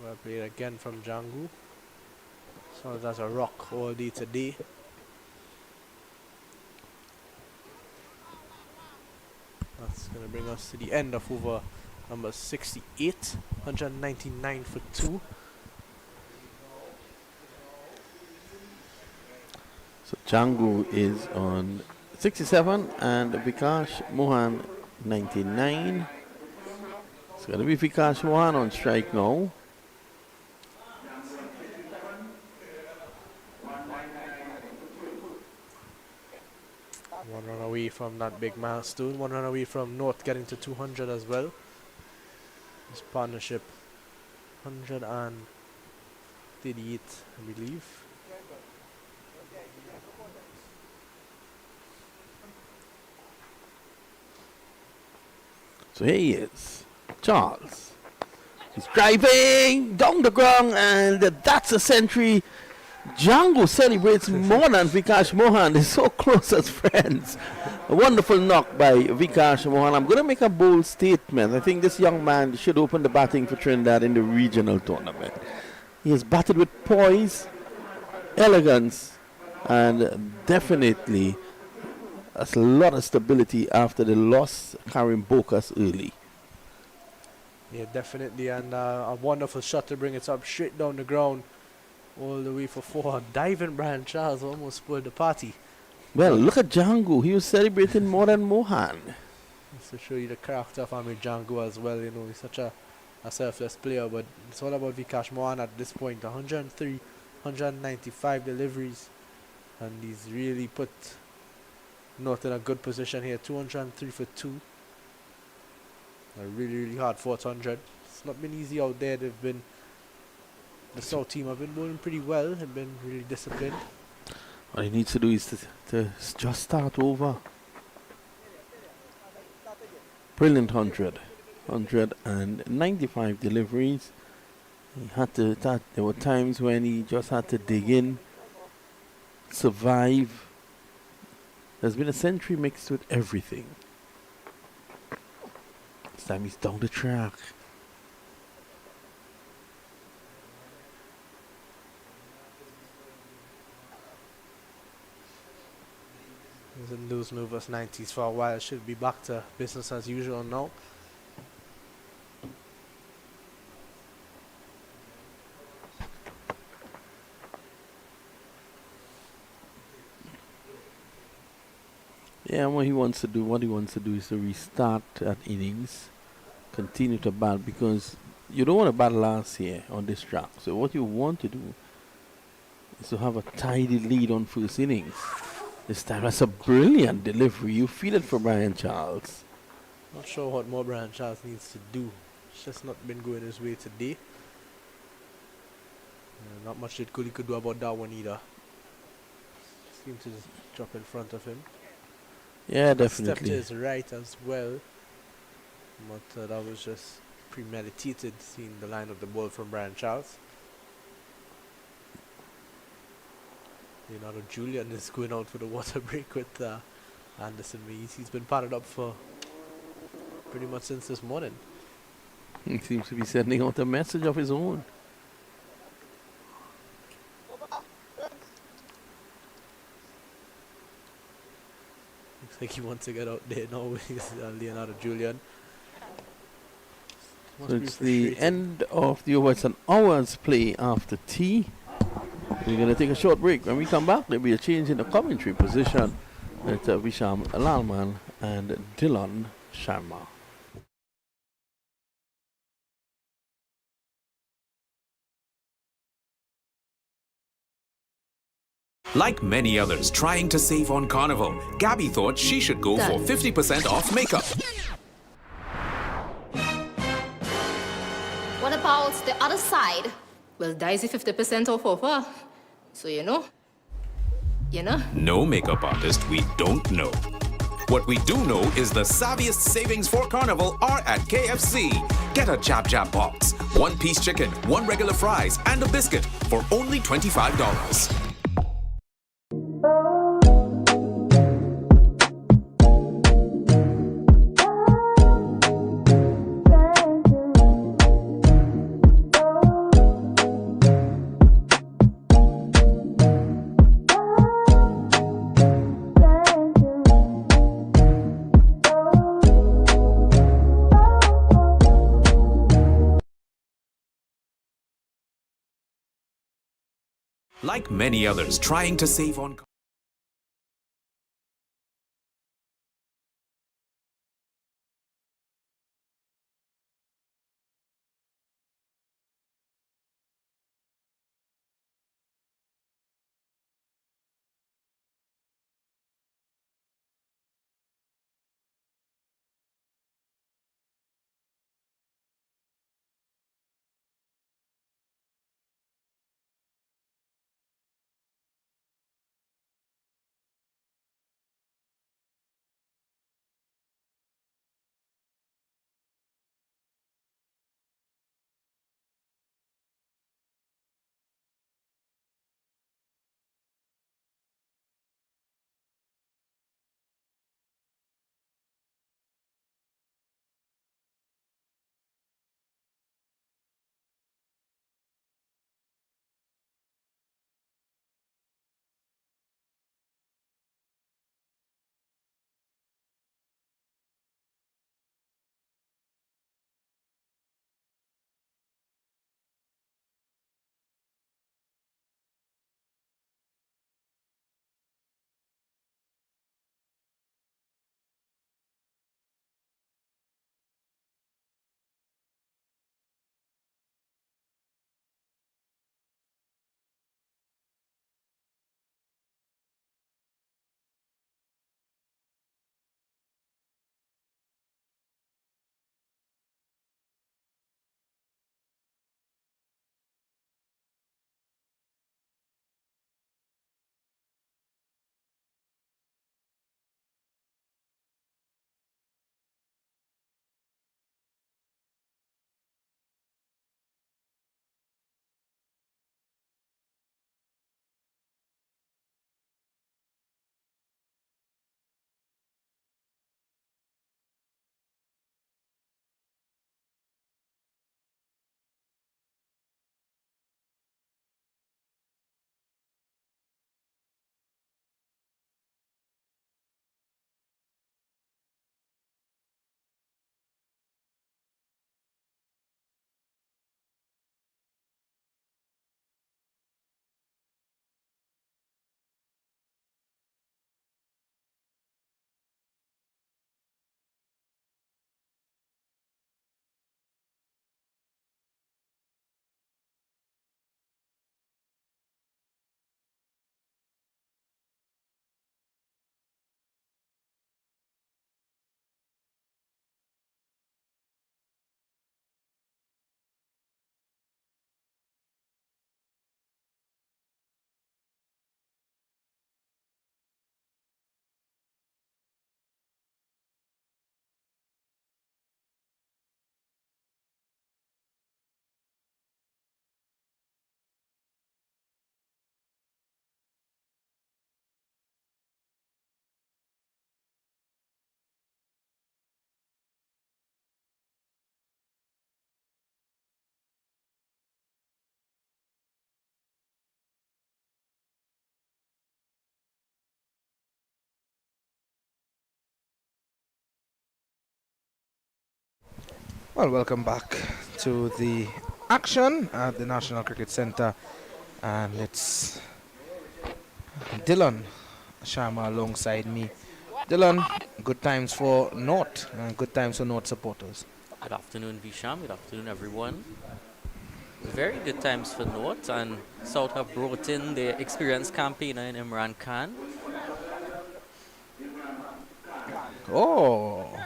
Well played again from Django. So that's a rock all day today. That's going to bring us to the end of over number 68. 199 for 2. So Django is on 67 and Vikash Mohan 99. It's going to be Vikash Mohan on strike now. One run away from that big milestone. One run away from North getting to 200 as well. This partnership 138, I believe. So here he is, Charles. He's driving down the ground, and that's a century. Django celebrates more than Vikash Mohan. They're so close as friends. A wonderful knock by Vikash Mohan. I'm going to make a bold statement. I think this young man should open the batting for Trinidad in the regional tournament. He has batted with poise, elegance, and definitely a lot of stability after the loss carrying Bokas early. Yeah, definitely. And a wonderful shot to bring it up straight down the ground. All the way for 4. Diving Brian Charles almost spoiled the party. Well, look at Django. He was celebrating more than Mohan. Just to show you the character of Amir Django as well. You know, he's such a selfless player. But it's all about Vikash Mohan at this point. 103, 195 deliveries. And he's really put North in a good position here. 203 for 2. A really, really hard 400. It's not been easy out there. The South team have been bowling pretty well. Have been really disciplined. What he needs to do is to just start over. Brilliant 195 deliveries. He had to. There were times when he just had to dig in, survive. There's been a century mixed with everything. This time he's down the track. He's in lose movers 90s for a while. Should be back to business as usual now. Yeah, what he wants to do is to restart that innings, continue to bat, because you don't want to bat last here on this track. So what you want to do is to have a tidy lead on first innings. This time, that's a brilliant delivery. You feel it for Brian Charles. Not sure what more Brian Charles needs to do. It's just not been going his way today. Not much that Cooley could do about that one either. Seemed to just drop in front of him. Yeah, Step to definitely. his right as well. But that was just premeditated, seeing the line of the ball from Brian Charles. Leonardo Julian is going out for the water break with Anderson Mays. He's been padded up for pretty much since this morning. He seems to be sending out a message of his own. Looks like he wants to get out there now with Leonardo Julian. So it's the end of the over. It's an hour's play after tea. We're going to take a short break. When we come back, there'll be a change in the commentary position with Visham Lalman and Dylan Sharma. Like many others trying to save on Carnival, Gabby thought she should go for 50% off makeup. What about the other side? Well, Daisy 50% off offer. So you know. No makeup artist we don't know. What we do know is the savviest savings for Carnival are at KFC. Get a Jab Jab box, 1-piece chicken, 1 regular fries, and a biscuit for only $25. Like many others trying to save on Well, welcome back to the action at the National Cricket Centre, and it's Dylan Sharma alongside me. Dylan, good times for North, and good times for North supporters. Good afternoon, Visham. Good afternoon, everyone. Very good times for North, and South have brought in their experienced campaigner in Imran Khan. Oh,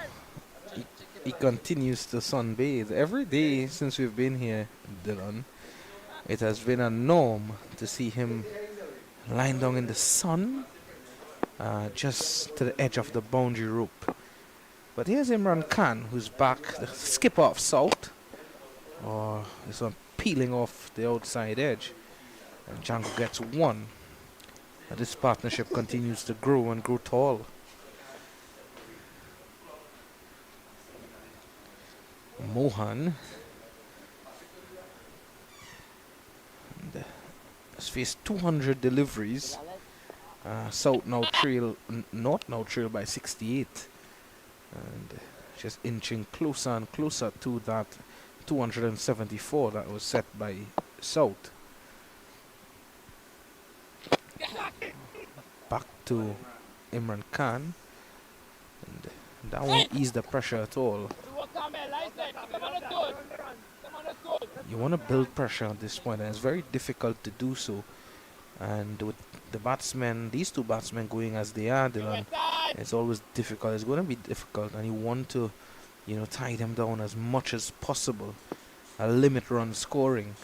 he continues to sunbathe every day since we've been here, Dylan. It has been a norm to see him lying down in the sun, just to the edge of the boundary rope. But here's Imran Khan, who's back, the skipper of South. Or this one peeling off the outside edge. And Django gets one. And this partnership continues to grow and grow tall. Mohan has faced 200 deliveries. South now trail, North now trail by 68. And just inching closer and closer to that 274 that was set by South. Back to Imran Khan. And that won't ease the pressure at all. You want to build pressure at this point, and it's very difficult to do so. And with the batsmen, these two batsmen going as they are, Dylan, it's always difficult. It's going to be difficult, and you want to, tie them down as much as possible. A limit run scoring,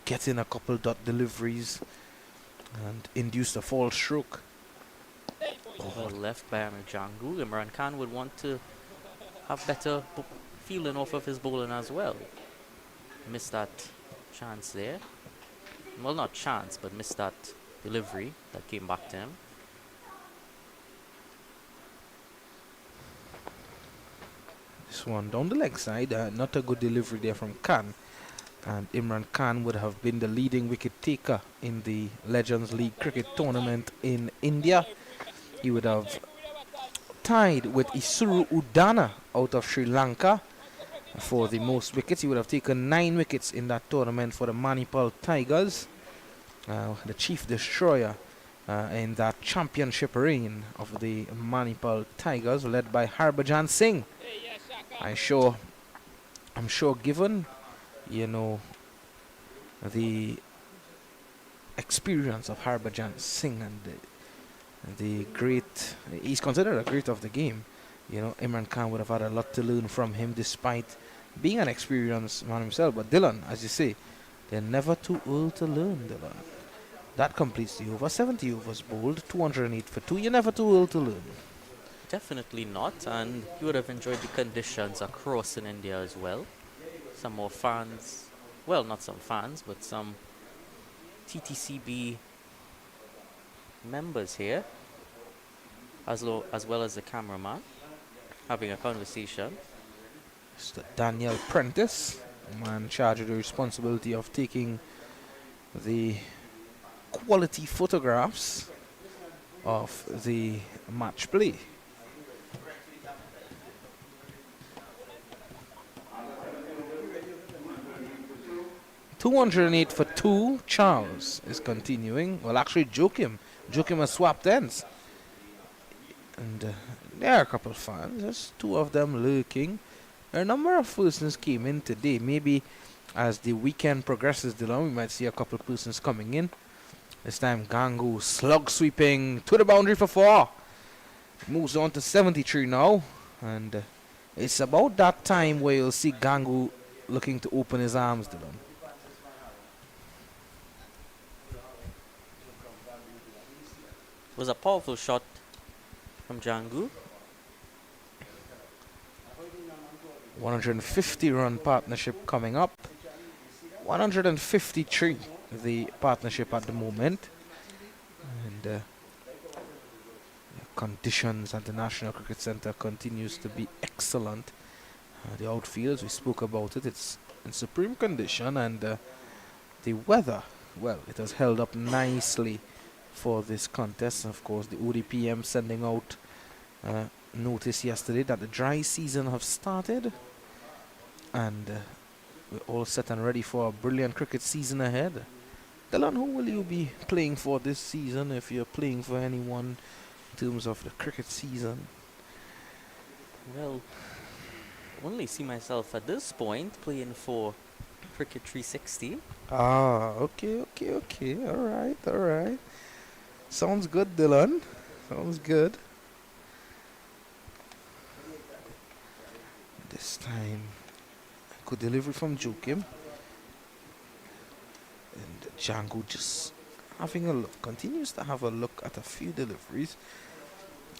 get in a couple dot deliveries, and induce a false stroke. Well left by Amir Jangu. Imran Khan would want to have better feeling off of his bowling as well. Missed that chance there. Well, not chance, but missed that delivery that came back to him. This one down the leg side, not a good delivery there from Khan. And Imran Khan would have been the leading wicket taker in the Legends League cricket tournament in India. He would have tied with Isuru Udana out of Sri Lanka for the most wickets. He would have taken 9 wickets in that tournament for the Manipal Tigers, the chief destroyer in that championship reign of the Manipal Tigers, led by Harbhajan Singh. I'm sure given, the experience of Harbhajan Singh and the great, he's considered a great of the game. Imran Khan would have had a lot to learn from him despite being an experienced man himself. But Dylan, as you say, they're never too old to learn, Dylan. That completes the over. 70 overs bowled, 208 for 2. You're never too old to learn. Definitely not, and you would have enjoyed the conditions across in India as well. Some more fans, well, not some fans, but some Ttcb members here, as well as the cameraman, having a conversation. Mr. Daniel Prentice, man charged with the responsibility of taking the quality photographs of the match play. .208 for 2. Charles is continuing. Well, actually, Joachim has swapped ends. And there are a couple of fans. There's 2 of them lurking. A number of persons came in today. Maybe as the weekend progresses, Dylan, we might see a couple of persons coming in. This time, Gangu slug sweeping to the boundary for 4. Moves on to 73 now. And it's about that time where you'll see Gangu looking to open his arms, Dylan. It was a powerful shot from Jangu. 150 run partnership coming up. 153 the partnership at the moment. And conditions at the National Cricket Centre continues to be excellent. The outfields, we spoke about it, it's in supreme condition, and the weather, well, it has held up nicely for this contest. Of course, the ODPM sending out notice yesterday that the dry season have started. and we're all set and ready for a brilliant cricket season ahead. Dylan, who will you be playing for this season if you're playing for anyone in terms of the cricket season? Well, only see myself at this point playing for Cricket 360. Okay. Alright. Sounds good, Dylan. Sounds good. This time, good delivery from Joachim. And Django just having a look, continues to have a look at a few deliveries.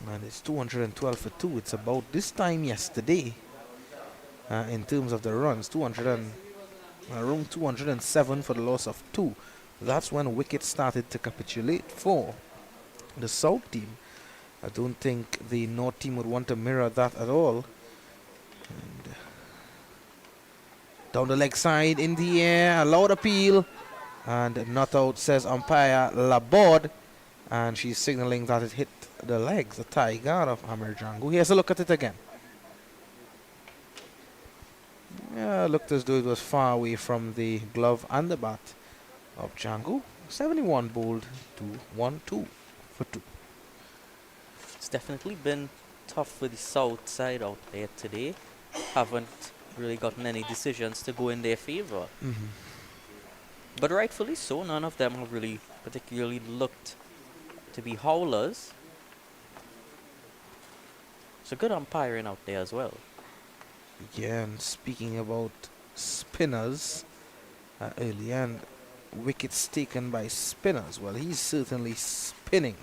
And it's 212 for 2. It's about this time yesterday in terms of the runs. Around 207 for the loss of 2. That's when wickets started to capitulate for the South team. I don't think the North team would want to mirror that at all. And down the leg side, in the air, a loud appeal. And not out, says umpire Laborde. And she's signaling that it hit the legs, the thigh guard of Amir Django. Here's a look at it again. Yeah, looked as though it was far away from the glove and the bat of Django. 71 bowled to 1-2 for 2. It's definitely been tough for the South side out there today. Haven't really gotten any decisions to go in their favor. But rightfully so, none of them have really particularly looked to be howlers. So good umpiring out there as well. Yeah, and speaking about spinners earlier, and wickets taken by spinners, well, he's certainly spinning.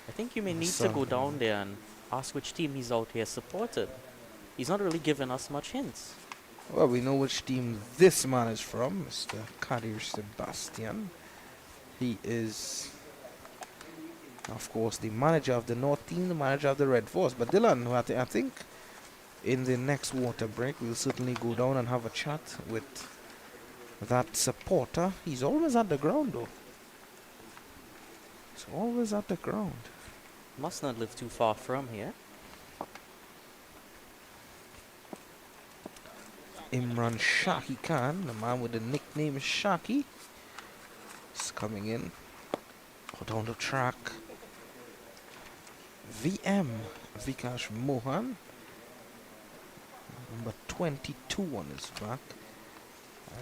I think you may need to go down there and ask which team he's out here supported. He's not really giving us much hints. Well, we know which team this man is from, Mr. Kadir Sebastian. He is, of course, the manager of the North team, the manager of the Red Force. But Dylan, I think in the next water break, we'll certainly go down and have a chat with that supporter. He's always at the ground, though. He's always at the ground. Must not live too far from here. Imran Shaki Khan, the man with the nickname Shaki, is coming in. Go down the track. VM, Vikash Mohan, number 22 on his back.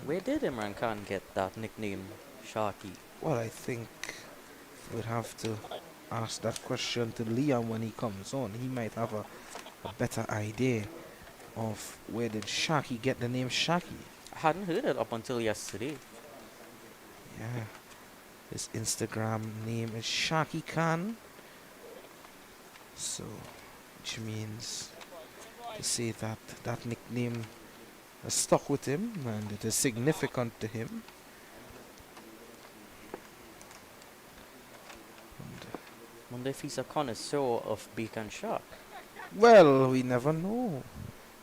Where did Imran Khan get that nickname, Sharky? Well, I think we'd have to ask that question to Liam when he comes on. He might have a better idea of where did Shaki get the name Shaki. I hadn't heard it up until yesterday. Yeah, his Instagram name is Shaki Khan. So, which means to say that that nickname has stuck with him and it is significant to him. Wonder if he's a connoisseur of bacon shark. Well, we never know.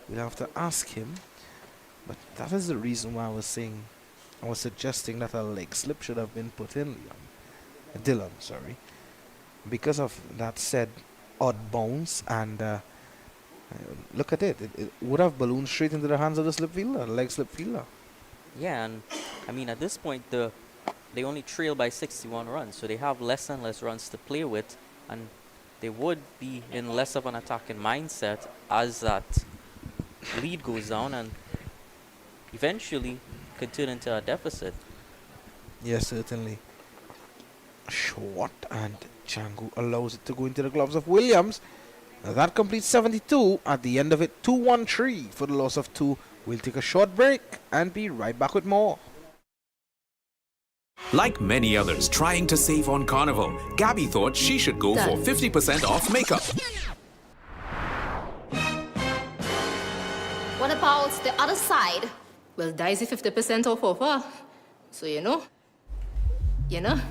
We'll have to ask him. But that is the reason why I was suggesting that a leg slip should have been put in, Dylan, sorry. Because of that said odd bounce, and look at it. It would have ballooned straight into the hands of the slip fielder, leg slip fielder. Yeah, and I mean at this point they only trail by 61 runs, so they have less and less runs to play with, and they would be in less of an attacking mindset as that lead goes down and eventually could turn into a deficit. Yes, certainly. Short, and Django allows it to go into the gloves of Williams. Now that completes 72. At the end of it, 2-1-3 for the loss of 2. We'll take a short break and be right back with more. Like many others trying to save on Carnival, Gabby thought she should go for 50% off makeup. What about the other side? Well, Daisy 50% off offer. So you know.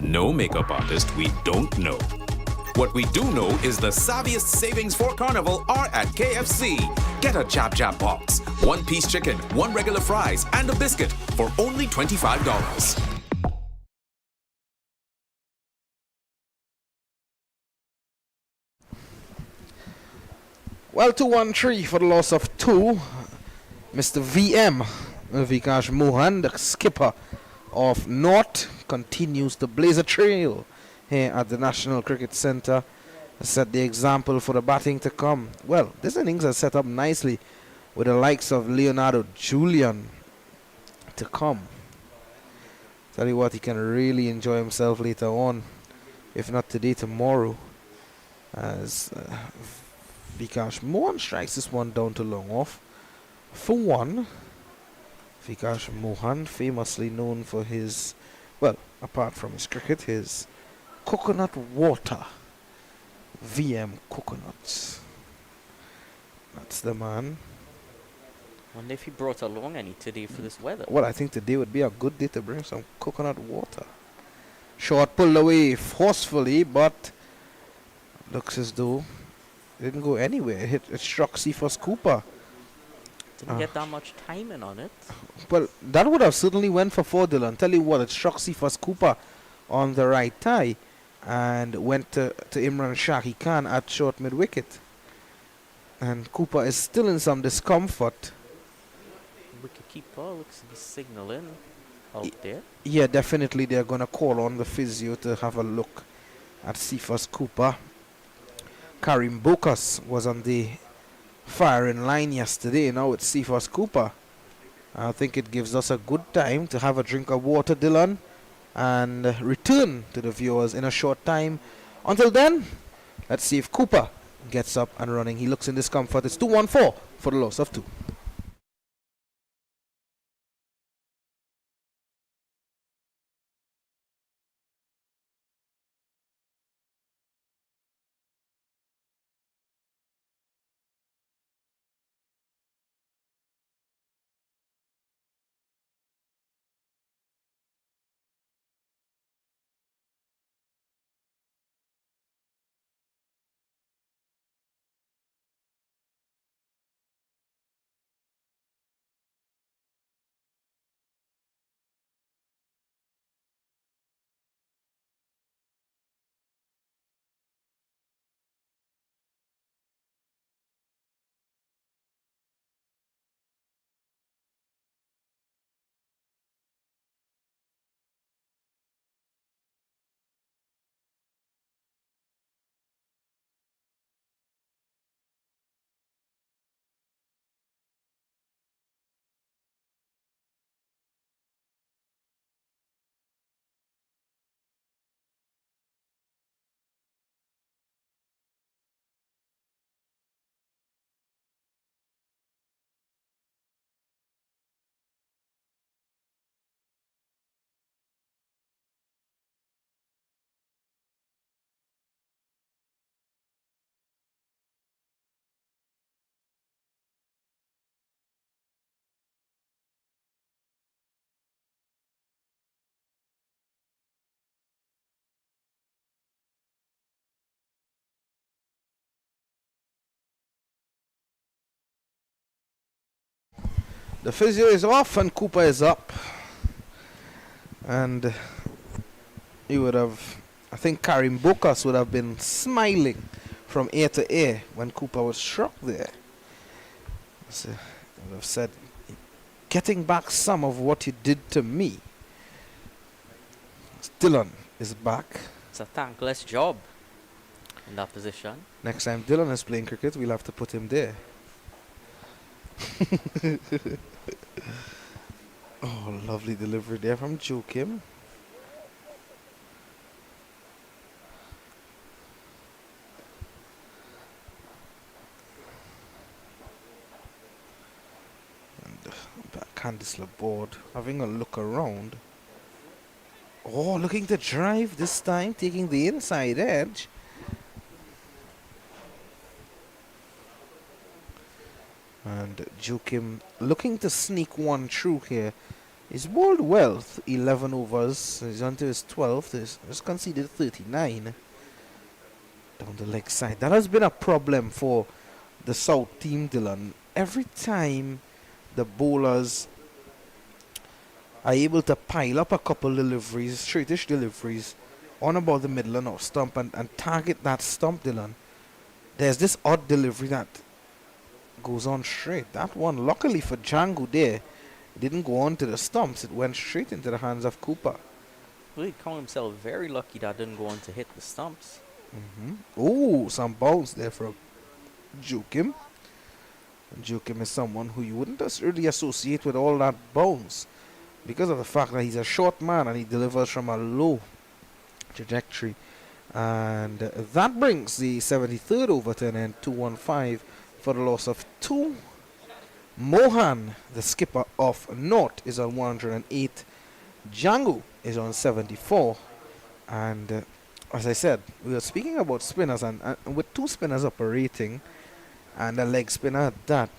No makeup artist we don't know. What we do know is the savviest savings for Carnival are at KFC. Get a Jab Jab box, 1-piece chicken, 1 regular fries, and a biscuit for only $25. Well, 2-1-3 for the loss of 2. Mr. VM Vikash Mohan, the skipper of North, continues to blaze a trail here at the National Cricket Centre. Set the example for the batting to come. Well, this innings has set up nicely with the likes of Leonardo Julian to come. Tell you what, he can really enjoy himself later on, if not today, tomorrow, as Vikash Mohan strikes this one down to long off for one. Vikash Mohan, famously known for his, well, apart from his cricket, his coconut water. VM Coconuts. That's the man. Wonder if he brought along any today for this weather. Well, I think today would be a good day to bring some coconut water. Short pulled away forcefully, but looks as though it didn't go anywhere. It struck Cephas Cooper. Didn't get that much timing on it. Well, that would have certainly went for 4, Dylan. Tell you what, it struck Cephas Cooper on the right thigh and went to Imran Shahi Khan at short mid-wicket. And Cooper is still in some discomfort. Wicketkeeper looks to be signalling out there. Yeah, definitely they're going to call on the physio to have a look at Cephas Cooper. Karim Bokas was on the firing line yesterday. Now it's Cephas Cooper. I think it gives us a good time to have a drink of water, Dylan, and return to the viewers in a short time. Until then, let's see if Cooper gets up and running. He looks in discomfort. It's 2-1-4 for the loss of 2. The physio is off and Cooper is up. And he would have, I think Karim Bokas would have been smiling from ear to ear when Cooper was struck there. So I would have said, getting back some of what you did to me. Dylan is back. It's a thankless job in that position. Next time Dylan is playing cricket, we'll have to put him there. Oh, lovely delivery there from Joe Kim. And Candice Laborde having a look around. Oh, looking to drive this time, taking the inside edge. And Joachim looking to sneak one through here. He's bowled well, 11 overs. He's on to his 12th. He's conceded 39 down the leg side. That has been a problem for the South team, Dylan. Every time the bowlers are able to pile up a couple deliveries, straightish deliveries, on about the middle and off stump and target that stump, Dylan, there's this odd delivery that goes on straight. That one, luckily for Django there, It didn't go on to the stumps. It went straight into the hands of Cooper. Well, he'd count himself very lucky that didn't go on to hit the stumps. Oh, some bounce there from Joachim. Joachim is someone who you wouldn't really associate with all that bounce because of the fact that he's a short man and he delivers from a low trajectory. And that brings the 73rd over to an end, 2-1-5 for the loss of 2. Mohan, the skipper of North, is on 108. Django is on 74. And as I said, we were speaking about spinners, and with 2 spinners operating and a leg spinner at that,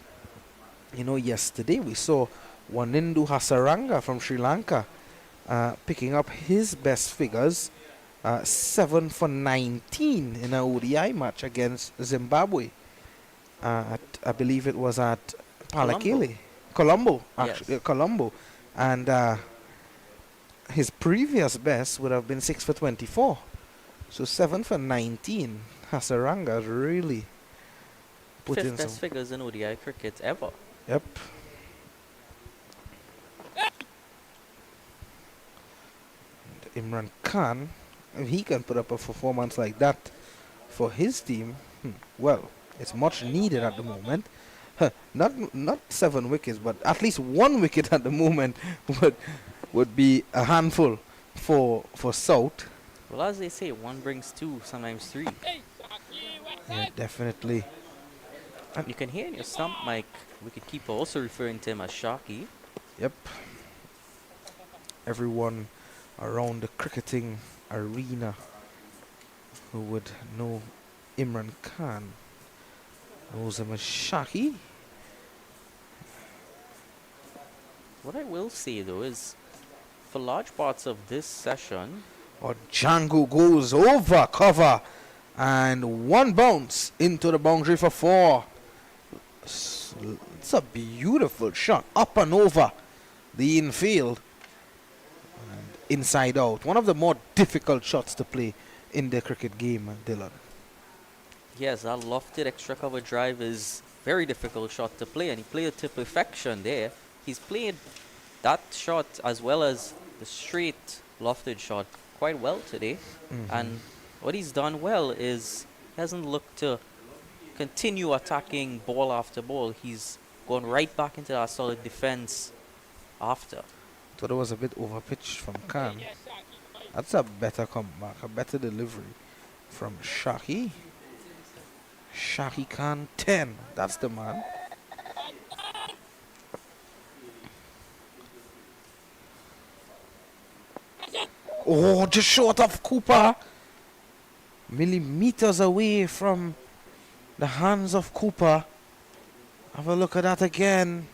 yesterday we saw Wanindu Hasaranga from Sri Lanka picking up his best figures, 7 for 19 in a ODI match against Zimbabwe. I believe it was at Palakele, Colombo, actually, Yes. Colombo, and his previous best would have been 6 for 24. So 7 for 19. Hasaranga really put in Fifth some. best figures in ODI cricket ever. Yep. And Imran Khan, if he can put up a performance like that for his team, well, it's much needed at the moment. Not 7 wickets, but at least 1 wicket at the moment would be a handful for South. Well, as they say, 1 brings 2, sometimes 3. Yeah, definitely. You can hear in your stump mic, wicketkeeper also referring to him as Sharky. Yep. Everyone around the cricketing arena who would know Imran Khan knows him as Shaki. What I will say though is, for large parts of this session, Django goes over cover and 1 bounce into the boundary for 4. It's a beautiful shot up and over the infield and inside out. One of the more difficult shots to play in the cricket game, Dylan. yes, that lofted extra cover drive is very difficult shot to play, and he played it to perfection there. He's played that shot as well as the straight lofted shot quite well today. And what he's done well is he hasn't looked to continue attacking ball after ball. He's gone right back into that solid defense after. Thought it was a bit overpitched from Khan. That's a better comeback, a better delivery from Shaki. Shaki Khan 10. That's the man. Oh, just short of Cooper. Millimeters away from the hands of Cooper. Have a look at that again.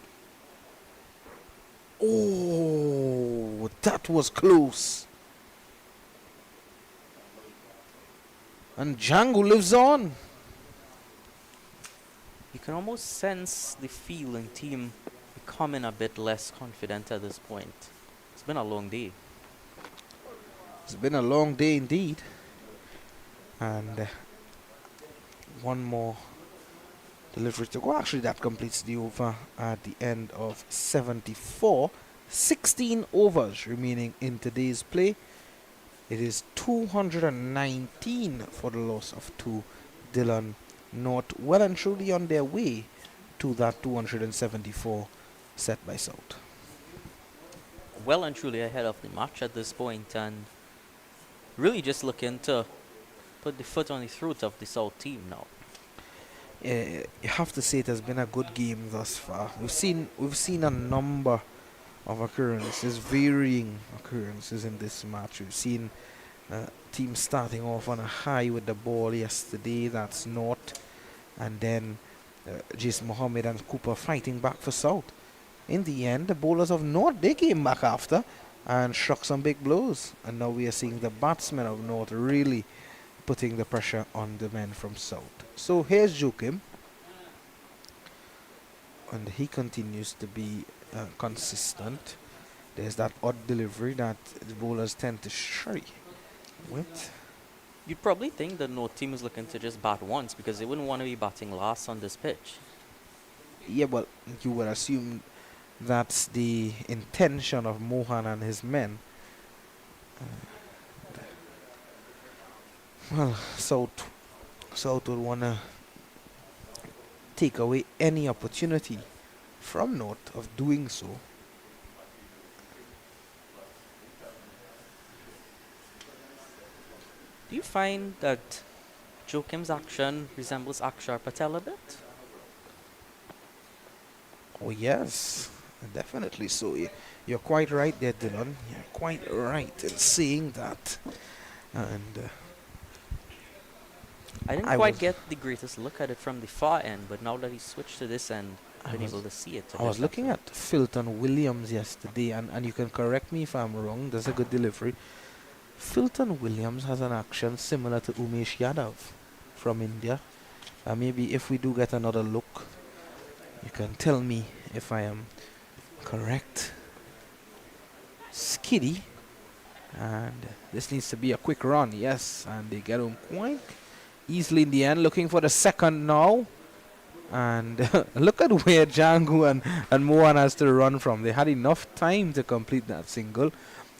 Oh, that was close. And Django lives on. You can almost sense the fielding team becoming a bit less confident at this point. It's been a long day. It's been a long day indeed. And one more delivery to go. Actually, that completes the over at the end of 74. 16 overs remaining in today's play. It is 219 for the loss of 2. Dylan North well and truly on their way to that 274 set by South. Well and truly ahead of the match at this point, and really just looking to put the foot on the throat of the South team now. You have to say it has been a good game thus far. We've seen a number of occurrences, varying occurrences in this match. We've seen teams starting off on a high with the ball yesterday. That's North, and then Jason Mohammed and Cooper fighting back for South. In the end, the bowlers of North, they came back after and struck some big blows, and now we are seeing the batsmen of North really putting the pressure on the men from South. So here's Joachim, and he continues to be consistent. There's that odd delivery that the bowlers tend to shy with. You'd probably think the North team is looking to just bat once because they wouldn't want to be batting last on this pitch. Yeah, well, you would assume that's the intention of Mohan and his men. Well, South would want to take away any opportunity from North of doing so. Do you find that Joachim's action resembles Akshar Patel a bit? Oh yes, definitely so. You're quite right there, Dylan. You're quite right in saying that. And I didn't I quite was get the greatest look at it from the far end, but now that he switched to this end, I I've been was able to see it a I bit was looking better. at Filton Williams yesterday, and you can correct me if I'm wrong. That's a good delivery. Filton Williams has an action similar to Umesh Yadav from India. Maybe if we do get another look, you can tell me if I am correct. Skiddy, and this needs to be a quick run, yes, and they get him quite easily in the end, looking for the second now. And look at where Django and Mohan has to run from. They had enough time to complete that single.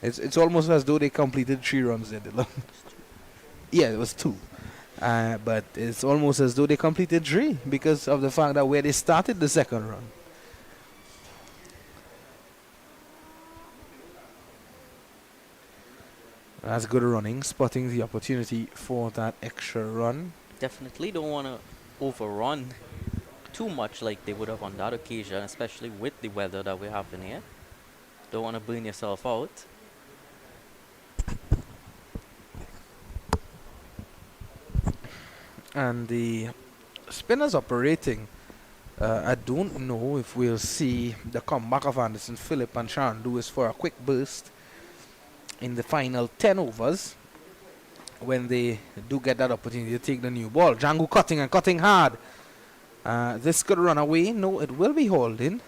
It's almost as though they completed 3 runs there, Dylan. Yeah, it was 2. But it's almost as though they completed 3 because of the fact that where they started the second run. That's good running, spotting the opportunity for that extra run. Definitely don't want to overrun too much like they would have on that occasion, especially with the weather that we're having here. Don't want to burn yourself out. And the spinners operating. I don't know if we'll see the comeback of Anderson Phillip and Sharon Lewis for a quick burst in the final 10 overs when they do get that opportunity to take the new ball. Django cutting and cutting hard. This could run away. No, it will be hauled in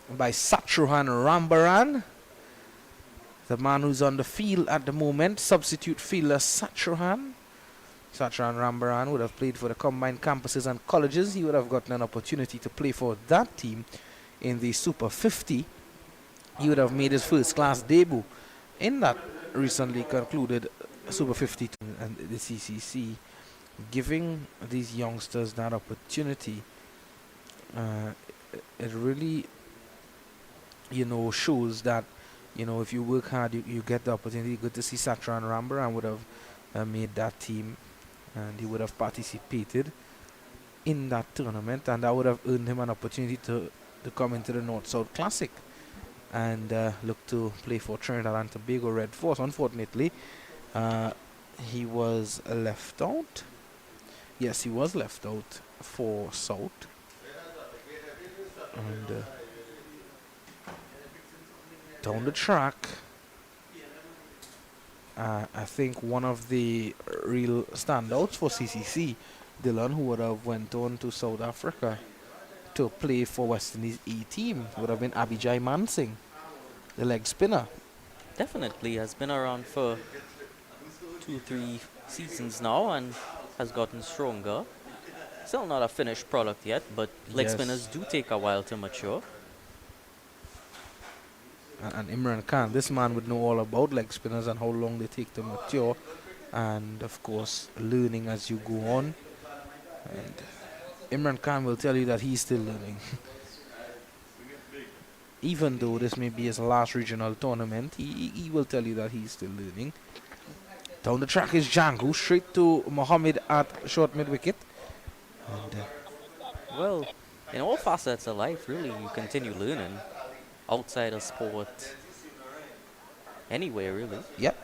by Satruhan Rambaran, the man who's on the field at the moment, substitute fielder Satruhan. Satruhan Rambaran would have played for the combined campuses and colleges. He would have gotten an opportunity to play for that team in the Super 50. He would have made his first class debut in that recently concluded Super 50 and the CCC, giving these youngsters that opportunity. It really, shows that, if you work hard, you get the opportunity. Good to see Satran Rambaran would have made that team, and he would have participated in that tournament, and that would have earned him an opportunity to come into the North-South Classic and look to play for Trinidad and Tobago Red Force. Unfortunately, he was left out. Yes, he was left out for South. And down the track, I think one of the real standouts for CCC, Dylan, who would have went on to South Africa to play for West Indies E team, would have been Abhijay Mansingh, the leg spinner. Definitely has been around for 2-3 seasons now and has gotten stronger. Still not a finished product yet, but leg spinners do take a while to mature. And Imran Khan, this man would know all about leg spinners and how long they take to mature, and of course learning as you go on. And Imran Khan will tell you that he's still learning. Even though this may be his last regional tournament, he will tell you that he's still learning. Down the track is Django, straight to Mohammed at short mid-wicket. And well, in all facets of life, really, you continue learning outside of sport, anywhere, really. Yep.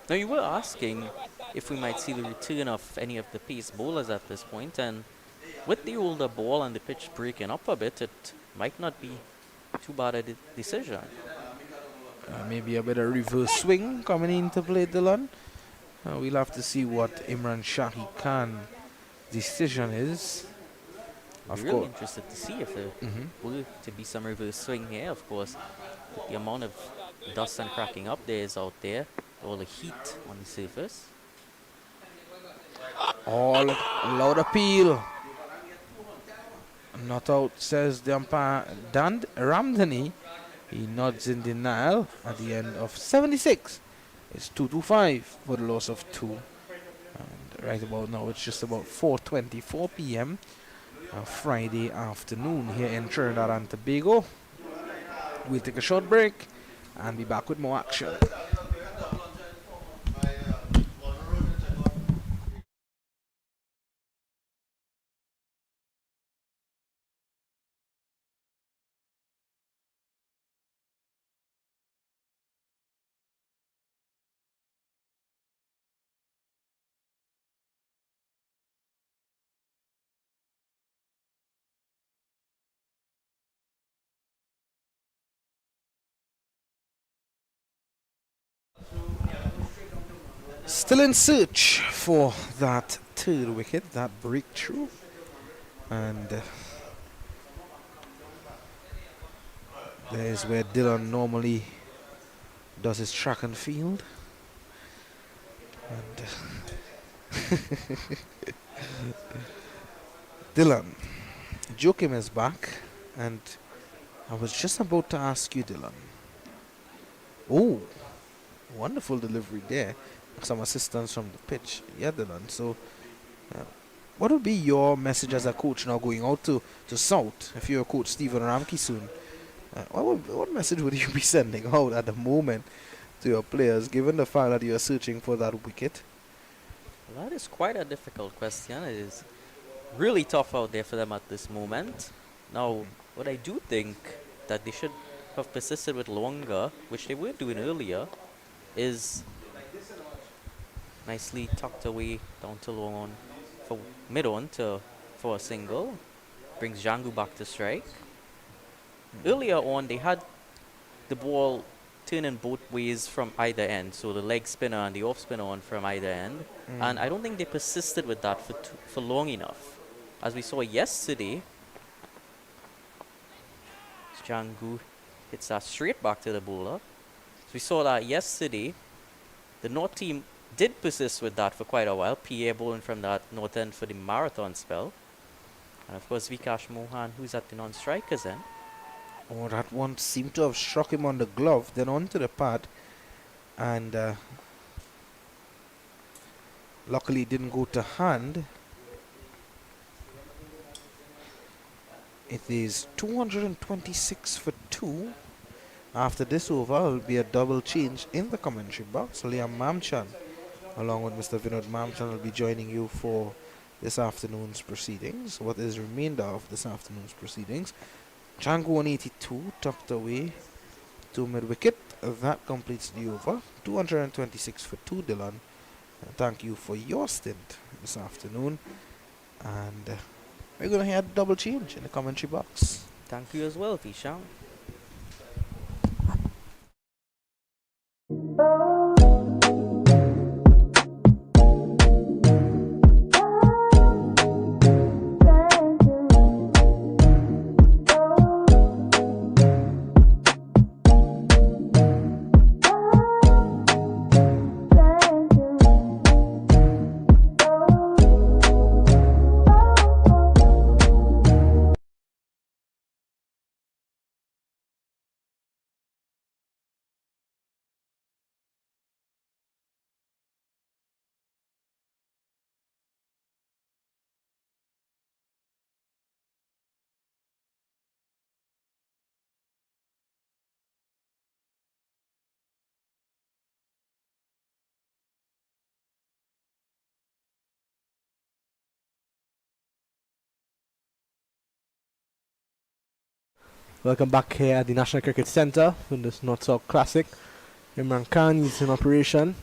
Now, you were asking if we might see the return of any of the pace bowlers at this point, and with the older ball and the pitch breaking up a bit, it might not be too bad a decision. Maybe a bit of reverse swing coming into play, Dylan. We'll have to see what Imran Shahi Khan's decision is. I'm really interested to see if there were to be some reverse swing here, of course. With the amount of dust and cracking up there is out there, all the heat on the surface. All loud appeal. Not out, says the umpire Dan Ramdani. He nods in denial at the end of 76. It's 2-5 for the loss of 2. And right about now, it's just about 4:24 p.m. Friday afternoon here in Trinidad and Tobago. We'll take a short break and be back with more action. Still in search for that third wicket, that breakthrough. And there's where Dylan normally does his track and field. And Dylan, Joachim is back, and I was just about to ask you, Dylan. Oh, wonderful delivery there. Some assistance from the pitch. Yeah, Dylan. So, what would be your message as a coach now going out to South? If you're a coach, Stephen Ramke soon, what message would you be sending out at the moment to your players, given the fact that you are searching for that wicket? Well, that is quite a difficult question. It is really tough out there for them at this moment. Now, what I do think that they should have persisted with longer, which they were doing earlier, is nicely tucked away down to low on for mid on for a single. Brings Django back to strike. Earlier on, they had the ball turning both ways from either end, so the leg spinner and the off spinner on from either end, and I don't think they persisted with that for long enough. As we saw yesterday, Django hits that straight back to the bowler. So we saw that yesterday. The North team did persist with that for quite a while. Pierre bowling from that North end for the marathon spell. And of course, Vikash Mohan, who's at the non-strikers end. Oh, that one seemed to have struck him on the glove, then onto the pad. And luckily it didn't go to hand. It is 226 for 2. After this over, it will be a double change in the commentary box. Liam Mamchan, along with Mr. Vinod Mamchan, will be joining you for this afternoon's proceedings. What is remainder of this afternoon's proceedings? Django 182 tucked away to mid wicket. That completes the over. 226 for 2, Dylan. Thank you for your stint this afternoon. And we're going to hear a double change in the commentary box. Thank you as well, Vishal. Welcome back here at the National Cricket Centre in this North South Classic. Imran Khan is in operation,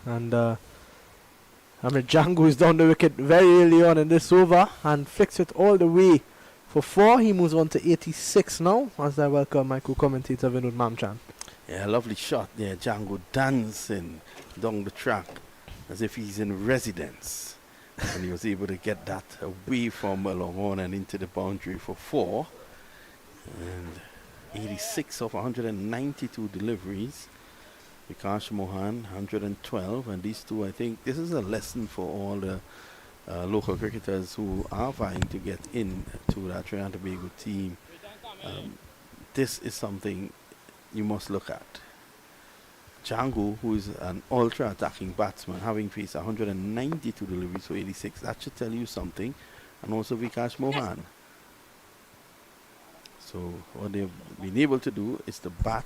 and Ahmed Django is down the wicket very early on in this over and flicks it all the way for 4. He moves on to 86 now as I welcome my co-commentator Vinod Mamchan. Yeah, lovely shot there. Django dancing down the track as if he's in residence. And he was able to get that away from along on and into the boundary for 4. And 86 of 192 deliveries. Vikash Mohan, 112. And these two, I think, this is a lesson for all the local cricketers who are vying to get in to that Trinidad and Tobago team, this is something you must look at. Django, who is an ultra-attacking batsman, having faced 192 deliveries for 86, that should tell you something. And also Vikash Mohan. So what they've been able to do is to bat,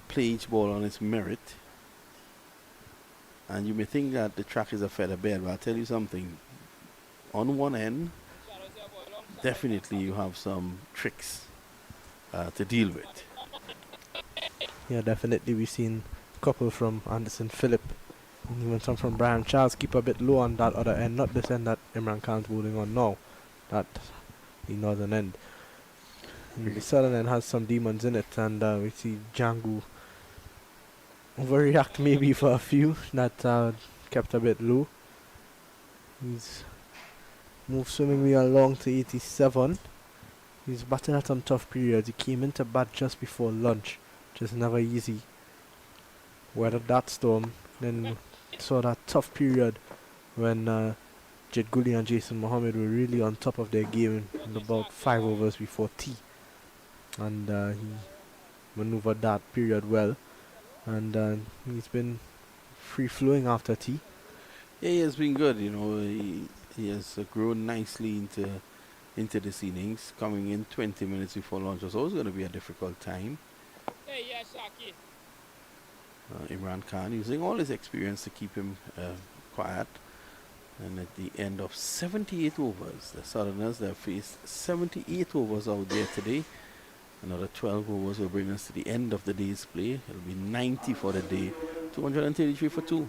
play each ball on its merit. And you may think that the track is a feather bed, but I'll tell you something. On one end, definitely you have some tricks to deal with. Yeah, definitely. We've seen a couple from Anderson Phillip, and even some from Brian Charles. Keep a bit low on that other end, not this end that Imran Khan's bowling on now, that the northern end. And the southern end has some demons in it, and we see Django overreact maybe for a few that kept a bit low. He's moved swimmingly along to 87. He's batting at some tough periods. He came into bat just before lunch, which is never easy. Weathered that storm, then saw that tough period when Jed Gully and Jason Mohammed were really on top of their game in about 5 overs before tea. And he maneuvered that period well. And he's been free-flowing after tea. Yeah, he has been good. He has grown nicely into this innings. Coming in 20 minutes before lunch was always going to be a difficult time. Hey, yeah, Shaki. Imran Khan using all his experience to keep him quiet. And at the end of 78 overs, the Southerners have faced 78 overs out there today. Another 12 overs will bring us to the end of the day's play. It'll be 90 for the day, 233 for 2.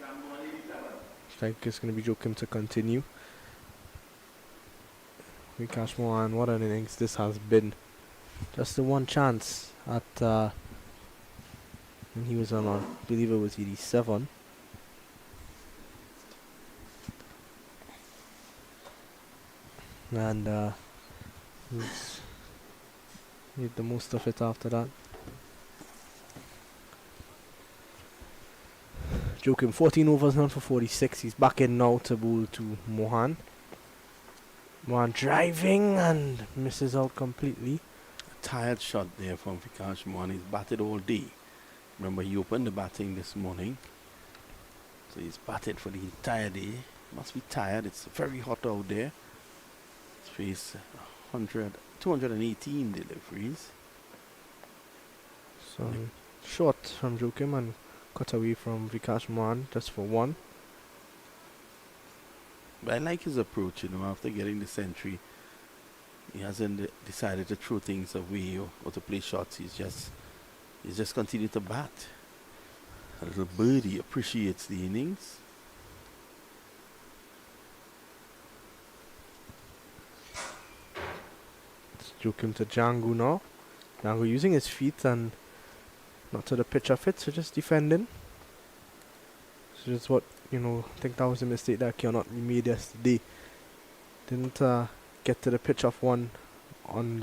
I think it's going to be Joachim to continue. Vikash Mohan, what an innings this has been. Just the one chance at when he was on, I believe it was 87. And he's made the most of it after that. Joachim, 14 overs, none for 46. He's back in now to bowl to Mohan. Mohan driving and misses out completely. A tired shot there from Vikash Mohan. He's batted all day. Remember, he opened the batting this morning. So he's batted for the entire day. Must be tired. It's very hot out there. He's faced 218 deliveries. So short from Joachim and cut away from Vikash Mohan just for one. But I like his approach, after getting the century. He hasn't decided to throw things away or to play shots. He's just continued to bat. A little birdie appreciates the innings. It's Joachim to Django now. Django using his feet and not to the pitch of it, so just defending. So just what, I think that was a mistake that Keonot made yesterday. Didn't get to the pitch of one on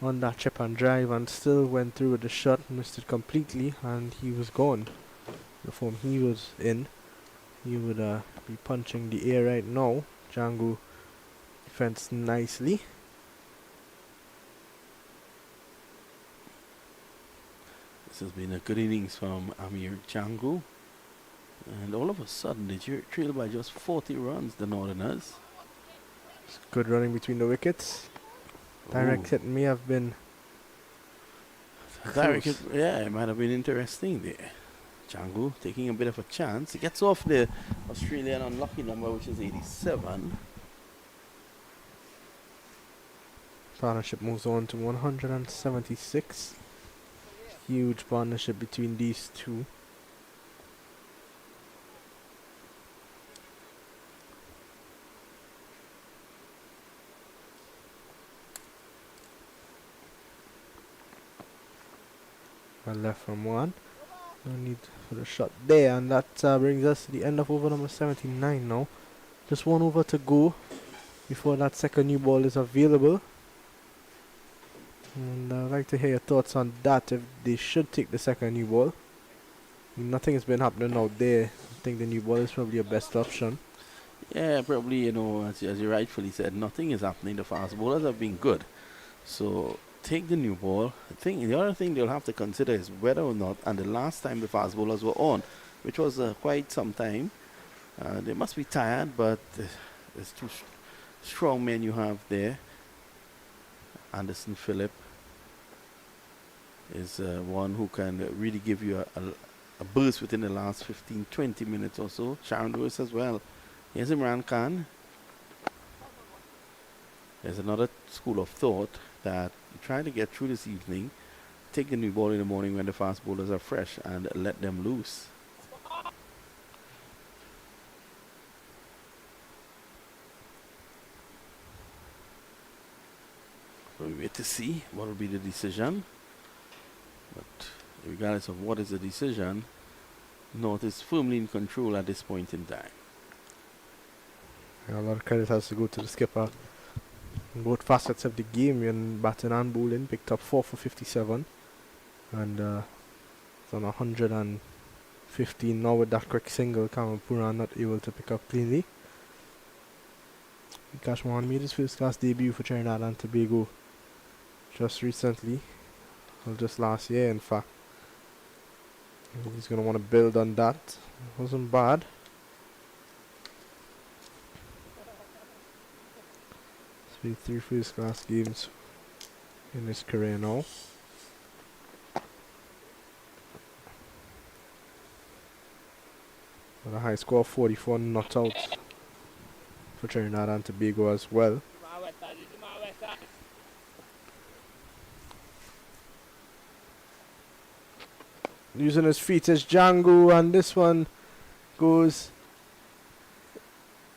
that chip and drive, and still went through with the shot, missed it completely, and he was gone. The form he was in, he would be punching the air right now. Django defends nicely. This has been a good innings from Amir Django. And all of a sudden, they trail by just 40 runs, the Northerners. It's good running between the wickets. Direct hit may have been Direct close. hit, yeah, it might have been interesting there. Django taking a bit of a chance. He gets off the Australian unlucky number, which is 87. Partnership moves on to 176. Huge partnership between these two. Well left from one. No need for the shot there, and that brings us to the end of over number 79 now. Just one over to go before that second new ball is available. And I'd like to hear your thoughts on that, if they should take the second new ball. Nothing has been happening out there. I think the new ball is probably your best option. Yeah, probably, as you rightfully said, nothing is happening. The fast bowlers have been good. So take the new ball. The other thing they'll have to consider is whether or not, and the last time the fast bowlers were on, which was quite some time, they must be tired, but there's two strong men you have there. Anderson Phillip is one who can really give you a burst within the last 15-20 minutes or so. Sharon Lewis as well. Here's Imran Khan. There's another school of thought that you try to get through this evening, take the new ball in the morning when the fast bowlers are fresh and let them loose. We wait to see what will be the decision. But regardless of what is the decision, North is firmly in control at this point in time. Yeah, a lot of credit has to go to the skipper. In both facets of the game, in batting and bowling, picked up 4 for 57. And it's on 115 now with that quick single. Cameron Pooran not able to pick up cleanly. Vikash Mohan made his first class debut for Trinidad and Tobago just recently. Well, just last year, in fact. I think he's going to want to build on that. It wasn't bad. It's been 3 first class games in his career now. With a high score of 44 not out for Trinidad and Tobago as well. Using his feet is Django, and this one goes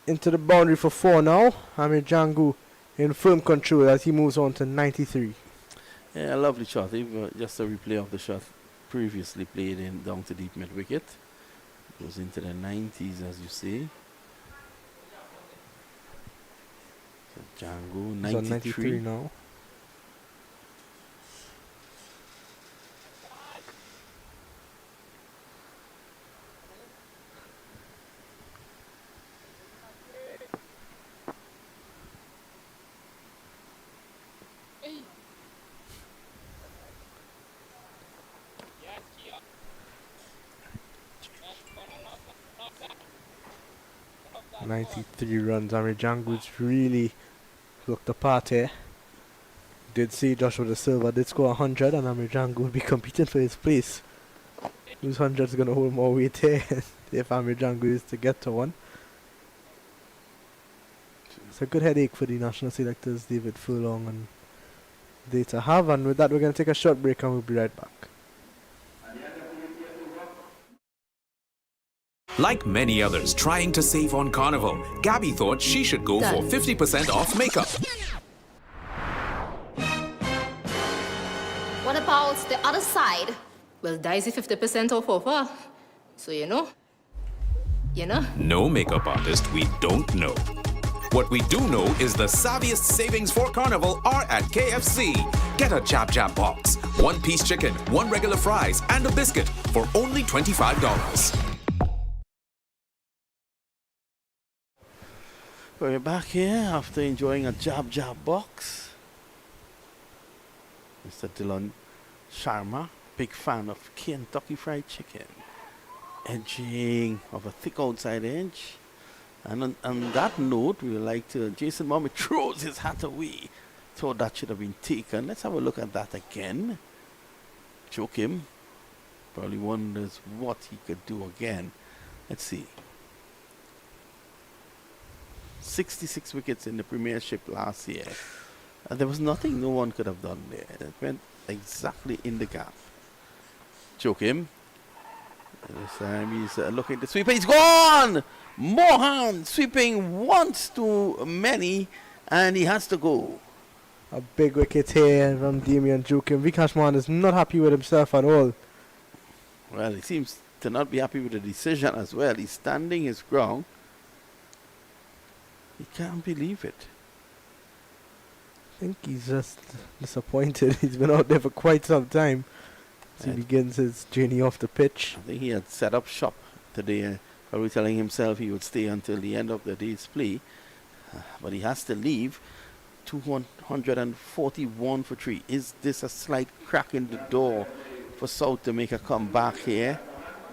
into the boundary for 4 now. Django in firm control as he moves on to 93. Yeah, a lovely shot. Just a replay of the shot previously played in down to deep mid wicket. Goes into the 90s, as you say. So Django, 93 now. Runs. Django's really looked the part here. Did see Joshua De Silva did score 100, and Django will be competing for his place. Whose 100 is going to hold more weight here if Django is to get to one. It's a good headache for the national selectors, David Furlong and they to have. And with that, we're going to take a short break and we'll be right back. Like many others trying to save on Carnival, Gabby thought she should go for 50% off makeup. What about the other side? Well, Daisy 50% off offer. So you know. No makeup artist we don't know. What we do know is the savviest savings for Carnival are at KFC. Get a Jab Jab box, 1-piece chicken, 1 regular fries, and a biscuit for only $25. We're back here after enjoying a Jab Jab box. Mr. Dylan Sharma, big fan of Kentucky Fried Chicken. Edging of a thick outside edge. And on that note, we would like to, Jason Mommy throws his hat away. Thought that should have been taken. Let's have a look at that again. Choke him. Probably wonders what he could do again. Let's see. 66 wickets in the Premiership last year. There was nothing no one could have done there. It went exactly in the gap. Choke him. This time he's looking to sweep. He's gone! Mohan sweeping once too many, and he has to go. A big wicket here from Damien Joachim. Vikash Mohan is not happy with himself at all. Well, he seems to not be happy with the decision as well. He's standing his ground. He can't believe it. think he's just disappointed. He's been out there for quite some time as he And begins his journey off the pitch. I think he had set up shop today, probably telling himself he would stay until the end of the day's play. But he has to leave. 241 for 3. Is this a slight crack in the door for South to make a comeback here?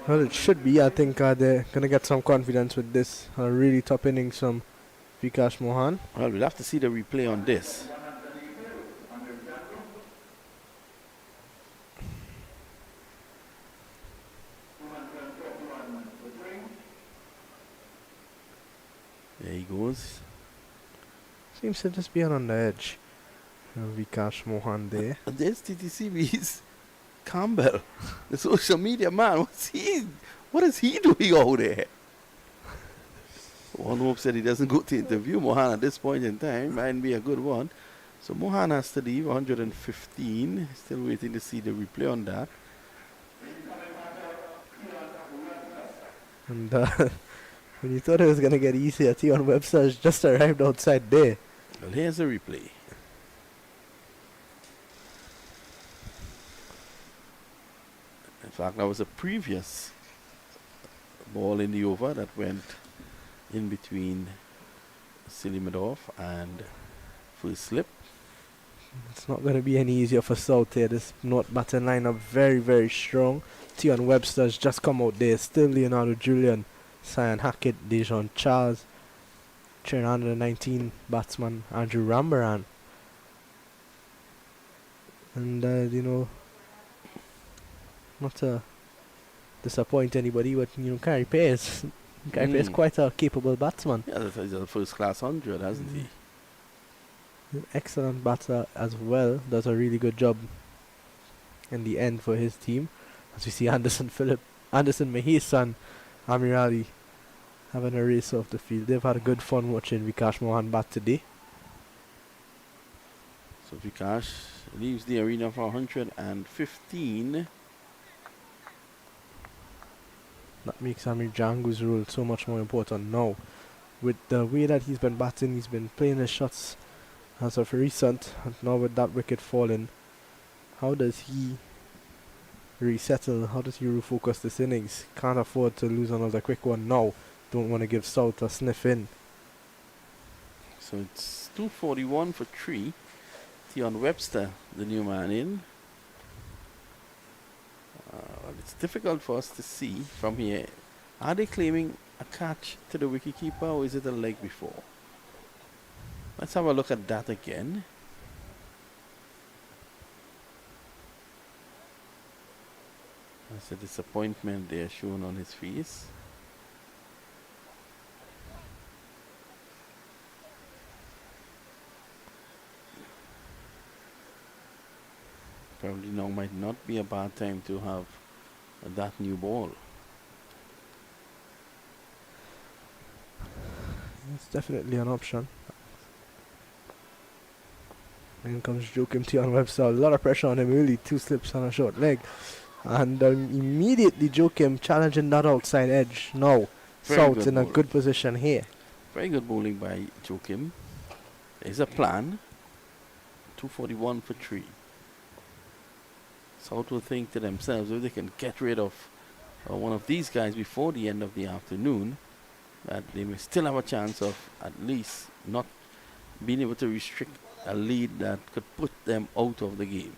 Well, it should be. I think they're going to get some confidence with this. A really top innings from Vikash Mohan. Well, we'll have to see the replay on this. There he goes. Seems to just be on the edge. Vikash Mohan there. And there's Ttcb's Campbell, the social media man. What is he doing out there? One hope said he doesn't go to interview Mohan at this point in time. Might be a good one. So Mohan has to leave 115. Still waiting to see the replay on that. And when you thought it was going to get easier, Tion Webster's just arrived outside there. Well, here's the replay. In fact, that was a previous ball in the over that went in between Silimadov and first slip. It's not going to be any easier for South here. This North batting lineup very, very strong. Tion Webster's just come out there. Still Leonardo Julian, Cyan Hackett, Dejon Charles, 319 batsman Andrew Rambaran. And, not to disappoint anybody, but, Kari Pearce. Kari Pearce quite a capable batsman. Yeah, he's a first class 100, hasn't he? An excellent batter as well. Does a really good job in the end for his team. As we see Anderson Mahis and Amir Ali having a race off the field. They've had a good fun watching Vikash Mohan bat today. So Vikash leaves the arena for 115. That makes Amir Jangu's role so much more important now. With the way that he's been batting, he's been playing his shots as of recent, and now with that wicket falling, how does he resettle? How does he refocus this innings? Can't afford to lose another quick one now. Don't want to give South a sniff in. So it's 241 for 3. Tion Webster, the new man in. Well, it's difficult for us to see from here. Are they claiming a catch to the wicketkeeper, or is it a leg before? Let's have a look at that again. There's a disappointment there shown on his face. Probably now might not be a bad time to have that new ball. It's definitely an option. In comes Joachim Tion Webster. A lot of pressure on him early. 2 slips on a short leg. And immediately Joachim challenging that outside edge. Now, South in a good position here. Very good bowling by Joachim. There's a plan. 241 for 3. South will think to themselves, if they can get rid of one of these guys before the end of the afternoon, that they may still have a chance of at least not being able to restrict a lead that could put them out of the game.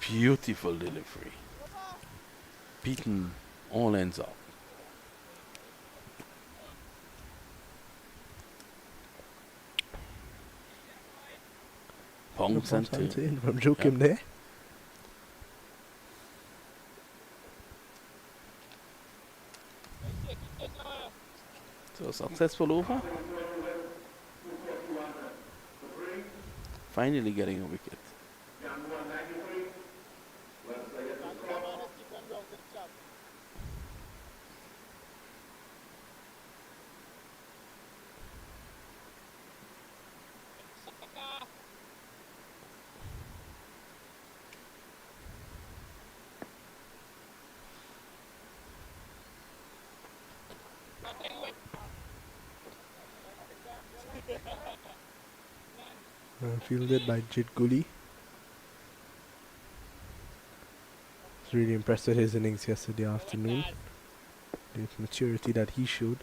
Beautiful delivery. Beaten all ends up. Pongs and two. From Joachim there. So successful over. Finally getting a wicket. Fielded by Jid Gully. Was really impressed with his innings yesterday afternoon. The maturity that he showed.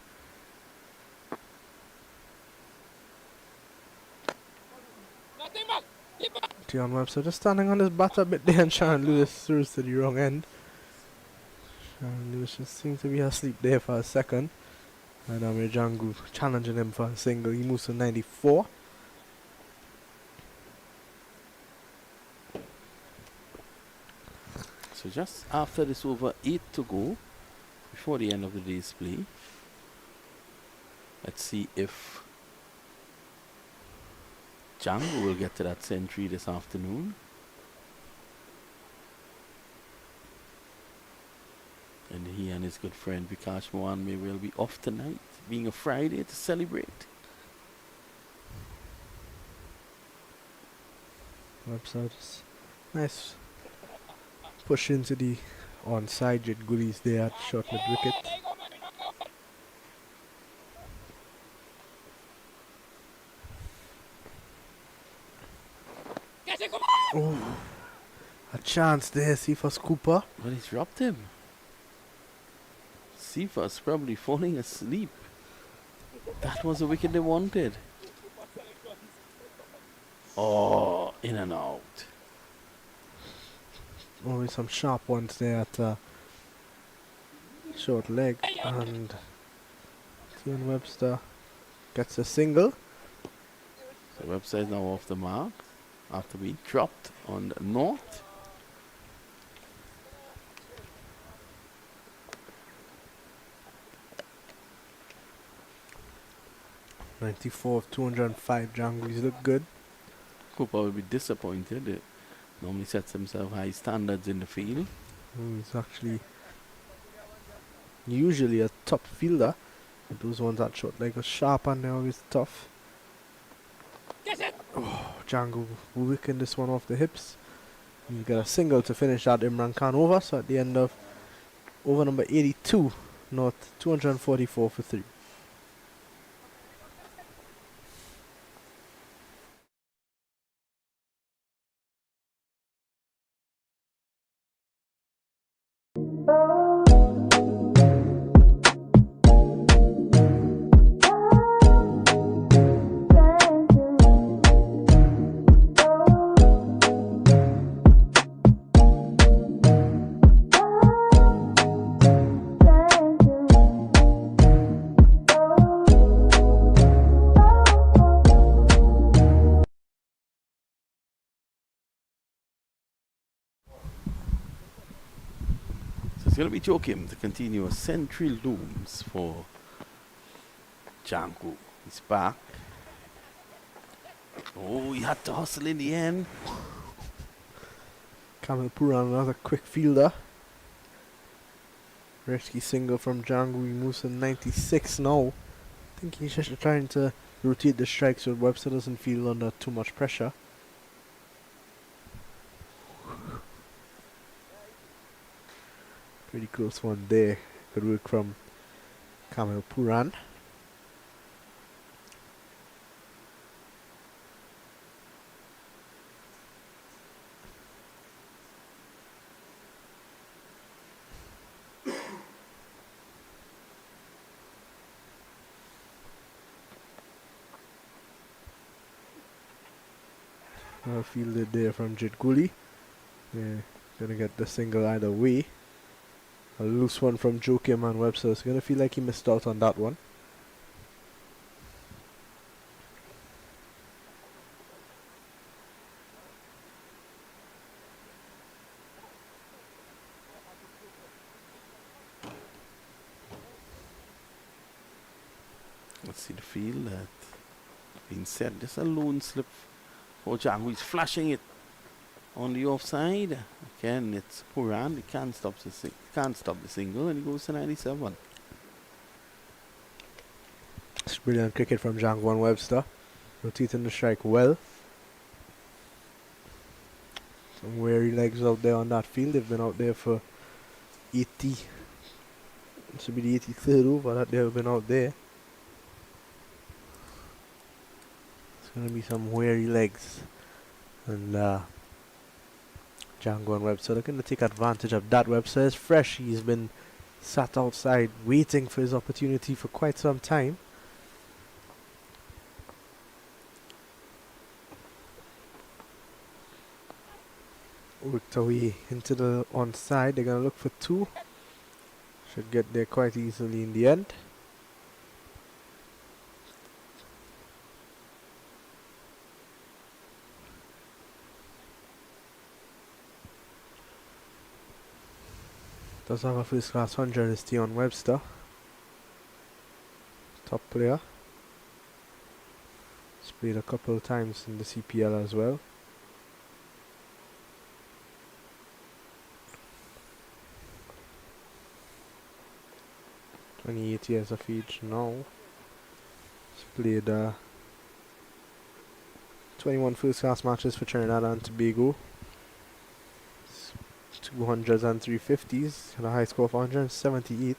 Dion Webster just standing on his bat a bit there, and Sharon Lewis throws to the wrong end. Sharon Lewis just seemed to be asleep there for a second. And Amir Jangu challenging him for a single. He moves to 94. So just after this over, 8 to go before the end of the day's play. Let's see if Django will get to that century this afternoon. And he and his good friend Vikash Mohan may well be off tonight, being a Friday, to celebrate. Webster just nice push into the onside. Jet Gully's there at short mid wicket. Oh, a chance there, Cephas Cooper. But he's dropped him. Cephas probably falling asleep. That was the wicket they wanted. Oh, in and out. Always some sharp ones there at short leg. And Dion Webster gets a single. So Webster is now off the mark after being dropped on the north. '94 of 205. Janguis look good. Cooper will be disappointed. It normally sets himself high standards in the field. He's actually usually a top fielder. But those ones at short leg are sharp and they're always tough. Oh, Django wicking this one off the hips. He got a single to finish that Imran Khan over. So at the end of over number 82, not 244 for 3. So it's going to be Joachim to continue. A century looms for Django. He's back. Oh, he had to hustle in the end. Kamil Puran, another quick fielder. Risky single from Django. He moves to 96 now. I think he's just trying to rotate the strike so Webster doesn't feel under too much pressure. Pretty close one there. Good work from Kamil Puran. Fielded there from Jit Gully. Yeah, gonna get the single either way. A loose one from Joachim and Webster. It's gonna feel like he missed out on that one. Let's see the field that being said. There's a lone slip for Django. He's flashing it on the offside. Again, it's Puran. He can't stop the single, and he goes to 97. It's brilliant cricket from Django and Webster. Rotating the strike well. Some weary legs out there on that field. They've been out there for 80. It should be the 83rd over that they've been out there. going to be some weary legs. And Django and Webster looking to take advantage of that. Webster is fresh. He's been sat outside waiting for his opportunity for quite some time. Worked away into the onside. They're going to look for two. Should get there quite easily in the end. Does have a first class 100 is Tion Webster. Top player. He's played a couple of times in the CPL as well. "28 years of age now. He's played 21 first class matches for Trinidad and Tobago. 200s and 350s, and a high score of 178,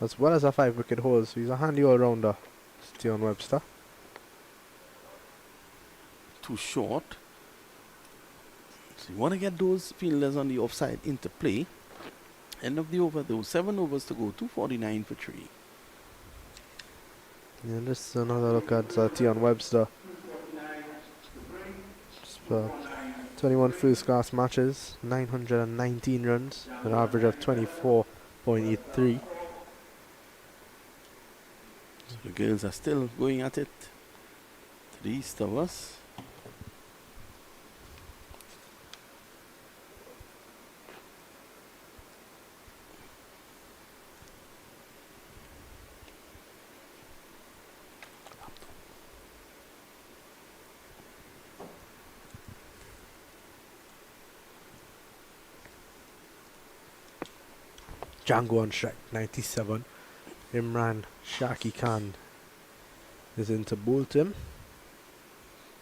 as well as a 5-wicket haul, so he's a handy all-rounder, Tion Webster. Too short. So you want to get those fielders on the offside into play. End of the over, though. 7 overs to go. 249 for 3. Yeah, this is another look at Tion Webster. Just, 21 first class matches, 919 runs, an average of 24.83. So the girls are still going at it to the east of us. Django on strike, 97. Imran Shaki Khan is in to bolt him.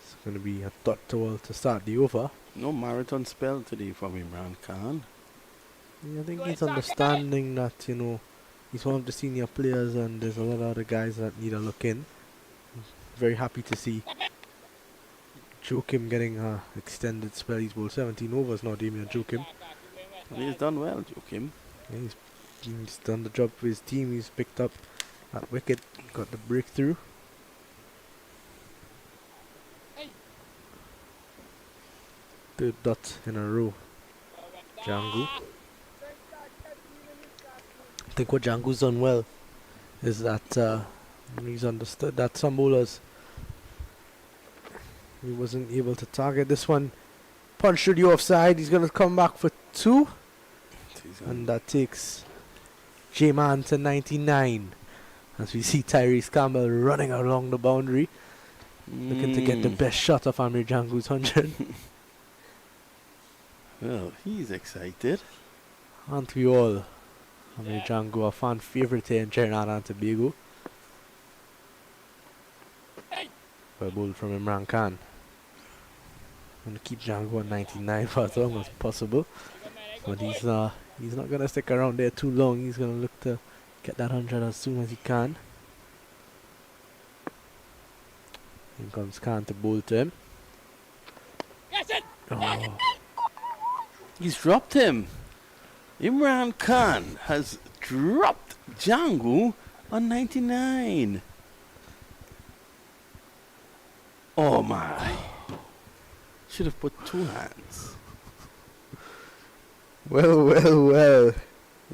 It's going to be a dot to start the over. No marathon spell today from Imran Khan. Yeah, I think he's understanding that, he's one of the senior players and there's a lot of other guys that need a look in. Very happy to see Joachim getting an extended spell. He's bowled 17 overs now, Damien Joachim. He's done well, Joachim. Yeah, he's done the job for his team. He's picked up that wicket, got the breakthrough. Third dot in a row. Django. I think what Django's done well is that he's understood that some bowlers he wasn't able to target. This one punched to the offside. He's going to come back for 2. And that takes J-Man to 99. As we see Tyrese Campbell running along the boundary. Looking to get the best shot of Amir Django's 100. Well, he's excited. Aren't we all? Amir Django, a fan favourite here in Trinidad and Tobago. Well bowled from Imran Khan. I'm going to keep Django on 99 for as long as possible. But he's not going to stick around there too long. He's going to look to get that 100 as soon as he can. Here comes Khan to bowl to him. Oh. He's dropped him. Imran Khan has dropped Django on 99. Oh my. Should have put 2 hands. Well.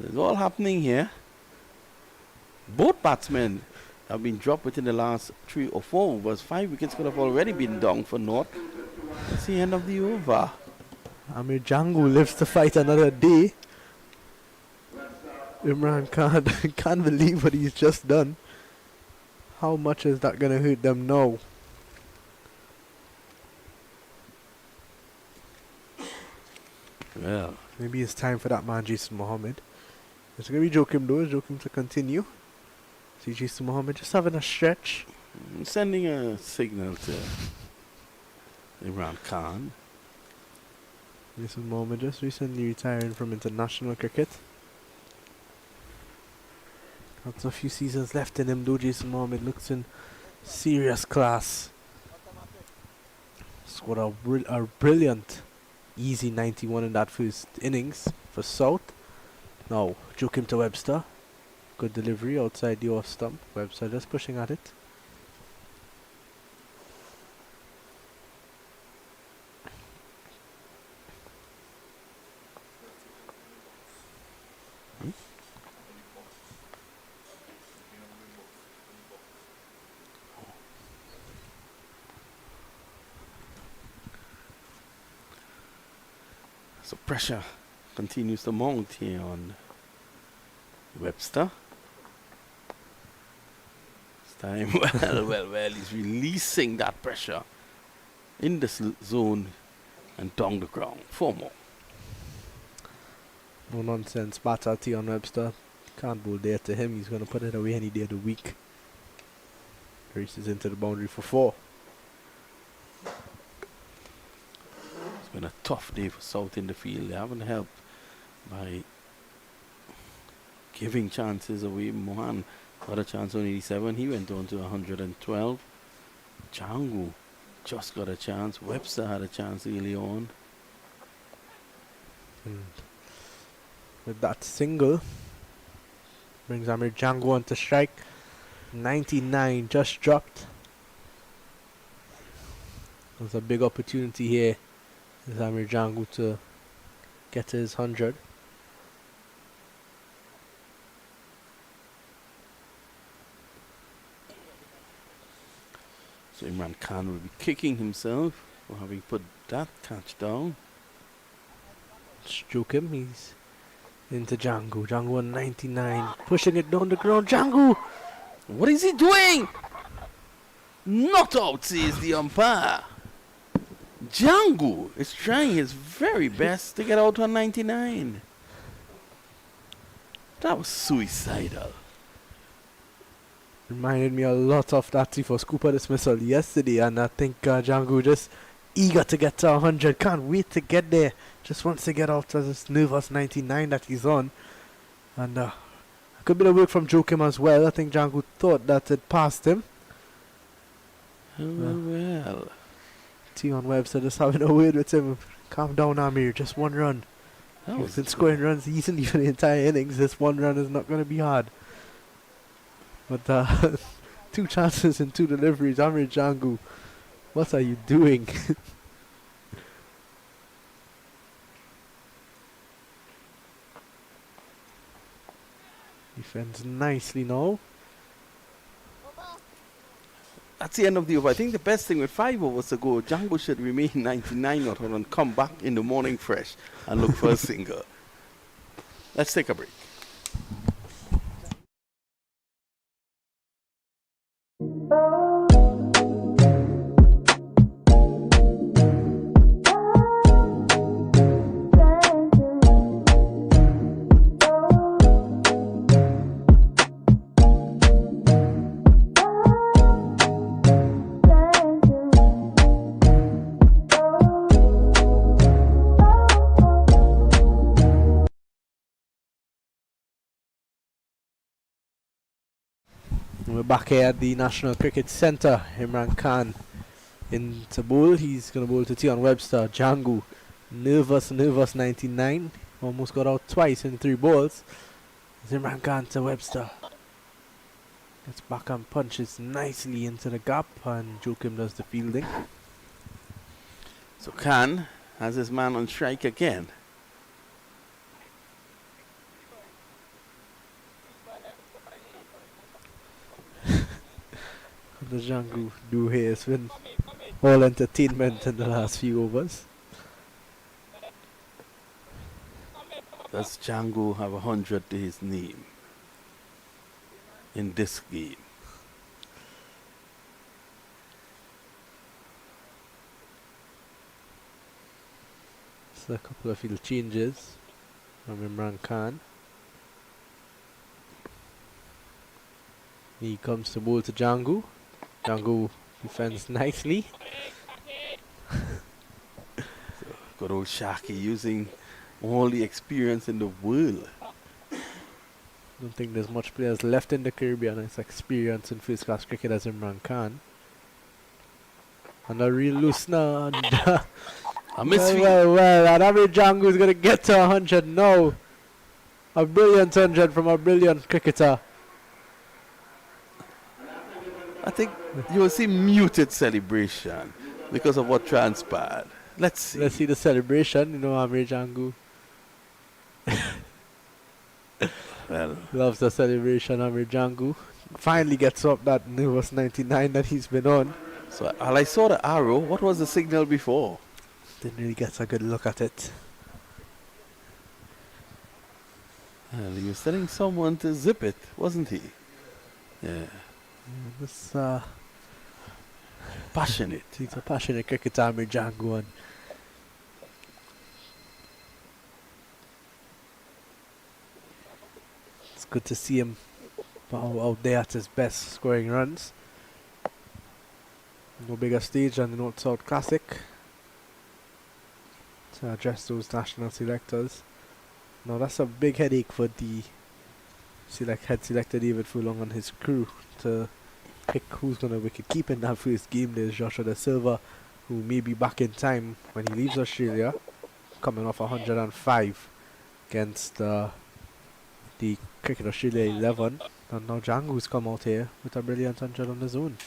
It's all happening here. Both batsmen have been dropped within the last 3 or 4 overs. 5 wickets could have already been down for North. It's the end of the over. Amir Django lives to fight another day. Imran Khan can't believe what he's just done. How much is that going to hurt them now? Well, maybe it's time for that man, Jason Mohammed. It's going to be Joachim though. Joachim to continue. See Jason Mohammed just having a stretch. Sending a signal to Imran Khan. Jason Mohammed just recently retiring from international cricket. Got a few seasons left in him though. Jason Mohammed looks in serious class scored a brilliant, easy 91 in that first innings for South. Now, juke him to Webster. Good delivery outside the off stump. Webster just pushing at it. So pressure continues to mount here on Webster. This time, well, he's releasing that pressure in this zone and down the ground. 4 more. No nonsense. Batter T on Webster. Can't bowl there to him. He's going to put it away any day of the week. Races into the boundary for 4. It's been a tough day for South in the field. They haven't helped by giving chances away. Mohan got a chance on 87. He went on to 112. Django just got a chance. Webster had a chance early on. And with that single, brings Amir Django on to strike. 99 just dropped. There's a big opportunity here. Is Amir Django to get to his 100. So Imran Khan will be kicking himself for having put that catch down. Stroke him. He's into Django. Django on 99. Pushing it down the ground. Django! What is he doing? Not out, says the umpire. Django is trying his very best to get out on 99. That was suicidal. Reminded me a lot of that Tifos Cooper dismissal yesterday, and I think Django just eager to get to 100. Can't wait to get there. Just wants to get out of this nervous 99 that he's on. And a good bit of work from Joachim as well. I think Django thought that it passed him. Well. Tion Webster just having a word with him. Calm down, Amir. Just one run. He's been scoring runs easily for the entire innings. This one run is not going to be hard. But 2 chances and 2 deliveries. Amir Django, what are you doing? Defends nicely now. That's the end of the over. I think the best thing with 5 overs to go, Django should remain 99 not on and come back in the morning fresh and look for a single. Let's take a break. We're back here at the National Cricket Centre. Imran Khan into bowl. He's going to bowl to Tion Webster. Django, nervous 99. Almost got out twice in 3 balls. Imran Khan to Webster. Gets back and punches nicely into the gap, and Joachim does the fielding. So Khan has his man on strike again. What does Django do here? It's been all entertainment in the last few overs. Does Django have 100 to his name in this game? So a couple of field changes from Imran Khan. He comes to bowl to Django. Django defends nicely. Good old Shaki using all the experience in the world. Don't think there's much players left in the Caribbean as experience in first class cricket as Imran Khan. And a real loose now. And A well, misfeed. well, and Amir Jangu is going to get to 100 now. A brilliant 100 from a brilliant cricketer. I think you will see muted celebration because of what transpired. Let's see. Let's see the celebration. You know, Amir Jangu Well, loves the celebration. Amir Jangu finally gets up that nervous 99 that he's been on. so while I saw the arrow, what was the signal before? Didn't really get a good look at it. Well, he was telling someone to zip it, wasn't he? Yeah. This, Passionate. he's a passionate cricketer, Amir Jangu. And it's good to see him out there at his best, scoring runs. No bigger stage than the North South Classic to address those national selectors. Now that's a big headache for the head selector David Furlong and his crew to pick who's going to wicket keep in that first game. There's Joshua Da Silva, who may be back in time when he leaves Australia, coming off 105 against the Cricket Australia 11. And now Jangu's come out here with a brilliant 100 on his own.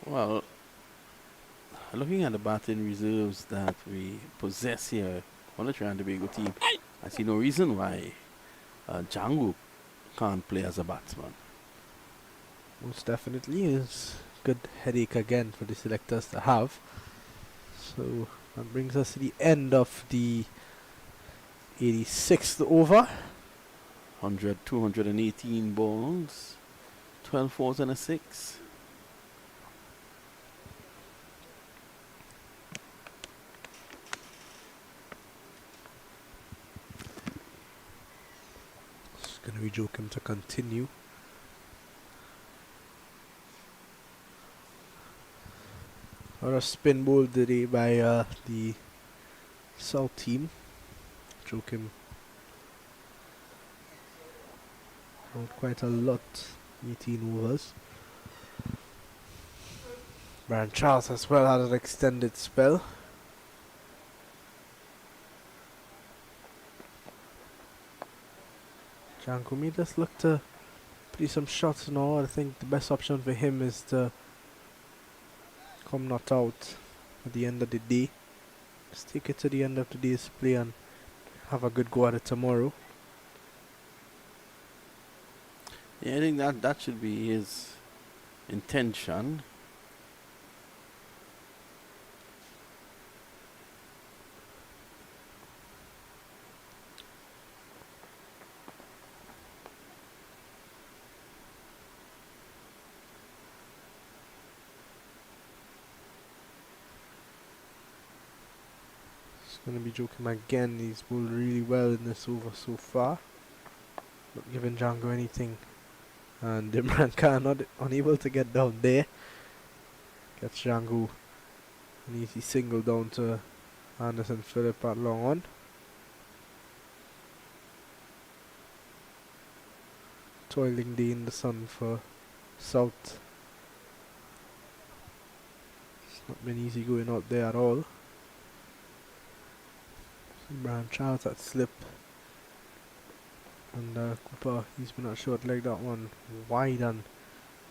Well, looking at the batting reserves that we possess here on the Trinidad and Tobago team, I see no reason why Jangu can't play as a batsman. Most definitely is good headache again for the selectors to have. So that brings us to the end of the 86th over. 218 balls, 12 fours and a 6. It's going to be Joachim to continue. Or a spin bowl today by the South team. Joachim out quite a lot, 18 overs. Brian Charles as well had an extended spell. Janko may just look to play some shots now. I think the best option for him is to come not out at the end of the day. Just take it to the end of the day's play and have a good go at it tomorrow. Yeah, I think that should be his intention. It's going to be Joachim again. He's bowled really well in this over so far. Not giving Django anything. And Imran Khan not unable to get down there. Gets Django an easy single down to Anderson Phillip at long on. Toiling day in the sun for South. It's not been easy going out there at all. Brian Charles at slip. And Cooper, he's been a short leg, that one wide and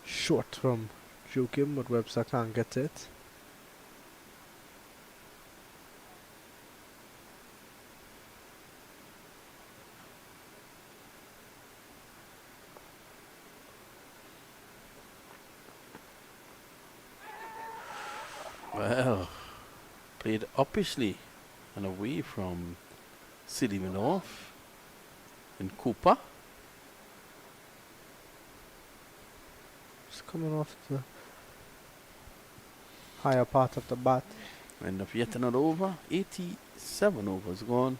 short from Joachim, but Webster can't get it. Well, played uppishly and away from Silly Minoff and Cooper. Just coming off the higher part of the bat. End of yet another over. 87 overs gone.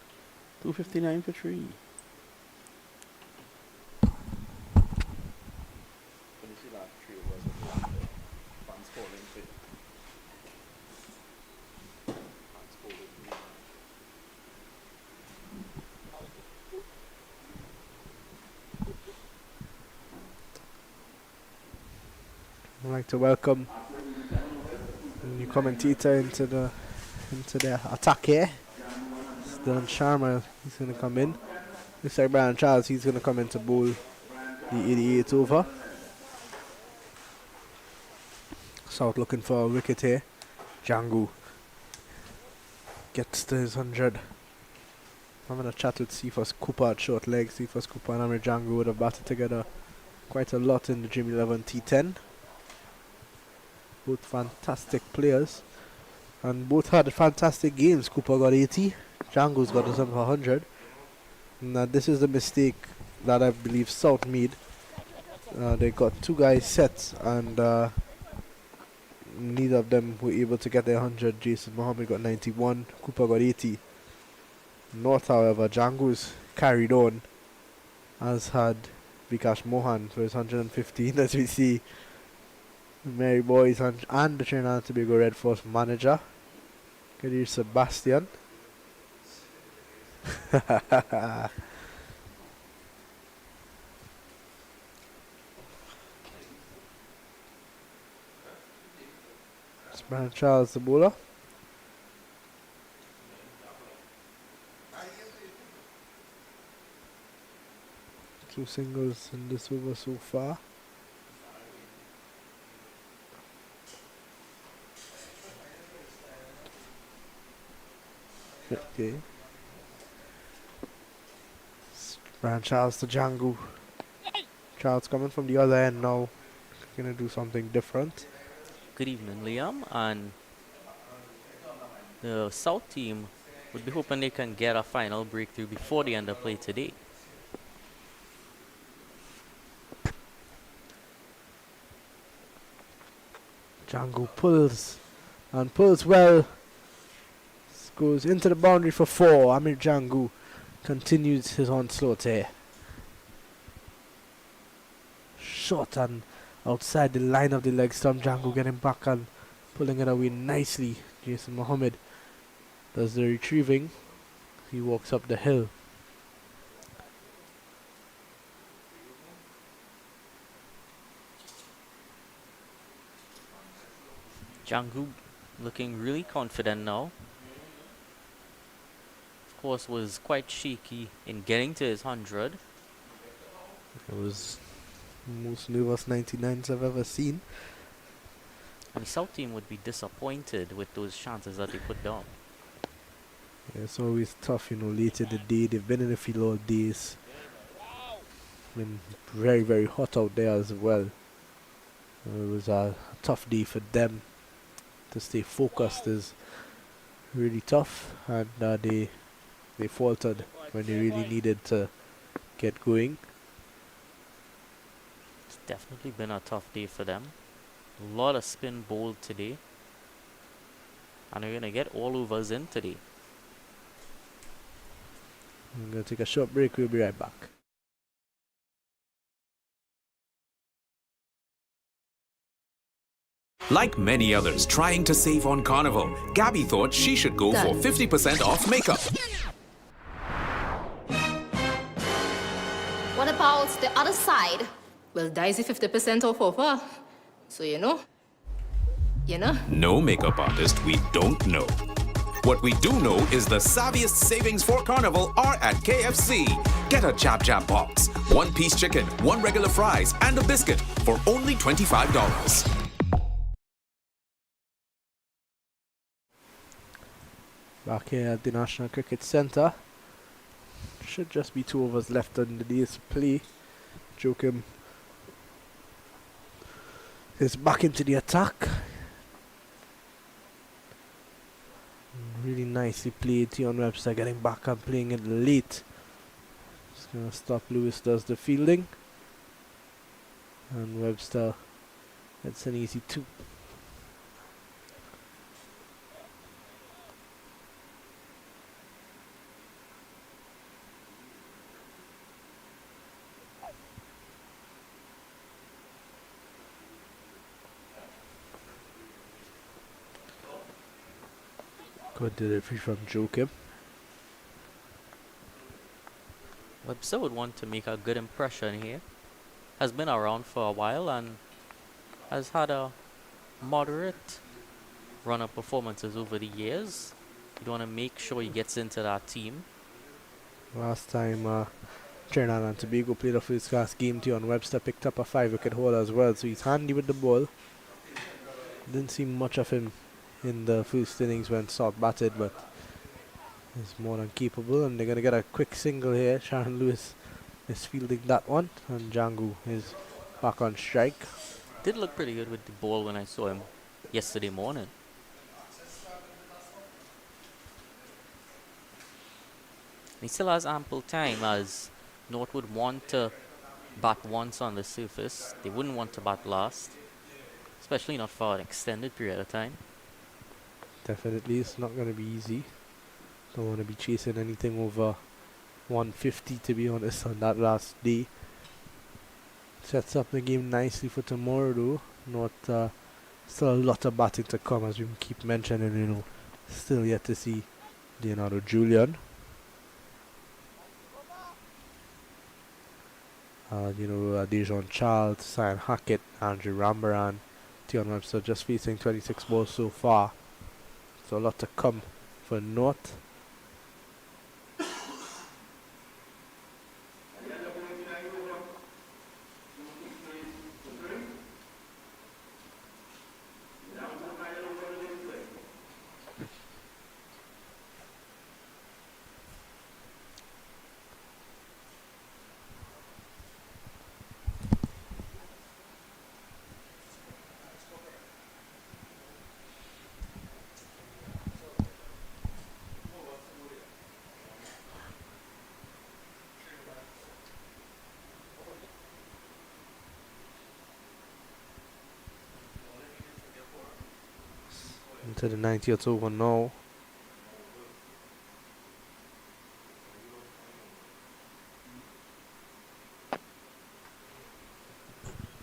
259 for 3. I'd like to welcome commentator into the attack here. Dylan Sharma, he's going to come in. Looks like Brian Charles, he's going to come in to bowl the 88 over. South looking for a wicket here. Django gets to his 100. I'm going to chat with Cephas Cooper at short leg. Cephas Cooper and Amir Django would have batted together quite a lot in the Dream 11 T10. Both fantastic players. And both had fantastic games. Cooper got 80. Django's got himself 100. Now this is the mistake that I believe South made. They got two guys set and neither of them were able to get their 100. Jason Mohammed got 91. Cooper got 80. North, however, Django's carried on, as had Vikash Mohan for his 115, as we see Mary Boys and the Trinidad and Tobago Red Force manager, Kadir Sebastian. It's Brian Charles, the bowler. Two singles in this over so far. Okay. Brian Charles to Django. Charles coming from the other end now. Gonna do something different. Good evening, Liam. And the South team would be hoping they can get a final breakthrough before the end of play today. Django pulls and pulls well. Goes into the boundary for 4. Amir Django continues his onslaught here. Shot and outside the line of the leg stump. Django getting back and pulling it away nicely. Jason Mohammed does the retrieving. He walks up the hill. Django looking really confident now. Of course, was quite shaky in getting to his 100. It was the most nervous 99s I've ever seen. And the South team would be disappointed with those chances that they put down. Yeah, it's always tough, late in the day. They've been in the field all days. Been very, very hot out there as well. It was a tough day for them. To stay focused is really tough, and they faltered when they really needed to get going. It's definitely been a tough day for them. A lot of spin bowled today. And they're going to get all overs in today. I'm going to take a short break. We'll be right back. Like many others trying to save on Carnival, Gabby thought she should go for 50% off makeup. What about the other side? Well, Daisy 50% off offer. So you know. No makeup artist we don't know. What we do know is the savviest savings for Carnival are at KFC. Get a Chap Chap box, 1-piece chicken, 1 regular fries, and a biscuit for only $25. Back here at the National Cricket Centre. Should just be 2 overs left in the day's play. Joachim is back into the attack. Really nicely played. Tion Webster getting back and playing it late. Just gonna stop. Lewis does the fielding. And Webster gets an easy 2. Good delivery from Joachim. Webster would want to make a good impression here. Has been around for a while and has had a moderate run of performances over the years. You want to make sure he gets into that team. Last time Trinidad and Tobago played a first class game, Tion Webster picked up a 5-wicket haul as well, so he's handy with the ball. Didn't see much of him in the first innings when South batted, but he's more than capable, and they're going to get a quick single here. Sharon Lewis is fielding that one, and Django is back on strike. Did look pretty good with the ball when I saw him yesterday morning. He still has ample time, as North would want to bat once on the surface. They wouldn't want to bat last, especially not for an extended period of time. Definitely, it's not going to be easy. Don't want to be chasing anything over 150, to be honest, on that last day. Sets up the game nicely for tomorrow, though. Not still a lot of batting to come, as we keep mentioning. Still yet to see Leonardo Julian. Dejon Charles, Cyan Hackett, Andrew Rambaran, Tion Webster just facing 26 balls so far. So a lot to come for North. Into the 90th over now.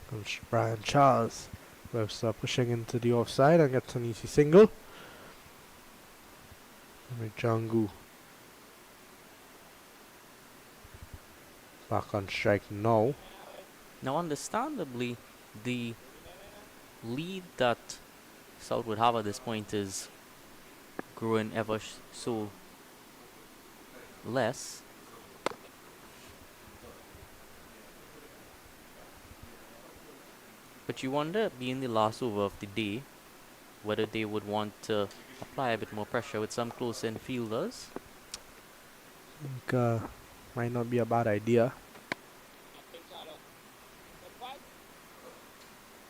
Comes Brian Charles. Webster pushing into the offside and gets an easy single. And Django back on strike now. Now, understandably, the lead that South would have at this point is growing ever so less. But you wonder, being the last over of the day, whether they would want to apply a bit more pressure with some close-in fielders. I think might not be a bad idea.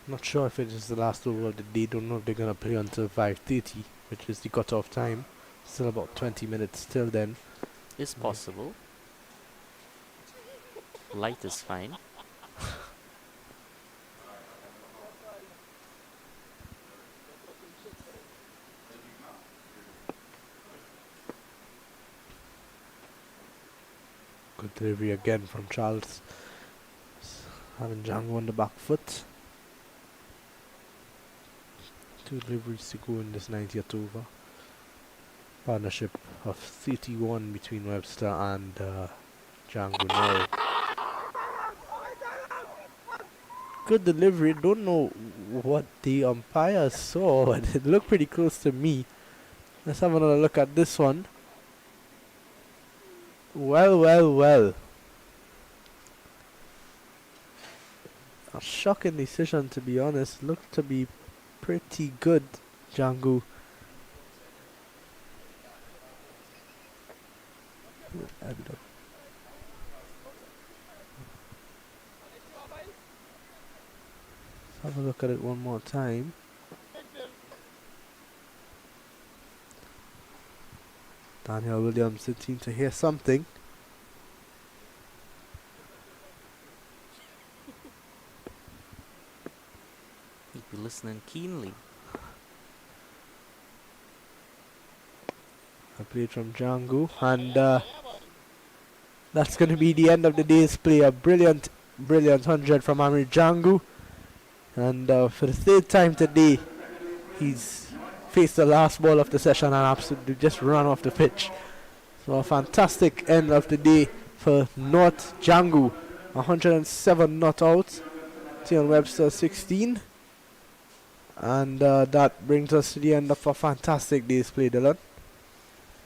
Not sure if it is the last over of the day. Don't know if they're going to play until 5:30, which is the cut-off time. Still about 20 minutes till then. It's possible. Light is fine. Good delivery again from Charles. Having Django on the back foot. 2 deliveries to go in this 90th over. Partnership of 31 between Webster and Django now. Good delivery. Don't know what the umpire saw, but it looked pretty close to me. Let's have another look at this one. Well. A shocking decision, to be honest. Looked to be pretty good, Django. Let's have a look at it one more time. Daniel Williams seemed to hear something. He'd be listening keenly. A play from Django, and that's going to be the end of the day's play. A brilliant 100 from Amir Django, and for the 3rd time today, he's faced the last ball of the session and absolutely just run off the pitch. So a fantastic end of the day for North. Django, 107 not out. Tion Webster 16. And that brings us to the end of a fantastic day's play, Dylan.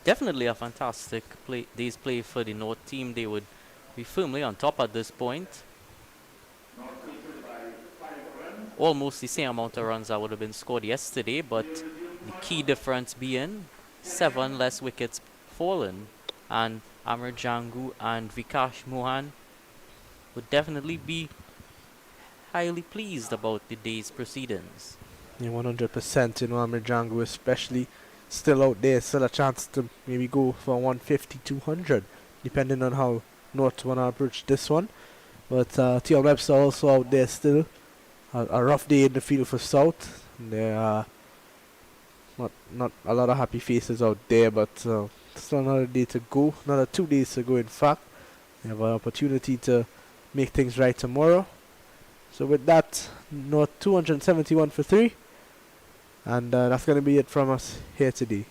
Definitely a fantastic day's play for the North team. They would be firmly on top at this point. Almost the same amount of runs that would have been scored yesterday, but the key difference being 7 less wickets fallen, and Amir Jangu and Vikash Mohan would definitely be highly pleased about the day's proceedings. Yeah, 100%. You know, Amir Django especially still out there, still a chance to maybe go for 150, 200, depending on how North want to approach this one. But Tion Webster also out there still. A rough day in the field for South. There are not a lot of happy faces out there, but still another day to go. Another 2 days to go, in fact. We have an opportunity to make things right tomorrow. So with that, North 271 for 3. And that's going to be it from us here today.